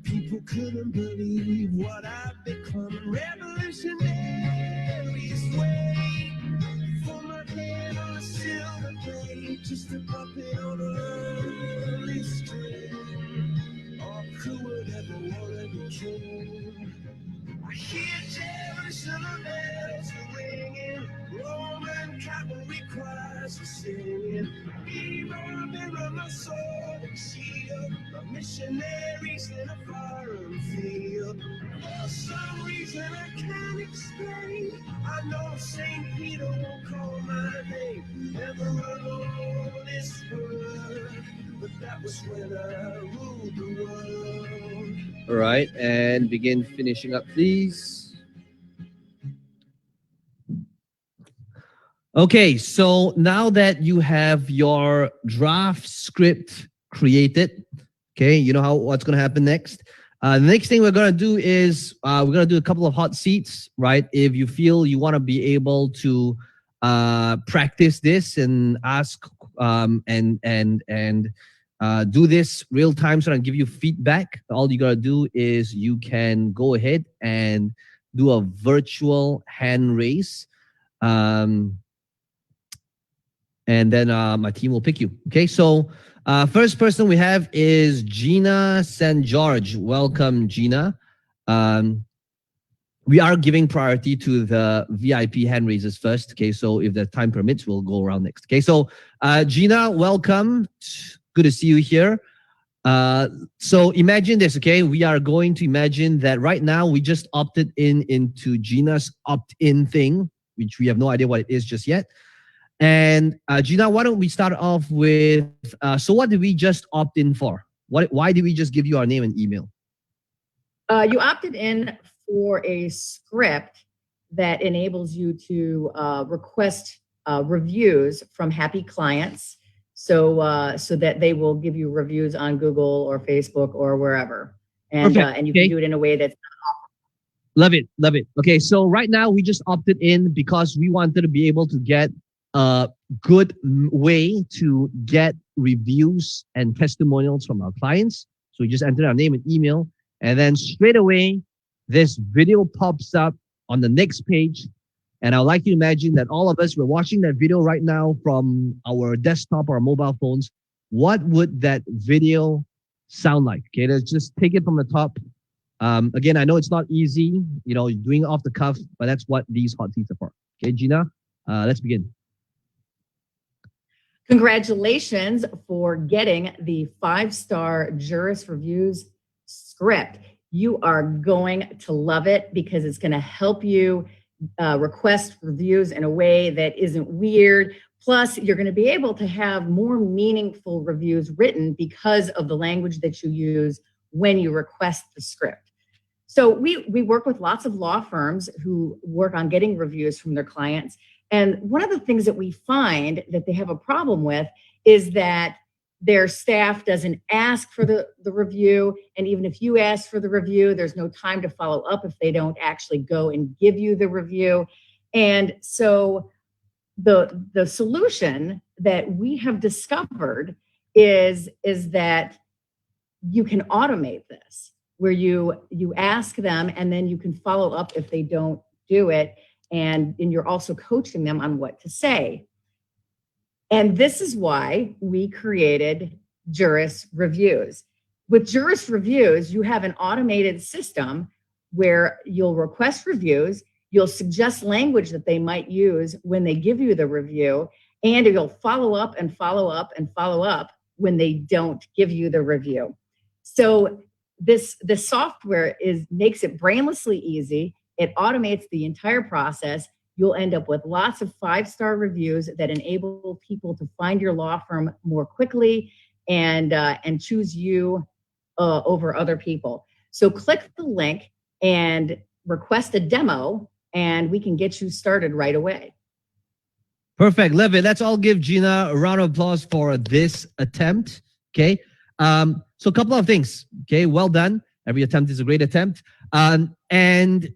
People couldn't believe what I've become. Revolutionaries wait for my head on a silver plate, just a puppet on a lonely string. Oh, who would ever want to be king? I hear Jerusalem bells are ringing, Roman cavalry choirs are singing. Be my mirror, my sword and shield, my missionaries in a foreign field. For some reason I can't explain, I know St. Peter won't call my name. Never alone this world, but that was when I ruled the world. All right, and begin finishing up, please. Okay, so now that you have your draft script created, okay, you know what's going to happen next. The next thing we're going to do is we're going to do a couple of hot seats, right? If you feel you want to be able to practice this and ask do this real time so I can give you feedback, all you got to do is you can go ahead and do a virtual hand raise. And then my team will pick you. Okay, so first person we have is Gina St. George. Welcome, Gina. We are giving priority to the VIP hand raisers first. Okay, so if the time permits, we'll go around next. Okay, so Gina, welcome. Good to see you here. So imagine this, okay? We are going to imagine that right now we just opted into Gina's opt-in thing, which we have no idea what it is just yet. And Gina, why don't we start off with, so what did we just opt in for? Why did we just give you our name and email? You opted in for a script that enables you to request reviews from happy clients, so that they will give you reviews on Google or Facebook or wherever, and you can do it in a way that's love it. Okay, so right now we just opted in because we wanted to be able to get a good way to get reviews and testimonials from our clients. So we just entered our name and email, and then straight away this video pops up on the next page. And I would like you to imagine that all of us, we're watching that video right now from our desktop or our mobile phones. What would that video sound like? Okay, let's just take it from the top. Again, I know it's not easy, doing it off the cuff, but that's what these hot seats are for. Okay, Gina, let's begin. Congratulations for getting the 5-star Juris Reviews script. You are going to love it because it's going to help you request reviews in a way that isn't weird. Plus, you're going to be able to have more meaningful reviews written because of the language that you use when you request the script. So we work with lots of law firms who work on getting reviews from their clients. And one of the things that we find that they have a problem with is that their staff doesn't ask for the review. And even if you ask for the review, there's no time to follow up if they don't actually go and give you the review. And so the solution that we have discovered is that you can automate this, where you ask them and then you can follow up if they don't do it. And you're also coaching them on what to say. And this is why we created Juris Reviews. With Juris Reviews, you have an automated system where you'll request reviews, you'll suggest language that they might use when they give you the review, and you'll follow up and follow up and follow up when they don't give you the review. So this software makes it brainlessly easy. It automates the entire process. You'll end up with lots of 5-star reviews that enable people to find your law firm more quickly and choose you over other people. So click the link and request a demo, and we can get you started right away. Perfect. Love it. Let's all give Gina a round of applause for this attempt. Okay. So a couple of things. Okay. Well done. Every attempt is a great attempt. And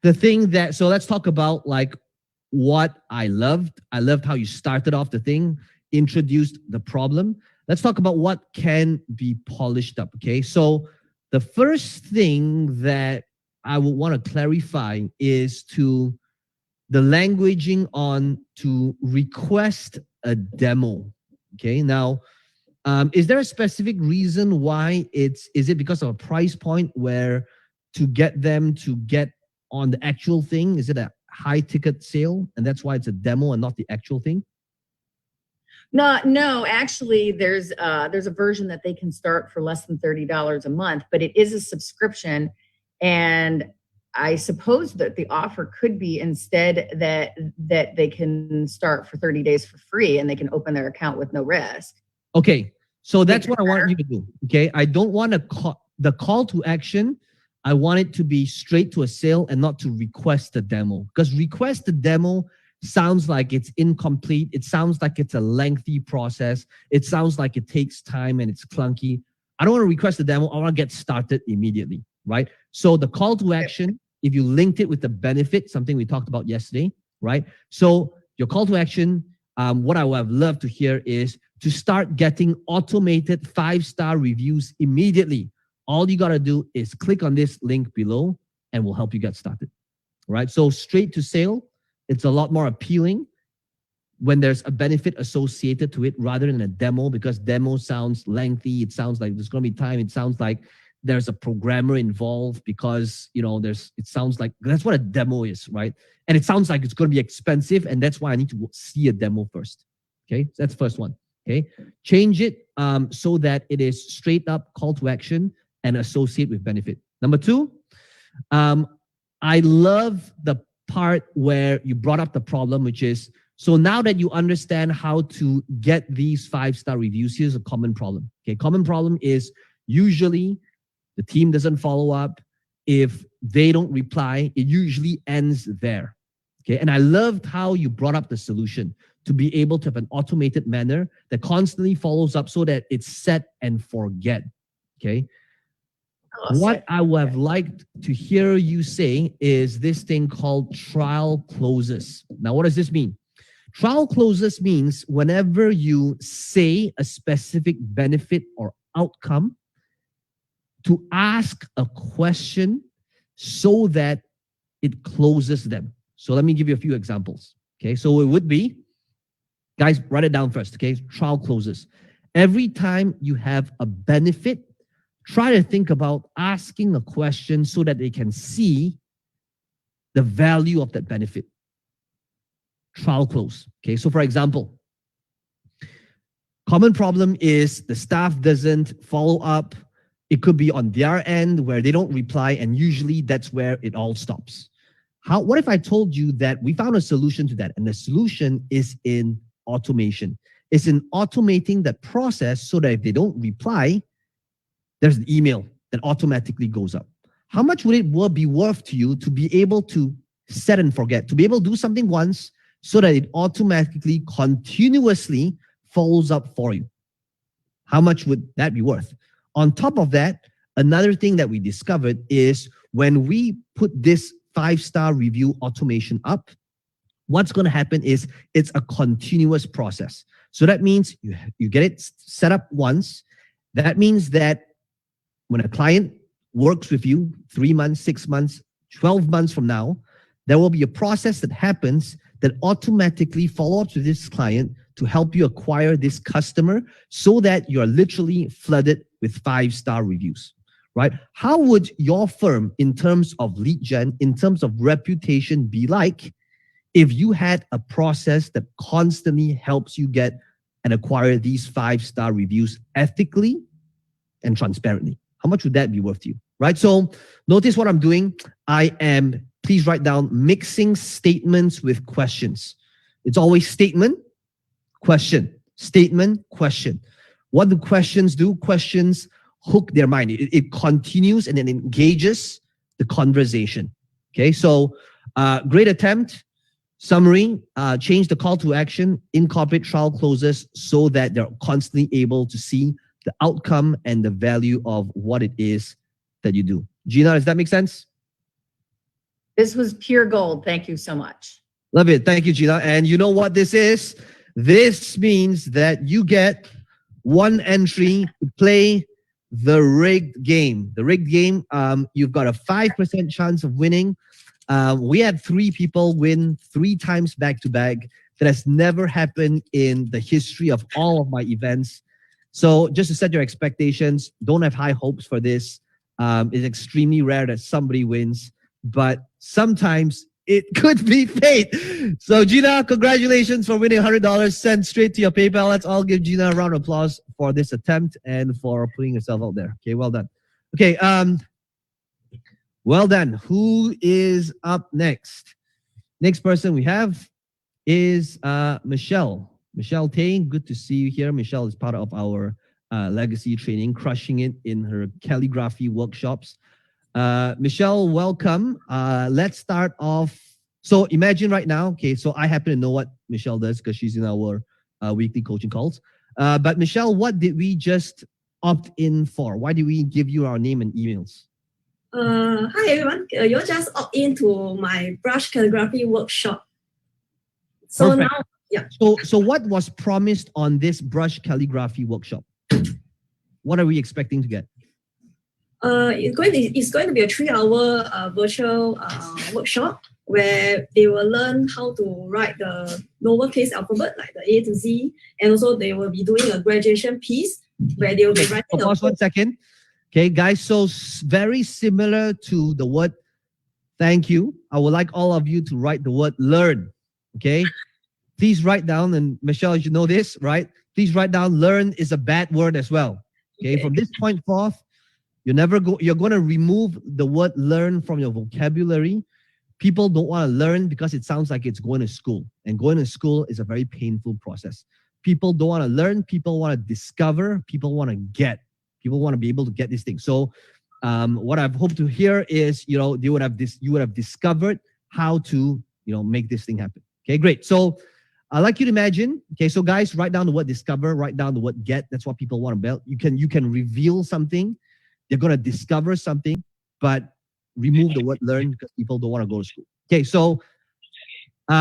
the thing that, so let's talk about like what I loved. I loved how you started off the thing, introduced the problem. Let's talk about what can be polished up. Okay. So the first thing that I would want to clarify is to the languaging on to request a demo. Okay. Now, is there a specific reason why is it because of a price point where to get them to get on the actual thing? Is it a high ticket sale and that's why it's a demo and not the actual thing? No, actually there's a version that they can start for less than $30 a month, but it is a subscription. And I suppose that the offer could be instead that they can start for 30 days for free and they can open their account with no risk. Okay. So that's what I want you to do. Okay. I don't want the call to action. I want it to be straight to a sale and not to request a demo, because request a demo sounds like it's incomplete. It sounds like it's a lengthy process. It sounds like it takes time and it's clunky. I don't want to request a demo. I want to get started immediately, right? So the call to action, if you linked it with the benefit, something we talked about yesterday, right? So your call to action, what I would have loved to hear is to start getting automated 5-star reviews immediately. All you got to do is click on this link below and we'll help you get started, right? So straight to sale, it's a lot more appealing when there's a benefit associated to it rather than a demo, because demo sounds lengthy. It sounds like there's going to be time. It sounds like there's a programmer involved because, you know, it sounds like that's what a demo is, right? And it sounds like it's going to be expensive. And that's why I need to see a demo first. Okay. So that's the first one. Okay. Change it so that it is straight up call to action and associate with benefit. Number 2, I love the part where you brought up the problem, which is, so now that you understand how to get these 5-star reviews, here's a common problem. Okay. Common problem is usually the team doesn't follow up. If they don't reply, it usually ends there. Okay. And I loved how you brought up the solution to be able to have an automated manner that constantly follows up so that it's set and forget. Okay. Awesome. What I would have liked to hear you say is this thing called trial closes. Now, what does this mean? Trial closes means whenever you say a specific benefit or outcome, to ask a question so that it closes them. So let me give you a few examples. Okay, so it would be, guys, write it down first. Okay, trial closes. Every time you have a benefit, try to think about asking a question so that they can see the value of that benefit. Trial close. Okay, so for example, Common problem is the staff doesn't follow up. It could be on their end where they don't reply, and usually that's where it all stops. What if I told you that we found a solution to that, and the solution is in automation? It's in automating that process so that if they don't reply, there's an email that automatically goes up. How much would it be worth to you to be able to set and forget, to be able to do something once so that it automatically, continuously follows up for you? How much would that be worth? On top of that, another thing that we discovered is when we put this 5-star review automation up, what's going to happen is it's a continuous process. So that means you get it set up once. That means that when a client works with you 3 months, 6 months, 12 months from now, there will be a process that happens that automatically follow up to this client to help you acquire this customer so that you're literally flooded with 5-star reviews, right? How would your firm, in terms of lead gen, in terms of reputation, be like if you had a process that constantly helps you get and acquire these 5-star reviews ethically and transparently? How much would that be worth to you, right? So notice what I'm doing. I am, please write down, mixing statements with questions. It's always statement, question, statement, question. What do questions do? Questions hook their mind. It continues and it engages the conversation. Okay, so great attempt. Summary, change the call to action, incorporate trial closes so that they're constantly able to see the outcome and the value of what it is that you do. Gina, does that make sense? This was pure gold. Thank you so much. Love it. Thank you, Gina. And you know what this is? This means that you get one entry to play the rigged game. The rigged game, you've got a 5% chance of winning. We had 3 people win 3 times back-to-back. That has never happened in the history of all of my events. So just to set your expectations, don't have high hopes for this. It's extremely rare that somebody wins, but sometimes it could be fate. So Gina, congratulations for winning $100 sent straight to your PayPal. Let's all give Gina a round of applause for this attempt and for putting herself out there. Okay, well done. Okay, well done. Who is up next? Next person we have is Michelle. Michelle Tay, good to see you here. Michelle is part of our legacy training, crushing it in her calligraphy workshops. Michelle, welcome. Let's start off. So imagine right now, okay, so I happen to know what Michelle does because she's in our weekly coaching calls. But Michelle, what did we just opt in for? Why did we give you our name and emails? Hi everyone, you just opt into my brush calligraphy workshop. So Perfect. now, yeah. So what was promised on this brush calligraphy workshop? What are we expecting to get? It's going to be a 3-hour virtual workshop where they will learn how to write the lowercase alphabet, like the A to Z, and also they will be doing a graduation piece where they will be writing. Pause 1 second. Okay, guys, so very similar to the word thank you. I would like all of you to write the word learn. Okay, please write down, and Michelle, you know this, right? Please write down learn is a bad word as well. Okay, from this point forth, you're going to remove the word learn from your vocabulary. People don't want to learn because it sounds like it's going to school, and going to school is a very painful process. People don't want to learn. People want to discover. People want to get. People want to be able to get these things. So what I've hoped to hear is, you would have discovered how to, make this thing happen. Okay, great. So I'd like you to imagine, okay, so guys, write down the word discover, write down the word get. That's what people want to build. You can reveal something. They're going to discover something, but remove the word learn because people don't want to go to school. Okay, so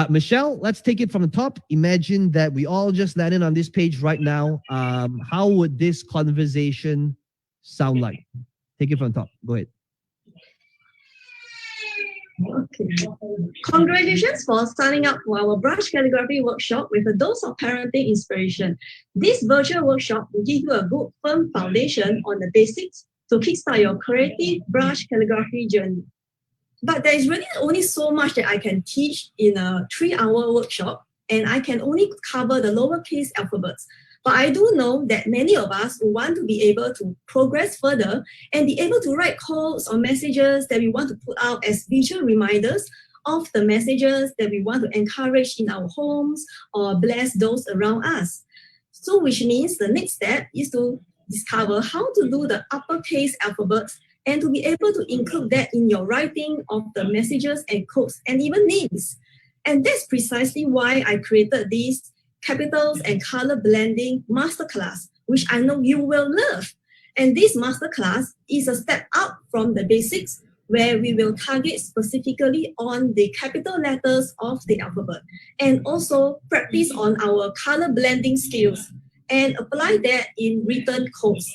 Michelle, let's take it from the top. Imagine that we all just landed on this page right now. How would this conversation sound like? Take it from the top. Go ahead. Okay. Congratulations for signing up for our brush calligraphy workshop with a dose of parenting inspiration. This virtual workshop will give you a good firm foundation on the basics to kickstart your creative brush calligraphy journey. But there is really only so much that I can teach in a 3-hour workshop, and I can only cover the lowercase alphabets. But I do know that many of us want to be able to progress further and be able to write codes or messages that we want to put out as visual reminders of the messages that we want to encourage in our homes or bless those around us. So which means the next step is to discover how to do the uppercase alphabets and to be able to include that in your writing of the messages and codes and even names. And that's precisely why I created this capitals and color blending masterclass, which I know you will love. And this masterclass is a step up from the basics where we will target specifically on the capital letters of the alphabet and also practice on our color blending skills and apply that in written codes.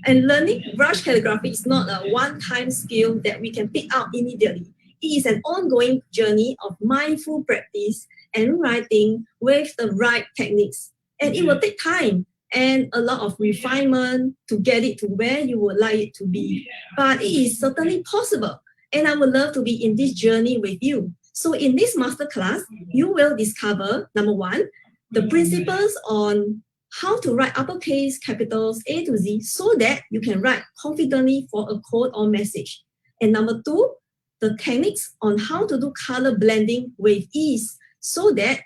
And learning brush calligraphy is not a one-time skill that we can pick up immediately. It is an ongoing journey of mindful practice and writing with the right techniques. And it will take time and a lot of refinement to get it to where you would like it to be. But it is certainly possible. And I would love to be in this journey with you. So in this masterclass, you will discover, number one, the principles on how to write uppercase capitals A to Z so that you can write confidently for a code or message. And number two, the techniques on how to do color blending with ease so that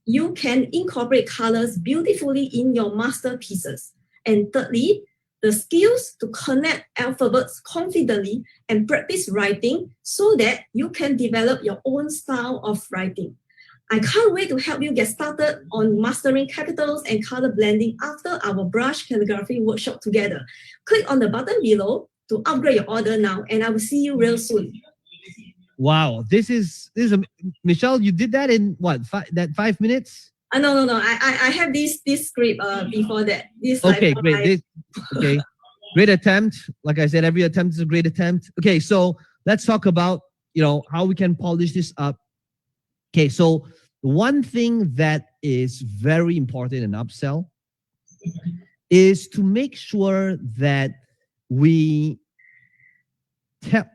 you can incorporate colors beautifully in your masterpieces. And thirdly, the skills to connect alphabets confidently and practice writing so that you can develop your own style of writing. I can't wait to help you get started on mastering capitals and color blending after our brush calligraphy workshop together. Click on the button below to upgrade your order now, and I will see you real soon. Wow, this is Michelle. You did that in what? 5 minutes? No. I have this script before that. This Okay, great. Okay, great attempt. Like I said, every attempt is a great attempt. Okay, so let's talk about how we can polish this up. Okay, so one thing that is very important in upsell is to make sure that we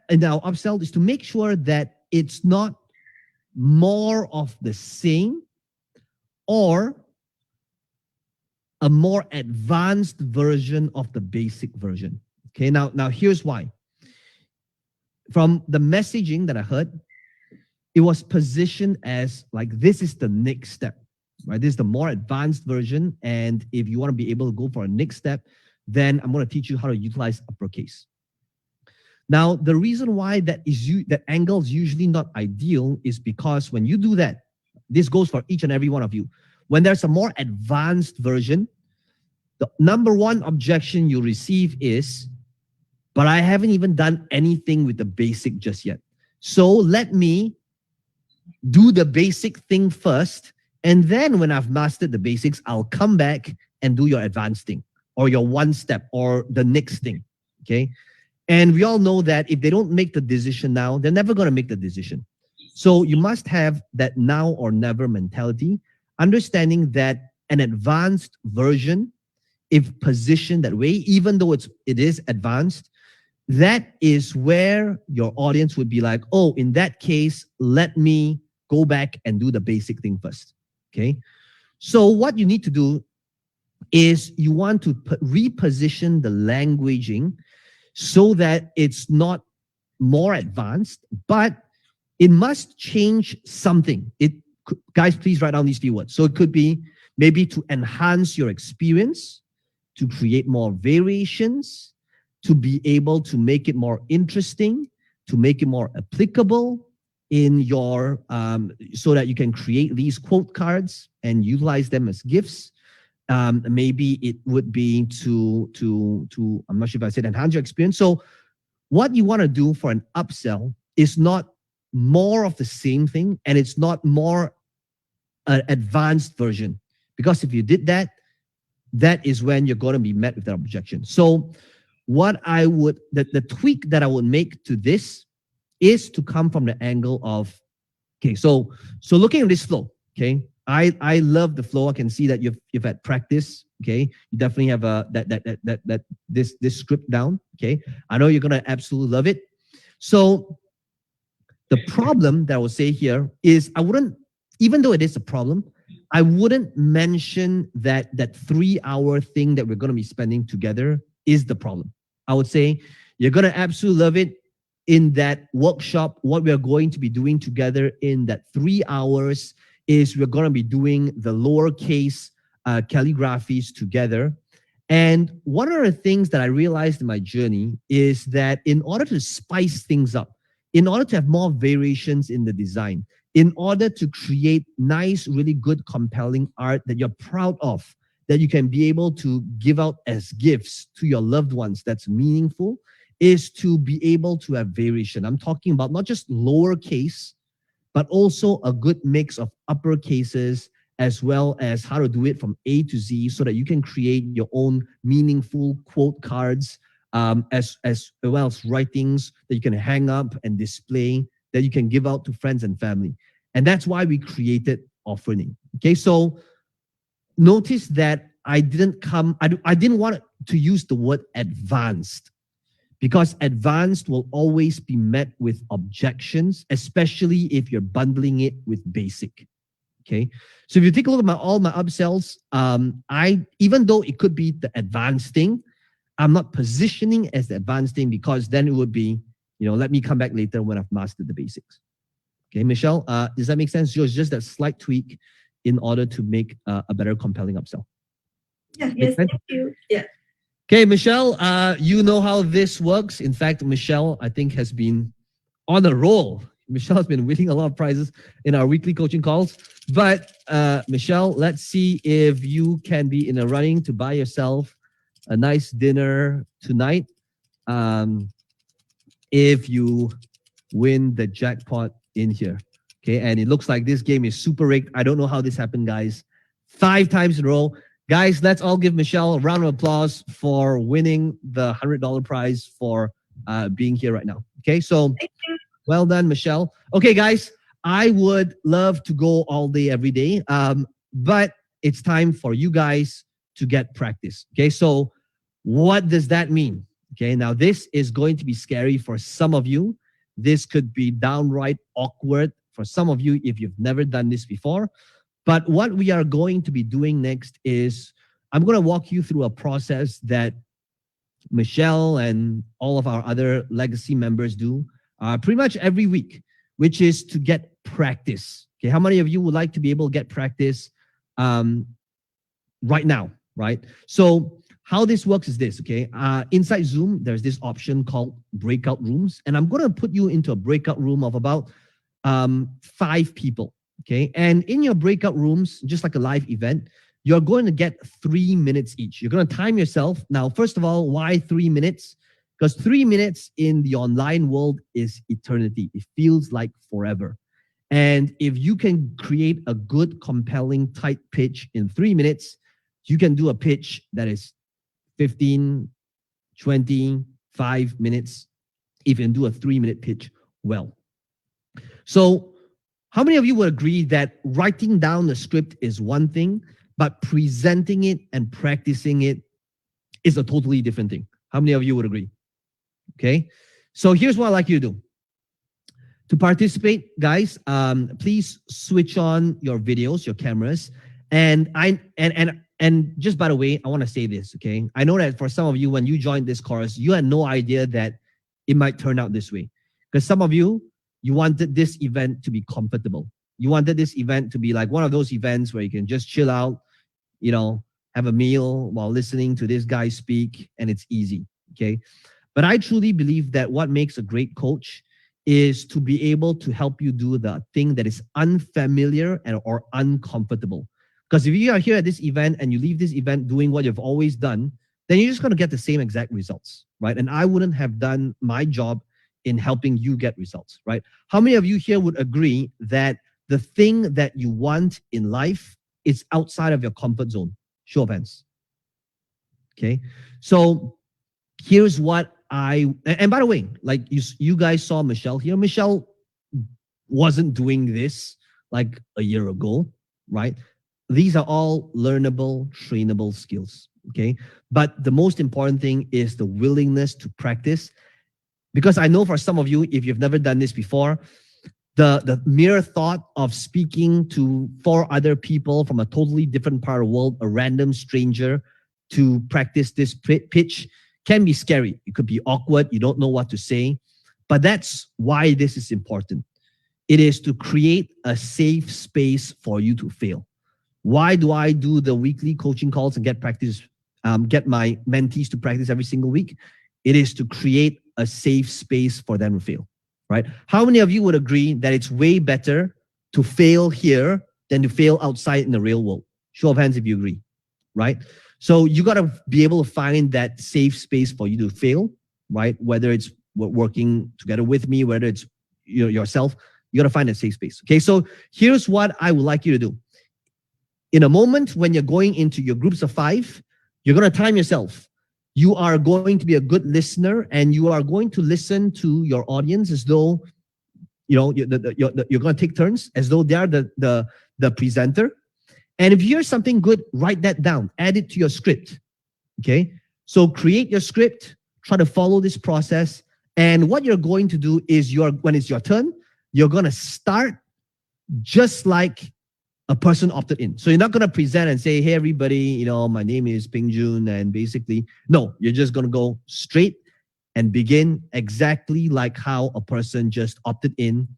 in our upsell is to make sure that it's not more of the same or a more advanced version of the basic version. Okay, now here's why. From the messaging that I heard, it was positioned as like this is the next step, right? This is the more advanced version, and if you want to be able to go for a next step, then I'm going to teach you how to utilize uppercase. Now, the reason why that angle is usually not ideal is because when you do that, this goes for each and every one of you. When there's a more advanced version, the number one objection you receive is, but I haven't even done anything with the basic just yet. So let me do the basic thing first, and then when I've mastered the basics, I'll come back and do your advanced thing or your one step or the next thing, okay? And we all know that if they don't make the decision now, they're never going to make the decision. So you must have that now or never mentality, understanding that an advanced version, if positioned that way, even though it is advanced, that is where your audience would be like, oh, in that case, let me go back and do the basic thing first, okay? So what you need to do is you want to reposition the languaging so that it's not more advanced, but it must change something. Guys, please write down these few words. So it could be maybe to enhance your experience, to create more variations, to be able to make it more interesting, to make it more applicable in your, so that you can create these quote cards and utilize them as gifts. Maybe it would be to I'm not sure if I said enhance your experience. So what you want to do for an upsell is not more of the same thing, and it's not more advanced version. Because if you did that, that is when you're going to be met with that objection. So what I would, the tweak that I would make to this is to come from the angle of, okay, so looking at this flow, okay, I love the flow. I can see that you've had practice. Okay, you definitely have this script down. Okay, I know you're gonna absolutely love it. So the problem that I will say here is I wouldn't, even though it is a problem, I wouldn't mention that 3-hour thing that we're going to be spending together is the problem. I would say you're going to absolutely love it in that workshop. What we're going to be doing together in that 3 hours is we're going to be doing the lowercase calligraphies together. And one of the things that I realized in my journey is that in order to spice things up, in order to have more variations in the design, in order to create nice, really good, compelling art that you're proud of, that you can be able to give out as gifts to your loved ones that's meaningful, is to be able to have variation. I'm talking about not just lowercase, but also a good mix of upper cases, as well as how to do it from A to Z so that you can create your own meaningful quote cards, as well as writings that you can hang up and display, that you can give out to friends and family. And that's why we created Offering. Okay, so notice that I didn't want to use the word advanced, because advanced will always be met with objections, especially if you're bundling it with basic. Okay, so if you take a look at all my upsells, even though it could be the advanced thing, I'm not positioning as the advanced thing, because then it would be, let me come back later when I've mastered the basics. Okay, Michelle, does that make sense? Just that slight tweak in order to make a better compelling upsell. Yeah, yes, thank you. Yeah. Okay, Michelle, you know how this works. In fact, Michelle, I think, has been on a roll. Michelle has been winning a lot of prizes in our weekly coaching calls. But Michelle, let's see if you can be in a running to buy yourself a nice dinner tonight. If you win the jackpot in here. Okay, and it looks like this game is super rigged. I don't know how this happened, guys. 5 times in a row. Guys, let's all give Michelle a round of applause for winning the $100 prize for being here right now. Okay, so well done, Michelle. Okay, guys, I would love to go all day, every day, but it's time for you guys to get practice. Okay, so what does that mean? Okay, now this is going to be scary for some of you. This could be downright awkward for some of you if you've never done this before. But what we are going to be doing next is I'm going to walk you through a process that Michelle and all of our other legacy members do pretty much every week, which is to get practice. Okay, how many of you would like to be able to get practice right now, right? So how this works is this, okay? Inside Zoom, there's this option called breakout rooms, and I'm going to put you into a breakout room of about 5 people. Okay, and in your breakout rooms, just like a live event, you're going to get 3 minutes each. You're going to time yourself. Now, first of all, why 3 minutes? Because 3 minutes in the online world is eternity. It feels like forever. And if you can create a good, compelling, tight pitch in 3 minutes, you can do a pitch that is 15, 20, 5 minutes if you can do a 3-minute pitch well. So how many of you would agree that writing down the script is one thing, but presenting it and practicing it is a totally different thing? How many of you would agree? Okay, so here's what I'd like you to do. To participate, guys, please switch on your videos, your cameras. And just by the way, I want to say this, okay? I know that for some of you, when you joined this course, you had no idea that it might turn out this way. Because some of you wanted this event to be comfortable. You wanted this event to be like one of those events where you can just chill out, have a meal while listening to this guy speak, and it's easy, okay? But I truly believe that what makes a great coach is to be able to help you do the thing that is unfamiliar or uncomfortable. Because if you are here at this event and you leave this event doing what you've always done, then you're just going to get the same exact results, right? And I wouldn't have done my job in helping you get results, right? How many of you here would agree that the thing that you want in life is outside of your comfort zone? Show of hands. Okay, so here's what and by the way, like you guys saw Michelle here. Michelle wasn't doing this like a year ago, right? These are all learnable, trainable skills, okay? But the most important thing is the willingness to practice. Because I know for some of you, if you've never done this before, the mere thought of speaking to 4 other people from a totally different part of the world, a random stranger, to practice this pitch can be scary. It could be awkward. You don't know what to say. But that's why this is important. It is to create a safe space for you to fail. Why do I do the weekly coaching calls and get my mentees to practice every single week? It is to create a safe space for them to fail, right? How many of you would agree that it's way better to fail here than to fail outside in the real world? Show of hands if you agree, right? So you got to be able to find that safe space for you to fail, right? Whether it's working together with me, whether it's yourself, you got to find that safe space. Okay, so here's what I would like you to do. In a moment when you're going into your groups of 5, you're going to time yourself. You are going to be a good listener, and you are going to listen to your audience as though, you're going to take turns as though they are the presenter. And if you hear something good, write that down, add it to your script. Okay, so create your script, try to follow this process. And what you're going to do is when it's your turn, you're going to start just like a person opted in. So you're not going to present and say, hey, everybody, my name is Ping Jun. And basically, no, you're just going to go straight and begin exactly like how a person just opted in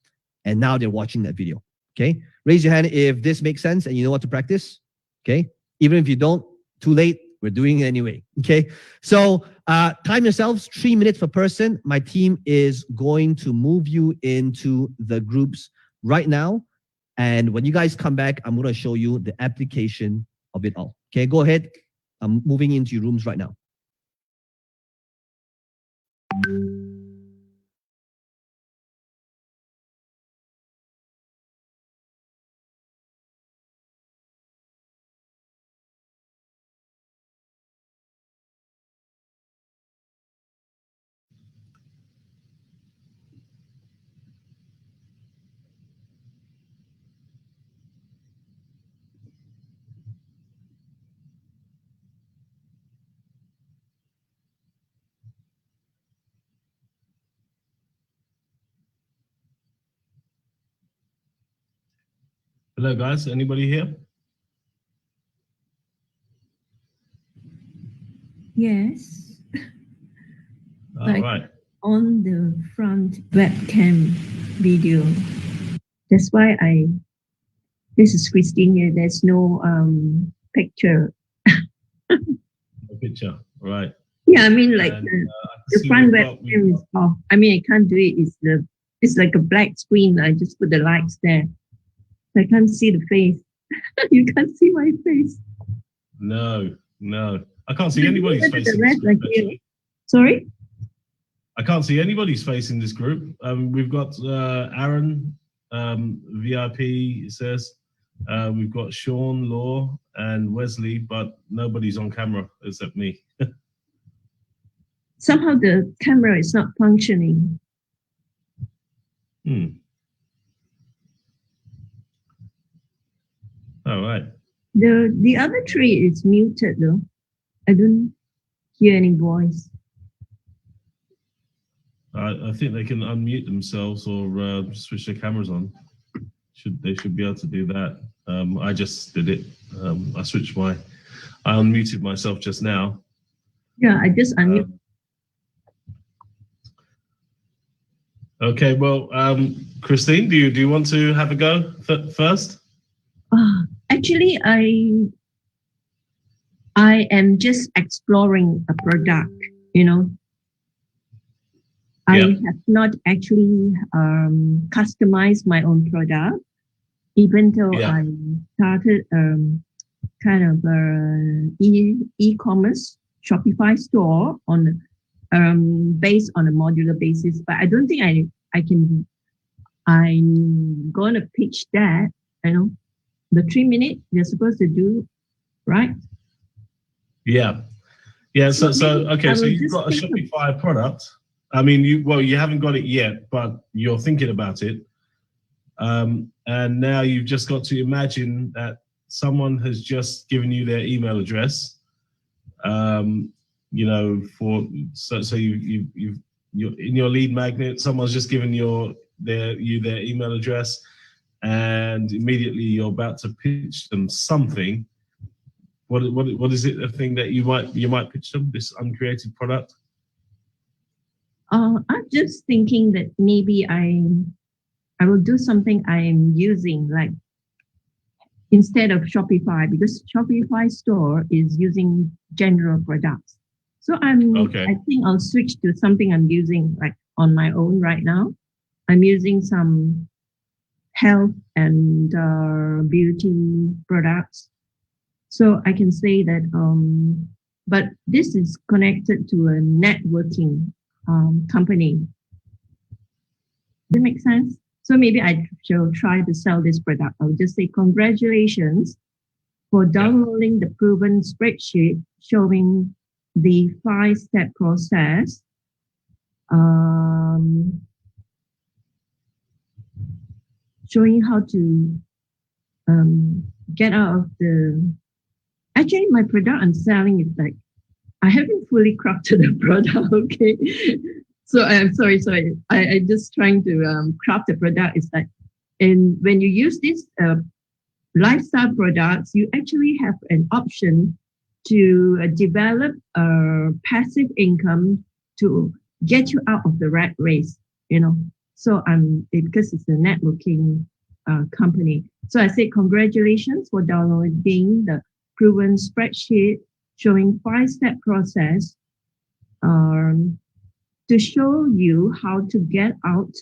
and now they're watching that video. Okay. Raise your hand if this makes sense and you know what to practice. Okay. Even if you don't, too late, we're doing it anyway. Okay. So time yourselves, 3 minutes per person. My team is going to move you into the groups right now. And when you guys come back, I'm going to show you the application of it all. Okay, go ahead. I'm moving into your rooms right now. Hello, guys. Anybody here? Yes. All Like right. on the front webcam video. That's why this is Christine here. There's no picture. A picture. All right. Yeah, I mean like And, the front webcam is off. I mean, I can't do it. It's like a black screen. I just put the lights there. I can't see the face. You can't see my face. No. I can't see anybody's face. The rest, like, sorry? I can't see anybody's face in this group. We've got Aaron, VIP, it says. We've got Sean, Law, and Wesley, but nobody's on camera except me. Somehow the camera is not functioning. All right. The other tree is muted though. I don't hear any voice. I think they can unmute themselves or switch their cameras on. They should be able to do that. I just did it. I unmuted myself just now. Yeah, I just unmuted. Okay, well, Christine, do you want to have a go first? Actually, I am just exploring a product, I have not actually customized my own product, even though I started kind of e-commerce Shopify store on based on a modular basis. But I don't think I can. I'm gonna pitch that. The 3 minutes they're supposed to do, right? Yeah. So okay. So you've got a Shopify product. I mean, you haven't got it yet, but you're thinking about it. And now you've just got to imagine that someone has just given you their email address. You're in your lead magnet, someone's just given your their email address, and immediately you're about to pitch them something. What is it? A thing that you might pitch them, this uncreated product? I'm just thinking that maybe I will do something I'm using, like instead of Shopify, because Shopify store is using general products. So I think I'll switch to something I'm using like on my own right now. I'm using some health and beauty products. So I can say that, but this is connected to a networking company. Does that make sense? So maybe I shall try to sell this product. I'll just say congratulations for downloading the proven spreadsheet showing the 5-step process. Showing how to get out of the. Actually, my product I'm selling is like, I haven't fully crafted the product, okay? So I'm sorry. I just trying to craft the product. It's like, and when you use this lifestyle products, you actually have an option to develop a passive income to get you out of the rat race, you know? So because it's a networking company. So I say, congratulations for downloading the proven spreadsheet showing 5-step process to show you how to get out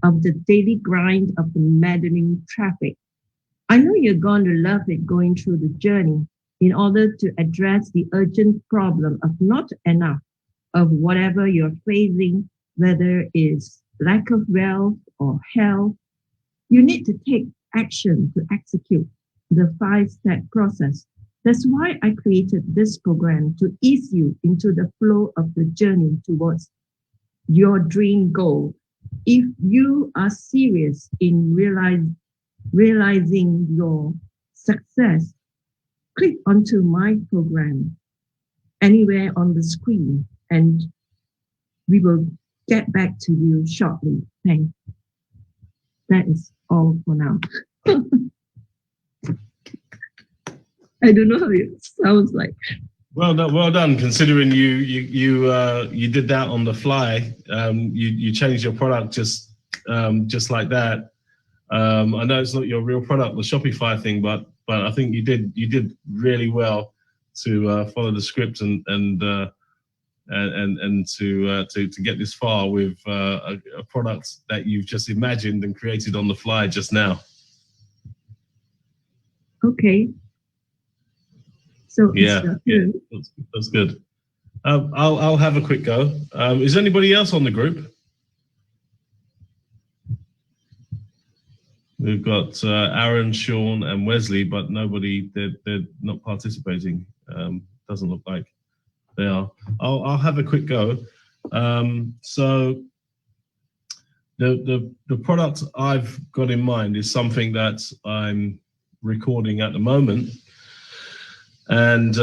of the daily grind of the maddening traffic. I know you're going to love it going through the journey in order to address the urgent problem of not enough of whatever you're facing, whether it's lack of wealth or health. You need to take action to execute the 5-step process. That's why I created this program, to ease you into the flow of the journey towards your dream goal. If you are serious in realizing your success, click onto my program anywhere on the screen, and we will get back to you shortly. Thanks. That is all for now. I don't know how it sounds like. Well done. Considering you did that on the fly. You changed your product just like that. I know it's not your real product, the Shopify thing, but I think you did really well to follow the script and to get this far with a product that you've just imagined and created on the fly just now. Okay. So yeah, that's good. I'll have a quick go. Is anybody else on the group? We've got Aaron, Sean, and Wesley, but nobody. They're not participating. Doesn't look like they are. I'll have a quick go. So the product I've got in mind is something that I'm recording at the moment. And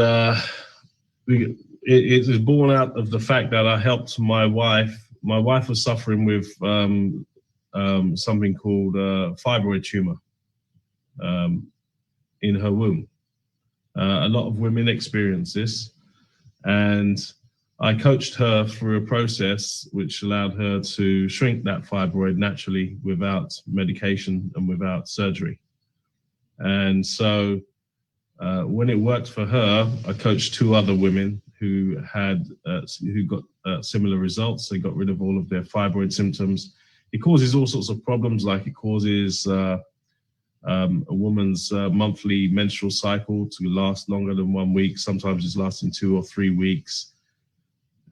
it is born out of the fact that I helped my wife. My wife was suffering with something called fibroid tumor in her womb. A lot of women experience this, and I coached her through a process which allowed her to shrink that fibroid naturally without medication and without surgery. And so when it worked for her, I coached 2 other women who got similar results. They got rid of all of their fibroid symptoms. It causes all sorts of problems, like it causes a woman's monthly menstrual cycle to last longer than 1 week. Sometimes it's lasting 2 or 3 weeks.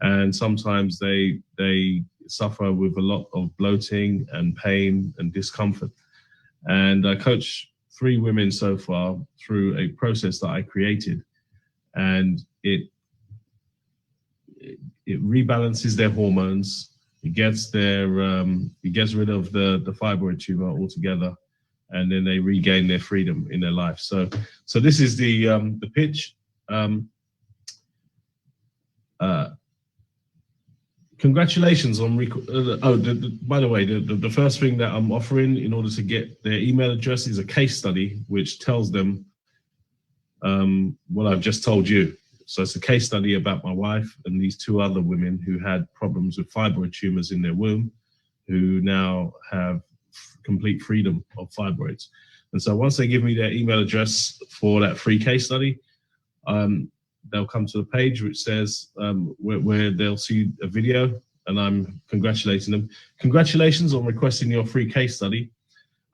And sometimes they suffer with a lot of bloating and pain and discomfort. And I coach 3 women so far through a process that I created, and it rebalances their hormones. It gets rid of the fibroid tumor altogether, and then they regain their freedom in their life. So this is the congratulations on by the way, the first thing that I'm offering in order to get their email address is a case study which tells them what I've just told you. So it's a case study about my wife and these two other women who had problems with fibroid tumors in their womb, who now have complete freedom of fibroids. And so once they give me their email address for that free case study, they'll come to the page which says where they'll see a video, and I'm congratulating them. Congratulations on requesting your free case study.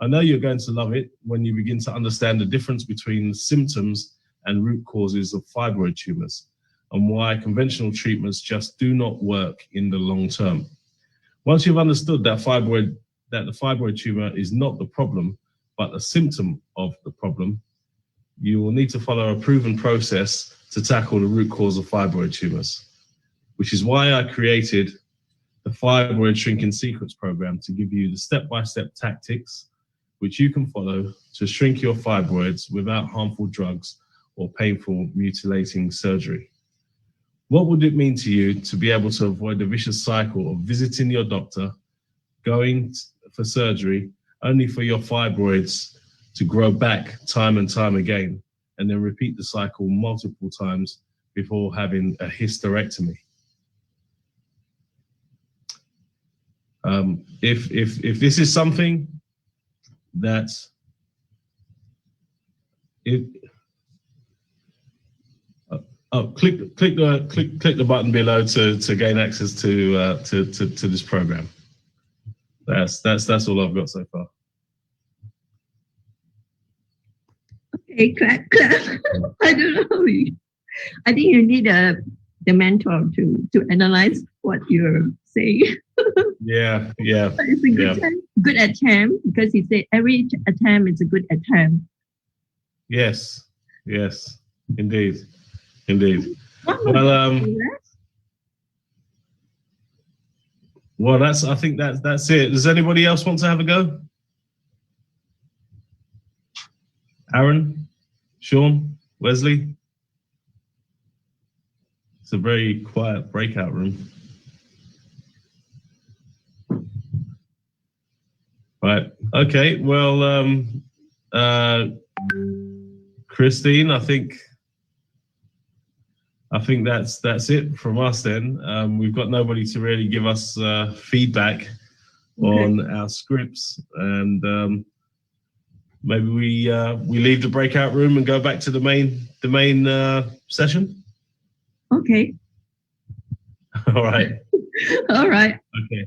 I know you're going to love it when you begin to understand the difference between symptoms and root causes of fibroid tumors, and why conventional treatments just do not work in the long term. Once you've understood that the fibroid tumor is not the problem, but a symptom of the problem, you will need to follow a proven process to tackle the root cause of fibroid tumors, which is why I created the Fibroid Shrinking Secrets program, to give you the step-by-step tactics which you can follow to shrink your fibroids without harmful drugs or painful mutilating surgery. What would it mean to you to be able to avoid the vicious cycle of visiting your doctor, going for surgery, only for your fibroids to grow back time and time again, and then repeat the cycle multiple times before having a hysterectomy? If this is something that click the button below to gain access to this program. That's all I've got so far. Okay, clap. I don't know. I think you need the mentor to analyze what you're saying. Yeah. But it's a good attempt, because he said every attempt is a good attempt. Yes, indeed. Well, I think that's it. Does anybody else want to have a go? Aaron, Sean, Wesley? It's a very quiet breakout room. Right. Okay. Well, Christine, I think that's it from us then. We've got nobody to really give us feedback on our scripts, and maybe we leave the breakout room and go back to the main session. Okay. All right. All right. Okay.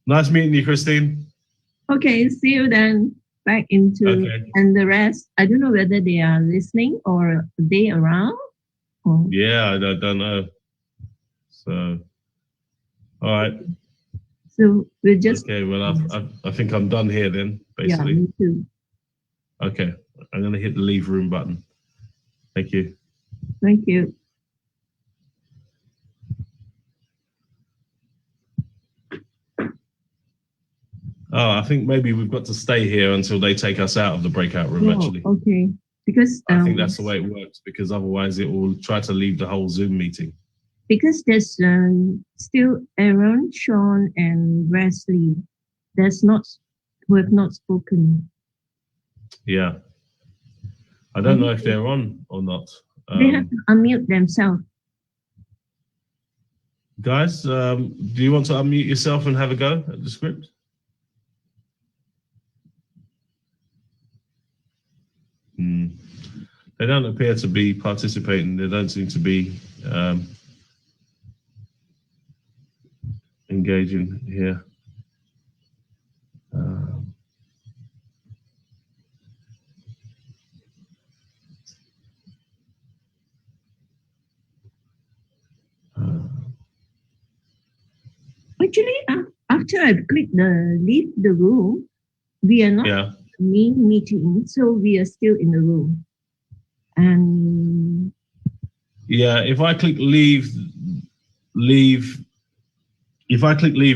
Nice meeting you, Christine. Okay. See you then. Back into and the rest. I don't know whether they are listening or are they around. Or... Yeah, I don't know. So, all right. So we'll just. Okay. Well, I think I'm done here then. Basically. Yeah, me too. Okay. I'm gonna hit the leave room button. Thank you. Thank you. Oh, I think maybe we've got to stay here until they take us out of the breakout room, actually. Okay. Because I think that's the way it works, because otherwise it will try to leave the whole Zoom meeting. Because there's still Aaron, Sean, and Wesley who have not spoken. Yeah. I don't know if they're on or not. They have to unmute themselves. Guys, do you want to unmute yourself and have a go at the script? They don't appear to be participating. They don't seem to be engaging here. Actually, after I click leave the room, we are not main meeting, so we are still in the room. And yeah, if I click leave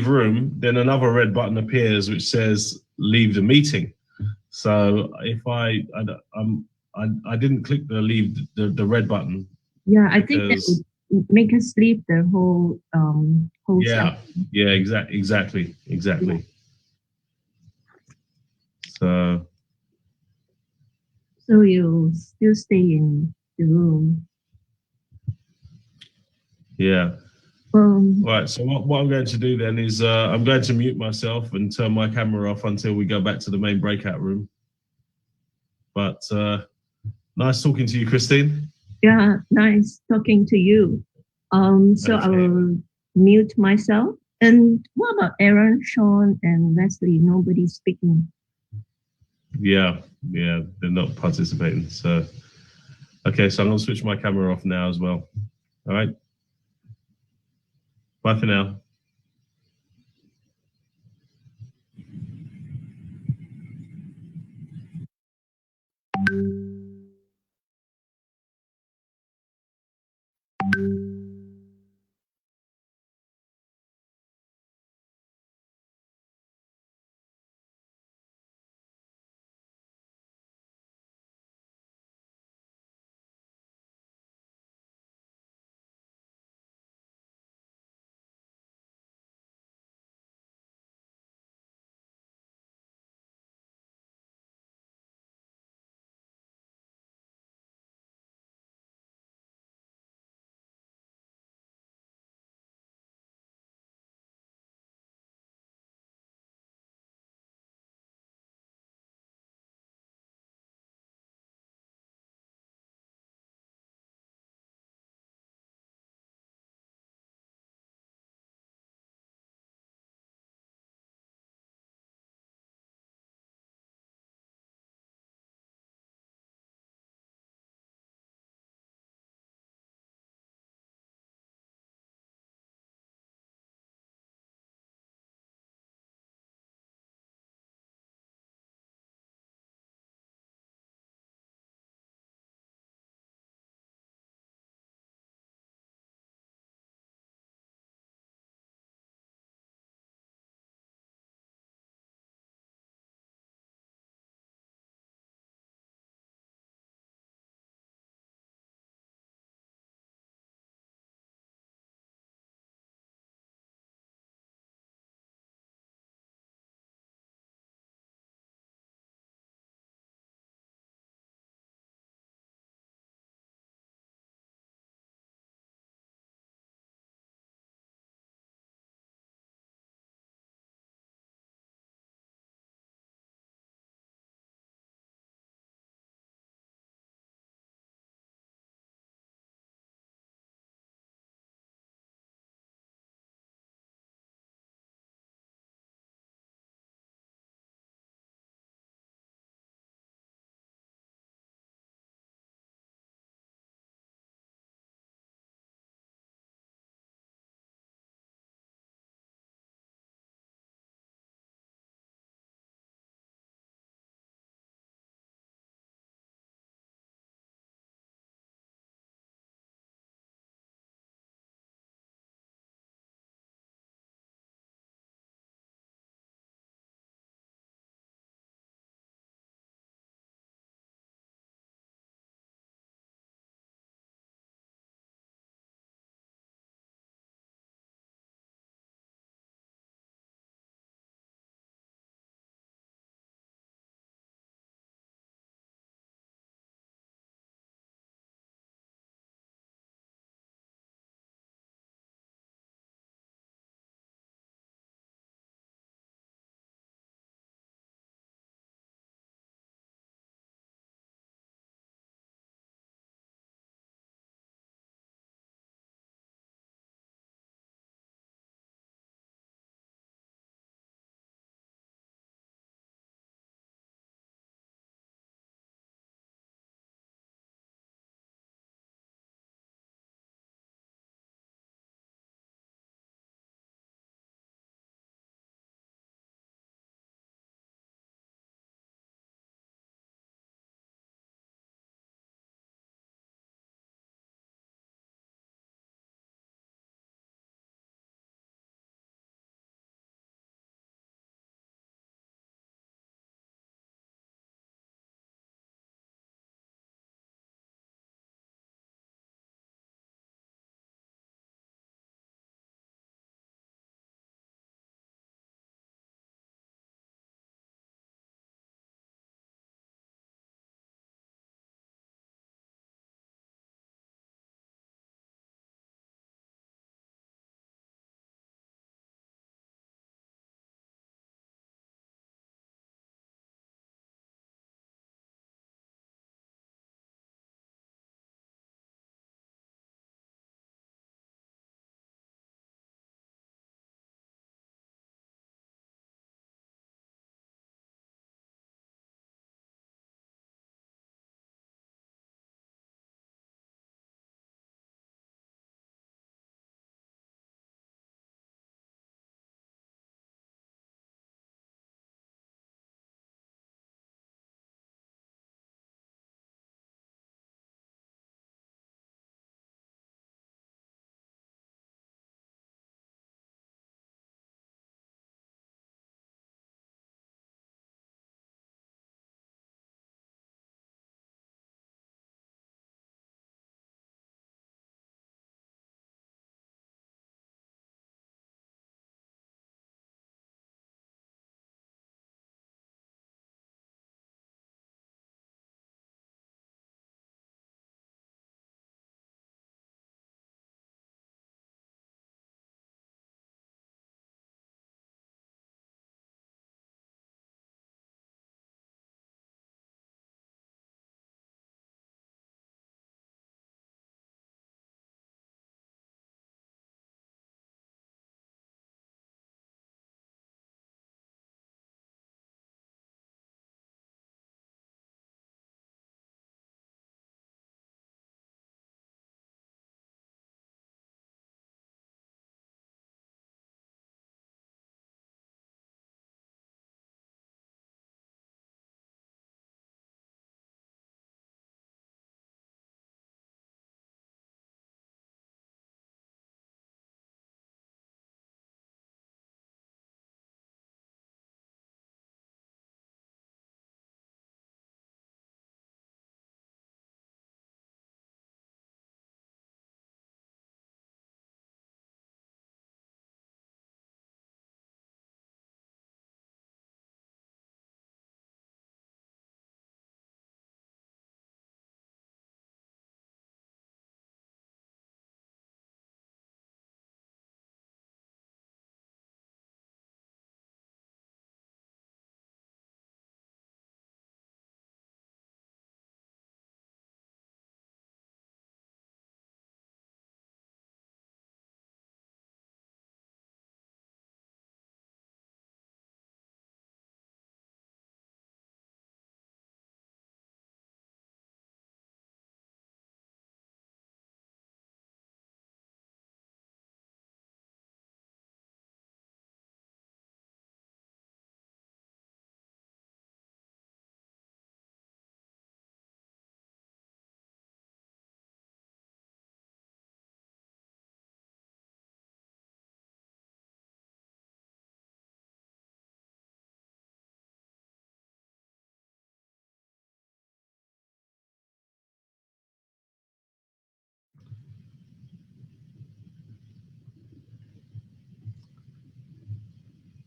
room, then another red button appears which says leave the meeting. So if I didn't click the leave the red button. Yeah, I think that make us leave the whole Yeah, session. yeah, exactly. So So you still stay in the room. yeah. Um, Right. So what I'm going to do then is I'm going to mute myself and turn my camera off until we go back to the main breakout room. But nice talking to you, Christine. yeah, nice talking to you. So I Okay. will mute myself. And what about Aaron, Sean, and Wesley? Nobody's speaking. Yeah, they're not participating. So okay, so I'm gonna switch my camera off now as well. All right. Bye for now.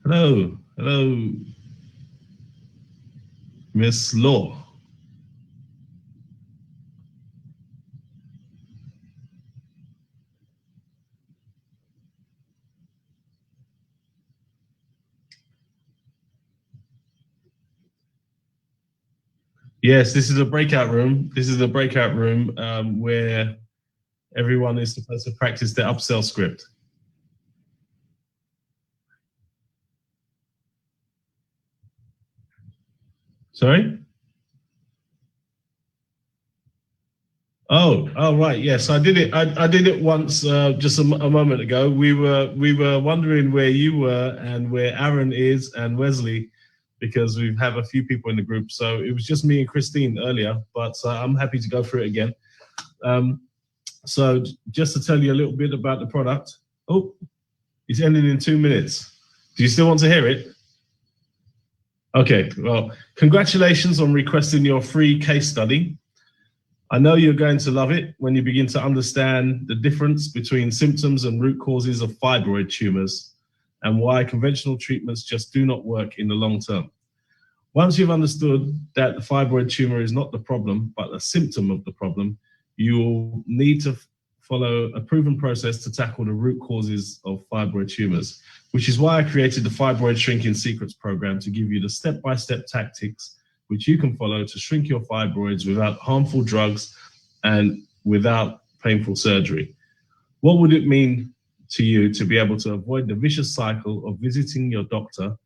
Hello, hello, Miss Law. Yes, this is a breakout room. This is a breakout room where everyone is supposed to practice their upsell script. Sorry? Oh, right. Yes, I did it. I did it once, just a moment ago. We were wondering where you were and where Aaron is and Wesley, because we have a few people in the group. So it was just me and Christine earlier, but I'm happy to go through it again. So just to tell you a little bit about the product. Oh, it's ending in 2 minutes. Do you still want to hear it? Okay, well, congratulations on requesting your free case study. I know you're going to love it when you begin to understand the difference between symptoms and root causes of fibroid tumors and why conventional treatments just do not work in the long term. Once you've understood that the fibroid tumor is not the problem, but a symptom of the problem, you will need to follow a proven process to tackle the root causes of fibroid tumors, which is why I created the Fibroid Shrinking Secrets program to give you the step-by-step tactics which you can follow to shrink your fibroids without harmful drugs and without painful surgery. What would it mean to you to be able to avoid the vicious cycle of visiting your doctor,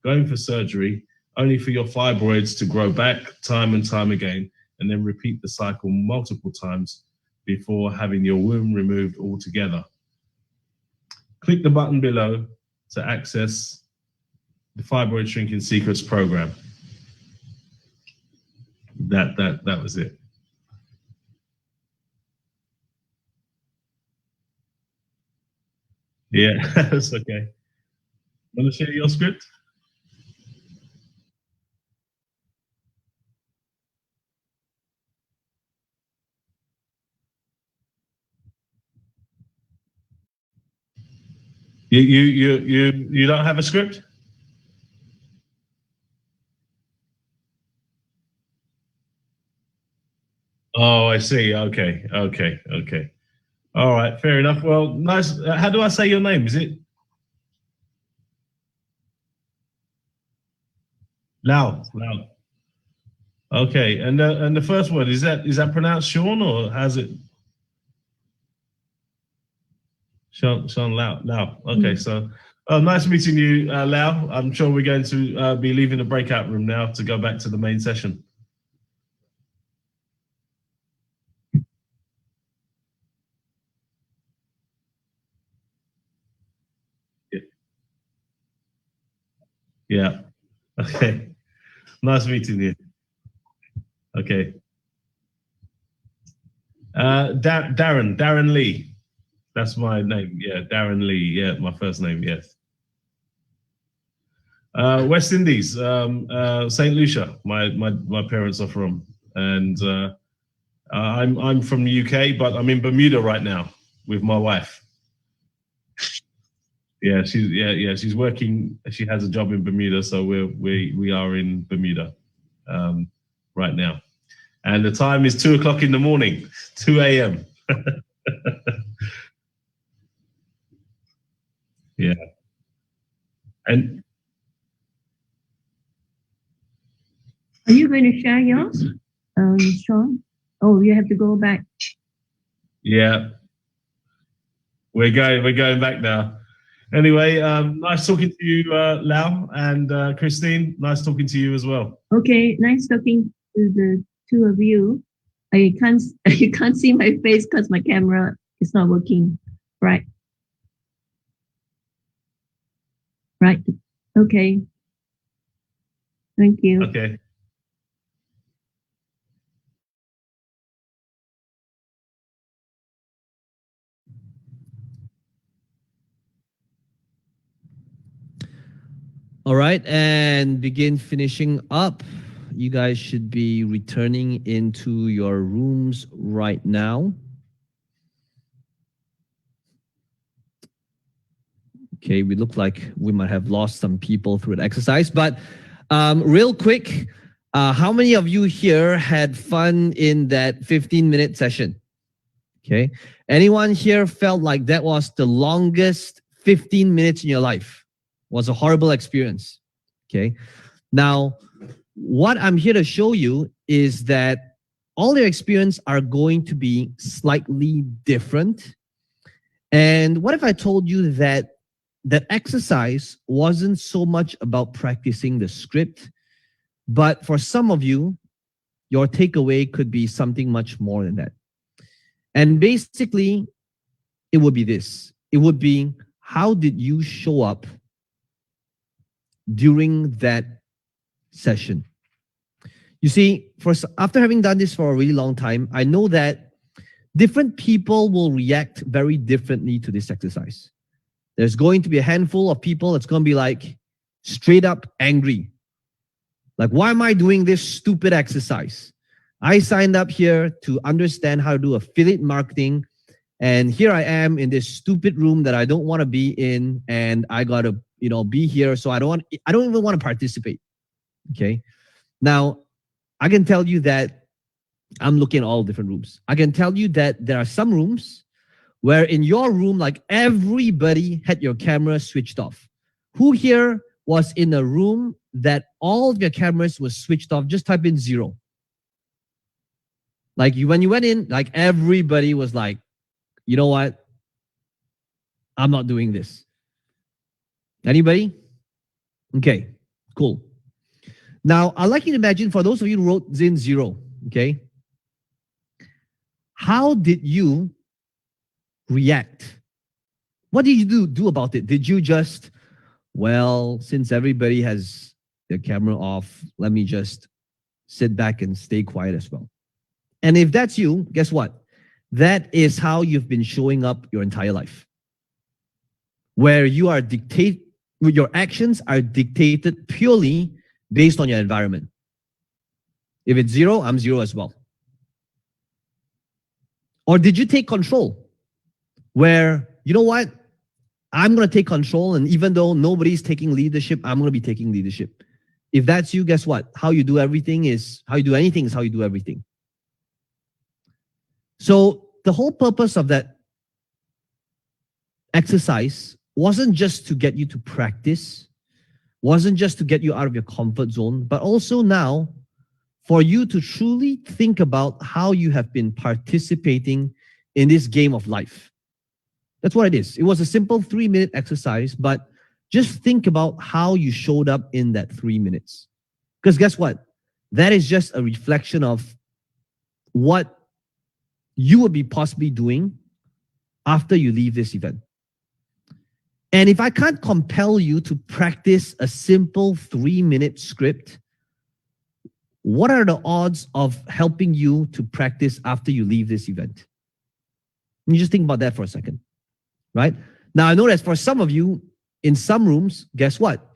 going for surgery, only for your fibroids to grow back time and time again, and then repeat the cycle multiple times before having your womb removed altogether? Click the button below to access the Fibroid Shrinking Secrets program. That was it. Yeah, that's okay. Want to share your script? You don't have a script? Oh, I see. Okay. All right, fair enough. Well, nice. How do I say your name? Is it Lau? Lau. Okay, and the first word, is that pronounced Sean, or how's it? Sean Lau. Lau. Okay, so nice meeting you, Lau. I'm sure we're going to be leaving the breakout room now to go back to the main session. Yeah. Okay. Nice meeting you. Okay. Darren Lee. That's my name. Yeah, Darren Lee. Yeah, my first name. Yes. West Indies, Saint Lucia. My parents are from, and I'm from the UK, but I'm in Bermuda right now with my wife. Yeah, she's working. She has a job in Bermuda, so we are in Bermuda right now, and the time is 2 o'clock in the morning, 2 a.m. Yeah, and Are you going to share yours, Sean? Oh, you have to go back. yeah, we're going back now. Anyway, nice talking to you, Lau, and Christine. Nice talking to you as well. Okay, nice talking to the two of you. You can't see my face because my camera is not working. Right. Okay. Thank you. Okay. All right, and begin finishing up. You guys should be returning into your rooms right now. Okay, we look like we might have lost some people through the exercise, but real quick, how many of you here had fun in that 15-minute session? Okay, anyone here felt like that was the longest 15 minutes in your life? Was a horrible experience? Okay, now what I'm here to show you is that all your experience are going to be slightly different. And what if I told you that that exercise wasn't so much about practicing the script, but for some of you, your takeaway could be something much more than that. And basically, it would be this. It would be, how did you show up during that session? You see, after having done this for a really long time, I know that different people will react very differently to this exercise. There's going to be a handful of people that's going to be like straight up angry. Like, why am I doing this stupid exercise? I signed up here to understand how to do affiliate marketing, and here I am in this stupid room that I don't want to be in, and I got to, be here, so I don't even want to participate. Okay? Now, I can tell you that I'm looking at all different rooms. I can tell you that there are some rooms where in your room, like everybody had your camera switched off. Who here was in a room that all of your cameras were switched off? Just type in 0. Like when you went in, like everybody was like, you know what? I'm not doing this. Anybody? Okay, cool. Now, I'd like you to imagine, for those of you who wrote in 0, okay, how did you react? What did you do about it? Did you just, well, since everybody has their camera off, let me just sit back and stay quiet as well? And if that's you, guess what? That is how you've been showing up your entire life, where you are your actions are dictated purely based on your environment. If it's 0, I'm 0 as well. Or did you take control, where, you know what? I'm going to take control, and even though nobody's taking leadership, I'm going to be taking leadership. If that's you, guess what? How you do anything is how you do everything. So the whole purpose of that exercise wasn't just to get you to practice, wasn't just to get you out of your comfort zone, but also now for you to truly think about how you have been participating in this game of life. That's what it is. It was a simple 3-minute exercise, but just think about how you showed up in that 3 minutes. Because guess what? That is just a reflection of what you would be possibly doing after you leave this event. And if I can't compel you to practice a simple 3-minute script, what are the odds of helping you to practice after you leave this event? You just think about that for a second, right? Now, I know that for some of you in some rooms, guess what?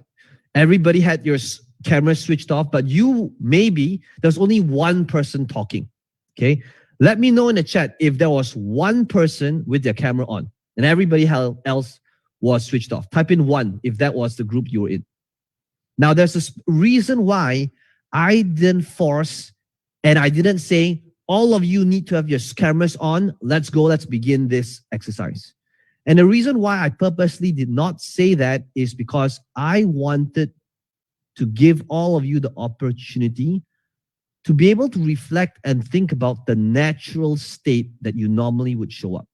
Everybody had your camera switched off, but there's only one person talking, okay? Let me know in the chat if there was one person with their camera on and everybody else was switched off. Type in 1 if that was the group you were in. Now, there's a reason why I didn't force and I didn't say, all of you need to have your cameras on. Let's go. Let's begin this exercise. And the reason why I purposely did not say that is because I wanted to give all of you the opportunity to be able to reflect and think about the natural state that you normally would show up.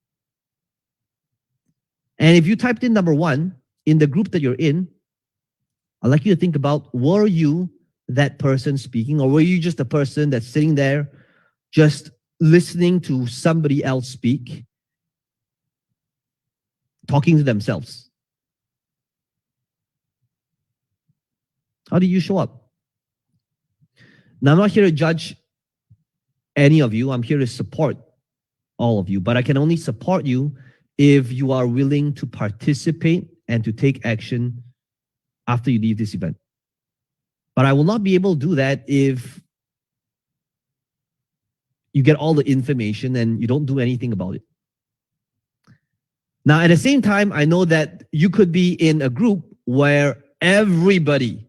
And if you typed in number 1 in the group that you're in, I'd like you to think about, were you that person speaking, or were you just a person that's sitting there just listening to somebody else speak, talking to themselves? How do you show up? Now, I'm not here to judge any of you. I'm here to support all of you, but I can only support you if you are willing to participate and to take action after you leave this event. But I will not be able to do that if you get all the information and you don't do anything about it. Now, at the same time, I know that you could be in a group where everybody,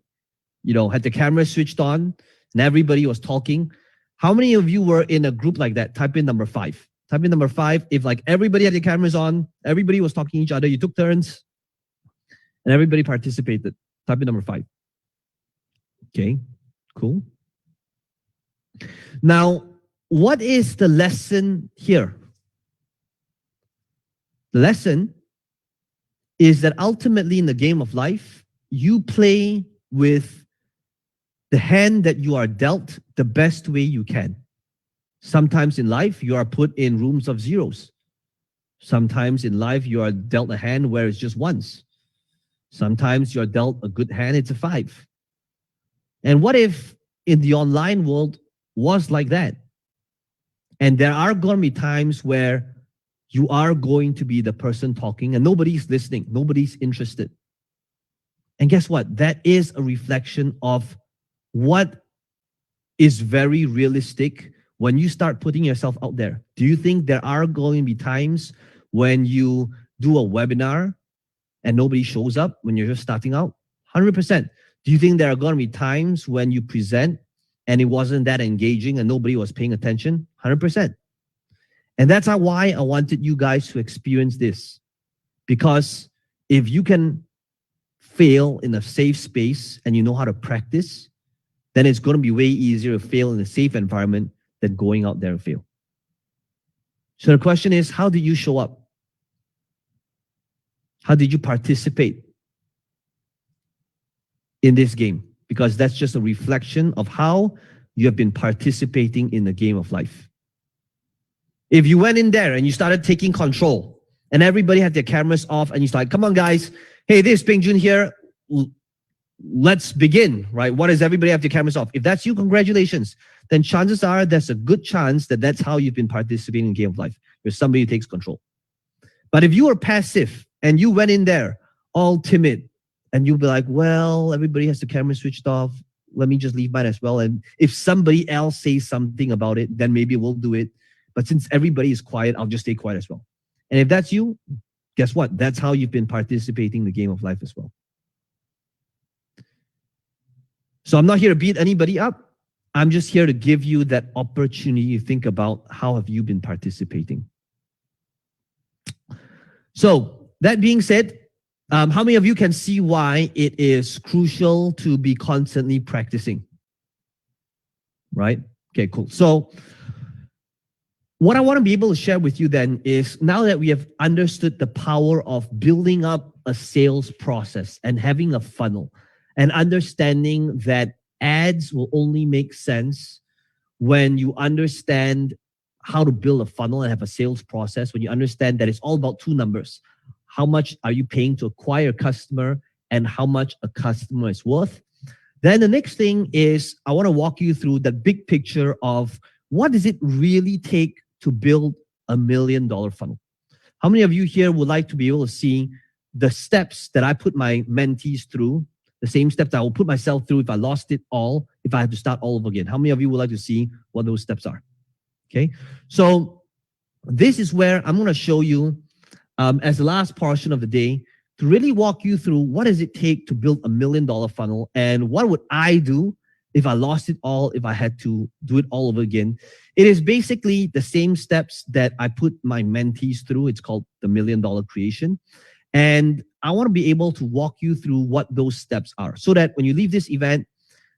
had the camera switched on and everybody was talking. How many of you were in a group like that? Type in number 5. Type in number 5. If like everybody had the cameras on, everybody was talking to each other, you took turns, and everybody participated. Type in number 5. Okay, cool. Now, what is the lesson here? The lesson is that ultimately in the game of life, you play with the hand that you are dealt the best way you can. Sometimes in life, you are put in rooms of zeros. Sometimes in life, you are dealt a hand where it's just ones. Sometimes you're dealt a good hand, it's a 5. And what if in the online world was like that? And there are going to be times where you are going to be the person talking and nobody's listening, nobody's interested. And guess what? That is a reflection of what is very realistic when you start putting yourself out there. Do you think there are going to be times when you do a webinar and nobody shows up when you're just starting out? 100%. Do you think there are going to be times when you present and it wasn't that engaging and nobody was paying attention? 100%. And that's why I wanted you guys to experience this. Because if you can fail in a safe space and you know how to practice, then it's going to be way easier to fail in a safe environment than going out there and fail. So the question is, how did you show up? How did you participate in this game? Because that's just a reflection of how you have been participating in the game of life. If you went in there and you started taking control and everybody had their cameras off and you started, come on guys, hey, this is Peng Joon here. Let's begin, right? What does everybody have their cameras off? If that's you, congratulations. Then chances are there's a good chance that that's how you've been participating in the game of life. You're somebody who takes control. But if you were passive and you went in there all timid and you'll be like, well, everybody has the camera switched off. Let me just leave mine as well. And if somebody else says something about it, then maybe we'll do it. But since everybody is quiet, I'll just stay quiet as well. And if that's you, guess what? That's how you've been participating in the game of life as well. So I'm not here to beat anybody up. I'm just here to give you that opportunity to think about how have you been participating. So that being said, how many of you can see why it is crucial to be constantly practicing? Right? Okay, cool. So what I want to be able to share with you then is now that we have understood the power of building up a sales process and having a funnel and understanding that ads will only make sense when you understand how to build a funnel and have a sales process, when you understand that it's all about 2 numbers. How much are you paying to acquire a customer and how much a customer is worth? Then the next thing is I want to walk you through the big picture of what does it really take to build a $1 million funnel. How many of you here would like to be able to see the steps that I put my mentees through, the same steps I will put myself through if I lost it all, if I had to start all over again? How many of you would like to see what those steps are? Okay, so this is where I'm going to show you as the last portion of the day to really walk you through what does it take to build a $1 million funnel and what would I do if I lost it all, if I had to do it all over again. It is basically the same steps that I put my mentees through. It's called the $1 Million Creation. And I want to be able to walk you through what those steps are so that when you leave this event,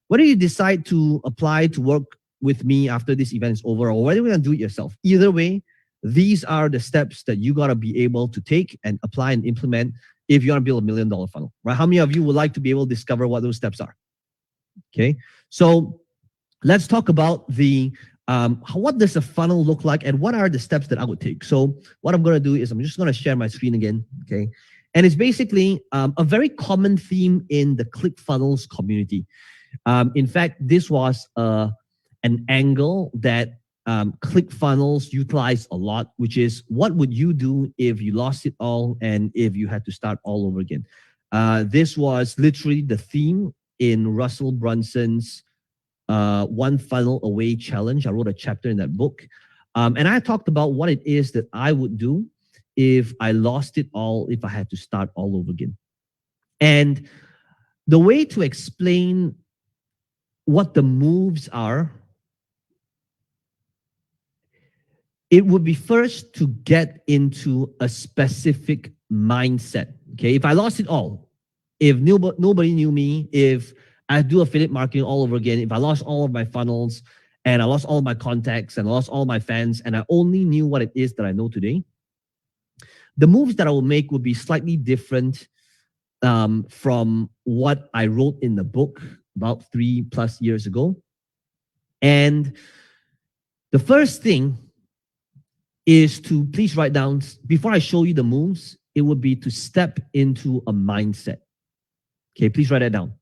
whether you decide to apply to work with me after this event is over or whether you're going to do it yourself, either way, these are the steps that you got to be able to take and apply and implement if you want to build a $1 million funnel, right? How many of you would like to be able to discover what those steps are? Okay, so let's talk about the what does a funnel look like and what are the steps that I would take. So what I'm going to do is I'm just going to share my screen again, okay? And it's basically a very common theme in the ClickFunnels community. In fact, this was an angle that ClickFunnels utilize a lot, which is what would you do if you lost it all and if you had to start all over again? This was literally the theme in Russell Brunson's One Funnel Away challenge. I wrote a chapter in that book. And I talked about what it is that I would do if I lost it all, if I had to start all over again? And the way to explain what the moves are, it would be first to get into a specific mindset. Okay, if I lost it all, if nobody knew me, if I do affiliate marketing all over again, if I lost all of my funnels and I lost all of my contacts and I lost all my fans and I only knew what it is that I know today, the moves that I will make will be slightly different from what I wrote in the book about 3+ years ago. And the first thing is to please write down, before I show you the moves, it would be to step into a mindset. Okay, please write that down.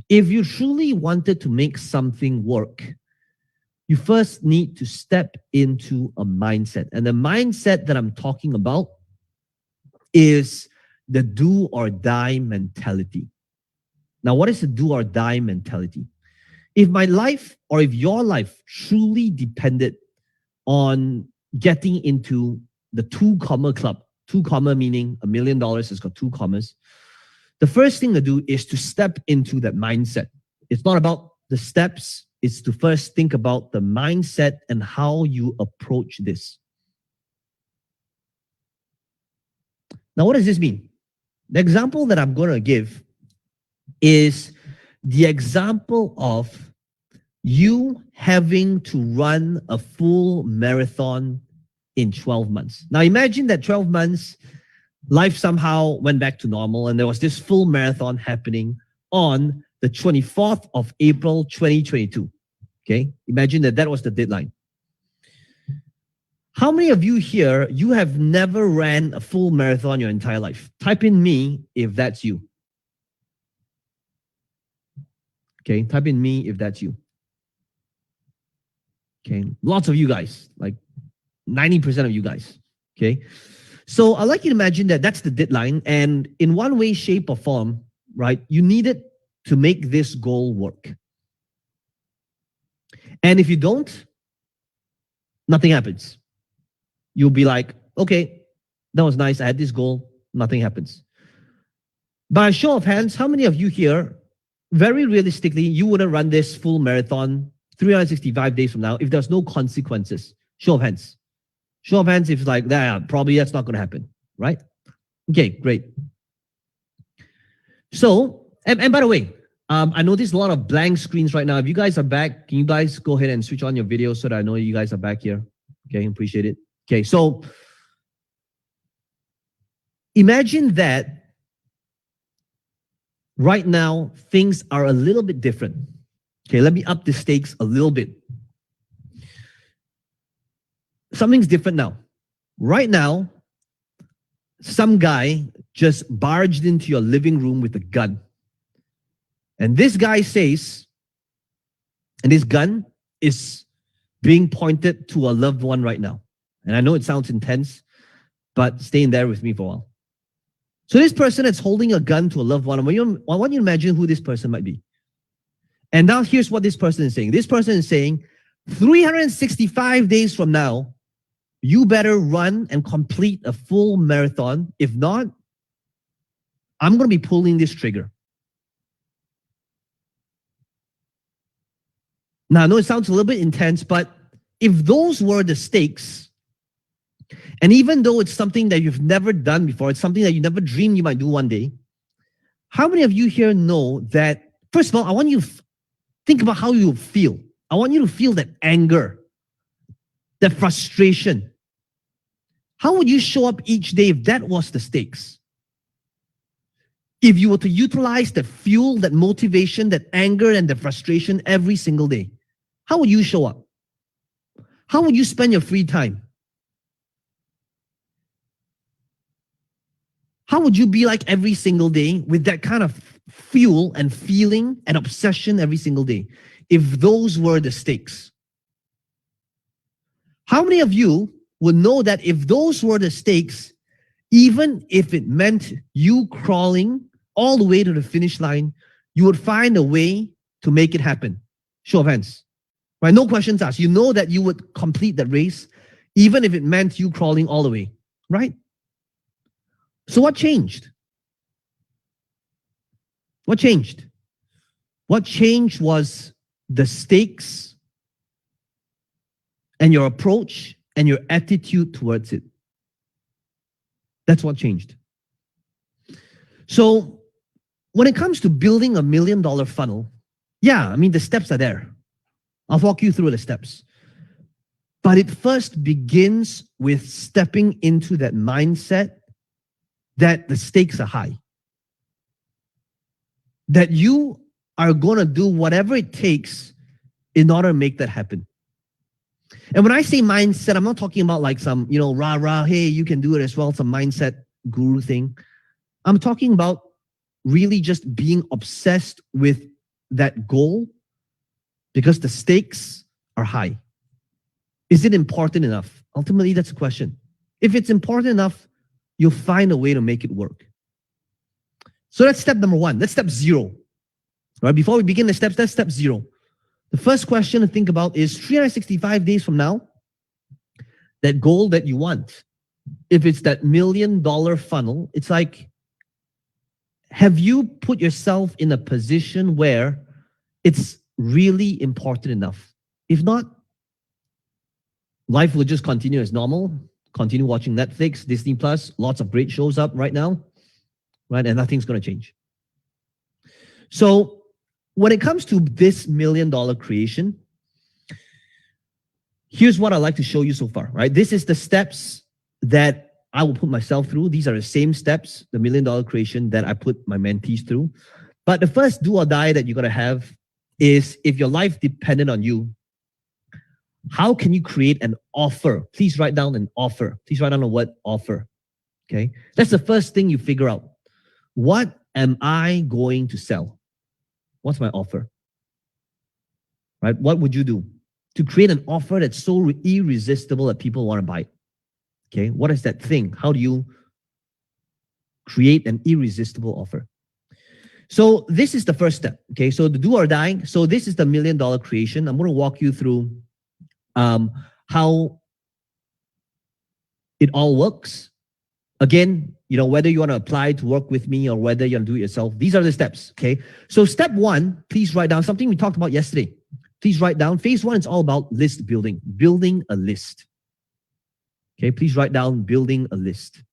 If you truly wanted to make something work, you first need to step into a mindset. And the mindset that I'm talking about is the do or die mentality. Now, what is the do or die mentality? If my life or if your life truly depended on getting into the 2 comma club, 2 comma meaning $1 million has got 2 commas, the first thing to do is to step into that mindset. It's not about the steps, it's to first think about the mindset and how you approach this. Now, what does this mean? The example that I'm going to give is the example of you having to run a full marathon in 12 months. Now, imagine that 12 months, life somehow went back to normal and there was this full marathon happening on the 24th of April, 2022. Okay, imagine that that was the deadline. How many of you here, you have never ran a full marathon your entire life? Type in me if that's you. Okay, type in me if that's you. Okay, lots of you guys, like 90% of you guys. Okay, so I'd like you to imagine that that's the deadline, and in one way, shape, or form, right, you needed to make this goal work. And if you don't, nothing happens. You'll be like, okay, that was nice. I had this goal. Nothing happens. By a show of hands, how many of you here, very realistically, you wouldn't run this full marathon 365 days from now if there's no consequences? Show of hands. Show of hands if it's like, yeah, probably that's not going to happen, right? Okay, great. So, and by the way, I noticed a lot of blank screens right now. If you guys are back, can you guys go ahead and switch on your video so that I know you guys are back here? Okay, appreciate it. Okay, so imagine that right now things are a little bit different. Okay, let me up the stakes a little bit. Something's different now. Right now, some guy just barged into your living room with a gun. And this guy says, and this gun is being pointed to a loved one right now. And I know it sounds intense, but stay in there with me for a while. So this person that's holding a gun to a loved one, I want you to imagine who this person might be. And now here's what this person is saying. This person is saying, 365 days from now, you better run and complete a full marathon. If not, I'm going to be pulling this trigger. Now, I know it sounds a little bit intense, but if those were the stakes, and even though it's something that you've never done before, it's something that you never dreamed you might do one day, how many of you here know that, first of all, I want you to think about how you feel. I want you to feel that anger, that frustration. How would you show up each day if that was the stakes? If you were to utilize that fuel, that motivation, that anger, and the frustration every single day, how would you show up? How would you spend your free time? How would you be like every single day with that kind of fuel and feeling and obsession every single day if those were the stakes? How many of you would know that if those were the stakes, even if it meant you crawling all the way to the finish line, you would find a way to make it happen? Show of hands. Right? No questions asked. You know that you would complete that race, even if it meant you crawling all the way. right? So what changed? What changed? What changed was the stakes and your approach and your attitude towards it. That's what changed. So when it comes to building $1 million funnel, yeah, I mean, the steps are there. I'll walk you through the steps. But it first begins with stepping into that mindset that the stakes are high. That you are going to do whatever it takes in order to make that happen. And when I say mindset, I'm not talking about like some, rah, hey, you can do it as well, some mindset guru thing. I'm talking about really just being obsessed with that goal because the stakes are high. Is it important enough? Ultimately, that's the question. If it's important enough, you'll find a way to make it work. So that's step number one. That's step 0. Right? Before we begin the steps, that's step 0. The first question to think about is 365 days from now, that goal that you want. If it's that $1 million funnel, it's like, have you put yourself in a position where it's really important enough? If not, life will just continue as normal. Continue watching Netflix, Disney Plus, lots of great shows up right now, right? And nothing's going to change. So when it comes to this $1 million creation, here's what I'd like to show you so far, right? This is the steps that I will put myself through. These are the same steps, the $1 million creation, that I put my mentees through. But the first do or die that you're going to have is, if your life depended on you, how can you create an offer? Please write down an offer. Please write down the word offer. Okay. That's the first thing you figure out. What am I going to sell? What's my offer? Right? What would you do to create an offer that's so irresistible that people want to buy it? Okay. What is that thing? How do you create an irresistible offer? So this is the first step. Okay. So the do or die. So this is the $1 million creation. I'm going to walk you through how it all works. Again, whether you want to apply to work with me or whether you want to do it yourself, these are the steps, okay? So step 1, please write down something we talked about yesterday. Please write down, phase 1 is all about list building a list. Okay, please write down building a list.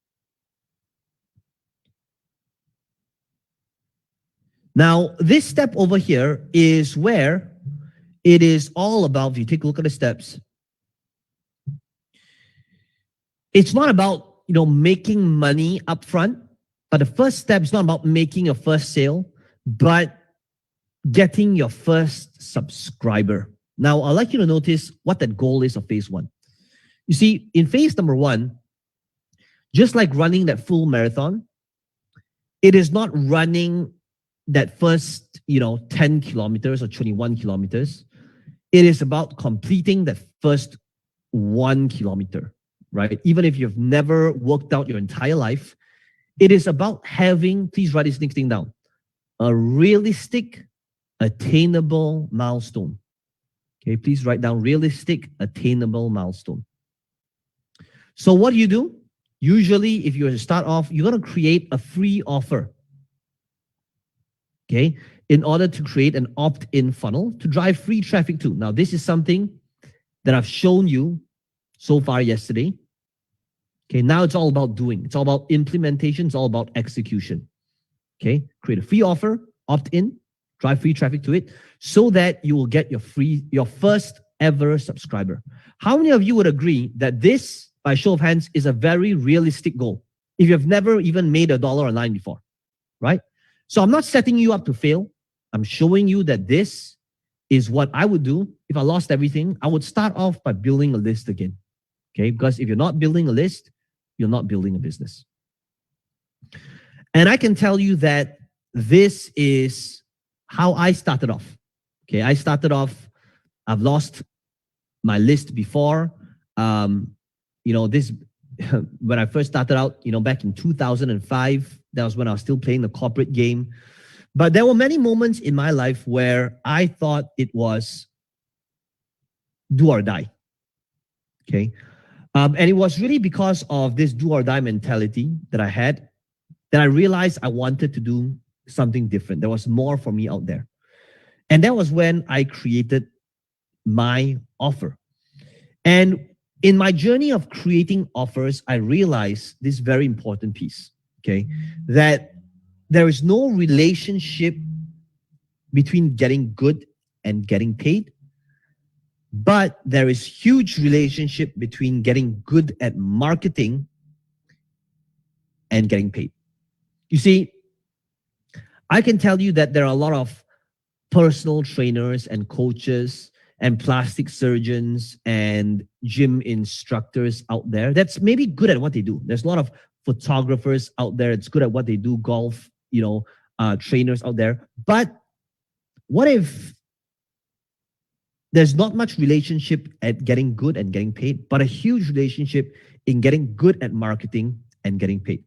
Now, this step over here is where it is all about, if you take a look at the steps, it's not about, making money up front, but the first step is not about making your first sale, but getting your first subscriber. Now, I'd like you to notice what that goal is of phase 1. You see, in phase number 1, just like running that full marathon, it is not running that first, 10 kilometers or 21 kilometers. It is about completing that first 1 kilometer, right? Even if you've never worked out your entire life, it is about having, please write this next thing down, a realistic, attainable milestone. Okay, please write down realistic, attainable milestone. So what do? Usually, if you were to start off, you're going to create a free offer. Okay, in order to create an opt-in funnel to drive free traffic to. Now, this is something that I've shown you so far yesterday. Okay, now it's all about doing. It's all about implementation. It's all about execution. Okay, create a free offer, opt in, drive free traffic to it so that you will get your first ever subscriber. How many of you would agree that this, by show of hands, is a very realistic goal? If you've never even made $1 online before, right? So I'm not setting you up to fail. I'm showing you that this is what I would do if I lost everything. I would start off by building a list again. Okay, because if you're not building a list, you're not building a business. And I can tell you that this is how I started off. Okay, I started off, I've lost my list before. This when I first started out, back in 2005, that was when I was still playing the corporate game. But there were many moments in my life where I thought it was do or die. Okay. And it was really because of this do or die mentality that I had that I realized I wanted to do something different. There was more for me out there. And that was when I created my offer. And in my journey of creating offers, I realized this very important piece, okay, that there is no relationship between getting good and getting paid, but there is huge relationship between getting good at marketing and getting paid. You see, I can tell you that there are a lot of personal trainers and coaches and plastic surgeons and gym instructors out there that's maybe good at what they do. There's a lot of photographers out there that's good at what they do, golf, trainers out there. But what if there's not much relationship at getting good and getting paid, but a huge relationship in getting good at marketing and getting paid?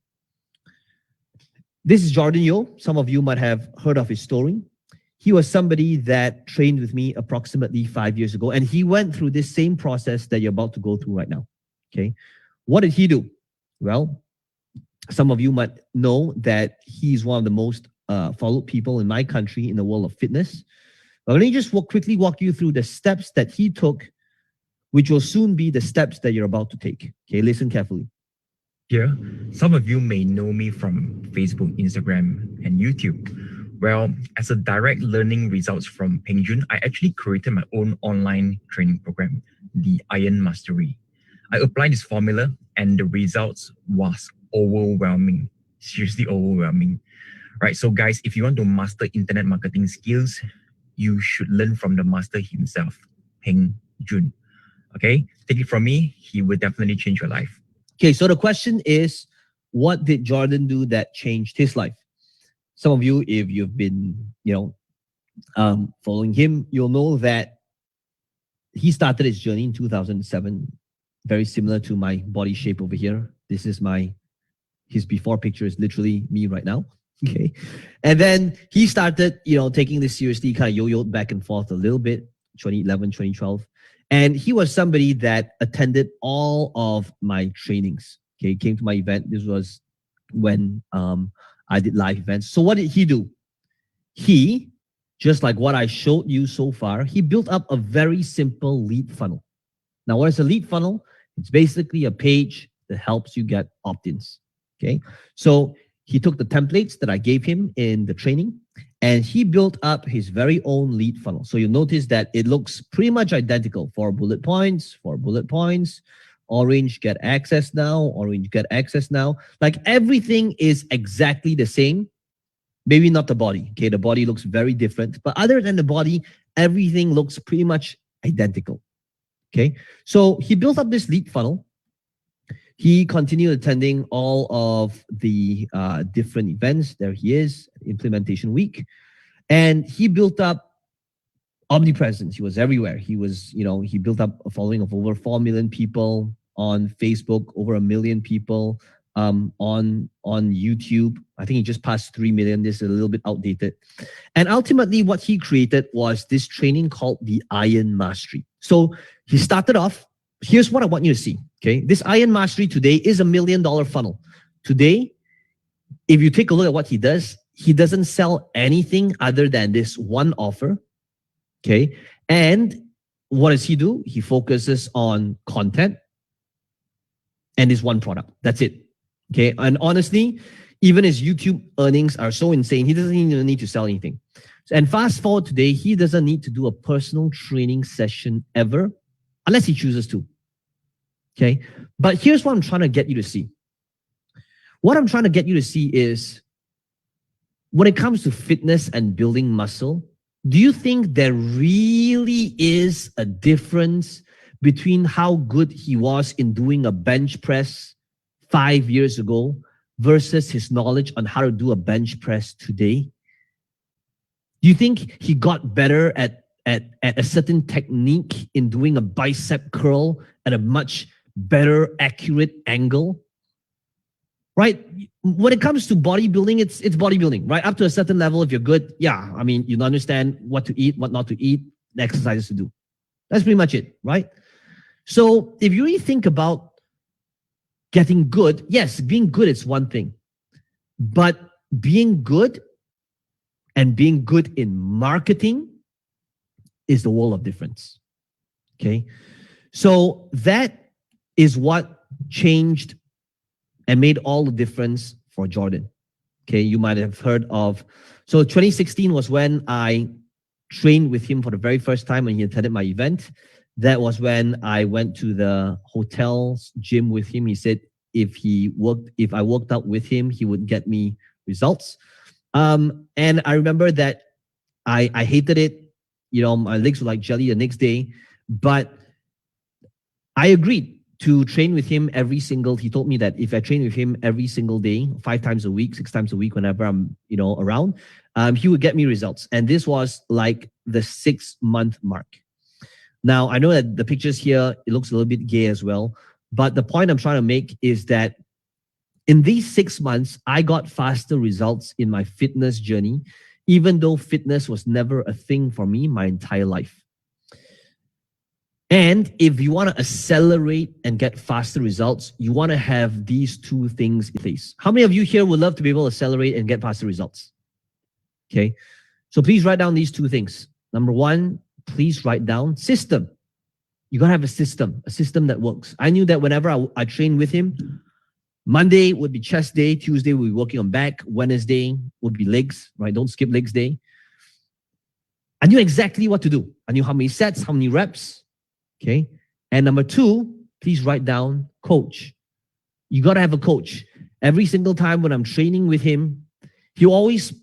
This is Jordan Yeo. Some of you might have heard of his story. He was somebody that trained with me approximately 5 years ago, and he went through this same process that you're about to go through right now. Okay. What did he do? Well, some of you might know that he's one of the most followed people in my country in the world of fitness. But let me just quickly walk you through the steps that he took, which will soon be the steps that you're about to take. Okay, listen carefully. Here, some of you may know me from Facebook, Instagram, and YouTube. Well, as a direct learning results from Peng Joon, I actually created my own online training program, the Iron Mastery. I applied this formula and the results was overwhelming, seriously overwhelming. Right, so guys, if you want to master internet marketing skills, you should learn from the master himself, Peng Joon. Okay, take it from me, he will definitely change your life. Okay, so the question is, what did Jordan do that changed his life? Some of you, if you've been, following him, you'll know that he started his journey in 2007, very similar to my body shape over here. This is his before picture is literally me right now. Okay. And then he started, taking this seriously, kind of yo-yoed back and forth a little bit, 2011, 2012. And he was somebody that attended all of my trainings. Okay. Came to my event. This was when I did live events. So what did he do? He, just like what I showed you so far, he built up a very simple lead funnel. Now, what is a lead funnel? It's basically a page that helps you get opt-ins. Okay. So he took the templates that I gave him in the training and he built up his very own lead funnel. So you'll notice that it looks pretty much identical. 4 bullet points, orange, get access now, orange, get access now. Like everything is exactly the same. Maybe not the body. Okay, the body looks very different. But other than the body, everything looks pretty much identical. Okay, so he built up this lead funnel. He continued attending all of the different events. There he is, Implementation Week. And he built up omnipresence. He was everywhere. He was, he built up a following of over 4 million people on Facebook, over 1 million people on YouTube. I think he just passed 3 million. This is a little bit outdated. And ultimately what he created was this training called the Iron Mastery. So he started off, here's what I want you to see. Okay, this Iron Mastery today is $1 million funnel. Today, if you take a look at what he does, he doesn't sell anything other than this one offer. Okay, and what does he do? He focuses on content and this one product. That's it. Okay, and honestly, even his YouTube earnings are so insane, he doesn't even need to sell anything. And fast forward today, he doesn't need to do a personal training session ever, unless he chooses to. Okay, but here's what I'm trying to get you to see. What I'm trying to get you to see is when it comes to fitness and building muscle, do you think there really is a difference between how good he was in doing a bench press 5 years ago versus his knowledge on how to do a bench press today? Do you think he got better at a certain technique in doing a bicep curl at a much better accurate angle? Right? When it comes to bodybuilding, it's bodybuilding, right? Up to a certain level, if you're good, yeah, I mean, you understand what to eat, what not to eat, the exercises to do. That's pretty much it, right? So if you really think about getting good, yes, being good is one thing, but being good and being good in marketing is the world of difference. Okay. So that is what changed and made all the difference for Jordan. Okay. You might have heard of, so 2016 was when I trained with him for the very first time when he attended my event. That was when I went to the hotel's gym with him. He said if I worked out with him, he would get me results. And I remember that I hated it. You know, my legs were like jelly the next day, but I agreed to train with him he told me that if I train with him every single day, 5 times a week, 6 times a week, whenever I'm, around, he would get me results. And this was like the 6-month mark. Now, I know that the pictures here, it looks a little bit gay as well, but the point I'm trying to make is that in these 6 months, I got faster results in my fitness journey, even though fitness was never a thing for me my entire life. And if you want to accelerate and get faster results, you want to have these 2 things in place. How many of you here would love to be able to accelerate and get faster results? Okay, so please write down these 2 things. Number 1, please write down system. You gotta have a system that works. I knew that whenever I trained with him, Monday would be chest day, Tuesday we'll be working on back, Wednesday would be legs, right? Don't skip legs day. I knew exactly what to do. I knew how many sets, how many reps, okay? And number 2, please write down coach. You gotta have a coach. Every single time when I'm training with him, he always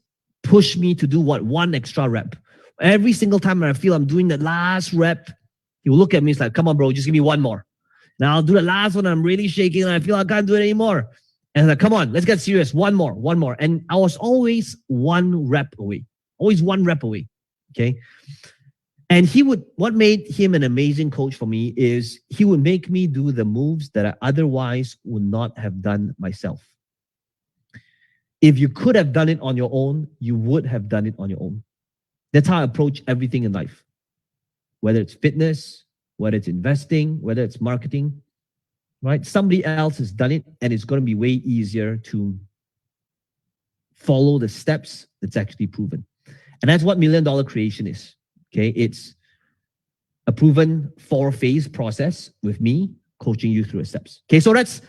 push me to do 1 extra rep. Every single time when I feel I'm doing the last rep, he will look at me, he's like, come on, bro, just give me 1 more. Now I'll do the last one, I'm really shaking, and I feel I can't do it anymore. And I'm like, come on, let's get serious, 1 more. And I was always 1 rep away, okay? And what made him an amazing coach for me is he would make me do the moves that I otherwise would not have done myself. If you could have done it on your own, you would have done it on your own. That's how I approach everything in life, whether it's fitness, whether it's investing, whether it's marketing, right? Somebody else has done it, and it's going to be way easier to follow the steps that's actually proven. And that's what $1 Million Creation is, okay? It's a proven 4-phase process with me coaching you through the steps. Okay, so that's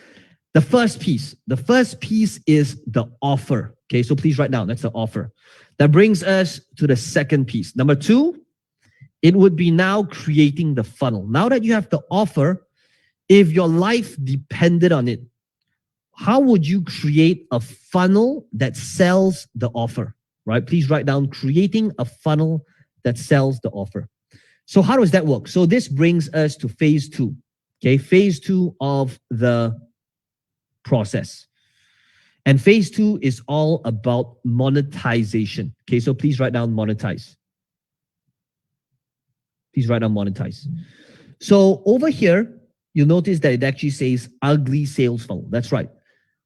the first piece. The first piece is the offer, okay? So please write down, that's the offer. That brings us to the second piece. Number 2, it would be now creating the funnel. Now that you have the offer, if your life depended on it, how would you create a funnel that sells the offer, right? Please write down creating a funnel that sells the offer. So how does that work? So this brings us to phase 2, okay? Phase 2 of the process. And phase 2 is all about monetization. Okay, so please write down monetize. Please write down monetize. So over here, you'll notice that it actually says ugly sales funnel. That's right.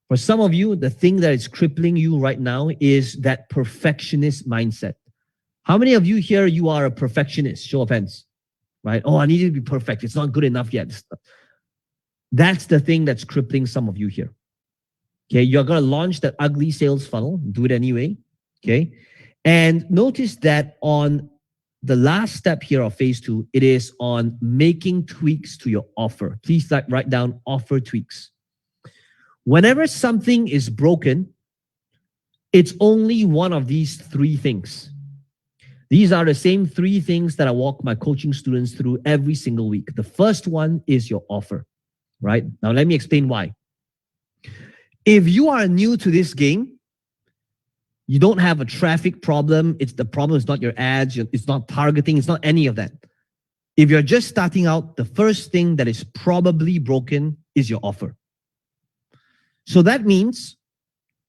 For some of you, the thing that is crippling you right now is that perfectionist mindset. How many of you here, you are a perfectionist? Show of hands, right? Oh, I need to be perfect. It's not good enough yet. That's the thing that's crippling some of you here. Okay, you're going to launch that ugly sales funnel. Do it anyway. Okay, and notice that on the last step here of phase 2, it is on making tweaks to your offer. Please write down offer tweaks. Whenever something is broken, it's only one of these 3 things. These are the same 3 things that I walk my coaching students through every single week. The first one is your offer, right? Now, let me explain why. If you are new to this game, you don't have a traffic problem. The problem is not your ads. It's not targeting. It's not any of that. If you're just starting out, the first thing that is probably broken is your offer. So that means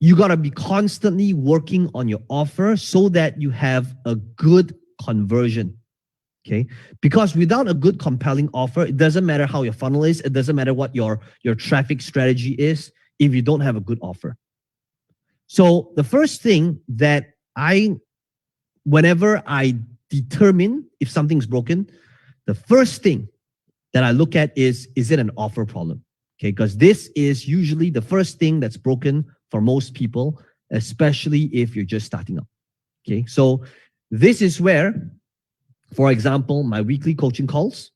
you got to be constantly working on your offer so that you have a good conversion. Okay, because without a good compelling offer, it doesn't matter how your funnel is. It doesn't matter what your traffic strategy is if you don't have a good offer. So the first thing that whenever I determine if something's broken, the first thing that I look at is it an offer problem? Okay, because this is usually the first thing that's broken for most people, especially if you're just starting up. Okay, so this is where, for example, my weekly coaching calls,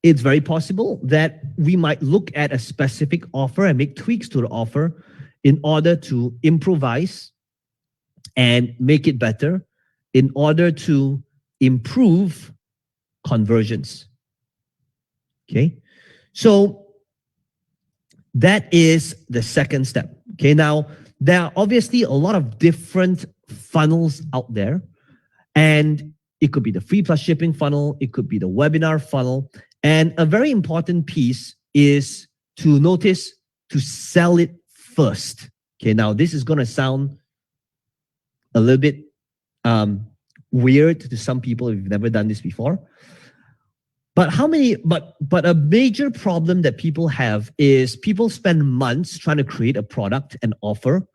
it's very possible that we might look at a specific offer and make tweaks to the offer in order to improvise and make it better, in order to improve conversions. Okay, so that is the second step. Okay, now there are obviously a lot of different funnels out there, and it could be the free plus shipping funnel, it could be the webinar funnel, and a very important piece is to notice to sell it first. Okay, now this is going to sound a little bit weird to some people if you've never done this before. But a major problem that people have is people spend months trying to create a product and offer.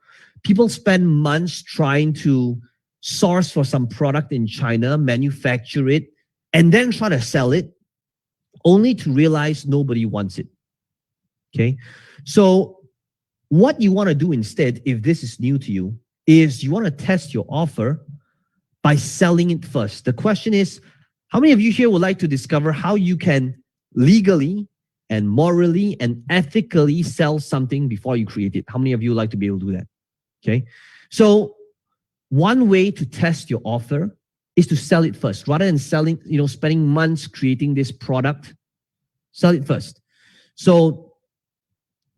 People spend months trying to source for some product in China, manufacture it, and then try to sell it, only to realize nobody wants it. Okay, so what you want to do instead, if this is new to you, is you want to test your offer by selling it first. The question is, how many of you here would like to discover how you can legally and morally and ethically sell something before you create it? How many of you would like to be able to do that? Okay, so one way to test your offer is to sell it first. Rather than selling, spending months creating this product, sell it first. So,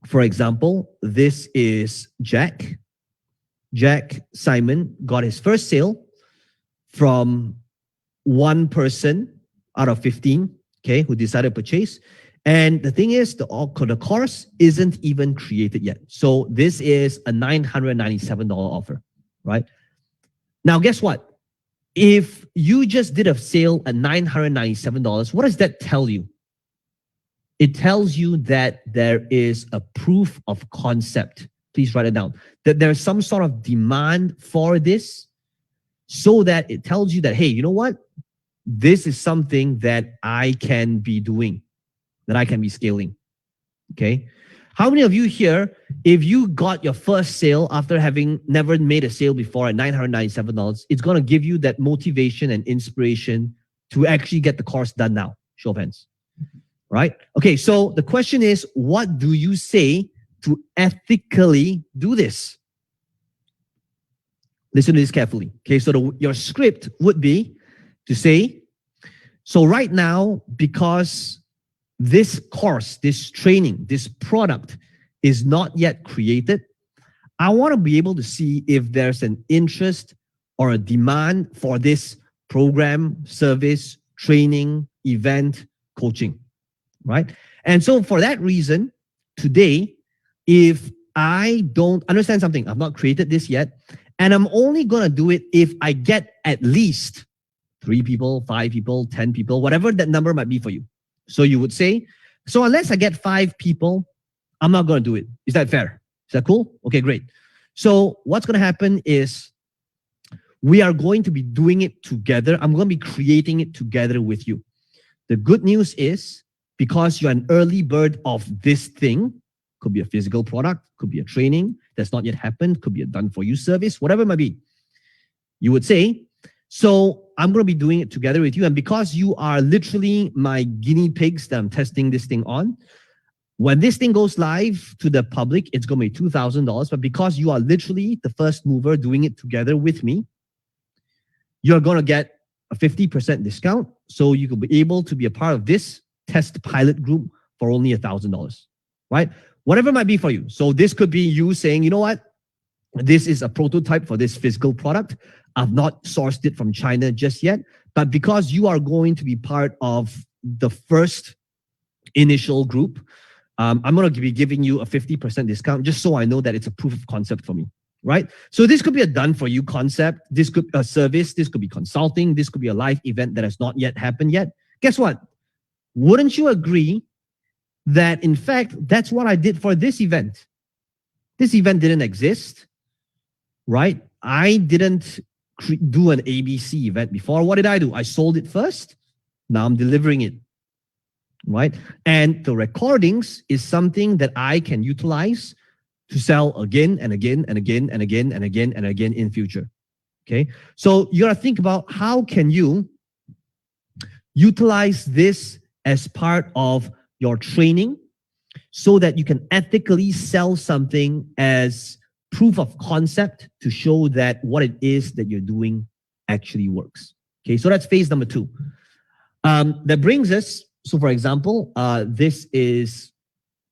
for example, this is Jack. Jack Simon got his first sale from one person out of 15, okay, who decided to purchase. And the thing is, the course isn't even created yet. So this is a $997 offer, right? Now, guess what? If you just did a sale at $997, what does that tell you? It tells you that there is a proof of concept. Please write it down. That there's some sort of demand for this, so that it tells you that, hey, you know what? This is something that I can be doing, that I can be scaling. Okay. How many of you here, if you got your first sale after having never made a sale before at $997, it's going to give you that motivation and inspiration to actually get the course done now? Show of hands. Right? Okay. So the question is, what do you say to ethically do this? Listen to this carefully. Okay, so your script would be to say, so right now, because this course, this training, this product is not yet created, I want to be able to see if there's an interest or a demand for this program, service, training, event, coaching, right? And so for that reason, today, if I don't understand something, I've not created this yet, and I'm only going to do it if I get at least 3 people, 5 people, 10 people, whatever that number might be for you. So you would say, so unless I get 5 people, I'm not going to do it. Is that fair? Is that cool? Okay, great. So what's going to happen is we are going to be doing it together. I'm going to be creating it together with you. The good news is, because you're an early bird of this thing, could be a physical product, could be a training that's not yet happened, could be a done-for-you service, whatever it might be. You would say, so I'm going to be doing it together with you. And because you are literally my guinea pigs that I'm testing this thing on, when this thing goes live to the public, it's going to be $2,000. But because you are literally the first mover doing it together with me, you're going to get a 50% discount. So you could be able to be a part of this test pilot group for only $1,000, right? Whatever it might be for you. So this could be you saying, you know what? This is a prototype for this physical product. I've not sourced it from China just yet, but because you are going to be part of the first initial group, I'm going to be giving you a 50% discount just so I know that it's a proof of concept for me, right? So this could be a done-for-you concept. This could be a service. This could be consulting. This could be a live event that has not yet happened yet. Guess what? Wouldn't you agree that, in fact, that's what I did for this event? This event didn't exist, right? I didn't do an ABC event before. What did I do? I sold it first. Now I'm delivering it. right? And the recordings is something that I can utilize to sell again and again and again and again and again and again in future. Okay, so you got to think about how can you utilize this as part of your training so that you can ethically sell something as proof of concept to show that what it is that you're doing actually works. Okay, so that's phase number 2. That brings us, so for example, this is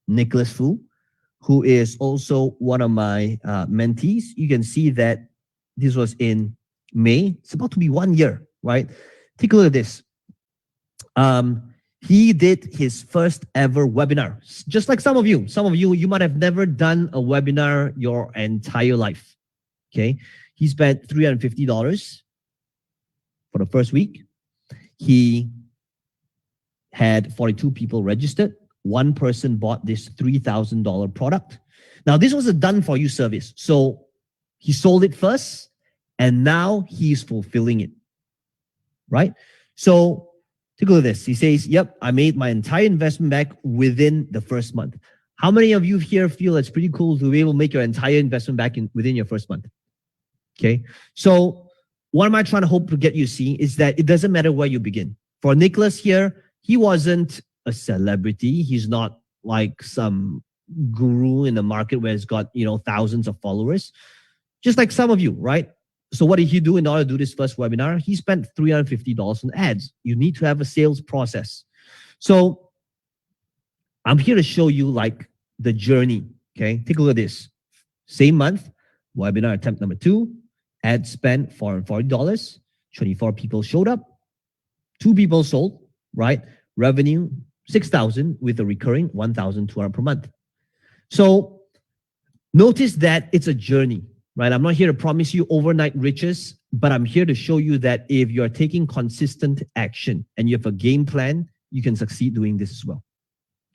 Nicholas Fu, who is also one of my mentees. You can see that this was in May. It's about to be 1 year, right? Take a look at this. He did his first ever webinar, just like some of you. Some of you, you might have never done a webinar your entire life. Okay, he spent $350 for the first week. He had 42 people registered. One person bought this $3,000 product. Now, this was a done-for-you service. So he sold it first, and now he's fulfilling it, right? So take a look at this. He says, yep, I made my entire investment back within the first month. How many of you here feel it's pretty cool to be able to make your entire investment back within your first month? Okay, so what am I trying to hope to get you to see is that it doesn't matter where you begin. For Nicholas here, he wasn't a celebrity. He's not like some guru in the market where he's got, you know, thousands of followers. Just like some of you, right? So what did he do in order to do this first webinar? He spent $350 on ads. You need to have a sales process. So I'm here to show you like the journey, okay? Take a look at this. Same month, webinar attempt number 2, ad spent $440, 24 people showed up, 2 people sold, right? Revenue, $6,000 with a recurring $1,200 per month. So notice that it's a journey, right? I'm not here to promise you overnight riches, but I'm here to show you that if you're taking consistent action and you have a game plan, you can succeed doing this as well.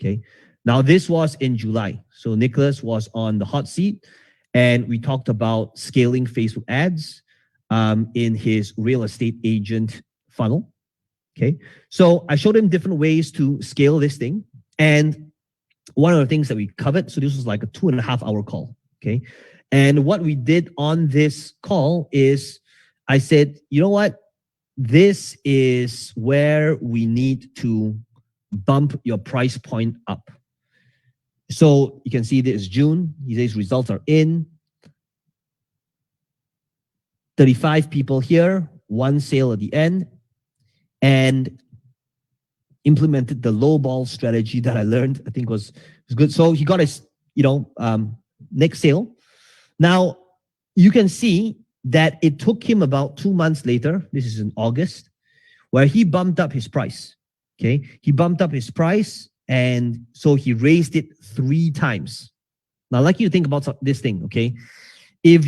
Okay. Now this was in July. So Nicholas was on the hot seat and we talked about scaling Facebook ads in his real estate agent funnel. Okay. So I showed him different ways to scale this thing. And one of the things that we covered, so this was like a 2.5-hour call. Okay. And what we did on this call is I said, you know what? This is where we need to bump your price point up. So you can see this is June. He says results are in. 35 people here, 1 sale at the end, and implemented the low ball strategy that I learned. I think was good. So he got his, next sale. Now you can see that it took him about 2 months later. This is in August, where he bumped up his price. Okay, he bumped up his price, and so he raised it 3 times. Now, I'd like you to think about this thing. Okay, if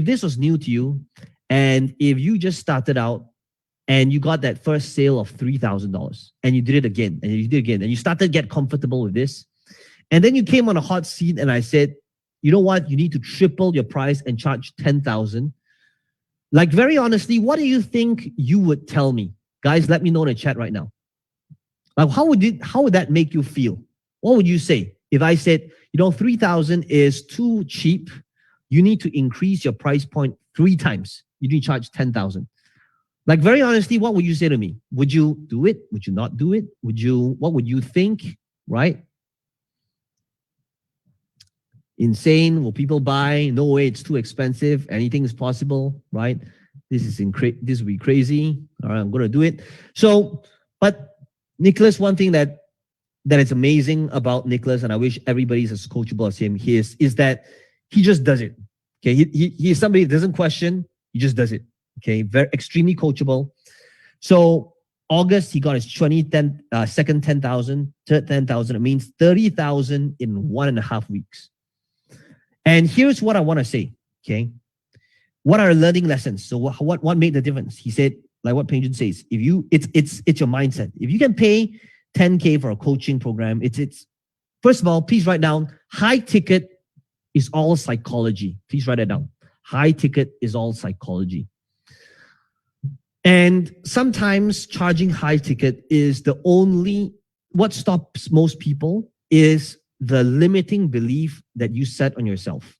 this was new to you, and if you just started out and you got that first sale of $3,000, and you did it again, and you did it again, and you started to get comfortable with this, and then you came on a hot seat, and I said, you know what? You need to triple your price and charge $10,000. Like, very honestly, what do you think you would tell me? Guys, let me know in the chat right now. Like, how would that make you feel? What would you say if I said, 3,000 is too cheap. You need to increase your price point 3 times. You need to charge 10,000. Like, very honestly, what would you say to me? Would you do it? Would you not do it? What would you think? Right? Insane. Will people buy? No way. It's too expensive. Anything is possible, right? This will be crazy. All right, I'm going to do it. So, but Nicholas, one thing that is amazing about Nicholas, and I wish everybody's as coachable as him, is that he just does it. Okay, he is somebody that doesn't question. He just does it. Okay, very extremely coachable. So August, he got his second 10,000, third 10,000. It means 30,000 in 1.5 weeks. And here's what I want to say. Okay, what are learning lessons? So what made the difference? He said, like what Peng Joon says, it's your mindset. If you can pay $10K for a coaching program, it's first of all, please write down, high ticket is all psychology. Please write it down. High ticket is all psychology. And sometimes charging high ticket is the only what stops most people is the limiting belief that you set on yourself.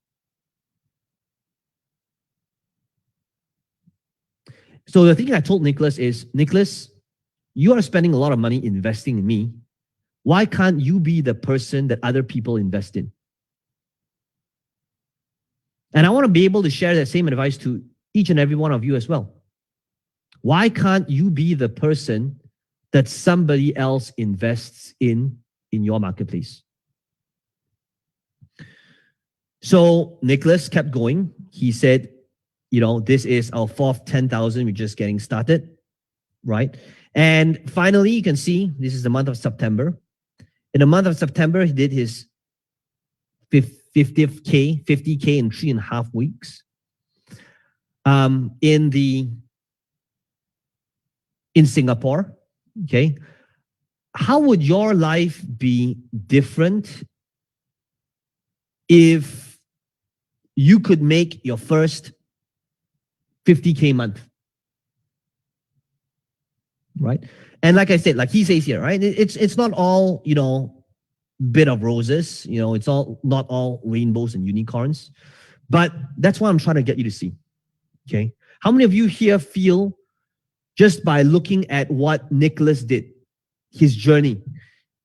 So the thing I told Nicholas is, Nicholas, you are spending a lot of money investing in me. Why can't you be the person that other people invest in? And I want to be able to share that same advice to each and every one of you as well. Why can't you be the person that somebody else invests in your marketplace? So Nicholas kept going. He said, you know, this is our fourth 10,000. We're just getting started, right? And finally, you can see this is the month of September. In the month of September, he did his 50K in 3.5 weeks. In Singapore, okay? How would your life be different if you could make your first 50K month? Right? And like I said, like he says here, right? It's not all, you know, bit of roses, you know, it's not all rainbows and unicorns, but that's what I'm trying to get you to see. Okay. How many of you here feel just by looking at what Nicholas did, his journey,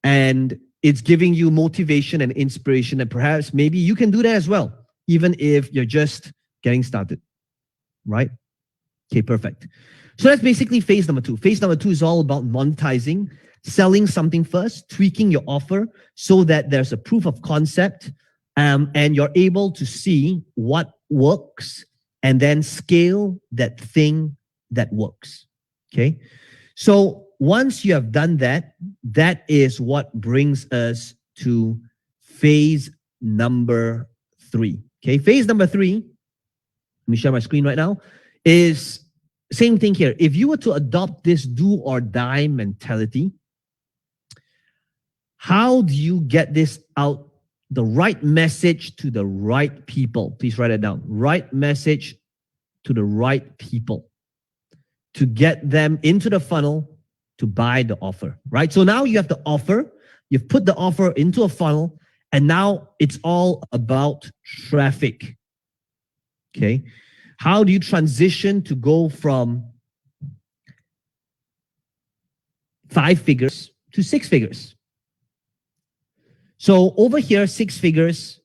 and it's giving you motivation and inspiration, and perhaps maybe you can do that as well, even if you're just getting started, right? Okay, perfect. So that's basically phase number 2. Phase number 2 is all about monetizing, selling something first, tweaking your offer so that there's a proof of concept, and you're able to see what works and then scale that thing that works. Okay. So once you have done that, that is what brings us to phase number 3. Okay. Phase number 3, let me share my screen right now, is same thing here. If you were to adopt this do or die mentality, how do you get this out, the right message to the right people? Please write it down. Right message to the right people to get them into the funnel to buy the offer, right? So now you have the offer, you've put the offer into a funnel, and now it's all about traffic. Okay. How do you transition to go from 5 figures to 6 figures? So over here, 6 figures,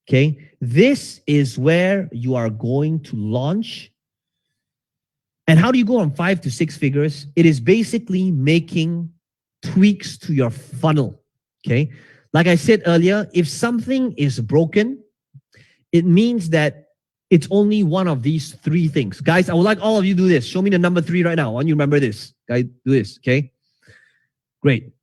okay, this is where you are going to launch. And how do you go from 5 to 6 figures? It is basically making tweaks to your funnel, okay? Like I said earlier, if something is broken, it means that it's only one of these 3 things. Guys, I would like all of you to do this. Show me the number 3 right now. I want you to remember this. Guys, do this, okay? Great.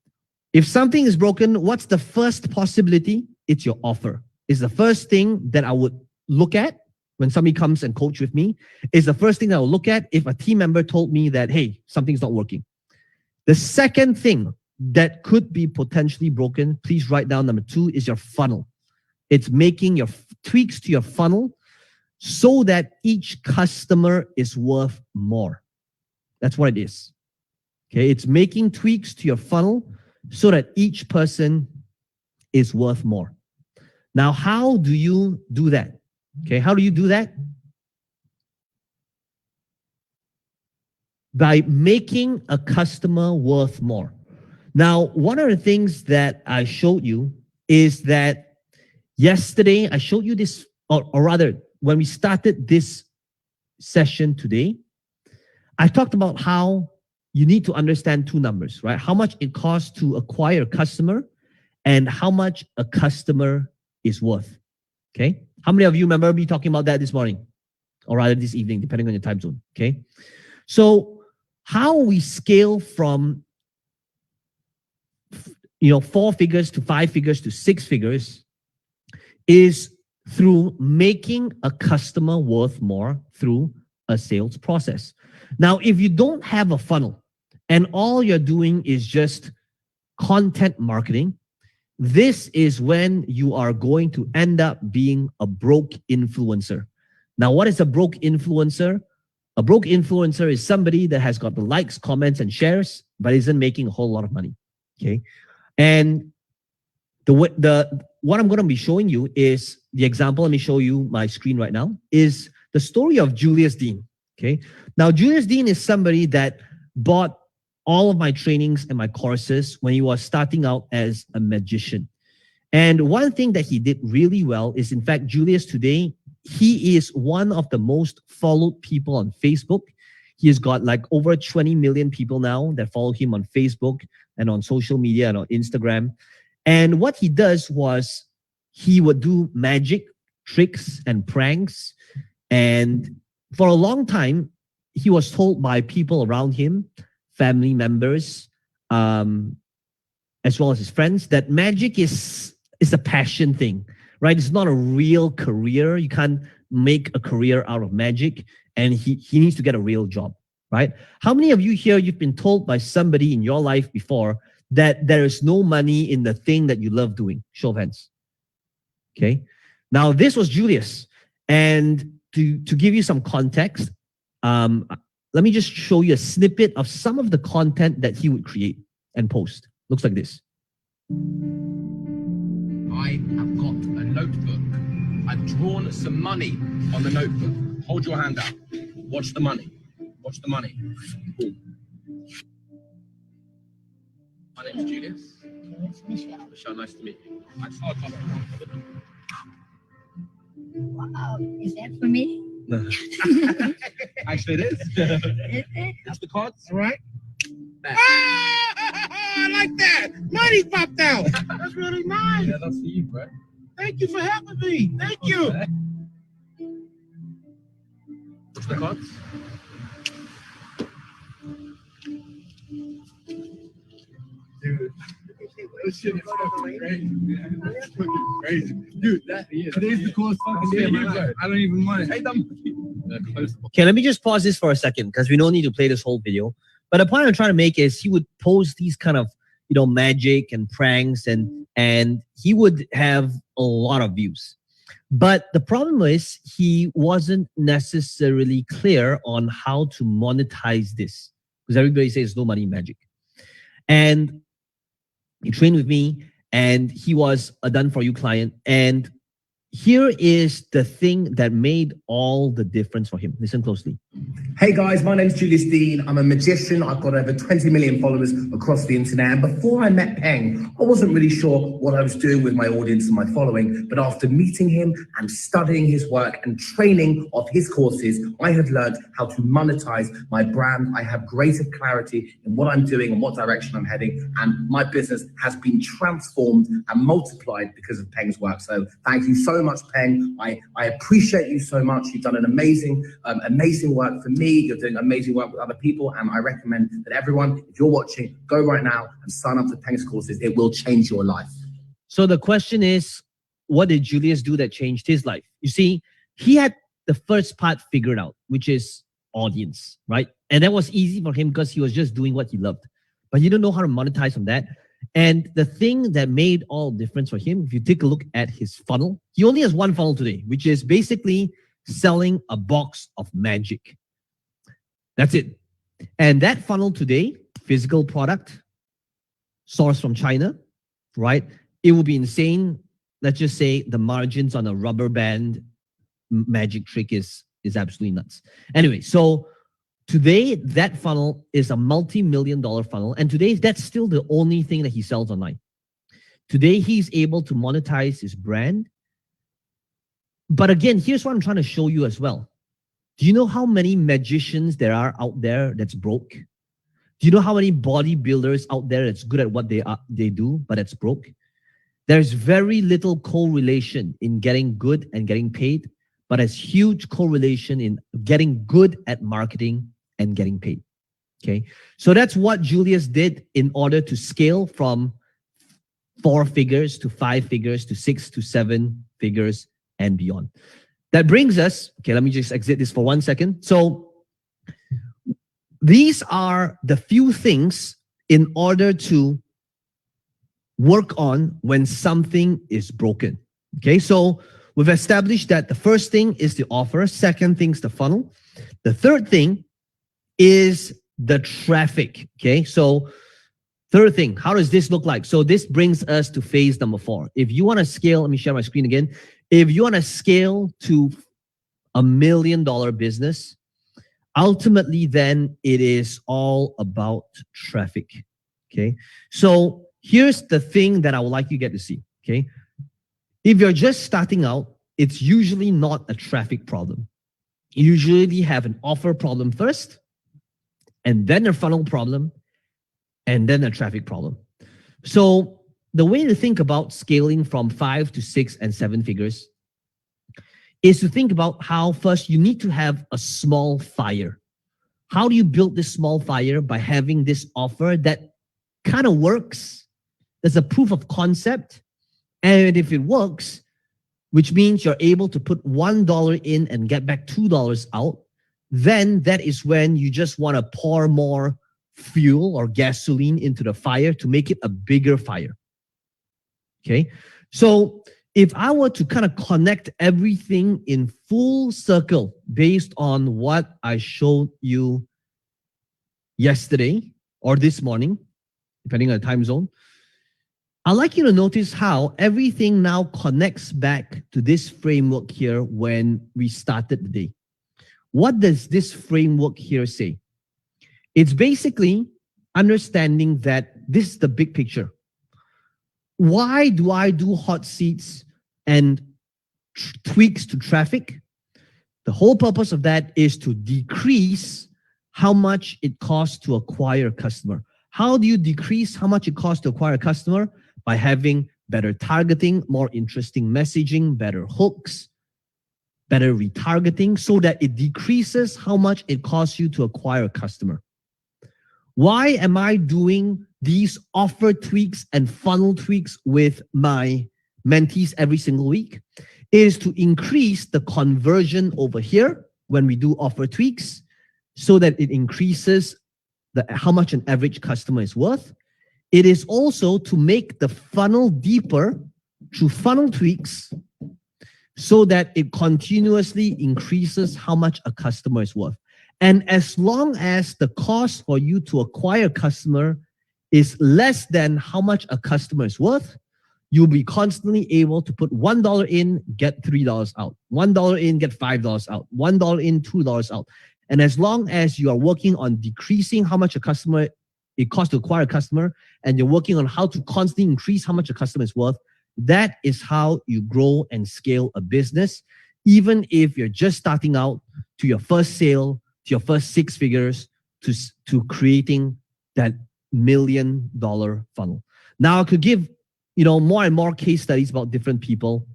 If something is broken, what's the first possibility? It's your offer. It's the first thing that I would look at when somebody comes and coach with me. Is the first thing that I'll look at if a team member told me that, hey, something's not working. The second thing that could be potentially broken, please write down number 2, is your funnel. It's making your tweaks to your funnel so that each customer is worth more. That's what it is. Okay, it's making tweaks to your funnel so that each person is worth more. Now, how do you do that? Okay, how do you do that? By making a customer worth more. Now, one of the things that I showed you is that yesterday I showed you this, or rather, when we started this session today, I talked about how you need to understand 2 numbers, right? How much it costs to acquire a customer and how much a customer is worth. Okay. How many of you remember me talking about that this morning, or rather this evening, depending on your time zone? Okay. So how we scale from 4 figures to 5 figures to 6 figures is through making a customer worth more through a sales process. Now, if you don't have a funnel and all you're doing is just content marketing, this is when you are going to end up being a broke influencer. Now, what is a broke influencer? A broke influencer is somebody that has got the likes, comments, and shares, but isn't making a whole lot of money. Okay. And what I'm going to be showing you is the example. Let me show you my screen right now, is the story of Julius Dean. Okay. Now, Julius Dean is somebody that bought all of my trainings and my courses when he was starting out as a magician. And one thing that he did really well is, in fact, Julius today, he is one of the most followed people on Facebook. He has got like over 20 million people now that follow him on Facebook and on social media and on Instagram. And what he does was he would do magic tricks and pranks. And for a long time, he was told by people around him, family members, as well as his friends, that magic is a passion thing, right? It's not a real career. You can't make a career out of magic, and he needs to get a real job, right? How many of you here, you've been told by somebody in your life before that there is no money in the thing that you love doing? Show of hands. Okay. Now, this was Julius. And to give you some context, let me just show you a snippet of some of the content that he would create and post. Looks like this. I have got a notebook. I've drawn some money on the notebook. Hold your hand out. Watch the money. Watch the money. Cool. My name is Julius. Michelle, nice to meet you. I just hard copy. Wow, is that for me? Actually, it is. Is it? That's the cards, right? I like that. Money popped out. That's really nice. Yeah, that's for you, bro. Thank you for helping me. Thank you. What's the cards? Dude. This shit is fucking crazy. It's fucking crazy. Dude, today's the coolest fucking day of my life. I don't even want it. Okay, let me just pause this for a second because we don't need to play this whole video. But the point I'm trying to make is he would post these kind of, magic and pranks, and he would have a lot of views. But the problem is he wasn't necessarily clear on how to monetize this, because everybody says no money in magic. And he trained with me, and he was a done-for-you client. And here is the thing that made all the difference for him. Listen closely. Hey guys, my name's Julius Dean. I'm a magician. I've got over 20 million followers across the internet. And before I met Peng, I wasn't really sure what I was doing with my audience and my following. But after meeting him and studying his work and training of his courses, I have learned how to monetize my brand. I have greater clarity in what I'm doing and what direction I'm heading. And my business has been transformed and multiplied because of Peng's work. So thank you so much, Peng. I appreciate you so much. You've done an amazing work for me. You're doing amazing work with other people, and I recommend that everyone, if you're watching, go right now and sign up to Peng's courses. It will change your life. So the question is, what did Julius do that changed his life? You see, he had the first part figured out, which is audience, right? And that was easy for him because he was just doing what he loved. But he didn't know how to monetize on that. And the thing that made all difference for him, if you take a look at his funnel, he only has one funnel today, which is basically selling a box of magic. That's it. And that funnel today, physical product, sourced from China, right? It would be insane. Let's just say the margins on a rubber band magic trick is absolutely nuts. Anyway, so today that funnel is a multi-million-dollar funnel. And today that's still the only thing that he sells online. Today he's able to monetize his brand. But again, here's what I'm trying to show you as well. Do you know how many magicians there are out there that's broke? Do you know how many bodybuilders out there that's good at what they do, but it's broke? There's very little correlation in getting good and getting paid, but there's huge correlation in getting good at marketing and getting paid. Okay, so that's what Julius did in order to scale from 4 figures to 5 figures to 6 to 7 figures and beyond. That brings us, okay, let me just exit this for 1 second. So these are the few things in order to work on when something is broken. Okay, so we've established that the first thing is the offer, second thing is the funnel. The third thing is the traffic. Okay, so Third thing, how does this look like? So this brings us to phase number 4. If you want to scale, let me share my screen again. If you want to scale to $1 million business, ultimately then it is all about traffic, okay? So here's the thing that I would like you to get to see, okay? If you're just starting out, it's usually not a traffic problem. You usually have an offer problem first, and then a funnel problem, and then a traffic problem. So the way to think about scaling from 5 to 6 and 7 figures is to think about how first you need to have a small fire. How do you build this small fire? By having this offer that kind of works. There's a proof of concept. And if it works, which means you're able to put $1 in and get back $2 out, then that is when you just want to pour more fuel or gasoline into the fire to make it a bigger fire. Okay. So if I were to kind of connect everything in full circle based on what I showed you yesterday or this morning, depending on the time zone, I'd like you to notice how everything now connects back to this framework here when we started the day. What does this framework here say? It's basically understanding that this is the big picture. Why do I do hot seats and tweaks to traffic? The whole purpose of that is to decrease how much it costs to acquire a customer. How do you decrease how much it costs to acquire a customer? By having better targeting, more interesting messaging, better hooks, better retargeting, so that it decreases how much it costs you to acquire a customer. Why am I doing these offer tweaks and funnel tweaks with my mentees every single week? It is to increase the conversion over here when we do offer tweaks, so that it increases how much an average customer is worth. It is also to make the funnel deeper through funnel tweaks, so that it continuously increases how much a customer is worth. And as long as the cost for you to acquire a customer is less than how much a customer is worth, you'll be constantly able to put $1 in, get $3 out. $1 in, get $5 out. $1 in, $2 out. And as long as you are working on decreasing how much it costs to acquire a customer, and you're working on how to constantly increase how much a customer is worth, that is how you grow and scale a business, even if you're just starting out to your first sale, to your first 6 figures, to creating that $1 million funnel. Now I could give more and more case studies about different people,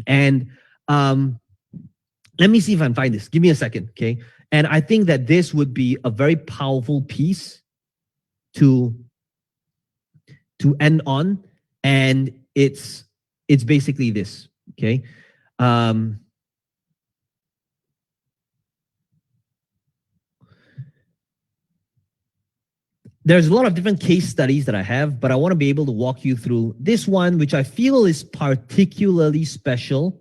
and let me see if I can find this. Give me a second, okay? And I think that this would be a very powerful piece to end on, and it's basically this, okay? There's a lot of different case studies that I have, but I want to be able to walk you through this one, which I feel is particularly special.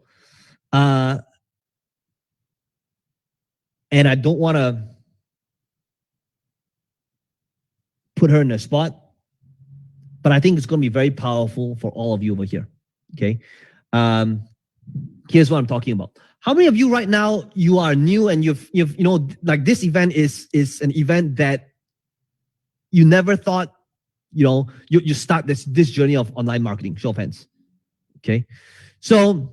And I don't want to put her in a spot, but I think it's going to be very powerful for all of you over here, okay? Here's what I'm talking about. How many of you right now, you are new and you've like this event is an event that you never thought, you start this journey of online marketing? Show of hands, okay? So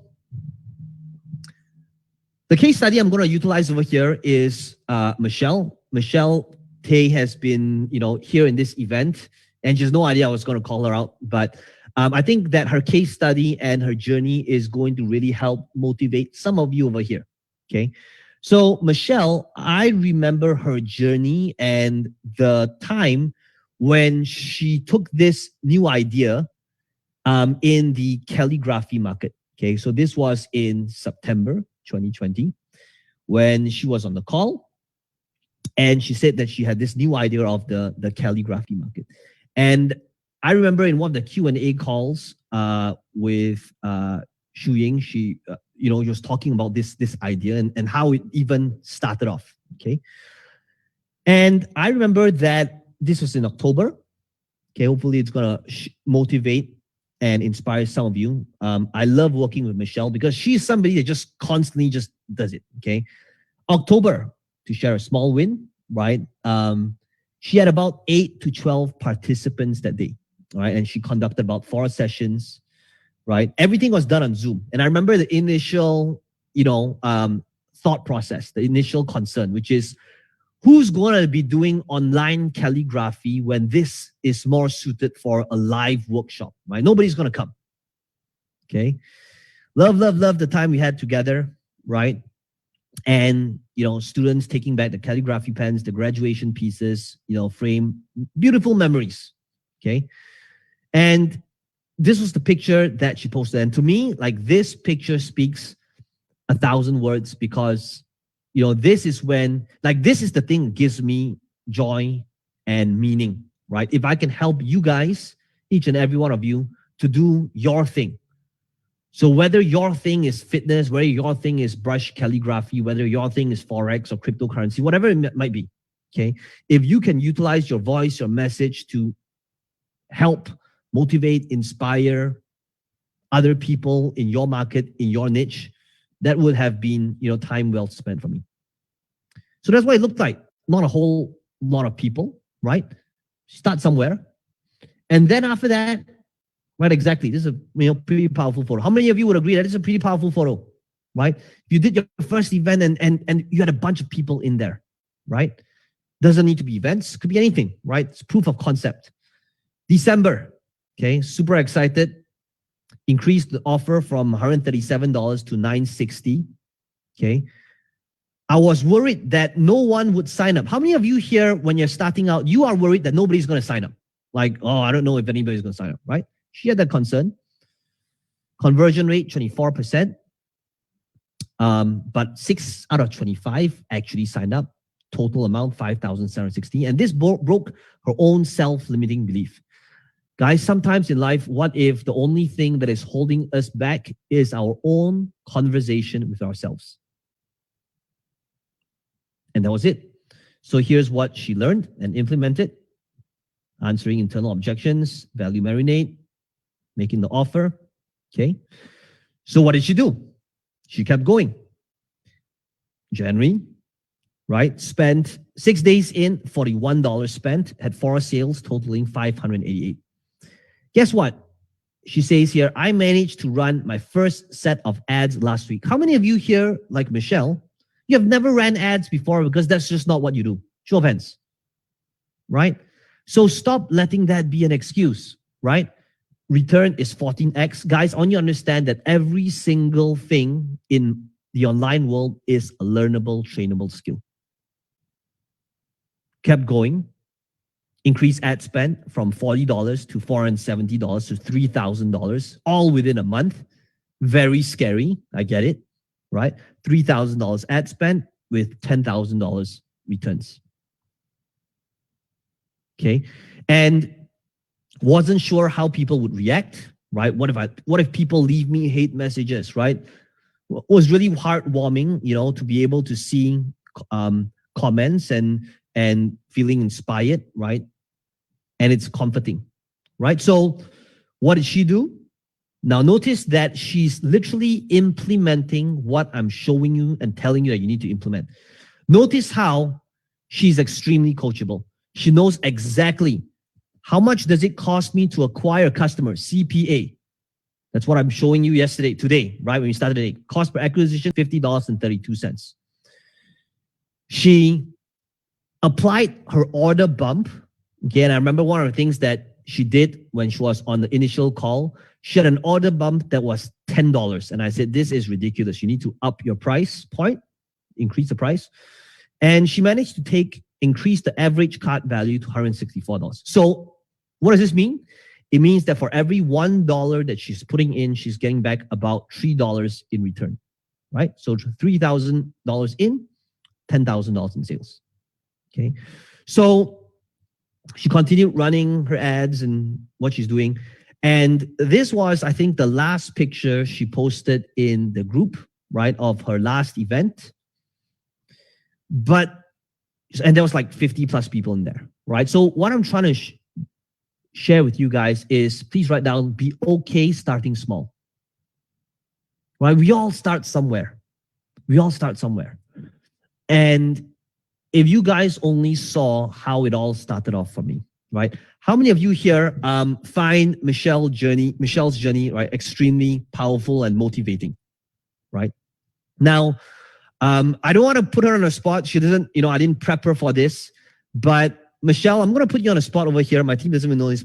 the case study I'm going to utilize over here is Michelle. Michelle Tay has been, here in this event, and she has no idea I was going to call her out, but I think that her case study and her journey is going to really help motivate some of you over here, okay? So Michelle, I remember her journey and the time when she took this new idea in the calligraphy market, okay? So this was in September 2020 when she was on the call, and she said that she had this new idea of the calligraphy market. And I remember in one of the Q&A calls with Shu Ying, she was talking about this idea and how it even started off, okay? And I remember that this was in October, Okay, hopefully it's gonna motivate and inspire some of you. I love working with Michelle because she's somebody that just constantly just does it. Okay, October, to share a small win, right? She had about 8 to 12 participants that day, right? And she conducted about 4 sessions, right? Everything was done on Zoom. And I remember the initial, thought process, the initial concern, which is who's going to be doing online calligraphy when this is more suited for a live workshop, right? Nobody's going to come. Okay. Love the time we had together, right? And, students taking back the calligraphy pens, the graduation pieces, frame, beautiful memories. Okay. And this was the picture that she posted. And to me, like, this picture speaks 1,000 words because, this is when, like, this is the thing that gives me joy and meaning, right? If I can help you guys, each and every one of you, to do your thing. So whether your thing is fitness, whether your thing is brush calligraphy, whether your thing is Forex or cryptocurrency, whatever it might be, okay? If you can utilize your voice, your message to help, motivate, inspire other people in your market, in your niche, that would have been, time well spent for me. So that's what it looked like. Not a whole lot of people, right? Start somewhere. And then after that, right, exactly. This is a pretty powerful photo. How many of you would agree that it's a pretty powerful photo, right? You did your first event and you had a bunch of people in there, right? Doesn't need to be events, could be anything, right? It's proof of concept. December, okay, super excited. Increased the offer from $137 to $960, okay? I was worried that no one would sign up. How many of you here, when you're starting out, you are worried that nobody's going to sign up? Like, oh, I don't know if anybody's going to sign up, right? She had that concern. Conversion rate, 24%. But 6 out of 25 actually signed up. Total amount, 5,760. And this broke her own self-limiting belief. Guys, sometimes in life, what if the only thing that is holding us back is our own conversation with ourselves? And that was it. So here's what she learned and implemented. Answering internal objections, value marinate, making the offer, okay? So what did she do? She kept going. January, right? Spent 6 days in, $41 spent, had 4 sales totaling $588. Guess what? She says here, I managed to run my first set of ads last week. How many of you here, like Michelle, you have never ran ads before because that's just not what you do? Show of hands, right? So stop letting that be an excuse, right? Return is 14x. Guys, I want you to understand that every single thing in the online world is a learnable, trainable skill. Kept going. Increased ad spend from $40 to $470 to $3,000, all within a month. Very scary. I get it, right? $3,000 ad spend with $10,000 returns. Okay. And wasn't sure how people would react, right? What if people leave me hate messages, right? It was really heartwarming, to be able to see comments and feeling inspired, right? And it's comforting, right? So what did she do? Now notice that she's literally implementing what I'm showing you and telling you that you need to implement. Notice how she's extremely coachable. She knows exactly how much does it cost me to acquire a customer, CPA. That's what I'm showing you today, right? When we started today. Cost per acquisition, $50.32. She applied her order bump. Okay, and I remember one of the things that she did when she was on the initial call, she had an order bump that was $10. And I said, this is ridiculous. You need to up your price point, increase the price. And she managed to increase the average cart value to $164. So what does this mean? It means that for every $1 that she's putting in, she's getting back about $3 in return, right? So $3,000 in, $10,000 in sales. Okay, so she continued running her ads and what she's doing. And this was, I think, the last picture she posted in the group, right, of her last event. And there was like 50 plus people in there, right? So what I'm trying to share with you guys is please write down, be okay starting small. Right? We all start somewhere. We all start somewhere. And if you guys only saw how it all started off for me, right? How many of you here find Michelle's journey, right, extremely powerful and motivating, right? Now, I don't want to put her on the spot. She doesn't, I didn't prep her for this, but Michelle, I'm going to put you on a spot over here. My team doesn't even know this.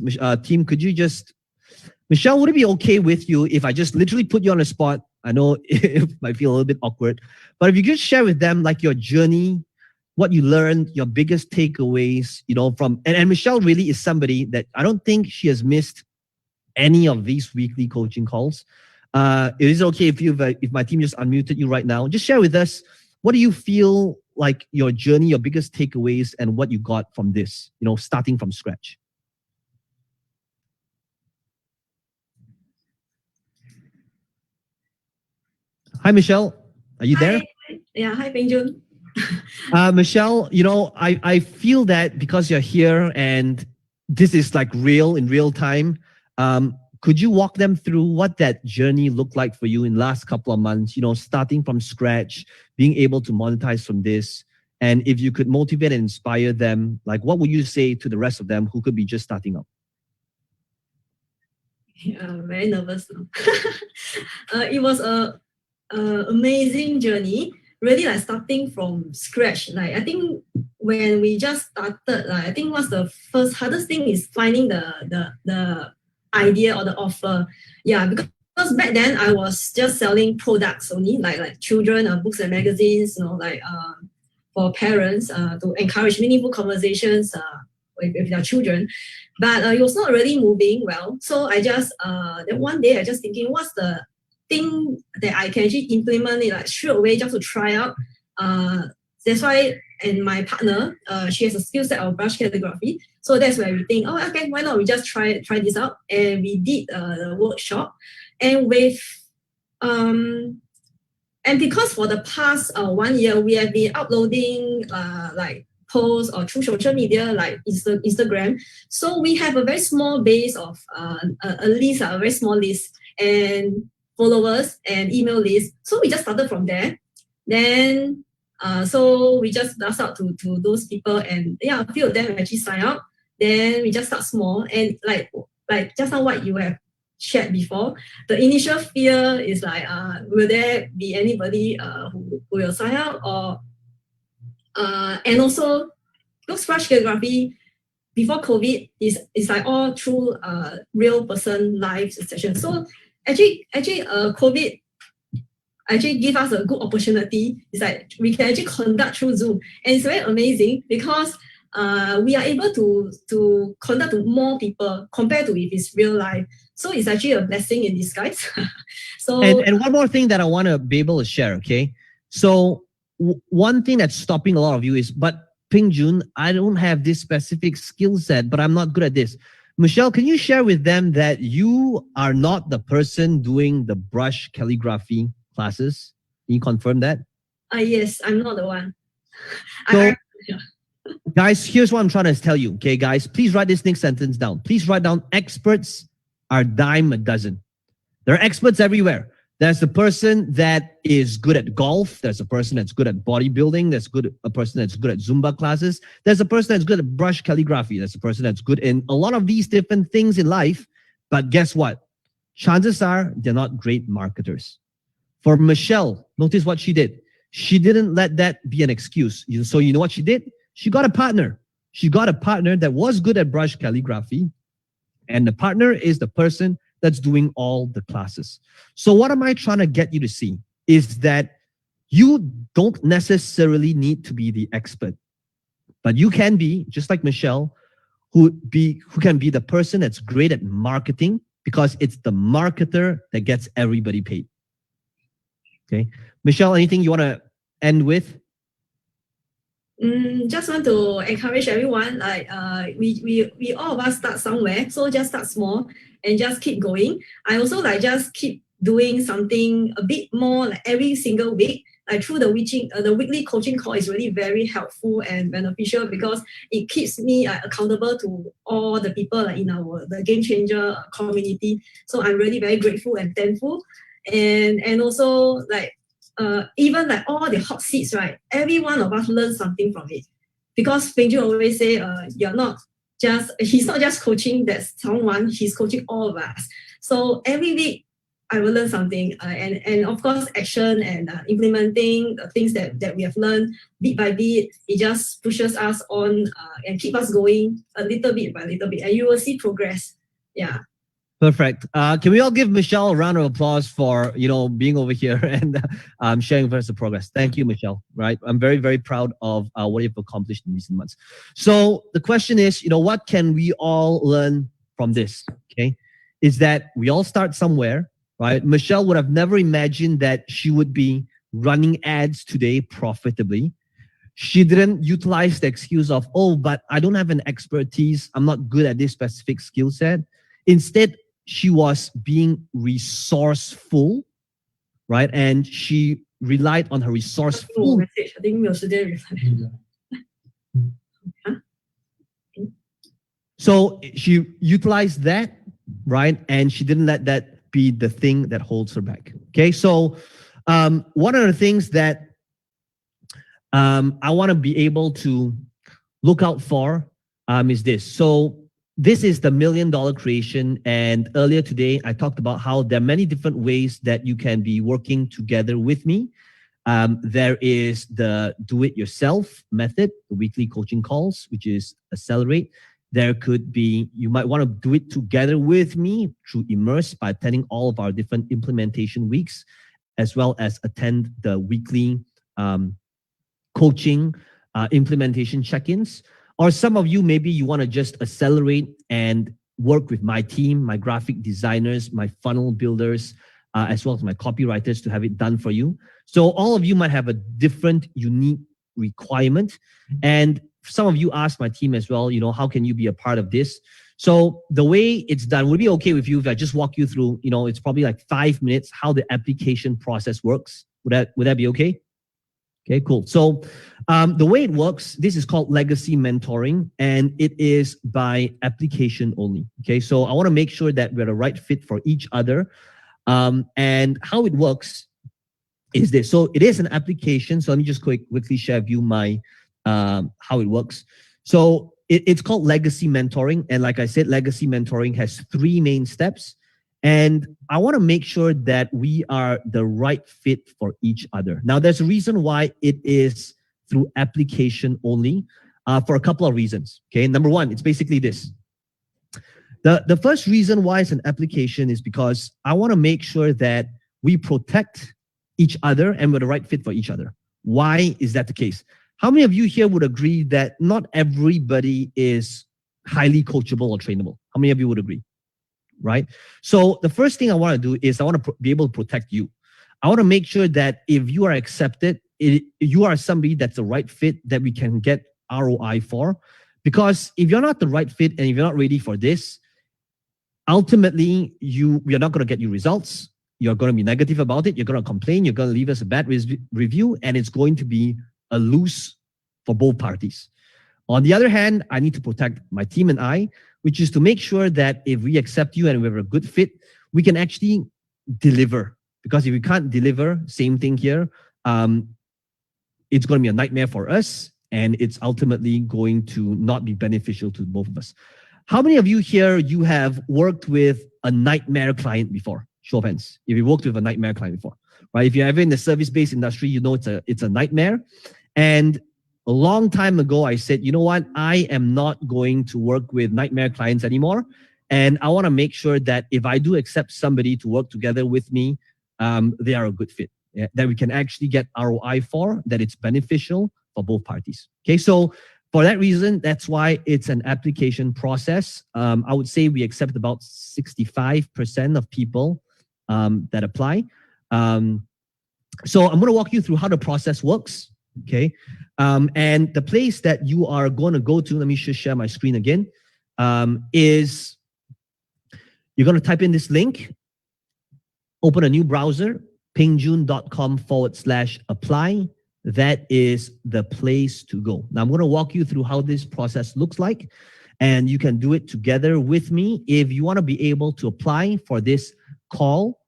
Team, could you just, Michelle, would it be okay with you if I just literally put you on a spot? I know it might feel a little bit awkward, but if you could share with them like your journey, what you learned, your biggest takeaways, from, and Michelle really is somebody that I don't think she has missed any of these weekly coaching calls. It is okay if my team just unmuted you right now. Just share with us, what do you feel like your journey, your biggest takeaways, and what you got from this, starting from scratch? Hi, Michelle. Are you there? Yeah, hi, Peng Joon. Michelle, I feel that because you're here and this is like in real time, could you walk them through what that journey looked like for you in the last couple of months, starting from scratch, being able to monetize from this? And if you could motivate and inspire them, like what would you say to the rest of them who could be just starting up? Yeah, very nervous now. It was a amazing journey. Really like starting from scratch. Like I think when we just started, I think what's the first hardest thing is finding the idea or the offer. Yeah, because back then I was just selling products only, like children books and magazines, for parents to encourage meaningful conversations with their children. But it was not really moving well. So I just then one day I just thinking, what's the thing that I can actually implement it like straight away just to try out. That's why, and my partner, she has a skill set of brush calligraphy. So that's where we think, oh, okay, why not we just try this out? And we did the workshop, and with and because for the past 1 year we have been uploading like posts or through social media like Instagram. So we have a very small base of a list, a very small list, and followers and email list. So we just started from there. Then so we just blast out to those people, and yeah, a few of them actually sign up. Then we just start small, and like just now what you have shared before, the initial fear is like, will there be anybody who will sign up, or and also because brush calligraphy before COVID is like all through real person live session. So actually COVID actually give us a good opportunity. It's like we can actually conduct through Zoom, and it's very amazing because we are able to conduct to more people compared to if it's real life. So it's actually a blessing in disguise. So and one more thing that I want to be able to share, okay? So one thing that's stopping a lot of you is, but Peng Joon, I don't have this specific skill set, but I'm not good at this. Michelle, can you share with them that you are not the person doing the brush calligraphy classes? Can you confirm that? Yes, I'm not the one. So, guys, here's what I'm trying to tell you, okay, guys? Please write this next sentence down. Please write down, experts are dime a dozen. There are experts everywhere. There's the person that is good at golf. There's a person that's good at bodybuilding. There's a person that's good at Zumba classes. There's a person that's good at brush calligraphy. There's a person that's good in a lot of these different things in life. But guess what? Chances are they're not great marketers. For Michelle, notice what she did. She didn't let that be an excuse. So you know what she did? She got a partner. She got a partner that was good at brush calligraphy. And the partner is the person that's doing all the classes. So what am I trying to get you to see is that you don't necessarily need to be the expert, but you can be, just like Michelle, who can be the person that's great at marketing, because it's the marketer that gets everybody paid. Okay. Michelle, anything you want to end with? Just want to encourage everyone, like we all of us start somewhere, so just start small and just keep going. I also like just keep doing something a bit more like every single week, like through the weekly coaching call is really very helpful and beneficial because it keeps me accountable to all the people like in the Game Changer community. So I'm really very grateful and thankful. And also like even like all the hot seats, right? Every one of us learns something from it. Because Peng Joon always say, he's not just coaching that someone, he's coaching all of us. So every week I will learn something, and of course action and implementing the things that we have learned bit by bit. It just pushes us on and keep us going a little bit by little bit, and you will see progress. Yeah. Perfect. Can we all give Michelle a round of applause for being over here and sharing with us the progress? Thank you, Michelle. Right, I'm very, very proud of what you've accomplished in recent months. So the question is, what can we all learn from this? Okay, is that we all start somewhere, right? Michelle would have never imagined that she would be running ads today profitably. She didn't utilize the excuse of, oh, but I don't have an expertise. I'm not good at this specific skill set. Instead, she was being resourceful, right? And she relied on her resourceful. Message. I think So she utilized that, right? And she didn't let that be the thing that holds her back. Okay, so one of the things that I want to be able to look out for is this. So this is the $1 million creation. And earlier today, I talked about how there are many different ways that you can be working together with me. There is the do-it-yourself method, the weekly coaching calls, which is Accelerate. There could be, you might want to do it together with me through Immerse by attending all of our different implementation weeks, as well as attend the weekly coaching implementation check-ins. Or some of you, maybe you want to just accelerate and work with my team, my graphic designers, my funnel builders, as well as my copywriters to have it done for you. So all of you might have a different, unique requirement. And some of you asked my team as well, how can you be a part of this? So the way it's done, would it be okay with you if I just walk you through, it's probably like 5 minutes, how the application process works? Would that be okay? Okay, cool. So the way it works, this is called Legacy Mentoring, and it is by application only. Okay, so I want to make sure that we're the right fit for each other. And how it works is this. So it is an application. So let me just quickly share with you my how it works. So it's called Legacy Mentoring. And like I said, Legacy Mentoring has 3 main steps. And I want to make sure that we are the right fit for each other. Now, there's a reason why it is through application only for a couple of reasons. Okay, number one, it's basically this. The first reason why it's an application is because I want to make sure that we protect each other and we're the right fit for each other. Why is that the case? How many of you here would agree that not everybody is highly coachable or trainable? How many of you would agree? Right? So the first thing I want to do is I want to be able to protect you. I want to make sure that if you are accepted, you are somebody that's the right fit that we can get ROI for. Because if you're not the right fit and if you're not ready for this, ultimately, we are not going to get you results. You're going to be negative about it. You're going to complain. You're going to leave us a bad review, and it's going to be a lose for both parties. On the other hand, I need to protect my team and I, which is to make sure that if we accept you and we're a good fit, we can actually deliver. Because if we can't deliver, same thing here, it's going to be a nightmare for us, and it's ultimately going to not be beneficial to both of us. How many of you here, you have worked with a nightmare client before? Show of hands. If you worked with a nightmare client before, right? If you're ever in the service-based industry, you know it's a nightmare. And a long time ago, I said, you know what? I am not going to work with nightmare clients anymore. And I want to make sure that if I do accept somebody to work together with me, they are a good fit, that we can actually get ROI for, that it's beneficial for both parties. Okay, so for that reason, that's why it's an application process. I would say we accept about 65% of people that apply. So I'm going to walk you through how the process works. Okay, and the place that you are going to go to, let me just share my screen again, is you're going to type in this link, open a new browser, pengjun.com/apply. That is the place to go. Now I'm going to walk you through how this process looks like, and you can do it together with me if you want to be able to apply for this call,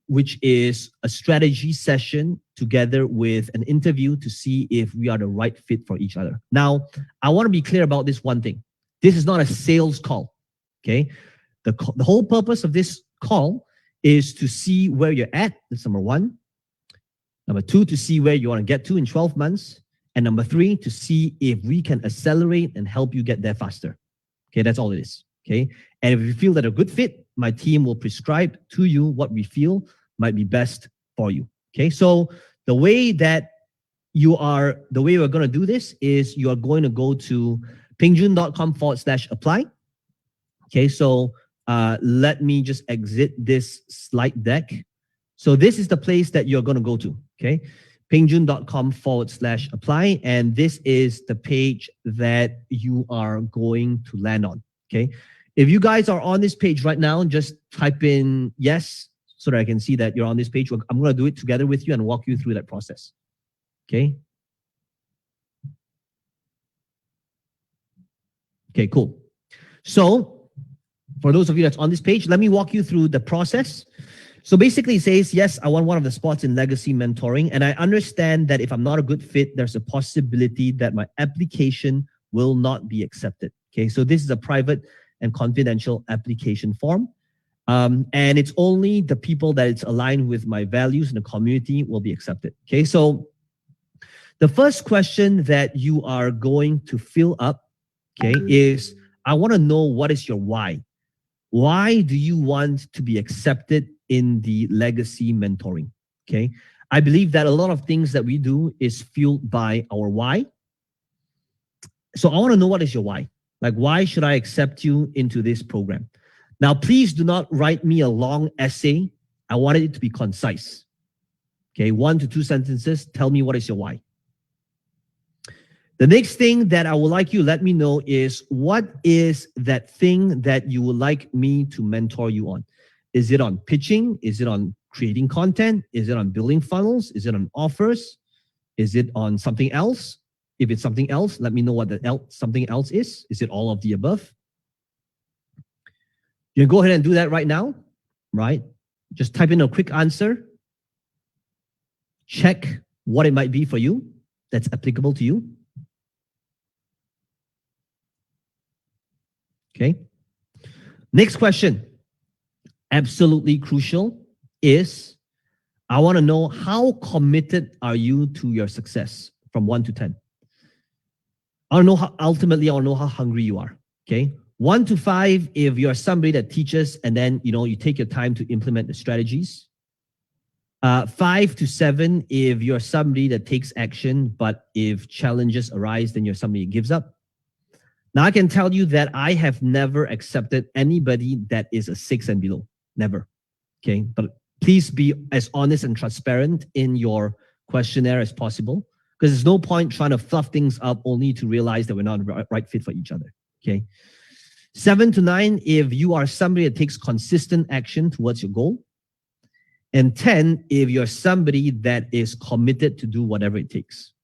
which is a strategy session together with an interview to see if we are the right fit for each other. Now, I want to be clear about this one thing. This is not a sales call, okay? The whole purpose of this call is to see where you're at. That's number one. Number two, to see where you want to get to in 12 months. And number three, to see if we can accelerate and help you get there faster. Okay, that's all it is. Okay, and if you feel that a good fit, my team will prescribe to you what we feel might be best for you. Okay, so the way we're going to do this is you are going to go to pengjun.com/apply. Okay, so let me just exit this slide deck. So this is the place that you're going to go to. Okay, pengjun.com/apply, and this is the page that you are going to land on. Okay, if you guys are on this page right now, just type in yes so that I can see that you're on this page. I'm going to do it together with you and walk you through that process. Okay. Okay, cool. So for those of you that's on this page, let me walk you through the process. So basically it says, yes, I want one of the spots in legacy mentoring. And I understand that if I'm not a good fit, there's a possibility that my application will not be accepted. Okay, so this is a private and confidential application form. And it's only the people that it's aligned with my values in the community will be accepted. Okay, so the first question that you are going to fill up, okay, is I want to know what is your why. Why do you want to be accepted in the legacy mentoring? Okay, I believe that a lot of things that we do is fueled by our why. So I want to know what is your why. Like, why should I accept you into this program? Now, please do not write me a long essay. I wanted it to be concise. Okay, 1 to 2 sentences. Tell me what is your why. The next thing that I would like you to let me know is what is that thing that you would like me to mentor you on? Is it on pitching? Is it on creating content? Is it on building funnels? Is it on offers? Is it on something else? If it's something else, let me know what the something else is. Is it all of the above? You can go ahead and do that right now, right? Just type in a quick answer. Check what it might be for you that's applicable to you. Okay. Next question, absolutely crucial, is I want to know how committed are you to your success from 1 to 10. I want to know how, ultimately, I want to know how hungry you are. Okay. 1 to 5, if you're somebody that teaches and then, you take your time to implement the strategies. 5 to 7, if you're somebody that takes action, but if challenges arise, then you're somebody that gives up. Now, I can tell you that I have never accepted anybody that is a 6 and below. Never. Okay. But please be as honest and transparent in your questionnaire as possible, because there's no point trying to fluff things up only to realize that we're not the right fit for each other. Okay. 7 to 9, if you are somebody that takes consistent action towards your goal. And 10, if you're somebody that is committed to do whatever it takes.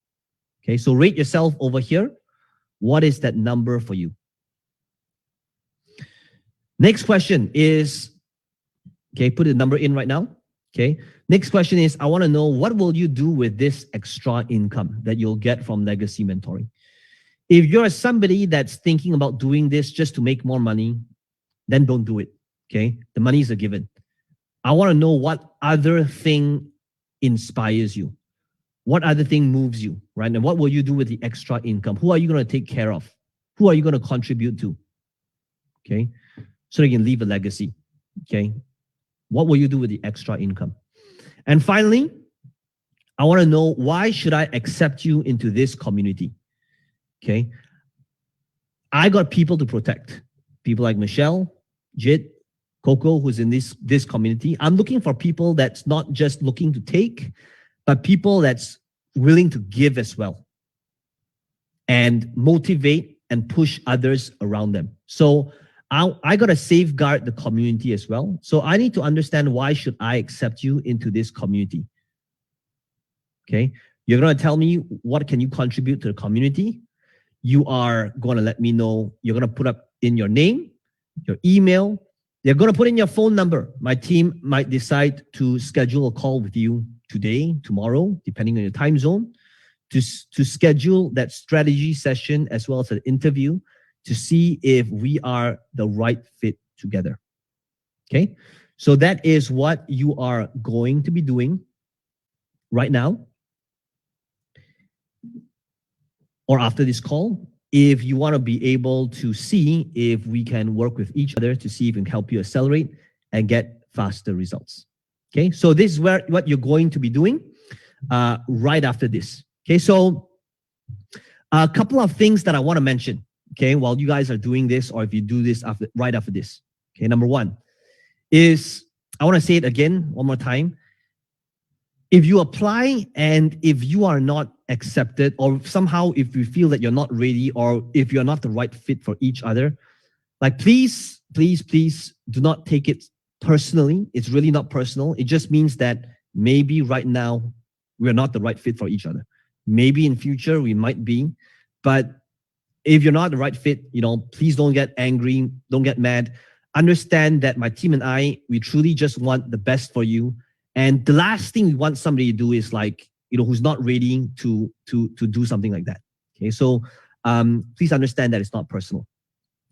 Okay. So rate yourself over here. What is that number for you? Next question is, okay, put the number in right now. Okay. Next question is, I want to know, what will you do with this extra income that you'll get from legacy mentoring? If you're somebody that's thinking about doing this just to make more money, then don't do it. Okay. The money is a given. I want to know what other thing inspires you. What other thing moves you, right? And what will you do with the extra income? Who are you going to take care of? Who are you going to contribute to? Okay. So you can leave a legacy. Okay. What will you do with the extra income? And finally, I want to know, why should I accept you into this community? Okay. I got people to protect. People like Michelle, Jit, Coco, who's in this community. I'm looking for people that's not just looking to take, but people that's willing to give as well and motivate and push others around them. So I got to safeguard the community as well. So I need to understand why should I accept you into this community. Okay. You're going to tell me what can you contribute to the community. You are going to let me know. You're going to put up in your name, your email. They're going to put in your phone number. My team might decide to schedule a call with you today, tomorrow, depending on your time zone, to schedule that strategy session as well as an interview to see if we are the right fit together. Okay, so that is what you are going to be doing right now or after this call. If you want to be able to see if we can work with each other to see if we can help you accelerate and get faster results. Okay, so this is what you're going to be doing right after this. Okay, so a couple of things that I want to mention. Okay, while you guys are doing this, or if you do this right after this. Okay, number one is, I want to say it again one more time. If you apply and if you are not accepted, or somehow if you feel that you're not ready, or if you're not the right fit for each other, like please do not take it personally. It's really not personal. It just means that maybe right now we're not the right fit for each other. Maybe in future we might be, but if you're not the right fit, please don't get angry, don't get mad. Understand that my team and I, we truly just want the best for you. And the last thing we want somebody to do is who's not ready to do something like that. Okay, so please understand that it's not personal.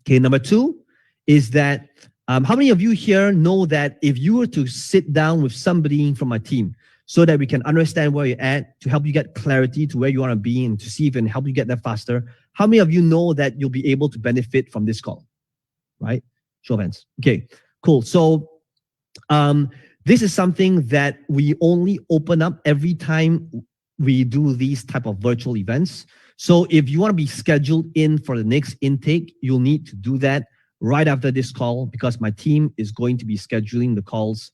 Okay, number two is that how many of you here know that if you were to sit down with somebody from my team so that we can understand where you're at, to help you get clarity to where you want to be and to see if we can help you get there faster, how many of you know that you'll be able to benefit from this call? Right? Show of hands. Okay, cool. So this is something that we only open up every time we do these type of virtual events. So if you want to be scheduled in for the next intake, you'll need to do that right after this call, because my team is going to be scheduling the calls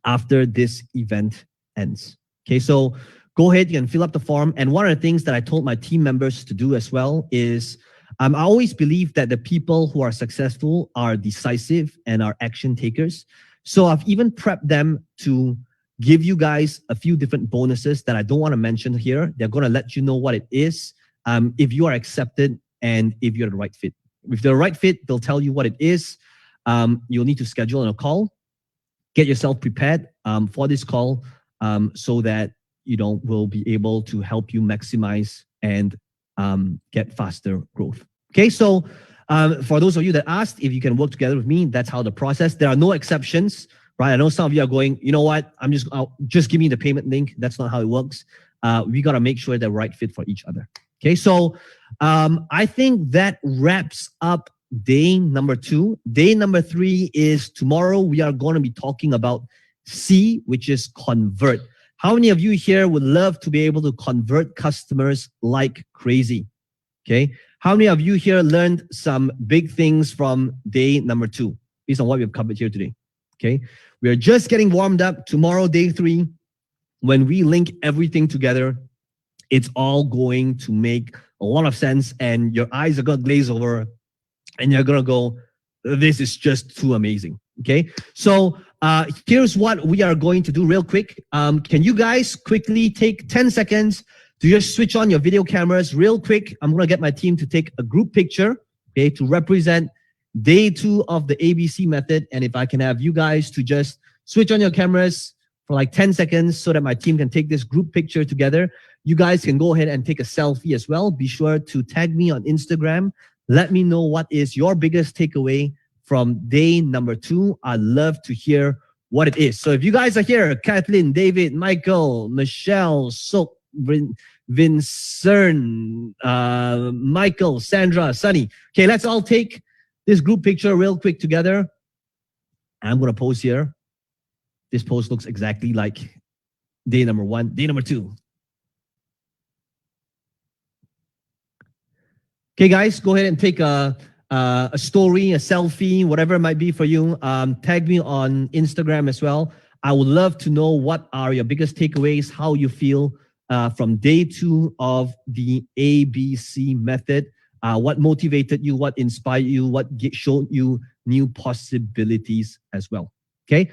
after this event ends. Okay, so go ahead, you can fill up the form. And one of the things that I told my team members to do as well is I always believe that the people who are successful are decisive and are action takers. So I've even prepped them to give you guys a few different bonuses that I don't want to mention here. They're going to let you know what it is if you are accepted and if you're the right fit. If they're the right fit, they'll tell you what it is. You'll need to schedule a call. Get yourself prepared for this call so that we'll be able to help you maximize and get faster growth. Okay, so for those of you that asked if you can work together with me, that's how the process. There are no exceptions, right? I know some of you are going, you know what? Just give me the payment link. That's not how it works. We got to make sure they're right fit for each other. Okay, so I think that wraps up day number 2. Day number 3 is tomorrow. We are going to be talking about C, which is convert. How many of you here would love to be able to convert customers like crazy? Okay. How many of you here learned some big things from day number 2 based on what we've covered here today? Okay. We are just getting warmed up. Tomorrow, day 3, when we link everything together, it's all going to make a lot of sense and your eyes are going to glaze over and you're going to go, this is just too amazing. Okay. So here's what we are going to do real quick. Can you guys quickly take 10 seconds to just switch on your video cameras real quick? I'm going to get my team to take a group picture, okay, to represent day 2 of the ABC method. And if I can have you guys to just switch on your cameras for like 10 seconds so that my team can take this group picture together. You guys can go ahead and take a selfie as well. Be sure to tag me on Instagram. Let me know what is your biggest takeaway from day number 2. I'd love to hear what it is. So if you guys are here, Kathleen, David, Michael, Michelle, Sok, Vincent, Michael, Sandra, Sunny. Okay, let's all take this group picture real quick together. I'm going to pose here. This pose looks exactly like day number 1, day number 2. Okay, guys, go ahead and take a story, a selfie, whatever it might be for you. Tag me on Instagram as well. I would love to know what are your biggest takeaways, how you feel from day 2 of the ABC method. what motivated you, what inspired you, what showed you new possibilities as well. Okay.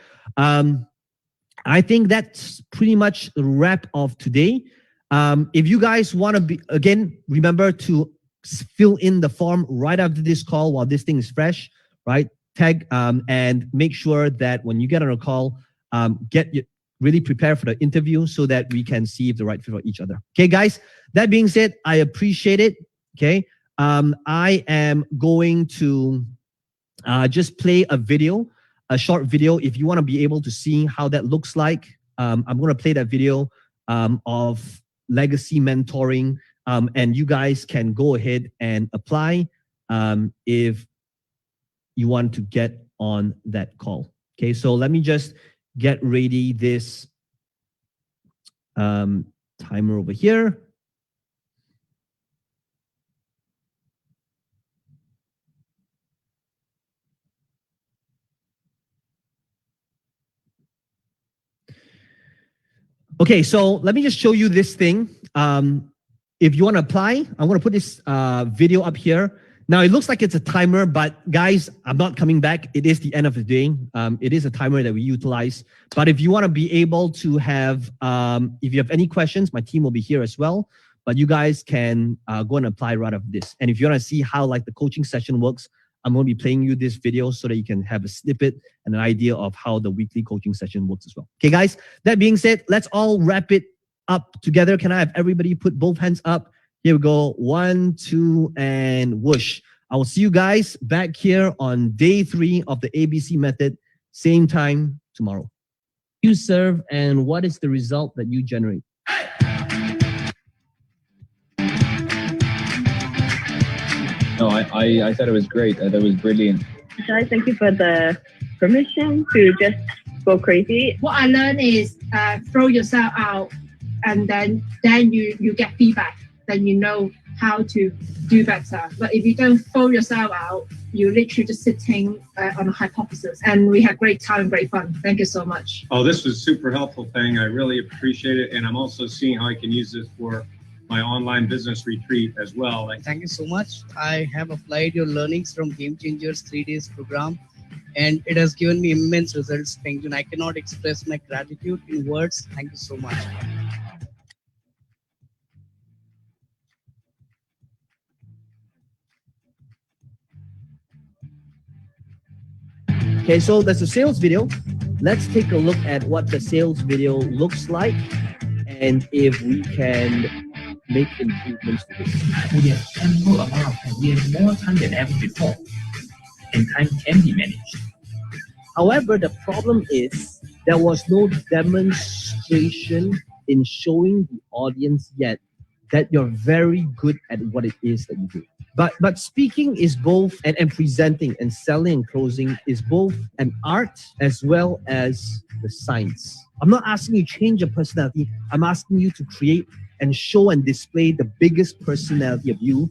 I think that's pretty much the wrap of today. If you guys want to be, again, remember to fill in the form right after this call while this thing is fresh, right? Tag and make sure that when you get on a call, really prepare for the interview so that we can see if the right fit for each other. Okay, guys, that being said, I appreciate it. Okay. I am going to just play a short video. If you want to be able to see how that looks like, I'm going to play that video of legacy mentoring, and you guys can go ahead and apply if you want to get on that call. Okay, so let me just get ready this timer over here. Okay, so let me just show you this thing. If you want to apply, I'm going to put this video up here. Now, it looks like it's a timer, but guys, I'm not coming back. It is the end of the day. It is a timer that we utilize. But if you want to be able to have, if you have any questions, my team will be here as well. But you guys can go and apply right after this. And if you want to see how like the coaching session works, I'm going to be playing you this video so that you can have a snippet and an idea of how the weekly coaching session works as well. Okay, guys, that being said, let's all wrap it up together. Can I have everybody put both hands up? Here we go. 1, 2, and whoosh. I will see you guys back here on day 3 of the ABC method, same time tomorrow. You serve, and what is the result that you generate? No, I thought it was great. That was brilliant. Guys, thank you for the permission to just go crazy. What I learned is throw yourself out, and then you get feedback. Then you know how to do better. But if you don't throw yourself out, you're literally just sitting on a hypothesis. And we had great time, great fun. Thank you so much. Oh, this was super helpful thing. I really appreciate it. And I'm also seeing how I can use this for my online business retreat as well. Thank you so much. I have applied your learnings from Game Changers 3 days program, and it has given me immense results. Thank you. And I cannot express my gratitude in words. Thank you so much. Okay, so that's a sales video. Let's take a look at what the sales video looks like and if we can make improvements to this. We have ample amount of time. We have more time than ever before, and time can be managed. However, the problem is there was no demonstration in showing the audience yet that you're very good at what it is that you do. But speaking is both, and presenting and selling and closing is both an art as well as the science. I'm not asking you to change your personality. I'm asking you to create and show and display the biggest personality of you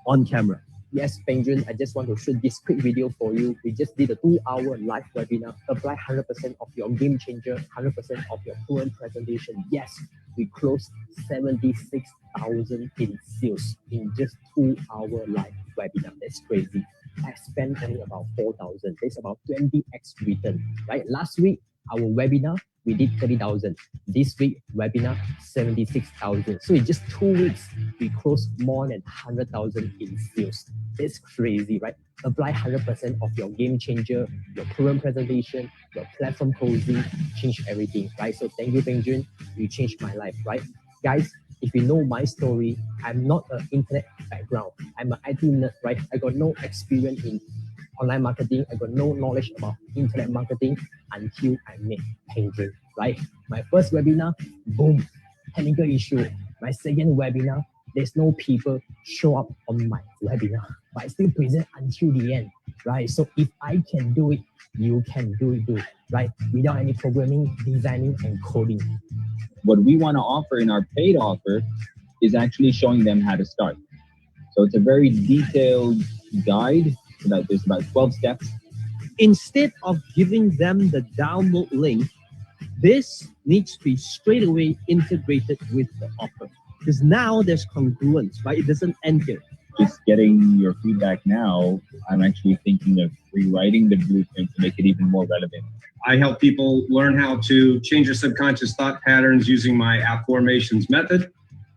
on camera. Yes, Peng Joon, I just want to shoot this quick video for you. We just did a 2-hour live webinar. Apply 100% of your game changer, 100% of your fluent presentation. Yes, we closed 76,000 in sales in just 2-hour live webinar. That's crazy. I spent only about 4,000. That's about 20x return, right? Last week, our webinar, we did 30,000. This week, webinar, 76,000. So in just 2 weeks, we closed more than 100,000 in sales. It's crazy, right? Apply 100% of your game changer, your proven presentation, your platform closing, change everything, right? So thank you, Peng Joon. You changed my life, right? Guys, if you know my story, I'm not an internet background. I'm an IT nerd, right? I got no experience in online marketing. I got no knowledge about internet marketing until I met Peng Joon, right? My first webinar, boom, technical issue. My second webinar, there's no people show up on my webinar, but I still present until the end, right? So if I can do it, you can do it too, right? Without any programming, designing, and coding. What we want to offer in our paid offer is actually showing them how to start. So it's a very detailed guide. There's about 12 steps. Instead of giving them the download link, this needs to be straight away integrated with the offer. Because now there's congruence, right? It doesn't end here. just getting your feedback now, I'm actually thinking of rewriting the blueprint to make it even more relevant. I help people learn how to change their subconscious thought patterns using my Affirmations method,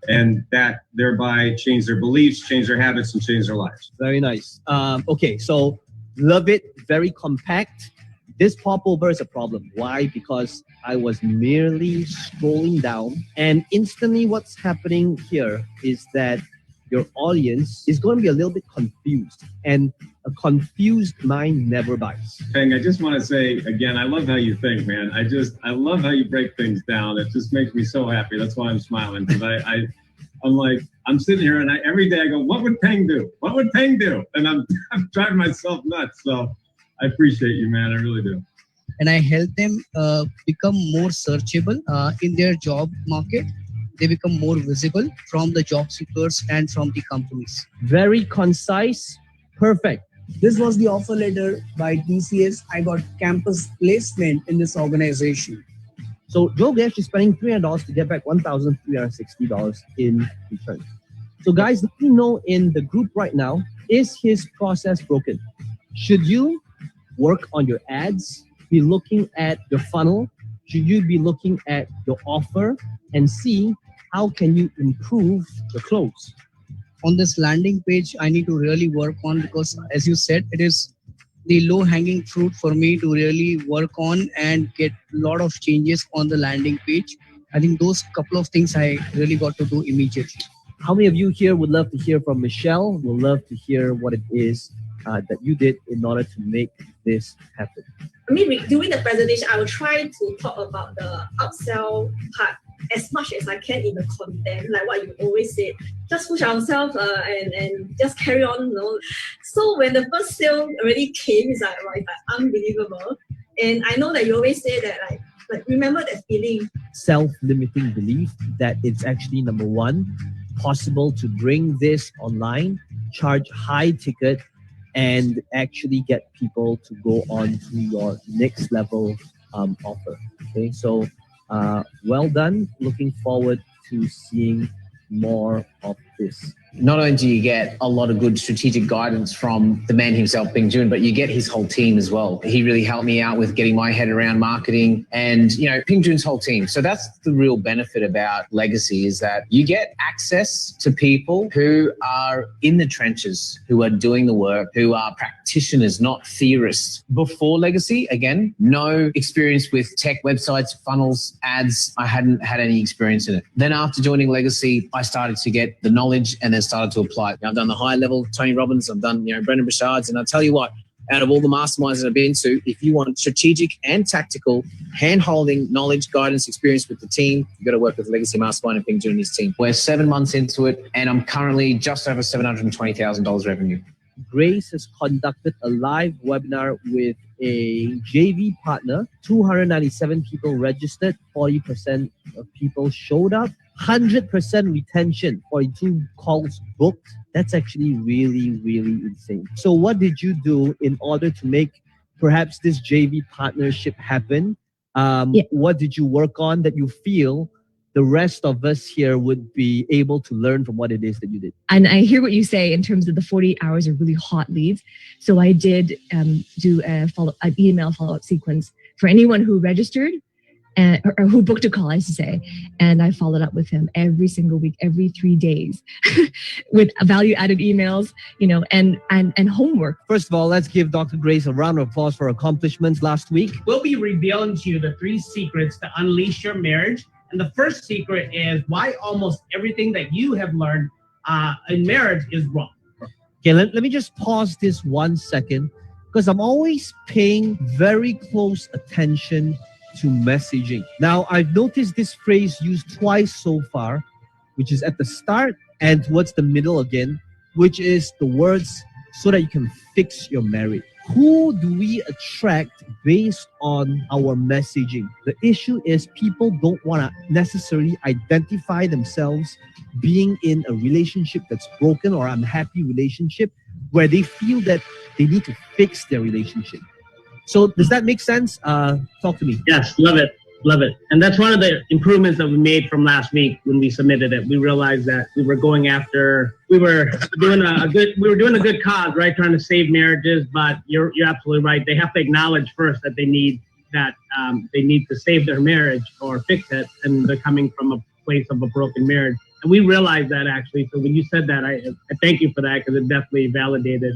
and that thereby change their beliefs, change their habits, and change their lives. Very nice. Okay, so love it. Very compact. This popover is a problem. Why? Because I was merely scrolling down, and instantly what's happening here is that your audience is going to be a little bit confused, and a confused mind never buys. Peng, I just want to say again, I love how you think, man. I love how you break things down. It just makes me so happy. That's why I'm smiling, because I'm like, I'm sitting here and every day I go, what would Peng do? What would Peng do? And I'm driving myself nuts. So I appreciate you, man. I really do. And I help them become more searchable in their job market. They become more visible from the job seekers and from the companies. Very concise, perfect. This was the offer letter by TCS. I got campus placement in this organization. So Jogesh is spending $300 to get back $1,360 in return. So guys, let me know in the group right now, is his process broken? Should you work on your ads, be looking at your funnel? Should you be looking at your offer and see how can you improve the close? On this landing page, I need to really work on, because as you said, it is the low hanging fruit for me to really work on and get a lot of changes on the landing page. I think those couple of things I really got to do immediately. How many of you here would love to hear from Michelle? Would love to hear what it is that you did in order to make this happen? I mean, during the presentation, I will try to talk about the upsell part as much as I can in the content, like what you always said. Just push ourselves and just carry on, you know. So when the first sale already came, it's like unbelievable. And I know that you always say that, like remember that feeling. Self-limiting belief that it's actually, number one, possible to bring this online, charge high ticket, and actually get people to go on to your next level offer. Okay, so well done. Looking forward to seeing more of this. Not only do you get a lot of good strategic guidance from the man himself, Peng Joon, but you get his whole team as well. He really helped me out with getting my head around marketing and, you know, Peng Joon's whole team. So that's the real benefit about Legacy, is that you get access to people who are in the trenches, who are doing the work, who are practitioners, not theorists. Before Legacy, again, no experience with tech websites, funnels, ads. I hadn't had any experience in it. Then after joining Legacy, I started to get the knowledge and then started to apply it. Now, I've done the high level, Tony Robbins, I've done, Brendan Burchard's, and I'll tell you what, out of all the masterminds that I've been to, if you want strategic and tactical hand-holding knowledge, guidance, experience with the team, you've got to work with Legacy Mastermind and Peng Joon and his team. We're 7 months into it, and I'm currently just over $720,000 revenue. Grace has conducted a live webinar with a JV partner. 297 people registered, 40% of people showed up, 100% retention, 42 calls booked. That's actually really, really insane. So what did you do in order to make perhaps this JV partnership happen? What did you work on that you feel the rest of us here would be able to learn from what it is that you did? And I hear what you say in terms of the 48 hours of really hot leads. So I did do an email follow-up sequence for anyone who registered or who booked a call, I should say. And I followed up with him every single week, every 3 days with value-added emails, and homework. First of all, let's give Dr. Grace a round of applause for her accomplishments last week. We'll be revealing to you the 3 secrets to unleash your marriage. And the first secret is why almost everything that you have learned in marriage is wrong. Okay, let me just pause this 1 second, because I'm always paying very close attention to messaging. Now, I've noticed this phrase used twice so far, which is at the start and towards the middle again, which is the words "so that you can fix your marriage." Who do we attract based on our messaging? The issue is people don't want to necessarily identify themselves being in a relationship that's broken or unhappy relationship where they feel that they need to fix their relationship. So does that make sense? Talk to me. Yes, love it. Love it. And that's one of the improvements that we made from last week when we submitted it. We realized that we were doing a good cause, right? Trying to save marriages, but you're absolutely right. They have to acknowledge first that they need to save their marriage or fix it, and they're coming from a place of a broken marriage. And we realized that actually. So when you said that, I thank you for that, because it definitely validated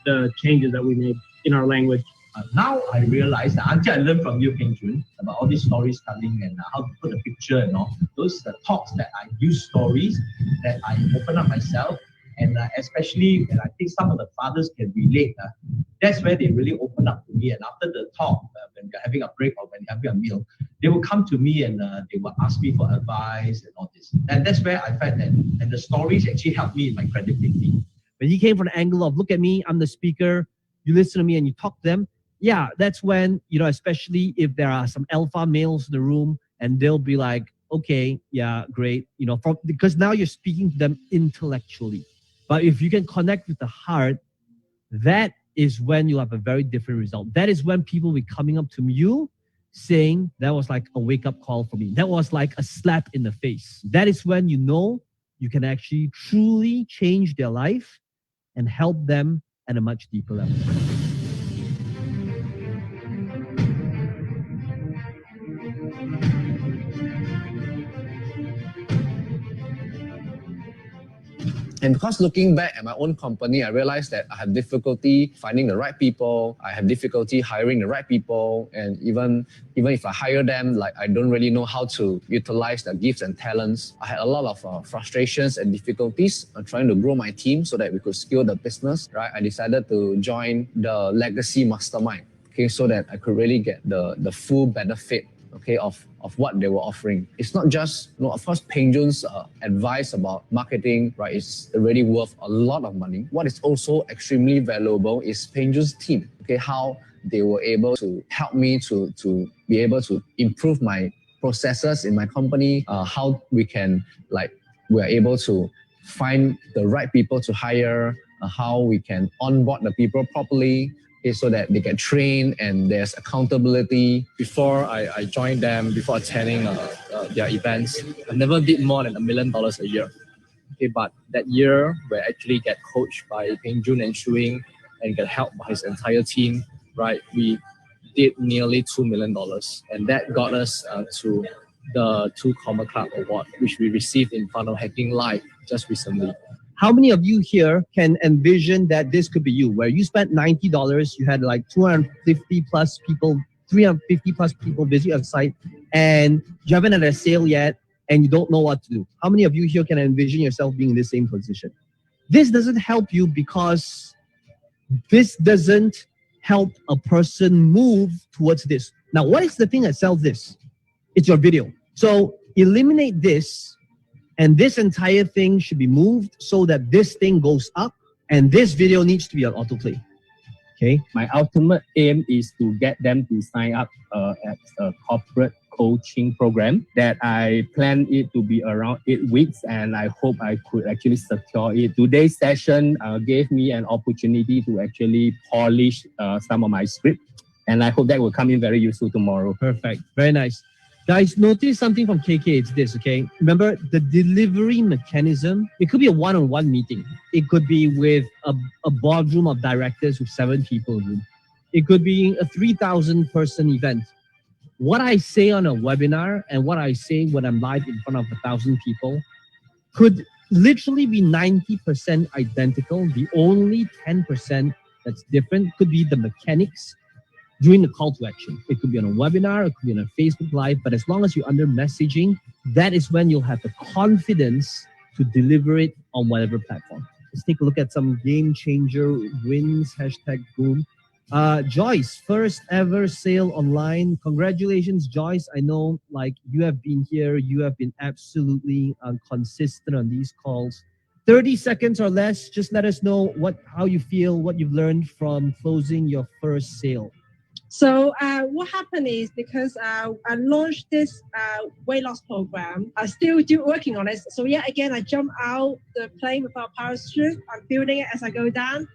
the changes that we made in our language. Now I realize that until I learned from you, Peng Jun, about all this storytelling and how to put a picture and all, those talks that I use stories, that I open up myself, and especially when I think some of the fathers can relate, that's where they really open up to me. And after the talk, when they're having a break or when they're having a meal, they will come to me and they will ask me for advice and all this. And that's where I felt that, and the stories actually helped me in my credibility. When he came from the angle of, look at me, I'm the speaker, you listen to me and you talk to them, yeah, that's when, especially if there are some alpha males in the room and they'll be like, okay, yeah, great, because now you're speaking to them intellectually. But if you can connect with the heart, that is when you'll have a very different result. That is when people will be coming up to you saying, that was like a wake-up call for me. That was like a slap in the face. That is when you can actually truly change their life and help them at a much deeper level. And because looking back at my own company, I realized that I have difficulty finding the right people. I have difficulty hiring the right people. And even if I hire them, I don't really know how to utilize their gifts and talents. I had a lot of frustrations and difficulties trying to grow my team so that we could scale the business, right? I decided to join the Legacy Mastermind, so that I could really get the full benefit, of what they were offering. It's not just, of course, Peng Jun's advice about marketing, right, is already worth a lot of money. What is also extremely valuable is Peng Jun's team, how they were able to help me to be able to improve my processes in my company, how we're able to find the right people to hire, how we can onboard the people properly, so that they get trained and there's accountability. Before I joined them, before attending their events, I never did more than $1 million a year. But that year, we actually get coached by Peng Jun and Shuing and get help by his entire team, right? We did nearly $2 million, and that got us to the 2 Comma Club Award, which we received in Funnel Hacking Live just recently. How many of you here can envision that this could be you, where you spent $90, you had like 250 plus people, 350 plus people visit your site, and you haven't had a sale yet, and you don't know what to do? How many of you here can envision yourself being in the same position? This doesn't help you because this doesn't help a person move towards this. Now, what is the thing that sells this? It's your video. So eliminate this, and this entire thing should be moved so that this thing goes up, and this video needs to be on autoplay. Okay. My ultimate aim is to get them to sign up at a corporate coaching program that I plan it to be around 8 weeks, and I hope I could actually secure it. Today's session gave me an opportunity to actually polish some of my script, and I hope that will come in very useful tomorrow. Perfect. Very nice. Guys, notice something from KK. It's this, okay? Remember, the delivery mechanism, it could be a one-on-one meeting. It could be with a boardroom of directors with 7 people. It could be a 3,000-person event. What I say on a webinar and what I say when I'm live in front of 1,000 people could literally be 90% identical. The only 10% that's different could be the mechanics during the call to action. It could be on a webinar, it could be on a Facebook Live, but as long as you're under messaging, that is when you'll have the confidence to deliver it on whatever platform. Let's take a look at some game changer wins, #boom. Joyce, first ever sale online. Congratulations, Joyce. I know you have been here, you have been absolutely consistent on these calls. 30 seconds or less, just let us know how you feel, what you've learned from closing your first sale. So what happened is because I launched this weight loss program, I'm still working on it. So again, I jump out the plane without parachute. I'm building it as I go down.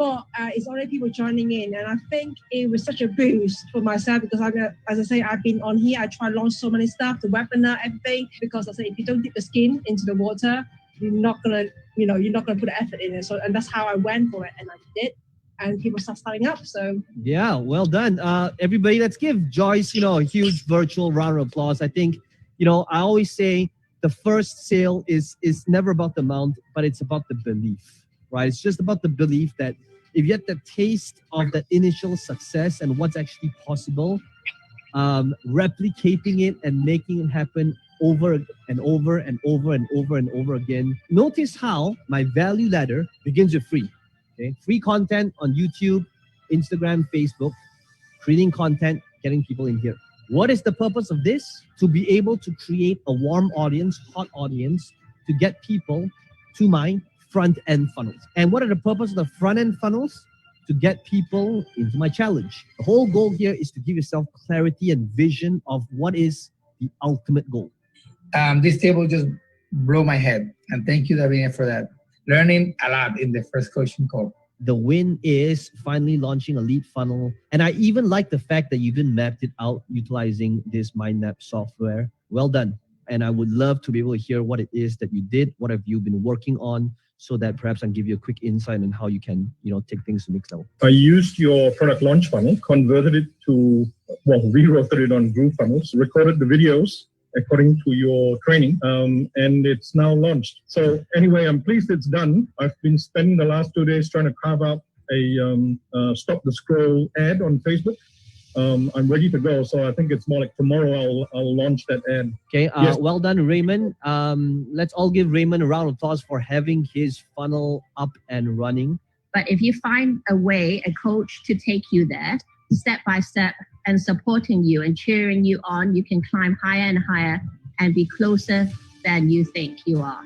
but it's already people joining in, and I think it was such a boost for myself because as I say, I've been on here. I try to launch so many stuff, the webinar, everything. Because I say, if you don't dip the skin into the water, you're not gonna put the effort in it. So, and that's how I went for it, and I did. And people start starting up. So yeah, well done. Everybody, let's give Joyce, a huge virtual round of applause. I think, I always say the first sale is never about the amount, but it's about the belief, right? It's just about the belief that if you get the taste of that initial success and what's actually possible, replicating it and making it happen over and over and over and over and over again. Notice how my value ladder begins with free. Okay? Free content on YouTube, Instagram, Facebook, creating content, getting people in here. What is the purpose of this? To be able to create a warm audience, hot audience, to get people to my front-end funnels. And what are the purpose of the front-end funnels? To get people into my challenge. The whole goal here is to give yourself clarity and vision of what is the ultimate goal. This table just blew my head. And thank you, Davina, for that. Learning a lot in the first coaching call. The win is finally launching a lead funnel. And I even like the fact that you even mapped it out utilizing this MindMap software. Well done. And I would love to be able to hear what it is that you did. What have you been working on? So that perhaps I can give you a quick insight on how you can, take things to the next level. I used your product launch funnel, converted it to, rewrote it on GrooveFunnels, recorded the videos according to your training, and it's now launched. So anyway, I'm pleased it's done. I've been spending the last 2 days trying to carve out a stop the scroll ad on Facebook. I'm ready to go. So I think it's more like tomorrow I'll launch that ad. Okay, Yes. Well done, Raymond. Let's all give Raymond a round of applause for having his funnel up and running. But if you find a way, a coach to take you there, step by step, and supporting you and cheering you on, you can climb higher and higher and be closer than you think you are.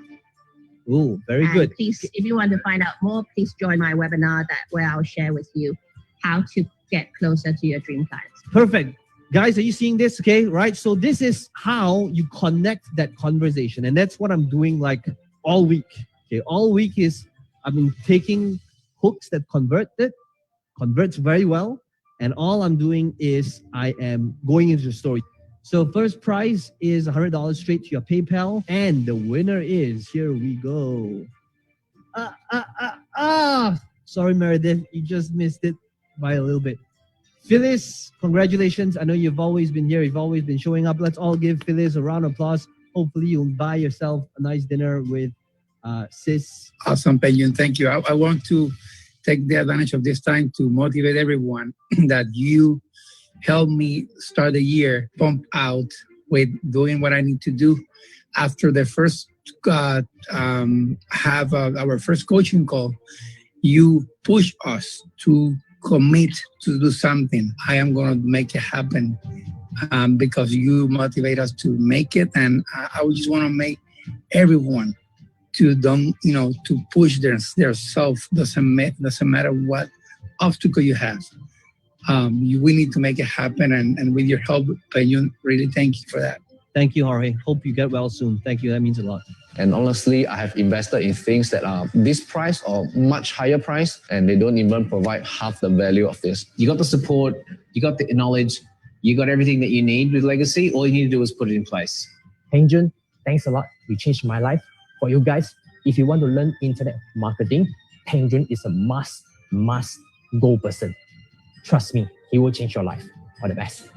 Ooh, very good. Please, if you want to find out more, please join my webinar where I'll share with you how to get closer to your dream clients. Perfect. Guys, are you seeing this? Okay, right? So this is how you connect that conversation. And that's what I'm doing like all week. Okay, all week is I've been taking hooks that converts very well. And all I'm doing is I am going into the story. So first prize is $100 straight to your PayPal. And the winner is, here we go. Sorry, Meredith, you just missed it by a little bit. Phyllis, congratulations. I know you've always been here. You've always been showing up. Let's all give Phyllis a round of applause. Hopefully you'll buy yourself a nice dinner with Sis. Awesome, Peng Joon. Thank you. I want to take the advantage of this time to motivate everyone that you helped me start the year pump out with doing what I need to do. After the first our first coaching call, you push us to commit to do something. I am going to make it happen because you motivate us to make it. And I just want to make everyone to push their self. Doesn't matter what obstacle you have. We need to make it happen. And with your help, Peng Joon, really thank you for that. Thank you, Jorge. Hope you get well soon. Thank you. That means a lot. And honestly, I have invested in things that are this price or much higher price, and they don't even provide half the value of this. You got the support, you got the knowledge, you got everything that you need with Legacy. All you need to do is put it in place. Peng Joon, thanks a lot. You changed my life. For you guys, if you want to learn internet marketing, Peng Joon is a must go person. Trust me, he will change your life. All the best.